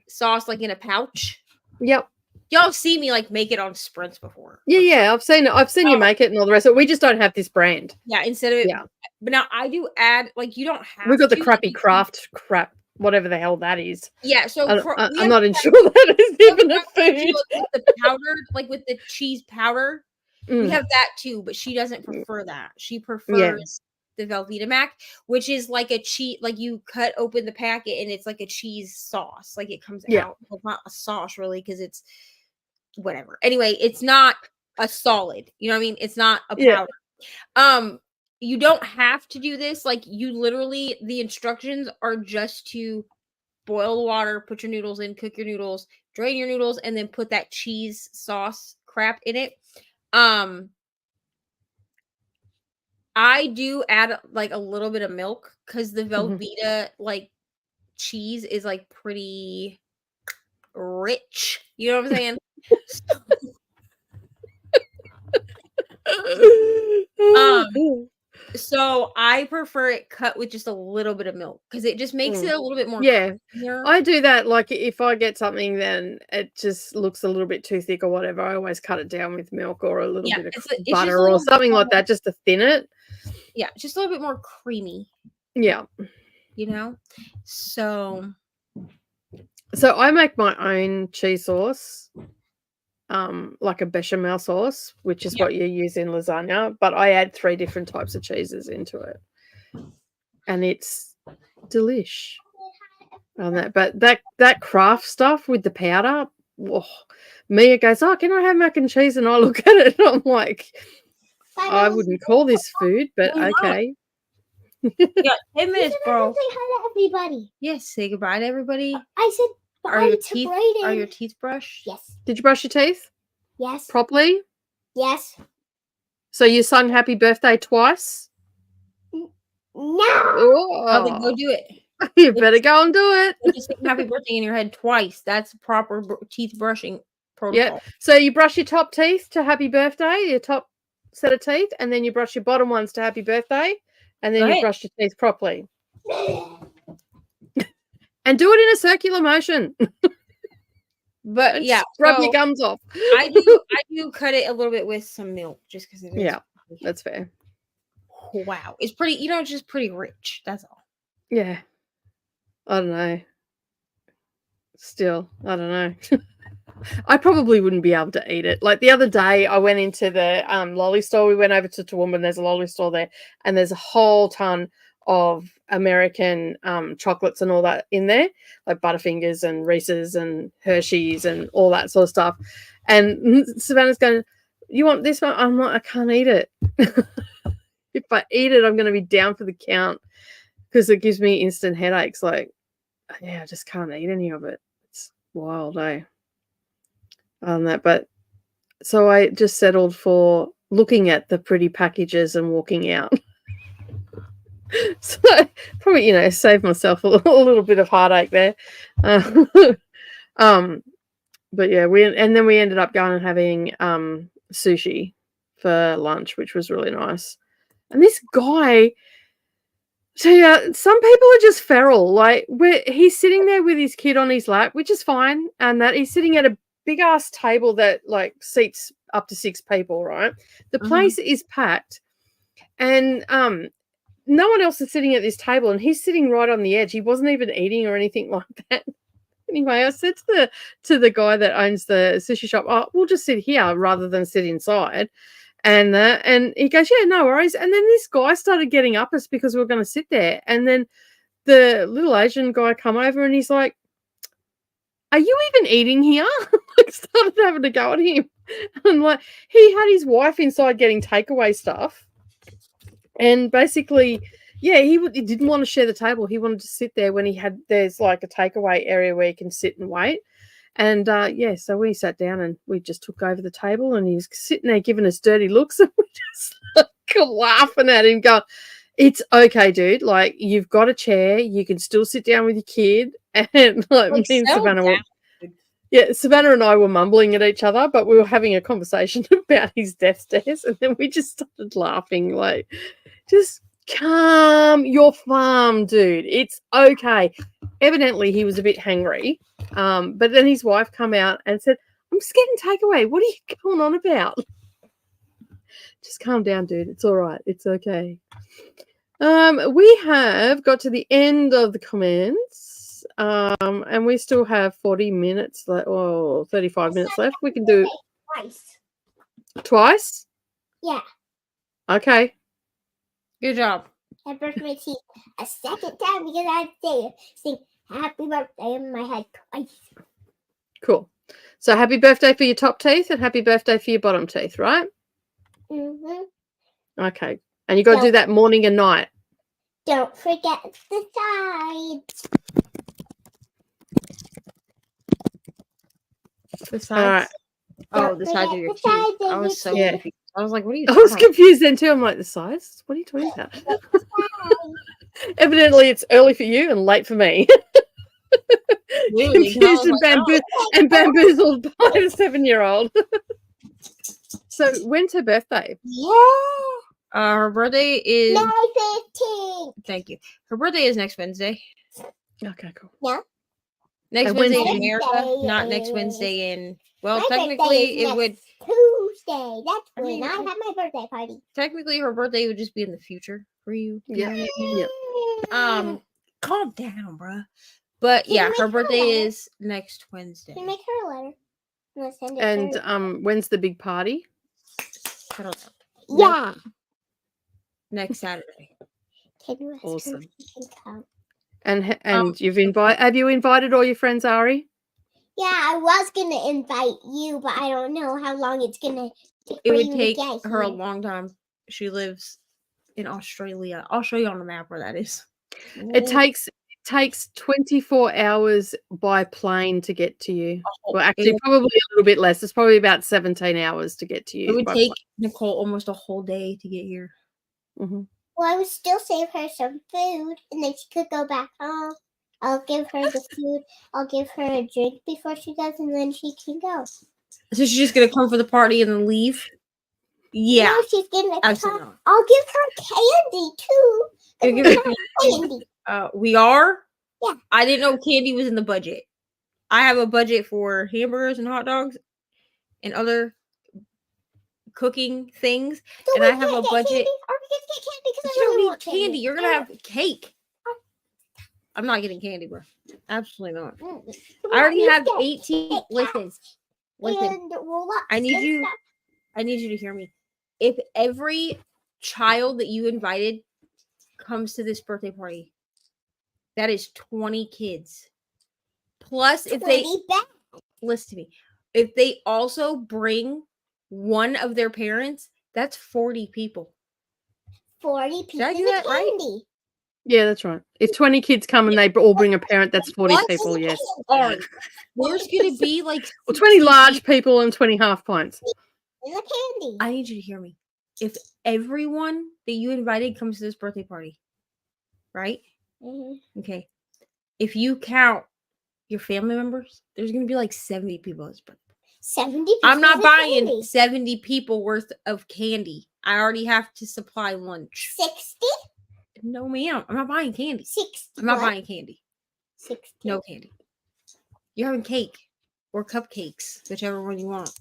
Speaker 2: sauce, like in a pouch.
Speaker 1: Yep.
Speaker 2: Y'all see me like make it on sprints before.
Speaker 1: Yeah, I've seen it. I've seen you make it and all the rest of it. We just don't have this brand.
Speaker 2: Yeah, instead of but now I do add like you don't have.
Speaker 1: We've got the crappy craft crap, whatever the hell that is.
Speaker 2: Yeah, so
Speaker 1: I'm not sure that is even a food.
Speaker 2: With the powder, like with the cheese powder, we have that too. But she doesn't prefer that. She prefers the Velveeta Mac, which is like a cheese. Like you cut open the packet and it's like a cheese sauce. Like it comes out. Well, not a sauce really, because it's. Whatever. Anyway, it's not a solid. You know what I mean? It's not a powder. You don't have to do this. Like you literally, the instructions are just to boil the water, put your noodles in, cook your noodles, drain your noodles, and then put that cheese sauce crap in it. I do add like a little bit of milk because the Velveeta like cheese is like pretty rich. You know what I'm saying? So I prefer it cut with just a little bit of milk because it just makes it a little bit more.
Speaker 1: Yeah,
Speaker 2: clear.
Speaker 1: I do that. Like if I get something, then it just looks a little bit too thick or whatever. I always cut it down with milk or a little bit of butter or something like that, just to thin it.
Speaker 2: Yeah, just a little bit more creamy.
Speaker 1: Yeah,
Speaker 2: you know. So
Speaker 1: I make my own cheese sauce. Like a bechamel sauce, which is what you use in lasagna, but I add 3 different types of cheeses into it, and it's delish on that. But that craft stuff with the powder, Mia goes, "Oh, can I have mac and cheese?" And I look at it and I'm like, I wouldn't call this food, but okay.
Speaker 2: Yeah, 10 minutes, bro.
Speaker 3: Say hi to everybody.
Speaker 2: Yes, say goodbye to everybody.
Speaker 3: I said.
Speaker 2: Are your teeth brushed?
Speaker 3: Yes.
Speaker 1: Did you brush your teeth?
Speaker 3: Yes.
Speaker 1: Properly?
Speaker 3: Yes.
Speaker 1: So you sung happy birthday twice?
Speaker 3: No.
Speaker 2: Oh, then go do it.
Speaker 1: You better go and do it.
Speaker 2: Just sing happy birthday in your head twice. That's proper teeth brushing protocol.
Speaker 1: Yeah. So you brush your top teeth to happy birthday, your top set of teeth, and then you brush your bottom ones to happy birthday, and then you brush your teeth properly. And do it in a circular motion.
Speaker 2: But
Speaker 1: and
Speaker 2: yeah,
Speaker 1: rub your gums off.
Speaker 2: I do cut it a little bit with some milk just because it is.
Speaker 1: Yeah, that's fair.
Speaker 2: Wow, it's pretty. It's just pretty rich. That's all.
Speaker 1: Yeah, I don't know. Still, I don't know. I probably wouldn't be able to eat it. Like the other day, I went into the lolly store. We went over to Toowoomba. There's a lolly store there, and there's a whole ton of American chocolates and all that in there, like Butterfingers and Reese's and Hershey's and all that sort of stuff. And Savannah's going, "You want this one?" I'm like, "I can't eat it." if I eat it, I'm going to be down for the count because it gives me instant headaches. Like, yeah, I just can't eat any of it. It's wild, eh? But so I just settled for looking at the pretty packages and walking out. So probably, save myself a little bit of heartache there. But yeah, we ended up going and having sushi for lunch, which was really nice. And this guy, so yeah, some people are just feral. Like he's sitting there with his kid on his lap, which is fine, and that he's sitting at a big ass table that like seats up to 6 people, right? The place is packed, and no one else is sitting at this table, and he's sitting right on the edge. He wasn't even eating or anything like that. Anyway, I said to the guy that owns the sushi shop, "Oh, we'll just sit here rather than sit inside." And he goes, "Yeah, no worries." And then this guy started getting up us because we were going to sit there. And then the little Asian guy come over and he's like, "Are you even eating here?" Like started having to go at him. And like he had his wife inside getting takeaway stuff. And basically, yeah, he didn't want to share the table. He wanted to sit there when there's like a takeaway area where you can sit and wait. And yeah, so we sat down and we just took over the table, and he's sitting there giving us dirty looks, and we're just like laughing at him, going, "It's okay, dude. Like you've got a chair, you can still sit down with your kid." And like me and Savannah and I were mumbling at each other, but we were having a conversation about his death stares, and then we just started laughing, like, just calm your farm, dude. It's okay. Evidently, he was a bit hangry, but then his wife come out and said, "I'm just getting takeaway. What are you going on about?" Just calm down, dude. It's all right. It's okay. We have got to the end of the comments, and we still have 40 minutes left, or 35 minutes left. We can do twice. Yeah. Okay.
Speaker 2: Good job.
Speaker 3: I brushed my teeth a second time because I had to sing happy birthday in my head twice.
Speaker 1: Cool. So happy birthday for your top teeth and happy birthday for your bottom teeth, right? Okay. And you got to do that morning and night.
Speaker 3: Don't forget the sides.
Speaker 2: The sides?
Speaker 1: All right.
Speaker 2: Oh, the sides of your teeth. I was so confused. I was like, what are you
Speaker 1: talking about? I was confused then too. I'm like, the size? What are you talking about? Evidently, it's early for you and late for me.
Speaker 2: Really?
Speaker 1: Confused and bamboozled by a 7-year-old. So, when's her birthday?
Speaker 3: Yeah.
Speaker 2: Her birthday is
Speaker 3: May 15th.
Speaker 2: Thank you. Her birthday is next Wednesday.
Speaker 1: Okay, cool.
Speaker 3: Yeah.
Speaker 2: Next Wednesday in America, not next Wednesday in. Well, technically, it would.
Speaker 3: Tuesday. That's when I have my birthday party.
Speaker 2: Technically, her birthday would just be in the future for you.
Speaker 1: Yeah.
Speaker 2: Calm down, bruh. But yeah, her birthday is next Wednesday.
Speaker 3: Can you make her a letter?
Speaker 1: And when's the big party?
Speaker 2: I don't know.
Speaker 3: Yeah.
Speaker 2: Next Saturday.
Speaker 1: Awesome. And have you invited all your friends, Ari?
Speaker 3: Yeah, I was gonna invite you, but I don't know how long it's gonna take.
Speaker 2: It would take her a long time. She lives in Australia. I'll show you on the map where that is.
Speaker 1: It takes 24 hours by plane to get to you. Well, actually, probably a little bit less. It's probably about 17 hours to get to you.
Speaker 2: It would take Nicole almost a whole day to get here.
Speaker 1: Mm-hmm.
Speaker 3: Well, I would still save her some food, and then she could go back home. I'll give her the food. I'll give her a drink before she goes, and then she can go.
Speaker 2: So she's just gonna come for the party and then leave? Yeah.
Speaker 3: No, she's gonna
Speaker 2: Absolutely
Speaker 3: come. I'll give her candy too.
Speaker 2: Give her candy. We are?
Speaker 3: Yeah.
Speaker 2: I didn't know candy was in the budget. I have a budget for hamburgers and hot dogs and other cooking things, and I have a budget.
Speaker 3: Candy? Are we gonna get candy? Because
Speaker 2: you don't need candy. You're gonna have cake. I'm not getting candy, bro. Absolutely not. I already have 18. Listen. I need you to hear me. If every child that you invited comes to this birthday party, that is 20 kids. Plus, if they listen to me, if they also bring one of their parents, that's 40 people.
Speaker 3: 40
Speaker 2: Did I
Speaker 3: pieces
Speaker 2: do
Speaker 3: of
Speaker 2: that right?
Speaker 3: candy.
Speaker 1: Yeah, that's right. If 20 kids come and they all bring a parent, that's 40
Speaker 2: What?
Speaker 1: people, yes.
Speaker 2: There's gonna be like
Speaker 1: Well, 20 large
Speaker 2: people.
Speaker 1: people and 20 half pints.
Speaker 3: It's a candy.
Speaker 2: I need you to hear me. If everyone that you invited comes to this birthday party, right?
Speaker 3: Mm-hmm.
Speaker 2: Okay. If you count your family members, there's gonna be like 70 people at this birthday.
Speaker 3: 70 pieces
Speaker 2: I'm not
Speaker 3: of
Speaker 2: buying
Speaker 3: candy.
Speaker 2: 70 people worth of candy. I already have to supply lunch.
Speaker 3: 60?
Speaker 2: No, ma'am. I'm not buying candy.
Speaker 3: 60.
Speaker 2: I'm not buying candy.
Speaker 3: 60.
Speaker 2: No candy. You're having cake or cupcakes, whichever one you want.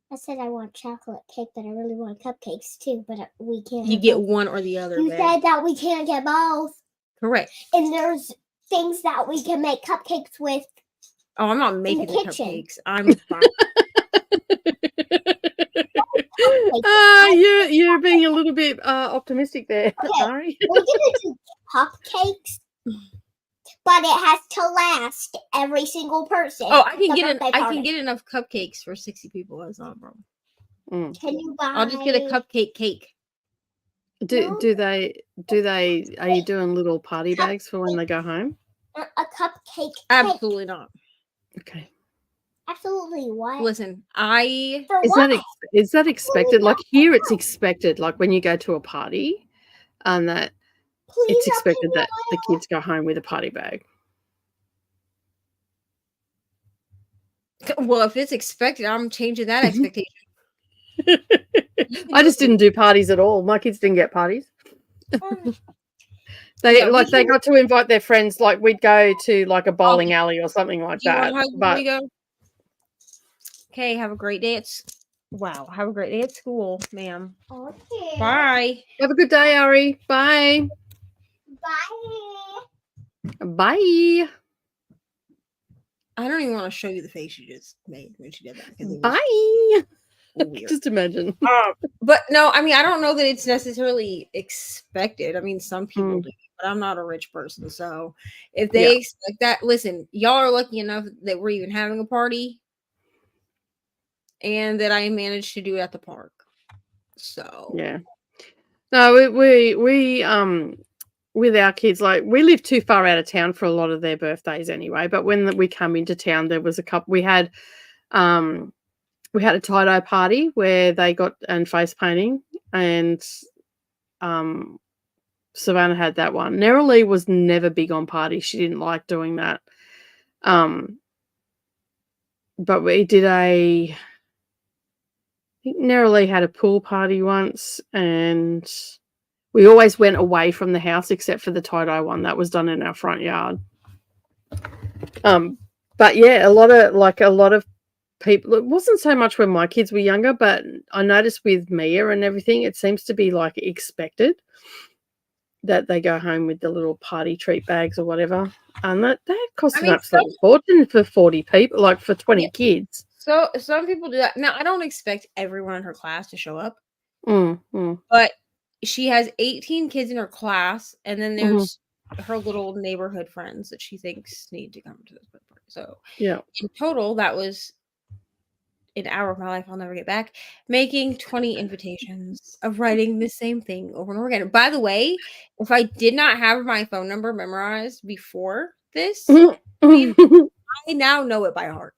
Speaker 3: I said I want chocolate cake, but I really want cupcakes too, but we can't.
Speaker 2: You get one or the other.
Speaker 3: You
Speaker 2: babe.
Speaker 3: said that we can't get both.
Speaker 2: Correct.
Speaker 3: And there's things that we can make cupcakes with.
Speaker 2: Oh, I'm not making the
Speaker 3: kitchen.
Speaker 2: cupcakes. I'm fine.
Speaker 1: You're being a little bit optimistic there, Ari.
Speaker 3: We're gonna do cupcakes, but it has to last every single person.
Speaker 2: Oh, I can get enough cupcakes for 60 people. That's not a problem.
Speaker 3: Can you buy?
Speaker 2: I'll just get a cupcake cake.
Speaker 1: Are you doing little party bags for when they go home?
Speaker 3: A cupcake.
Speaker 2: Absolutely not.
Speaker 1: Okay.
Speaker 3: Absolutely what?
Speaker 2: Listen,
Speaker 1: is that expected? Like here, it's expected. Like when you go to a party, and that it's expected that the kids go home with a party bag.
Speaker 2: Well, if it's expected, I'm changing that expectation.
Speaker 1: I just didn't do parties at all. My kids didn't get parties. They got to invite their friends. Like we'd go to like a bowling alley or something like that. But
Speaker 2: okay, have a great day at have a great day at school, ma'am.
Speaker 3: Okay.
Speaker 2: Bye.
Speaker 1: Have a good day, Ari. Bye.
Speaker 3: Bye.
Speaker 1: Bye.
Speaker 2: I don't even want to show you the face she just made when she did that.
Speaker 1: Bye.
Speaker 2: Weird.
Speaker 1: Just imagine.
Speaker 2: But no, I mean, I don't know that it's necessarily expected. I mean, some people do, but I'm not a rich person. So if they expect that, listen, y'all are lucky enough that we're even having a party and that I managed to do it at the park. So
Speaker 1: yeah. No, we with our kids, like we live too far out of town for a lot of their birthdays anyway. But when we come into town, there was a couple. We had a tie-dye party where they got and face painting, and Savannah had that one. Nerily was never big on parties. She didn't like doing that. But we did I think Nerily had a pool party once, and we always went away from the house except for the tie-dye one that was done in our front yard. But yeah, a lot of people, it wasn't so much when my kids were younger, but I noticed with Mia and everything, it seems to be like expected that they go home with the little party treat bags or whatever. And that cost an absolute fortune for 40 people, like for 20 kids.
Speaker 2: So some people do that. Now, I don't expect everyone in her class to show up,
Speaker 1: but
Speaker 2: she has 18 kids in her class, and then there's her little neighborhood friends that she thinks need to come to this party. So
Speaker 1: yeah,
Speaker 2: in total, that was an hour of my life I'll never get back, making 20 invitations of writing the same thing over and over again. By the way, if I did not have my phone number memorized before this, I now know it by heart.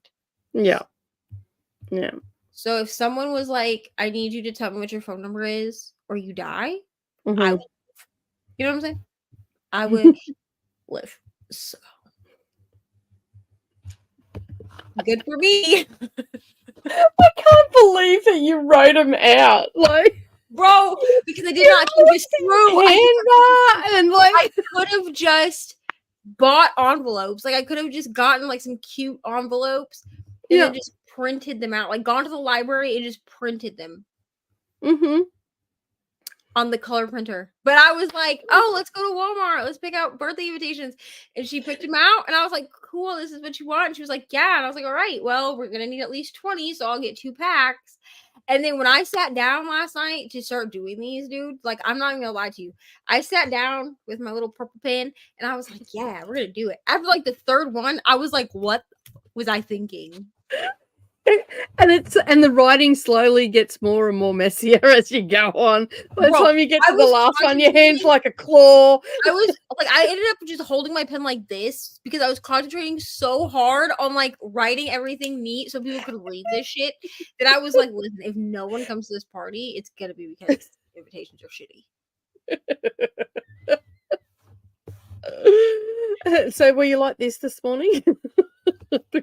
Speaker 1: Yeah.
Speaker 2: So if someone was like, I need you to tell me what your phone number is or you die, I would, you know what I'm saying? I would live. So good for me.
Speaker 1: I can't believe that you wrote them out, like,
Speaker 2: bro, because I did not think this through. I could have just bought envelopes. Like I could have just gotten like some cute envelopes and then just printed them out. Like gone to the library and just printed them on the color printer. But I was like, oh, let's go to Walmart. Let's pick out birthday invitations. And she picked them out. And I was like, cool, this is what you want. And she was like, yeah. And I was like, all right, well, we're going to need at least 20. So I'll get 2 packs. And then when I sat down last night to start doing these, dude, like, I'm not even going to lie to you. I sat down with my little purple pen and I was like, yeah, we're going to do it. After like the third one, I was like, what was I thinking?
Speaker 1: And and the writing slowly gets more and more messier as you go on. By the time you get to the last one, your hand's like a claw.
Speaker 2: I ended up just holding my pen like this because I was concentrating so hard on like writing everything neat so people could read this shit that I was like, listen, if no one comes to this party, it's gonna be because invitations are shitty.
Speaker 1: So were you like this morning?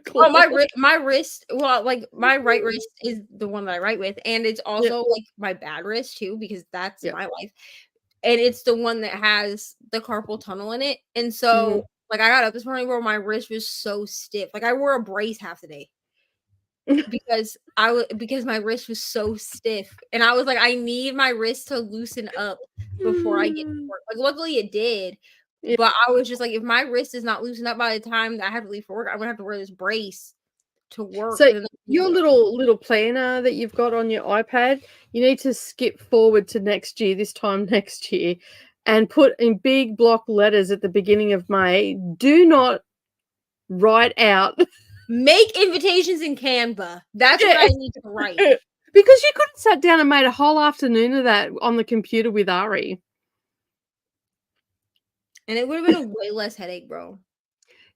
Speaker 2: My wrist. Well, like my right wrist is the one that I write with, and it's also like my bad wrist too because that's my life, and it's the one that has the carpal tunnel in it. And so, like, I got up this morning where my wrist was so stiff. Like, I wore a brace half the day because my wrist was so stiff, and I was like, I need my wrist to loosen up before I get to work. Like, luckily it did. But I was just like, if my wrist is not loosened up by the time that I have to leave for work, I'm gonna have to wear this brace to work.
Speaker 1: So your little planner that you've got on your iPad, you need to skip forward to next year, this time next year, and put in big block letters at the beginning of May, do not write out.
Speaker 2: Make invitations in Canva. That's what I need to write.
Speaker 1: Because you could have sat down and made a whole afternoon of that on the computer with Ari.
Speaker 2: And it would have been a way less headache, bro.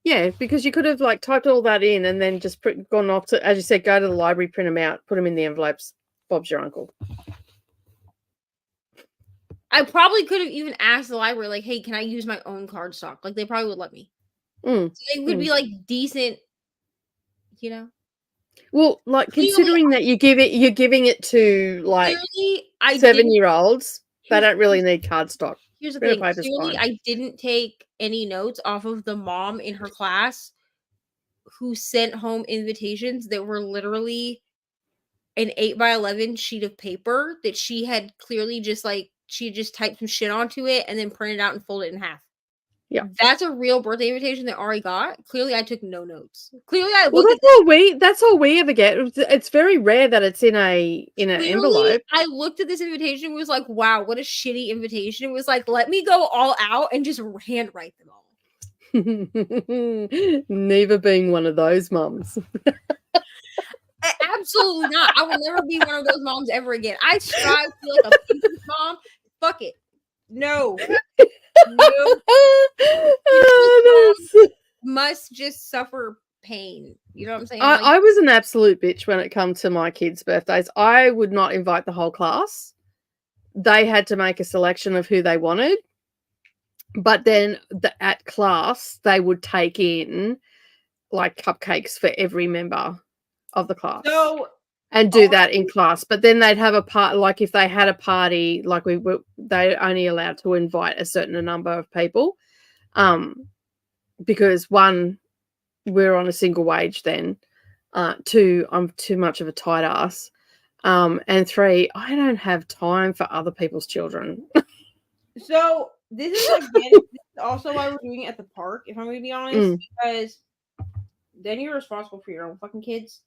Speaker 1: Yeah, because you could have like typed all that in and then just gone off to, as you said, go to the library, print them out, put them in the envelopes. Bob's your uncle.
Speaker 2: I probably could have even asked the library, like, hey, can I use my own cardstock? Like, they probably would let me. So they would be like decent, you know?
Speaker 1: Well, like considering that you're giving it to like 7-year-olds, they don't really need cardstock.
Speaker 2: Here's the thing. Clearly, I didn't take any notes off of the mom in her class who sent home invitations that were literally an 8x11 sheet of paper that she had clearly just like, she just typed some shit onto it and then printed out and folded it in half.
Speaker 1: Yeah,
Speaker 2: that's a real birthday invitation that Ari got. Clearly, I took no notes. Clearly,
Speaker 1: that's all we ever get. It's very rare that it's in an envelope.
Speaker 2: I looked at this invitation and was like, "Wow, what a shitty invitation!" It was like, "Let me go all out and just handwrite them all."
Speaker 1: Never being one of those mums.
Speaker 2: Absolutely not. I will never be one of those moms ever again. I strive to be like a Pinterest mom. Fuck it. No. Must just suffer pain. You know what I'm saying?
Speaker 1: I was an absolute bitch when it comes to my kids' birthdays. I would not invite the whole class. They had to make a selection of who they wanted. But then at class, they would take in like cupcakes for every member of the class. And do that in class. But then they'd have a part, like if they had a party, like they're only allowed to invite a certain number of people. Because 1, we're on a single wage then. 2, I'm too much of a tight ass. And 3, I don't have time for other people's children.
Speaker 2: So this is also why we're doing it at the park, if I'm going to be honest, because then you're responsible for your own fucking kids.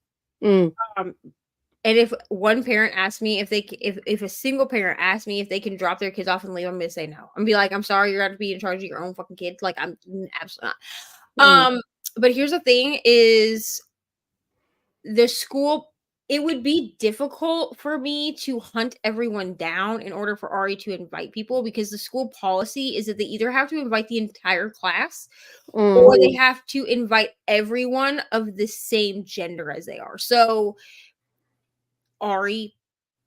Speaker 2: And if one parent asks me if a single parent asks me if they can drop their kids off and leave, I'm gonna say no. I'm be like, I'm sorry, you're gonna be in charge of your own fucking kids. Like, I'm absolutely not. But here's the thing: is the school. It would be difficult for me to hunt everyone down in order for Ari to invite people because the school policy is that they either have to invite the entire class or they have to invite everyone of the same gender as they are. So Ari,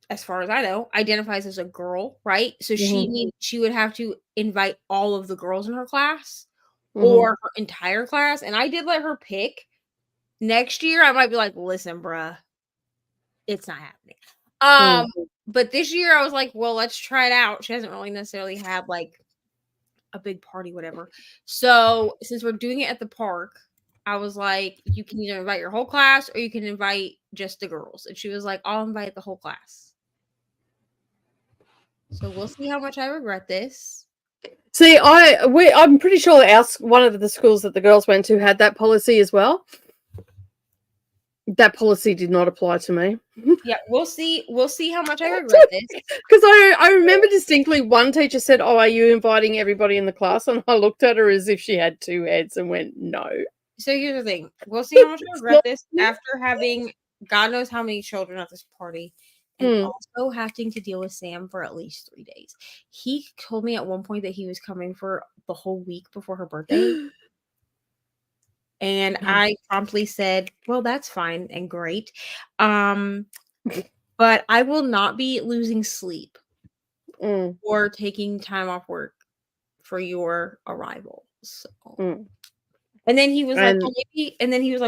Speaker 2: as far as I know, identifies as a girl, right? So she would have to invite all of the girls in her class or her entire class. And I did let her pick. Next year, I might be like, listen, bruh, it's not happening. But this year I was like, well, let's try it out. She hasn't really necessarily had like a big party, whatever. So since we're doing it at the park, I was like, you can either invite your whole class or you can invite just the girls. And she was like, I'll invite the whole class. So we'll see how much I regret this.
Speaker 1: See, I'm pretty sure one of the schools that the girls went to had that policy as well. That policy did not apply to me.
Speaker 2: Yeah, we'll see how much I regret this.
Speaker 1: Because I remember distinctly one teacher said, "Oh, are you inviting everybody in the class?" And I looked at her as if she had 2 heads and went, "No."
Speaker 2: So here's the thing. We'll see how much I regret this after having God knows how many children at this party, and also having to deal with Sam for at least 3 days. He told me at one point that he was coming for the whole week before her birthday. And I promptly said, well, that's fine and great. But I will not be losing sleep or taking time off work for your arrival. So. And then he was like,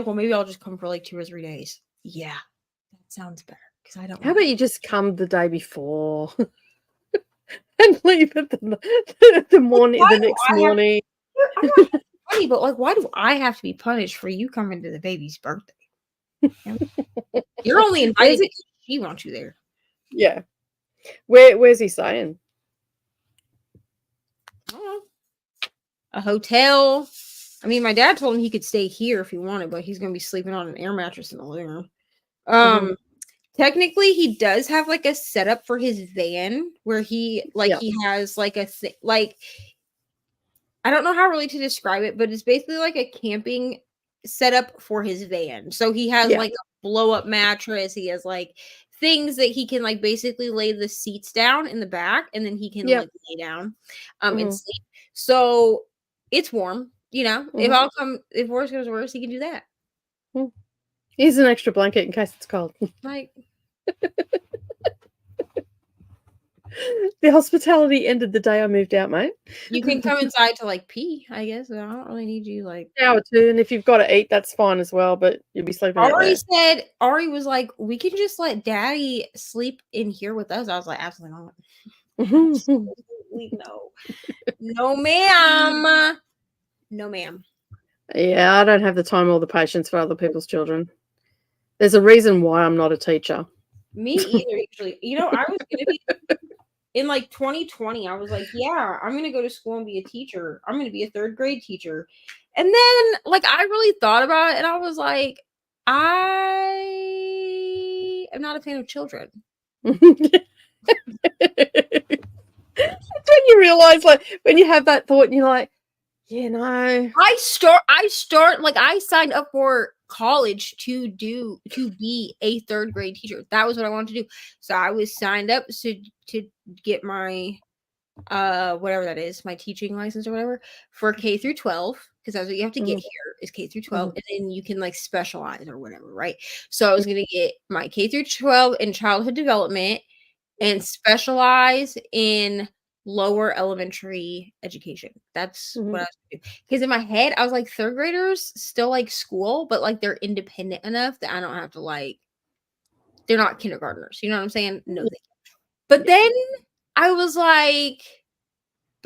Speaker 2: well, maybe I'll just come for like 2 or 3 days. Yeah, that sounds better. Because I don't.
Speaker 1: How about you just come the day before and leave at the morning, the next morning?
Speaker 2: Funny, but like, why do I have to be punished for you coming to the baby's birthday? You're only invited because she wants you there.
Speaker 1: Yeah. Where's he staying?
Speaker 2: A hotel. I mean, my dad told him he could stay here if he wanted, but he's gonna be sleeping on an air mattress in the living room. Technically, he does have like a setup for his van where he has like I don't know how really to describe it, but it's basically like a camping setup for his van. So he has like a blow up mattress. He has like things that he can like basically lay the seats down in the back, and then he can like lay down and sleep. So it's warm, you know. If worse goes worse, he can do that.
Speaker 1: Here's an extra blanket in case it's cold.
Speaker 2: Like
Speaker 1: the hospitality ended the day I moved out, mate.
Speaker 2: You can come inside to like pee, I guess. I don't really need you like
Speaker 1: hour too, and if you've got to eat, that's fine as well. But you'll be sleeping.
Speaker 2: Ari was like, we can just let Daddy sleep in here with us. I was like, absolutely not. Absolutely no. No, ma'am. No, ma'am.
Speaker 1: Yeah, I don't have the time or the patience for other people's children. There's a reason why I'm not a teacher.
Speaker 2: Me either, usually. You know, I was going to be in like 2020. I was like, yeah, I'm going to go to school and be a teacher. I'm going to be a 3rd grade teacher. And then, like, I really thought about it, and I was like, I am not a fan of children.
Speaker 1: That's when you realize, like, when you have that thought, and you're like, yeah, no.
Speaker 2: I signed up for college to be a 3rd grade teacher. That was what I wanted to do. So I was signed up to get my whatever that is, my teaching license or whatever for K through 12, because that's what you have to get here is K through 12, and then you can like specialize or whatever, right? So I was gonna get my K through 12 in childhood development and specialize in lower elementary education. That's what I was doing. Because in my head, I was like, 3rd graders still like school, but like they're independent enough that I don't have to like, they're not kindergartners. You know what I'm saying? No, they can't. But then I was like,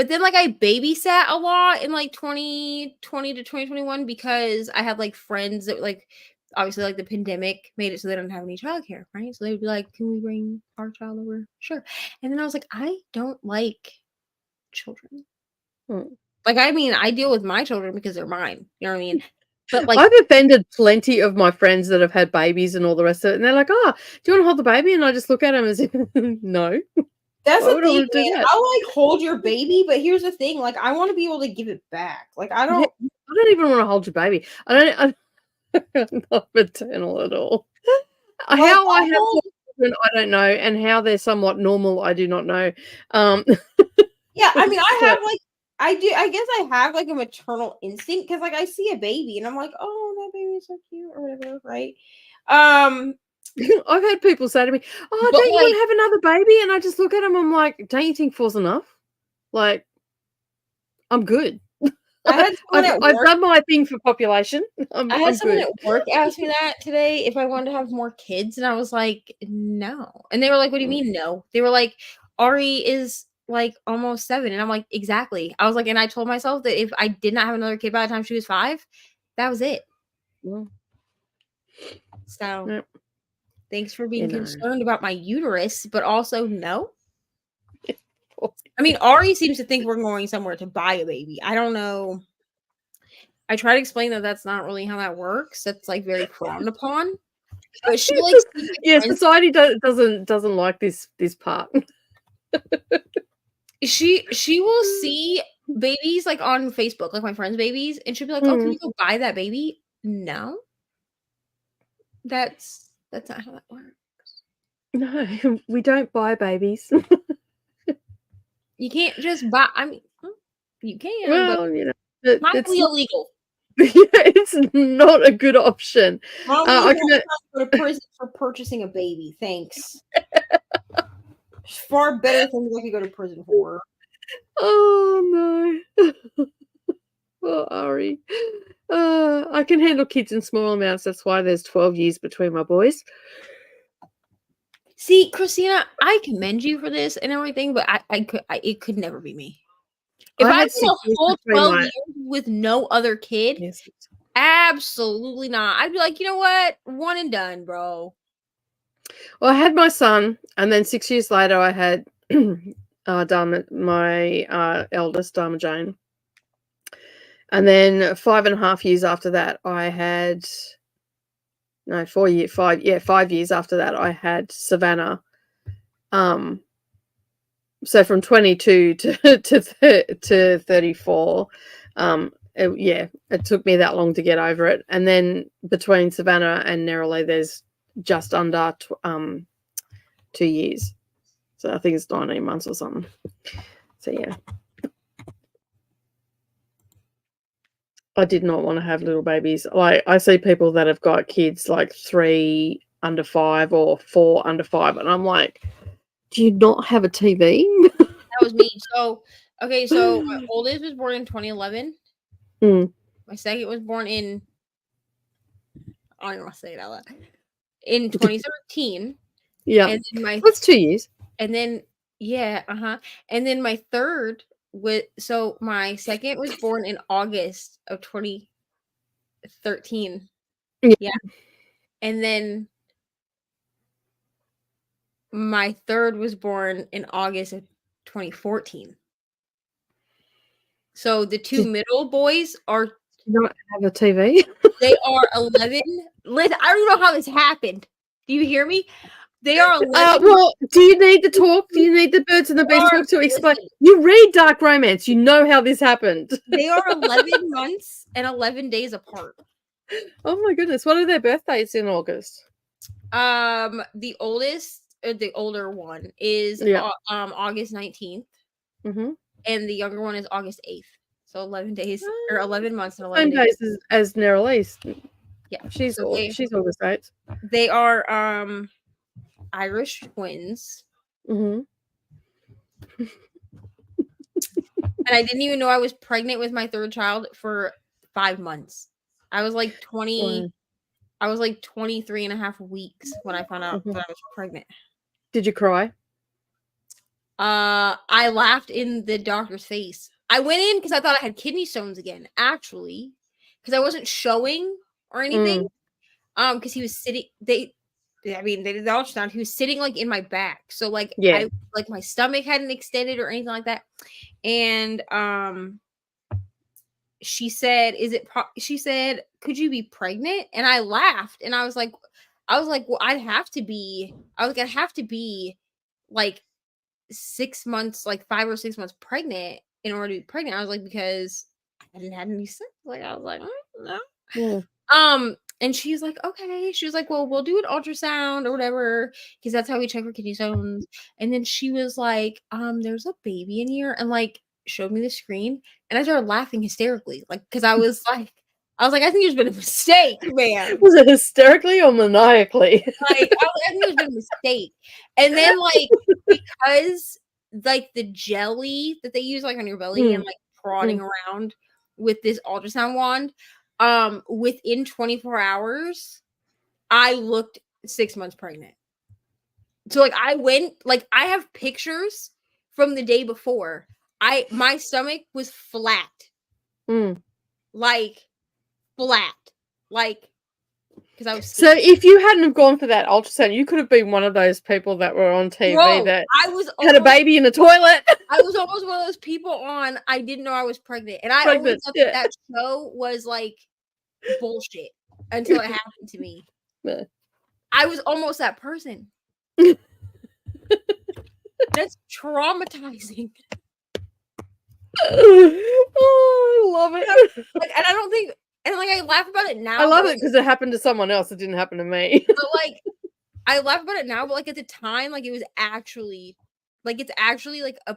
Speaker 2: I babysat a lot in like 2020 to 2021 because I had like friends that like, obviously like the pandemic made it so they don't have any childcare, right? So they would be like, can we bring our child over? Sure. And then I was like, I don't like children. Like, I mean, I deal with my children because they're mine. You know what I mean? But like,
Speaker 1: I've offended plenty of my friends that have had babies and all the rest of it. And they're like, oh, do you want to hold the baby? And I just look at them as if, no.
Speaker 2: That's the thing, man. I'll like hold your baby, but here's the thing. Like, I want to be able to give it back. Like, I don't
Speaker 1: even want to hold your baby. I'm not maternal at all. Like, how I have children, I don't know. And how they're somewhat normal, I do not know.
Speaker 2: Yeah, I mean, I have like, I guess I have like a maternal instinct because like I see a baby and I'm like, oh, that baby is so cute or whatever, right?
Speaker 1: I've had people say to me, oh, don't you want to have another baby? And I just look at them, I'm like, don't you think 4's enough? Like, I'm good. I've done my thing for population.
Speaker 2: I had someone at work ask me that today, if I wanted to have more kids, and I was like, no. And they were like, what do you mean no? They were like, Ari is like almost 7. And I'm like, exactly. I was like, and I told myself that if I did not have another kid by the time she was 5, that was it. So thanks for being concerned about my uterus, but also no. I mean, Ari seems to think we're going somewhere to buy a baby. I don't know. I try to explain that that's not really how that works. That's like very frowned upon. But she like,
Speaker 1: society doesn't like this part.
Speaker 2: She will see babies like on Facebook, like my friends' babies, and she'll be like, "Oh, can you go buy that baby?" No, that's That's not how that works.
Speaker 1: No, we don't buy babies.
Speaker 2: You can't just buy. I mean, you can,
Speaker 1: Well,
Speaker 2: but
Speaker 1: you know,
Speaker 2: it's
Speaker 1: it's
Speaker 2: illegal.
Speaker 1: it's not a good option.
Speaker 2: I can go to prison for purchasing a baby. Thanks. There's far better things I could go to prison for.
Speaker 1: Oh no. Oh, Ari. I can handle kids in small amounts. That's why there's 12 years between my boys.
Speaker 2: See, Christina, I commend you for this and everything, but it could never be me. If I had a whole 12 years with no other kid, yes. Absolutely not. I'd be like, you know what? One and done, bro.
Speaker 1: Well, I had my son, and then 6 years later, I had my eldest, Dharma Jane. And then 5.5 years after that, I had 5 years after that, I had Savannah. So from 22 to 34, it took me that long to get over it. And then between Savannah and Neroli, there's just under 2 years. So I think it's 19 months or something. So yeah. I did not want to have little babies. Like, I see people that have got kids like 3 under 5 or 4 under 5, and I'm like, do you not have a TV?
Speaker 2: That was me. So my oldest was born in 2011. My second was born in, I don't even want to say it out loud, in 2013.
Speaker 1: Yeah,
Speaker 2: and then
Speaker 1: that's 2 years.
Speaker 2: And then and then my third my second was born in August of 2013. Yeah. And then my third was born in August of 2014. So the two middle boys are
Speaker 1: not have a TV.
Speaker 2: They are 11. Liz, I don't know how this happened. Do you hear me? They are 11.
Speaker 1: Well, do you need the talk? Do you need the Birds and the Bees talk to explain? You read dark romance. You know how this happened.
Speaker 2: They are 11 months and 11 days apart.
Speaker 1: Oh my goodness! What are their birthdays in August?
Speaker 2: The older one is August 19th, and the younger one is August 8th. So 11 days or 11 months and 11
Speaker 1: days as Nerolise.
Speaker 2: Yeah,
Speaker 1: she's August 8th.
Speaker 2: They are Irish twins. And I didn't even know I was pregnant with my third child for 5 months. I was like 20. Wow. I was like 23 and a half weeks when I found out that I was pregnant.
Speaker 1: Did you cry?
Speaker 2: I laughed in the doctor's face. I went in because I thought I had kidney stones again, actually, because I wasn't showing or anything. Because he was sitting. They did the ultrasound. He was sitting like in my back, so like my stomach hadn't extended or anything like that. And she said, she said, could you be pregnant? And I laughed, and I was like, well, I'd have to be like 6 months, like 5 or 6 months pregnant in order to be pregnant. I was like, because I hadn't had any sex. Like, I was like, no. Yeah. And she's like, okay. She was like, well, we'll do an ultrasound or whatever, because that's how we check for kidney stones. And then she was like, there's a baby in here, and like showed me the screen, and I started laughing hysterically, like, because I was like, I think there's been a mistake, man.
Speaker 1: Was it hysterically or maniacally?
Speaker 2: Like, I think there's been a mistake. And then, like, because like the jelly that they use like on your belly and like prodding around with this ultrasound wand, within 24 hours, I looked 6 months pregnant. So like I have pictures from the day before. My stomach was flat. Like flat. Like, because I was scared.
Speaker 1: So if you hadn't have gone for that ultrasound, you could have been one of those people that were on TV that had a baby in the toilet.
Speaker 2: I was almost one of those people on I didn't know I was pregnant. And I always thought that show was like bullshit until it happened to me. Yeah. I was almost that person. That's traumatizing.
Speaker 1: Oh, I love it.
Speaker 2: Like, and I don't think, and like I laugh about it now.
Speaker 1: I love it because it happened to someone else. It didn't happen to me.
Speaker 2: But like I laugh about it now, but like at the time, like it was actually like it's actually like a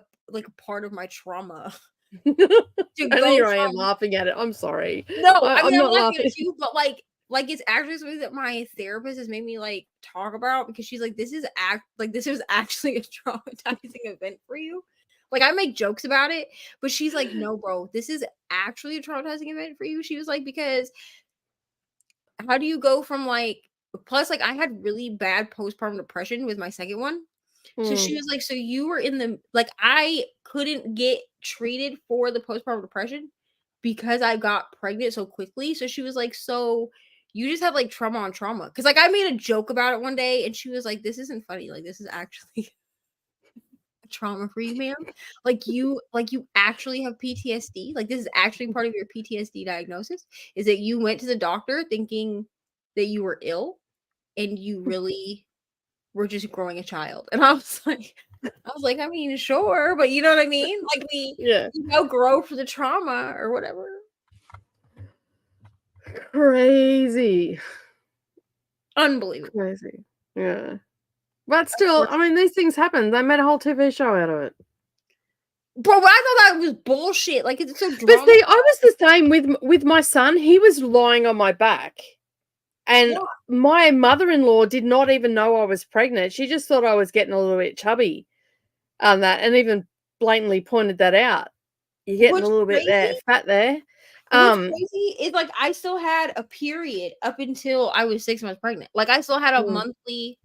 Speaker 2: part of my trauma.
Speaker 1: And here I am laughing at it. I'm sorry.
Speaker 2: No, I mean,
Speaker 1: I'm
Speaker 2: I'm
Speaker 1: not
Speaker 2: laughing
Speaker 1: laughing.
Speaker 2: at you, but like it's actually something that my therapist has made me like talk about because she's like, this is actually a traumatizing event for you. Like I make jokes about it, but she's like, no, bro, this is actually a traumatizing event for you. She was like, because how do you go from like plus like I had really bad postpartum depression with my second one. So she was like, so you were in the like I couldn't get treated for the postpartum depression because I got pregnant so quickly. So she was like, so you just have like trauma on trauma. Cause like I made a joke about it one day and she was like, this isn't funny. Like this is actually a trauma for you, ma'am. Like you actually have PTSD. Like this is actually part of your PTSD diagnosis. Is that you went to the doctor thinking that you were ill and you really were just growing a child. And I was like, I mean, sure, but you know what I mean? Like we grow for the trauma or whatever.
Speaker 1: Crazy.
Speaker 2: Unbelievable.
Speaker 1: Crazy. Yeah. But still, I mean, these things happen. They made a whole TV show out of it.
Speaker 2: Bro, but I thought that was bullshit. Like it's so drama.
Speaker 1: But see, I was the same with my son. He was lying on my back. And my mother-in-law did not even know I was pregnant. She just thought I was getting a little bit chubby on that, and even blatantly pointed that out. You're getting a little bit fat there.
Speaker 2: What's crazy is like I still had a period up until I was 6 months pregnant. Like I still had a monthly.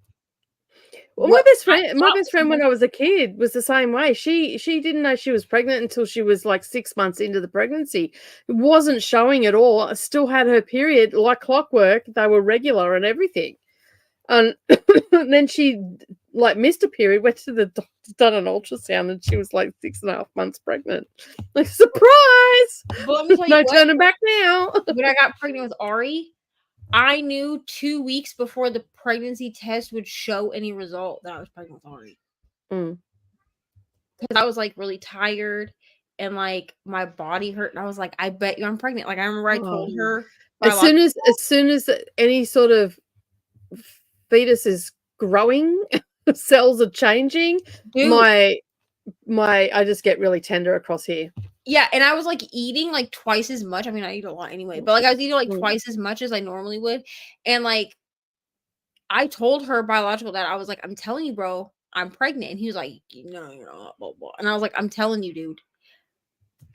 Speaker 1: Well, my best friend when I was a kid was the same way. She didn't know she was pregnant until she was like 6 months into the pregnancy. It wasn't showing at all. Still had her period like clockwork. They were regular and everything. And then she like missed a period, went to the doctor, done an ultrasound, and she was like 6.5 months pregnant. Like, surprise!
Speaker 2: Well, let me tell you
Speaker 1: no turning back now.
Speaker 2: When I got pregnant with Ari, I knew 2 weeks before the pregnancy test would show any result that I was pregnant with Ari. Because I was like really tired and like my body hurt, and I was like, I bet you I'm pregnant. Like I remember I told her
Speaker 1: as soon as any sort of fetus is growing, cells are changing. Dude, I just get really tender across here.
Speaker 2: Yeah, and I was like eating like twice as much. I mean, I eat a lot anyway, but like I was eating like twice as much as I normally would. And like I told her biological dad, I was like, I'm telling you, bro, I'm pregnant. And he was like, no, you're not, blah, blah. And I was like, I'm telling you, dude.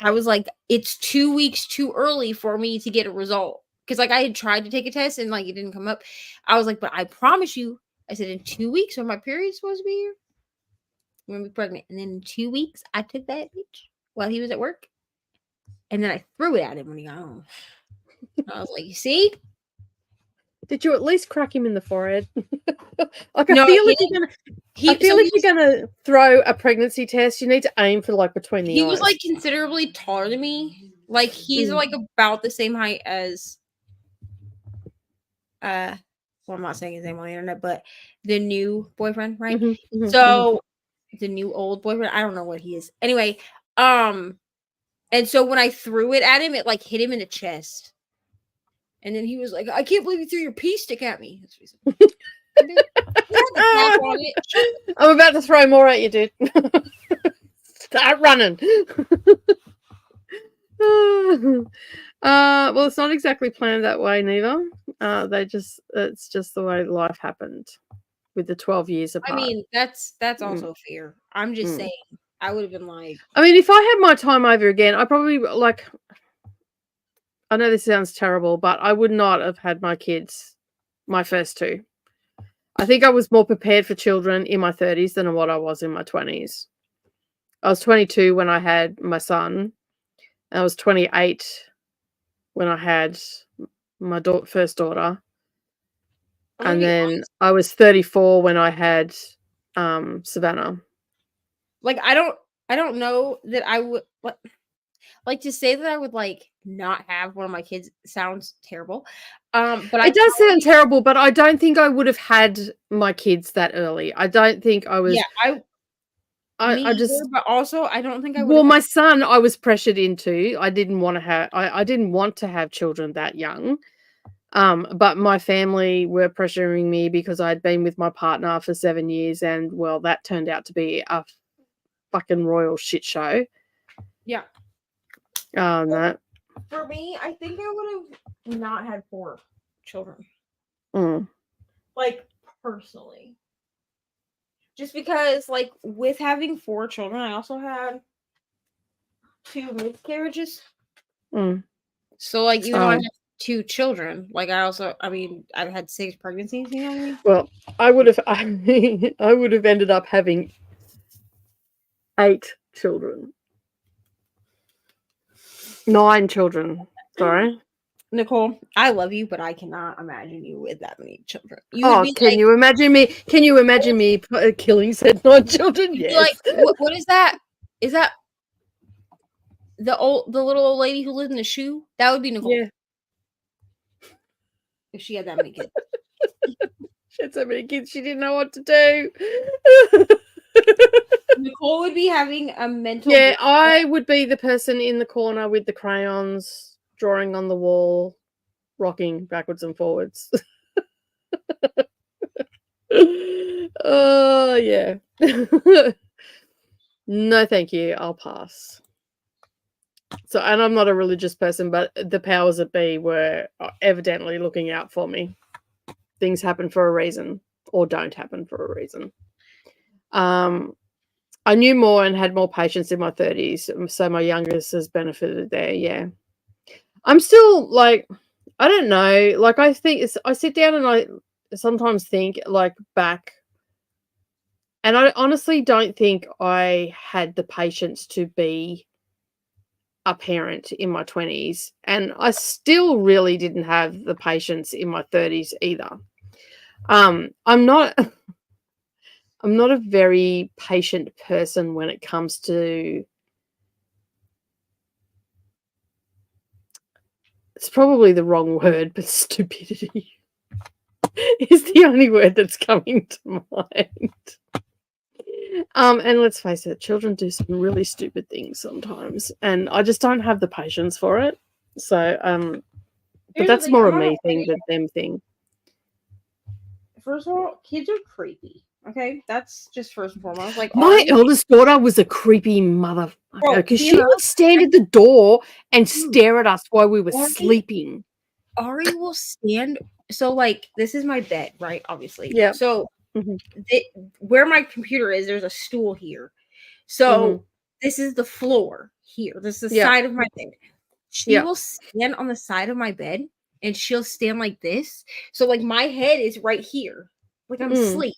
Speaker 2: I was like, it's 2 weeks too early for me to get a result. Because like I had tried to take a test and like it didn't come up. I was like, but I promise you, I said, in 2 weeks when my period's supposed to be here, I'm gonna be pregnant. And then in 2 weeks, I took that bitch while he was at work. And then I threw it at him when he got home. I was like, you see?
Speaker 1: Did you at least crack him in the forehead? Like, no, I feel if you're gonna throw a pregnancy test, you need to aim for like between the eyes.
Speaker 2: He was like considerably taller than me. Like he's like about the same height as well, I'm not saying his name on the internet, but the new boyfriend, right? So the new old boyfriend, I don't know what he is. Anyway, and so when I threw it at him, it like hit him in the chest. And then he was like, I can't believe you threw your pea stick at me. That's what he said.
Speaker 1: I'm about to throw more at you, dude. Start running. Well, it's not exactly planned that way neither. It's just the way life happened with the 12 years apart.
Speaker 2: I mean, that's also fair. I'm just saying, I would have been like,
Speaker 1: I mean, if I had my time over again, I probably like, I know this sounds terrible, but I would not have had my kids, my first two. I think I was more prepared for children in my 30s than what I was in my 20s. I was 22 when I had my son. I was 28 when I had my first daughter. And then I was 34 when I had Savannah.
Speaker 2: Like, I don't know that I would like to say that I would like not have one of my kids sounds terrible. But
Speaker 1: it does sound terrible, but I don't think I would have had my kids that early. I don't think I was.
Speaker 2: Yeah, I just. But also, I don't think I would.
Speaker 1: Well, my son, I was pressured into. I didn't want to have. I didn't want to have children that young. But my family were pressuring me because I'd been with my partner for 7 years, and well, that turned out to be a fucking royal shit show.
Speaker 2: Yeah.
Speaker 1: No.
Speaker 2: For me, I think I would have not had 4 children.
Speaker 1: Mm.
Speaker 2: Like, personally. Just because, like, with having 4 children, I also had 2 miscarriages.
Speaker 1: Mm.
Speaker 2: So, like, even though I have 2 children, like, I've had 6 pregnancies, you know what I mean?
Speaker 1: Well, I would have ended up having 8 children. 9 children. Sorry.
Speaker 2: Nicole, I love you, but I cannot imagine you with that many children.
Speaker 1: Can you imagine me? Can you imagine me killing said 9 children? Yes.
Speaker 2: Like, what is that? Is that the little old lady who lived in the shoe? That would be Nicole.
Speaker 1: Yeah.
Speaker 2: If she had that many kids.
Speaker 1: She had so many kids, she didn't know what to do.
Speaker 2: Nicole would be having a mental.
Speaker 1: Yeah, I would be the person in the corner with the crayons, drawing on the wall, rocking backwards and forwards. Oh, yeah. No, thank you. I'll pass. So, and I'm not a religious person, but the powers that be were evidently looking out for me. Things happen for a reason, or don't happen for a reason. I knew more and had more patience in my 30s, so my youngest has benefited there. Yeah, I'm still like, I don't know. Like, I sit down and I sometimes think like back, and I honestly don't think I had the patience to be a parent in my 20s, and I still really didn't have the patience in my 30s either. I'm not a very patient person when it comes to, it's probably the wrong word, but stupidity is the only word that's coming to mind. And let's face it, children do some really stupid things sometimes, and I just don't have the patience for it. So, but that's more a me thing than them thing.
Speaker 2: First of all, kids are creepy. Okay, that's just first and foremost. Like,
Speaker 1: my eldest daughter was a creepy motherfucker because she would stand at the door and stare at us while we were sleeping.
Speaker 2: Ari will stand. So, like, this is my bed, right? Obviously,
Speaker 1: yeah.
Speaker 2: So, where my computer is, there's a stool here. So, this is the floor here. This is the side of my bed. She will stand on the side of my bed, and she'll stand like this. So, like, my head is right here, like I'm asleep.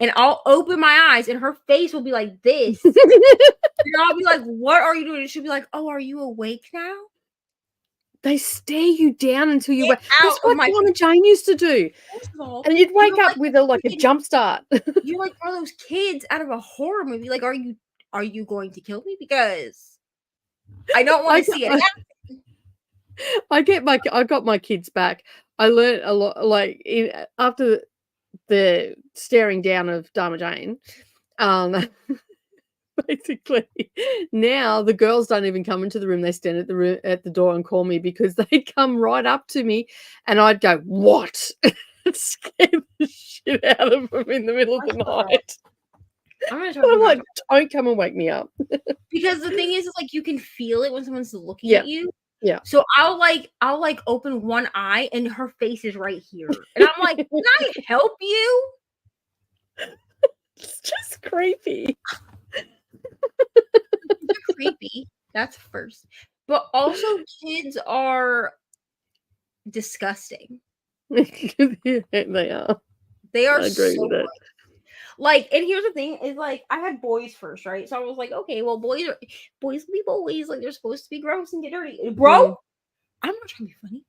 Speaker 2: And I'll open my eyes, and her face will be like this. And I'll be like, "What are you doing?" And she'll be like, "Oh, are you awake now?"
Speaker 1: They stare you down until you wake. That's what Mom and Jane used to do. All, and you'd wake up with a jump start.
Speaker 2: You're like one of those kids out of a horror movie. Like, are you going to kill me? Because I don't want to see it happen.
Speaker 1: I got my kids back. I learned a lot, like after the staring down of Dharma Jane. Basically, now the girls don't even come into the room. They stand at the door and call me, because they'd come right up to me and I'd go, "What?" Scare the shit out of them in the middle of the night. I'm like, "Don't come and wake me up."
Speaker 2: Because the thing is like, you can feel it when someone's looking at you.
Speaker 1: Yeah.
Speaker 2: So I'll open one eye and her face is right here. And I'm like, "Can I help you?"
Speaker 1: It's just creepy.
Speaker 2: Creepy. That's first. But also, kids are disgusting.
Speaker 1: They are.
Speaker 2: They are so gross. Like, and here's the thing is, like, I had boys first, right? So I was like, okay, well, boys will be boys. Like, they're supposed to be gross and get dirty. Bro, I'm not trying to be funny.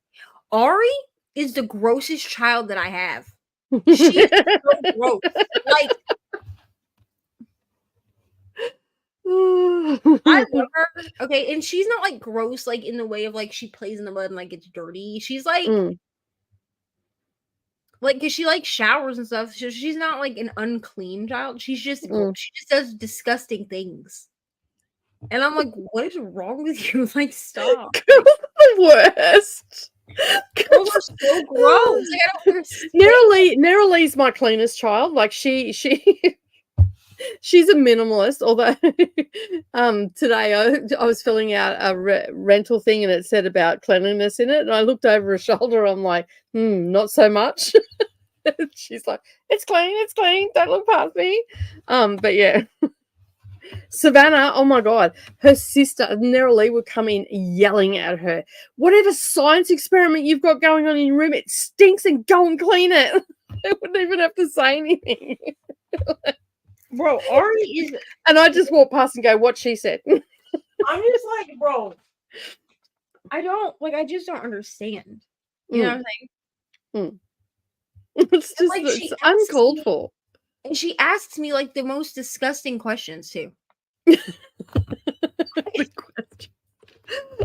Speaker 2: Ari is the grossest child that I have. She is so gross. Like, I love her. Okay, and she's not like gross, like in the way of like she plays in the mud and like gets dirty. She's like, like, cause she like showers and stuff. So she's not like an unclean child. She's just she just does disgusting things. And I'm like, what is wrong with you? Like, stop.
Speaker 1: The worst.
Speaker 2: Girls are so gross. Like, I don't understand.
Speaker 1: Nerilee's my cleanest child. Like she's a minimalist. Although today I was filling out a rental thing and it said about cleanliness in it, and I looked over her shoulder. I'm like, not so much. She's like, it's clean. Don't look past me. But yeah. Savannah, oh my God, her sister, Nerilee, would come in yelling at her, whatever science experiment you've got going on in your room, it stinks and go and clean it. They wouldn't even have to say anything.
Speaker 2: Bro, Ari is...
Speaker 1: And I just walk past and go, what she said.
Speaker 2: I'm just like, bro, I just don't understand. You know what I'm saying?
Speaker 1: It's just, like, it's uncalled for.
Speaker 2: And she asks me, like, the most disgusting questions, too.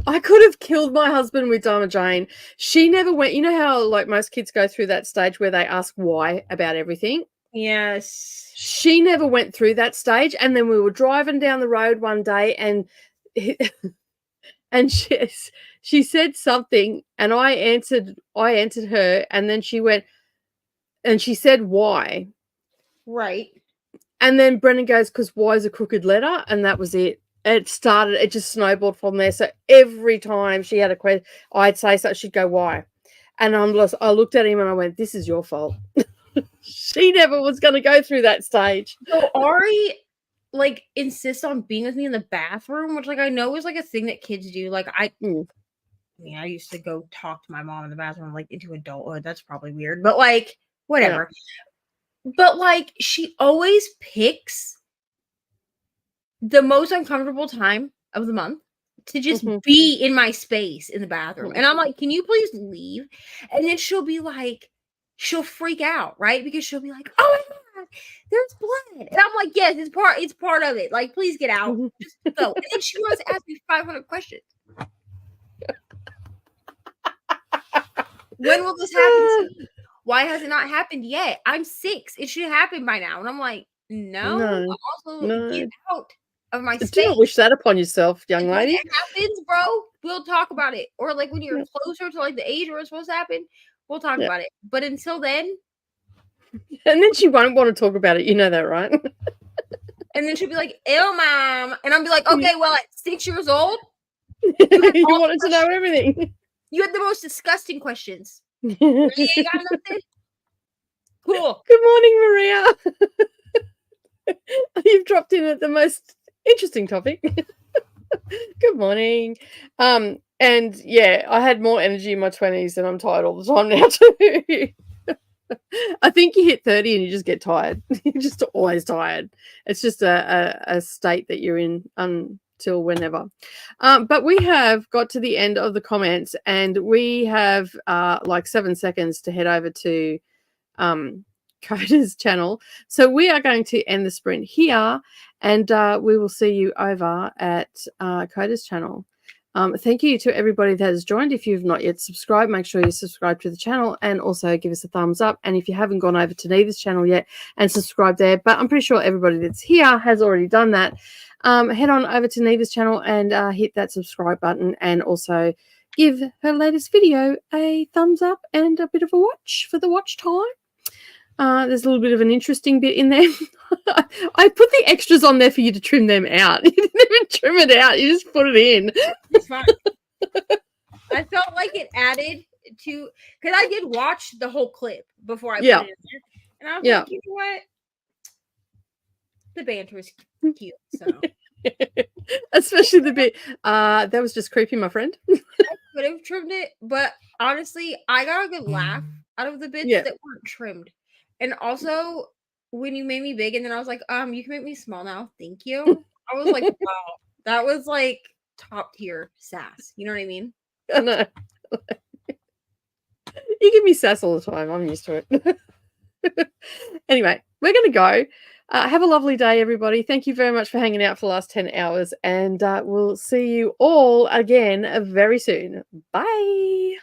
Speaker 1: I could have killed my husband with Dama Jane. She never went, you know how, like, most kids go through that stage where they ask why about everything?
Speaker 2: Yes.
Speaker 1: She never went through that stage. And then we were driving down the road one day and she said something and I answered her, and then she went and she said why.
Speaker 2: Right.
Speaker 1: And then Brennan goes, because why is a crooked letter? And that was it. It just snowballed from there. So every time she had a question, I'd say so, she'd go, why? And I looked at him and I went, this is your fault. She never was going to go through that stage.
Speaker 2: So Ari, like, insists on being with me in the bathroom, which, like, I know is, like, a thing that kids do. Like, I used to go talk to my mom in the bathroom, like, into adulthood. That's probably weird. But, like, whatever. Yeah. But, like, she always picks the most uncomfortable time of the month to just be in my space in the bathroom. And I'm like, can you please leave? And then she'll be like, she'll freak out, right? Because she'll be like, oh my God, there's blood. And I'm like, yes, it's part of it. Like, please get out. Just go. And then she wants to ask me 500 questions. When will this happen to me? Why has it not happened yet? I'm 6. It should happen by now. And I'm like, no. Also, get out of my space.
Speaker 1: Do not wish that upon yourself, young lady.
Speaker 2: When it happens, bro, we'll talk about it. Or, like, when you're closer to, like, the age where it's supposed to happen, we'll talk about it. But until then.
Speaker 1: And then she won't want to talk about it. You know that, right?
Speaker 2: And then she'll be like, ew, Mom. And I'll be like, okay, well, at 6 years old,
Speaker 1: you wanted to know everything.
Speaker 2: You had the most disgusting questions. You ain't got nothing? Cool.
Speaker 1: Good morning, Maria. You've dropped in at the most interesting topic. Good morning. And yeah, I had more energy in my 20s and I'm tired all the time now too. I think you hit 30 and you just get tired. You're just always tired. It's just a state that you're in until whenever. But we have got to the end of the comments and we have like 7 seconds to head over to Coda's channel. So we are going to end the sprint here and we will see you over at Coda's channel. Thank you to everybody that has joined. If you've not yet subscribed, make sure you subscribe to the channel and also give us a thumbs up. And if you haven't gone over to Neva's channel yet and subscribe there, but I'm pretty sure everybody that's here has already done that, head on over to Neva's channel and hit that subscribe button and also give her latest video a thumbs up and a bit of a watch for the watch time. There's a little bit of an interesting bit in there. I put the extras on there for you to trim them out. You didn't even trim it out. You just put it in.
Speaker 2: It's fine. I felt like it added to, because I did watch the whole clip before I put it in there. And I was like, you know what? The banter is cute. So.
Speaker 1: Especially the bit, that was just creepy, my friend.
Speaker 2: I could have trimmed it, but honestly, I got a good laugh out of the bits that weren't trimmed. And also, when you made me big, and then I was like, you can make me small now. Thank you. I was like, wow. That was like top tier sass. You know what I mean?
Speaker 1: I know. You give me sass all the time. I'm used to it. Anyway, we're going to go. Have a lovely day, everybody. Thank you very much for hanging out for the last 10 hours. And we'll see you all again very soon. Bye.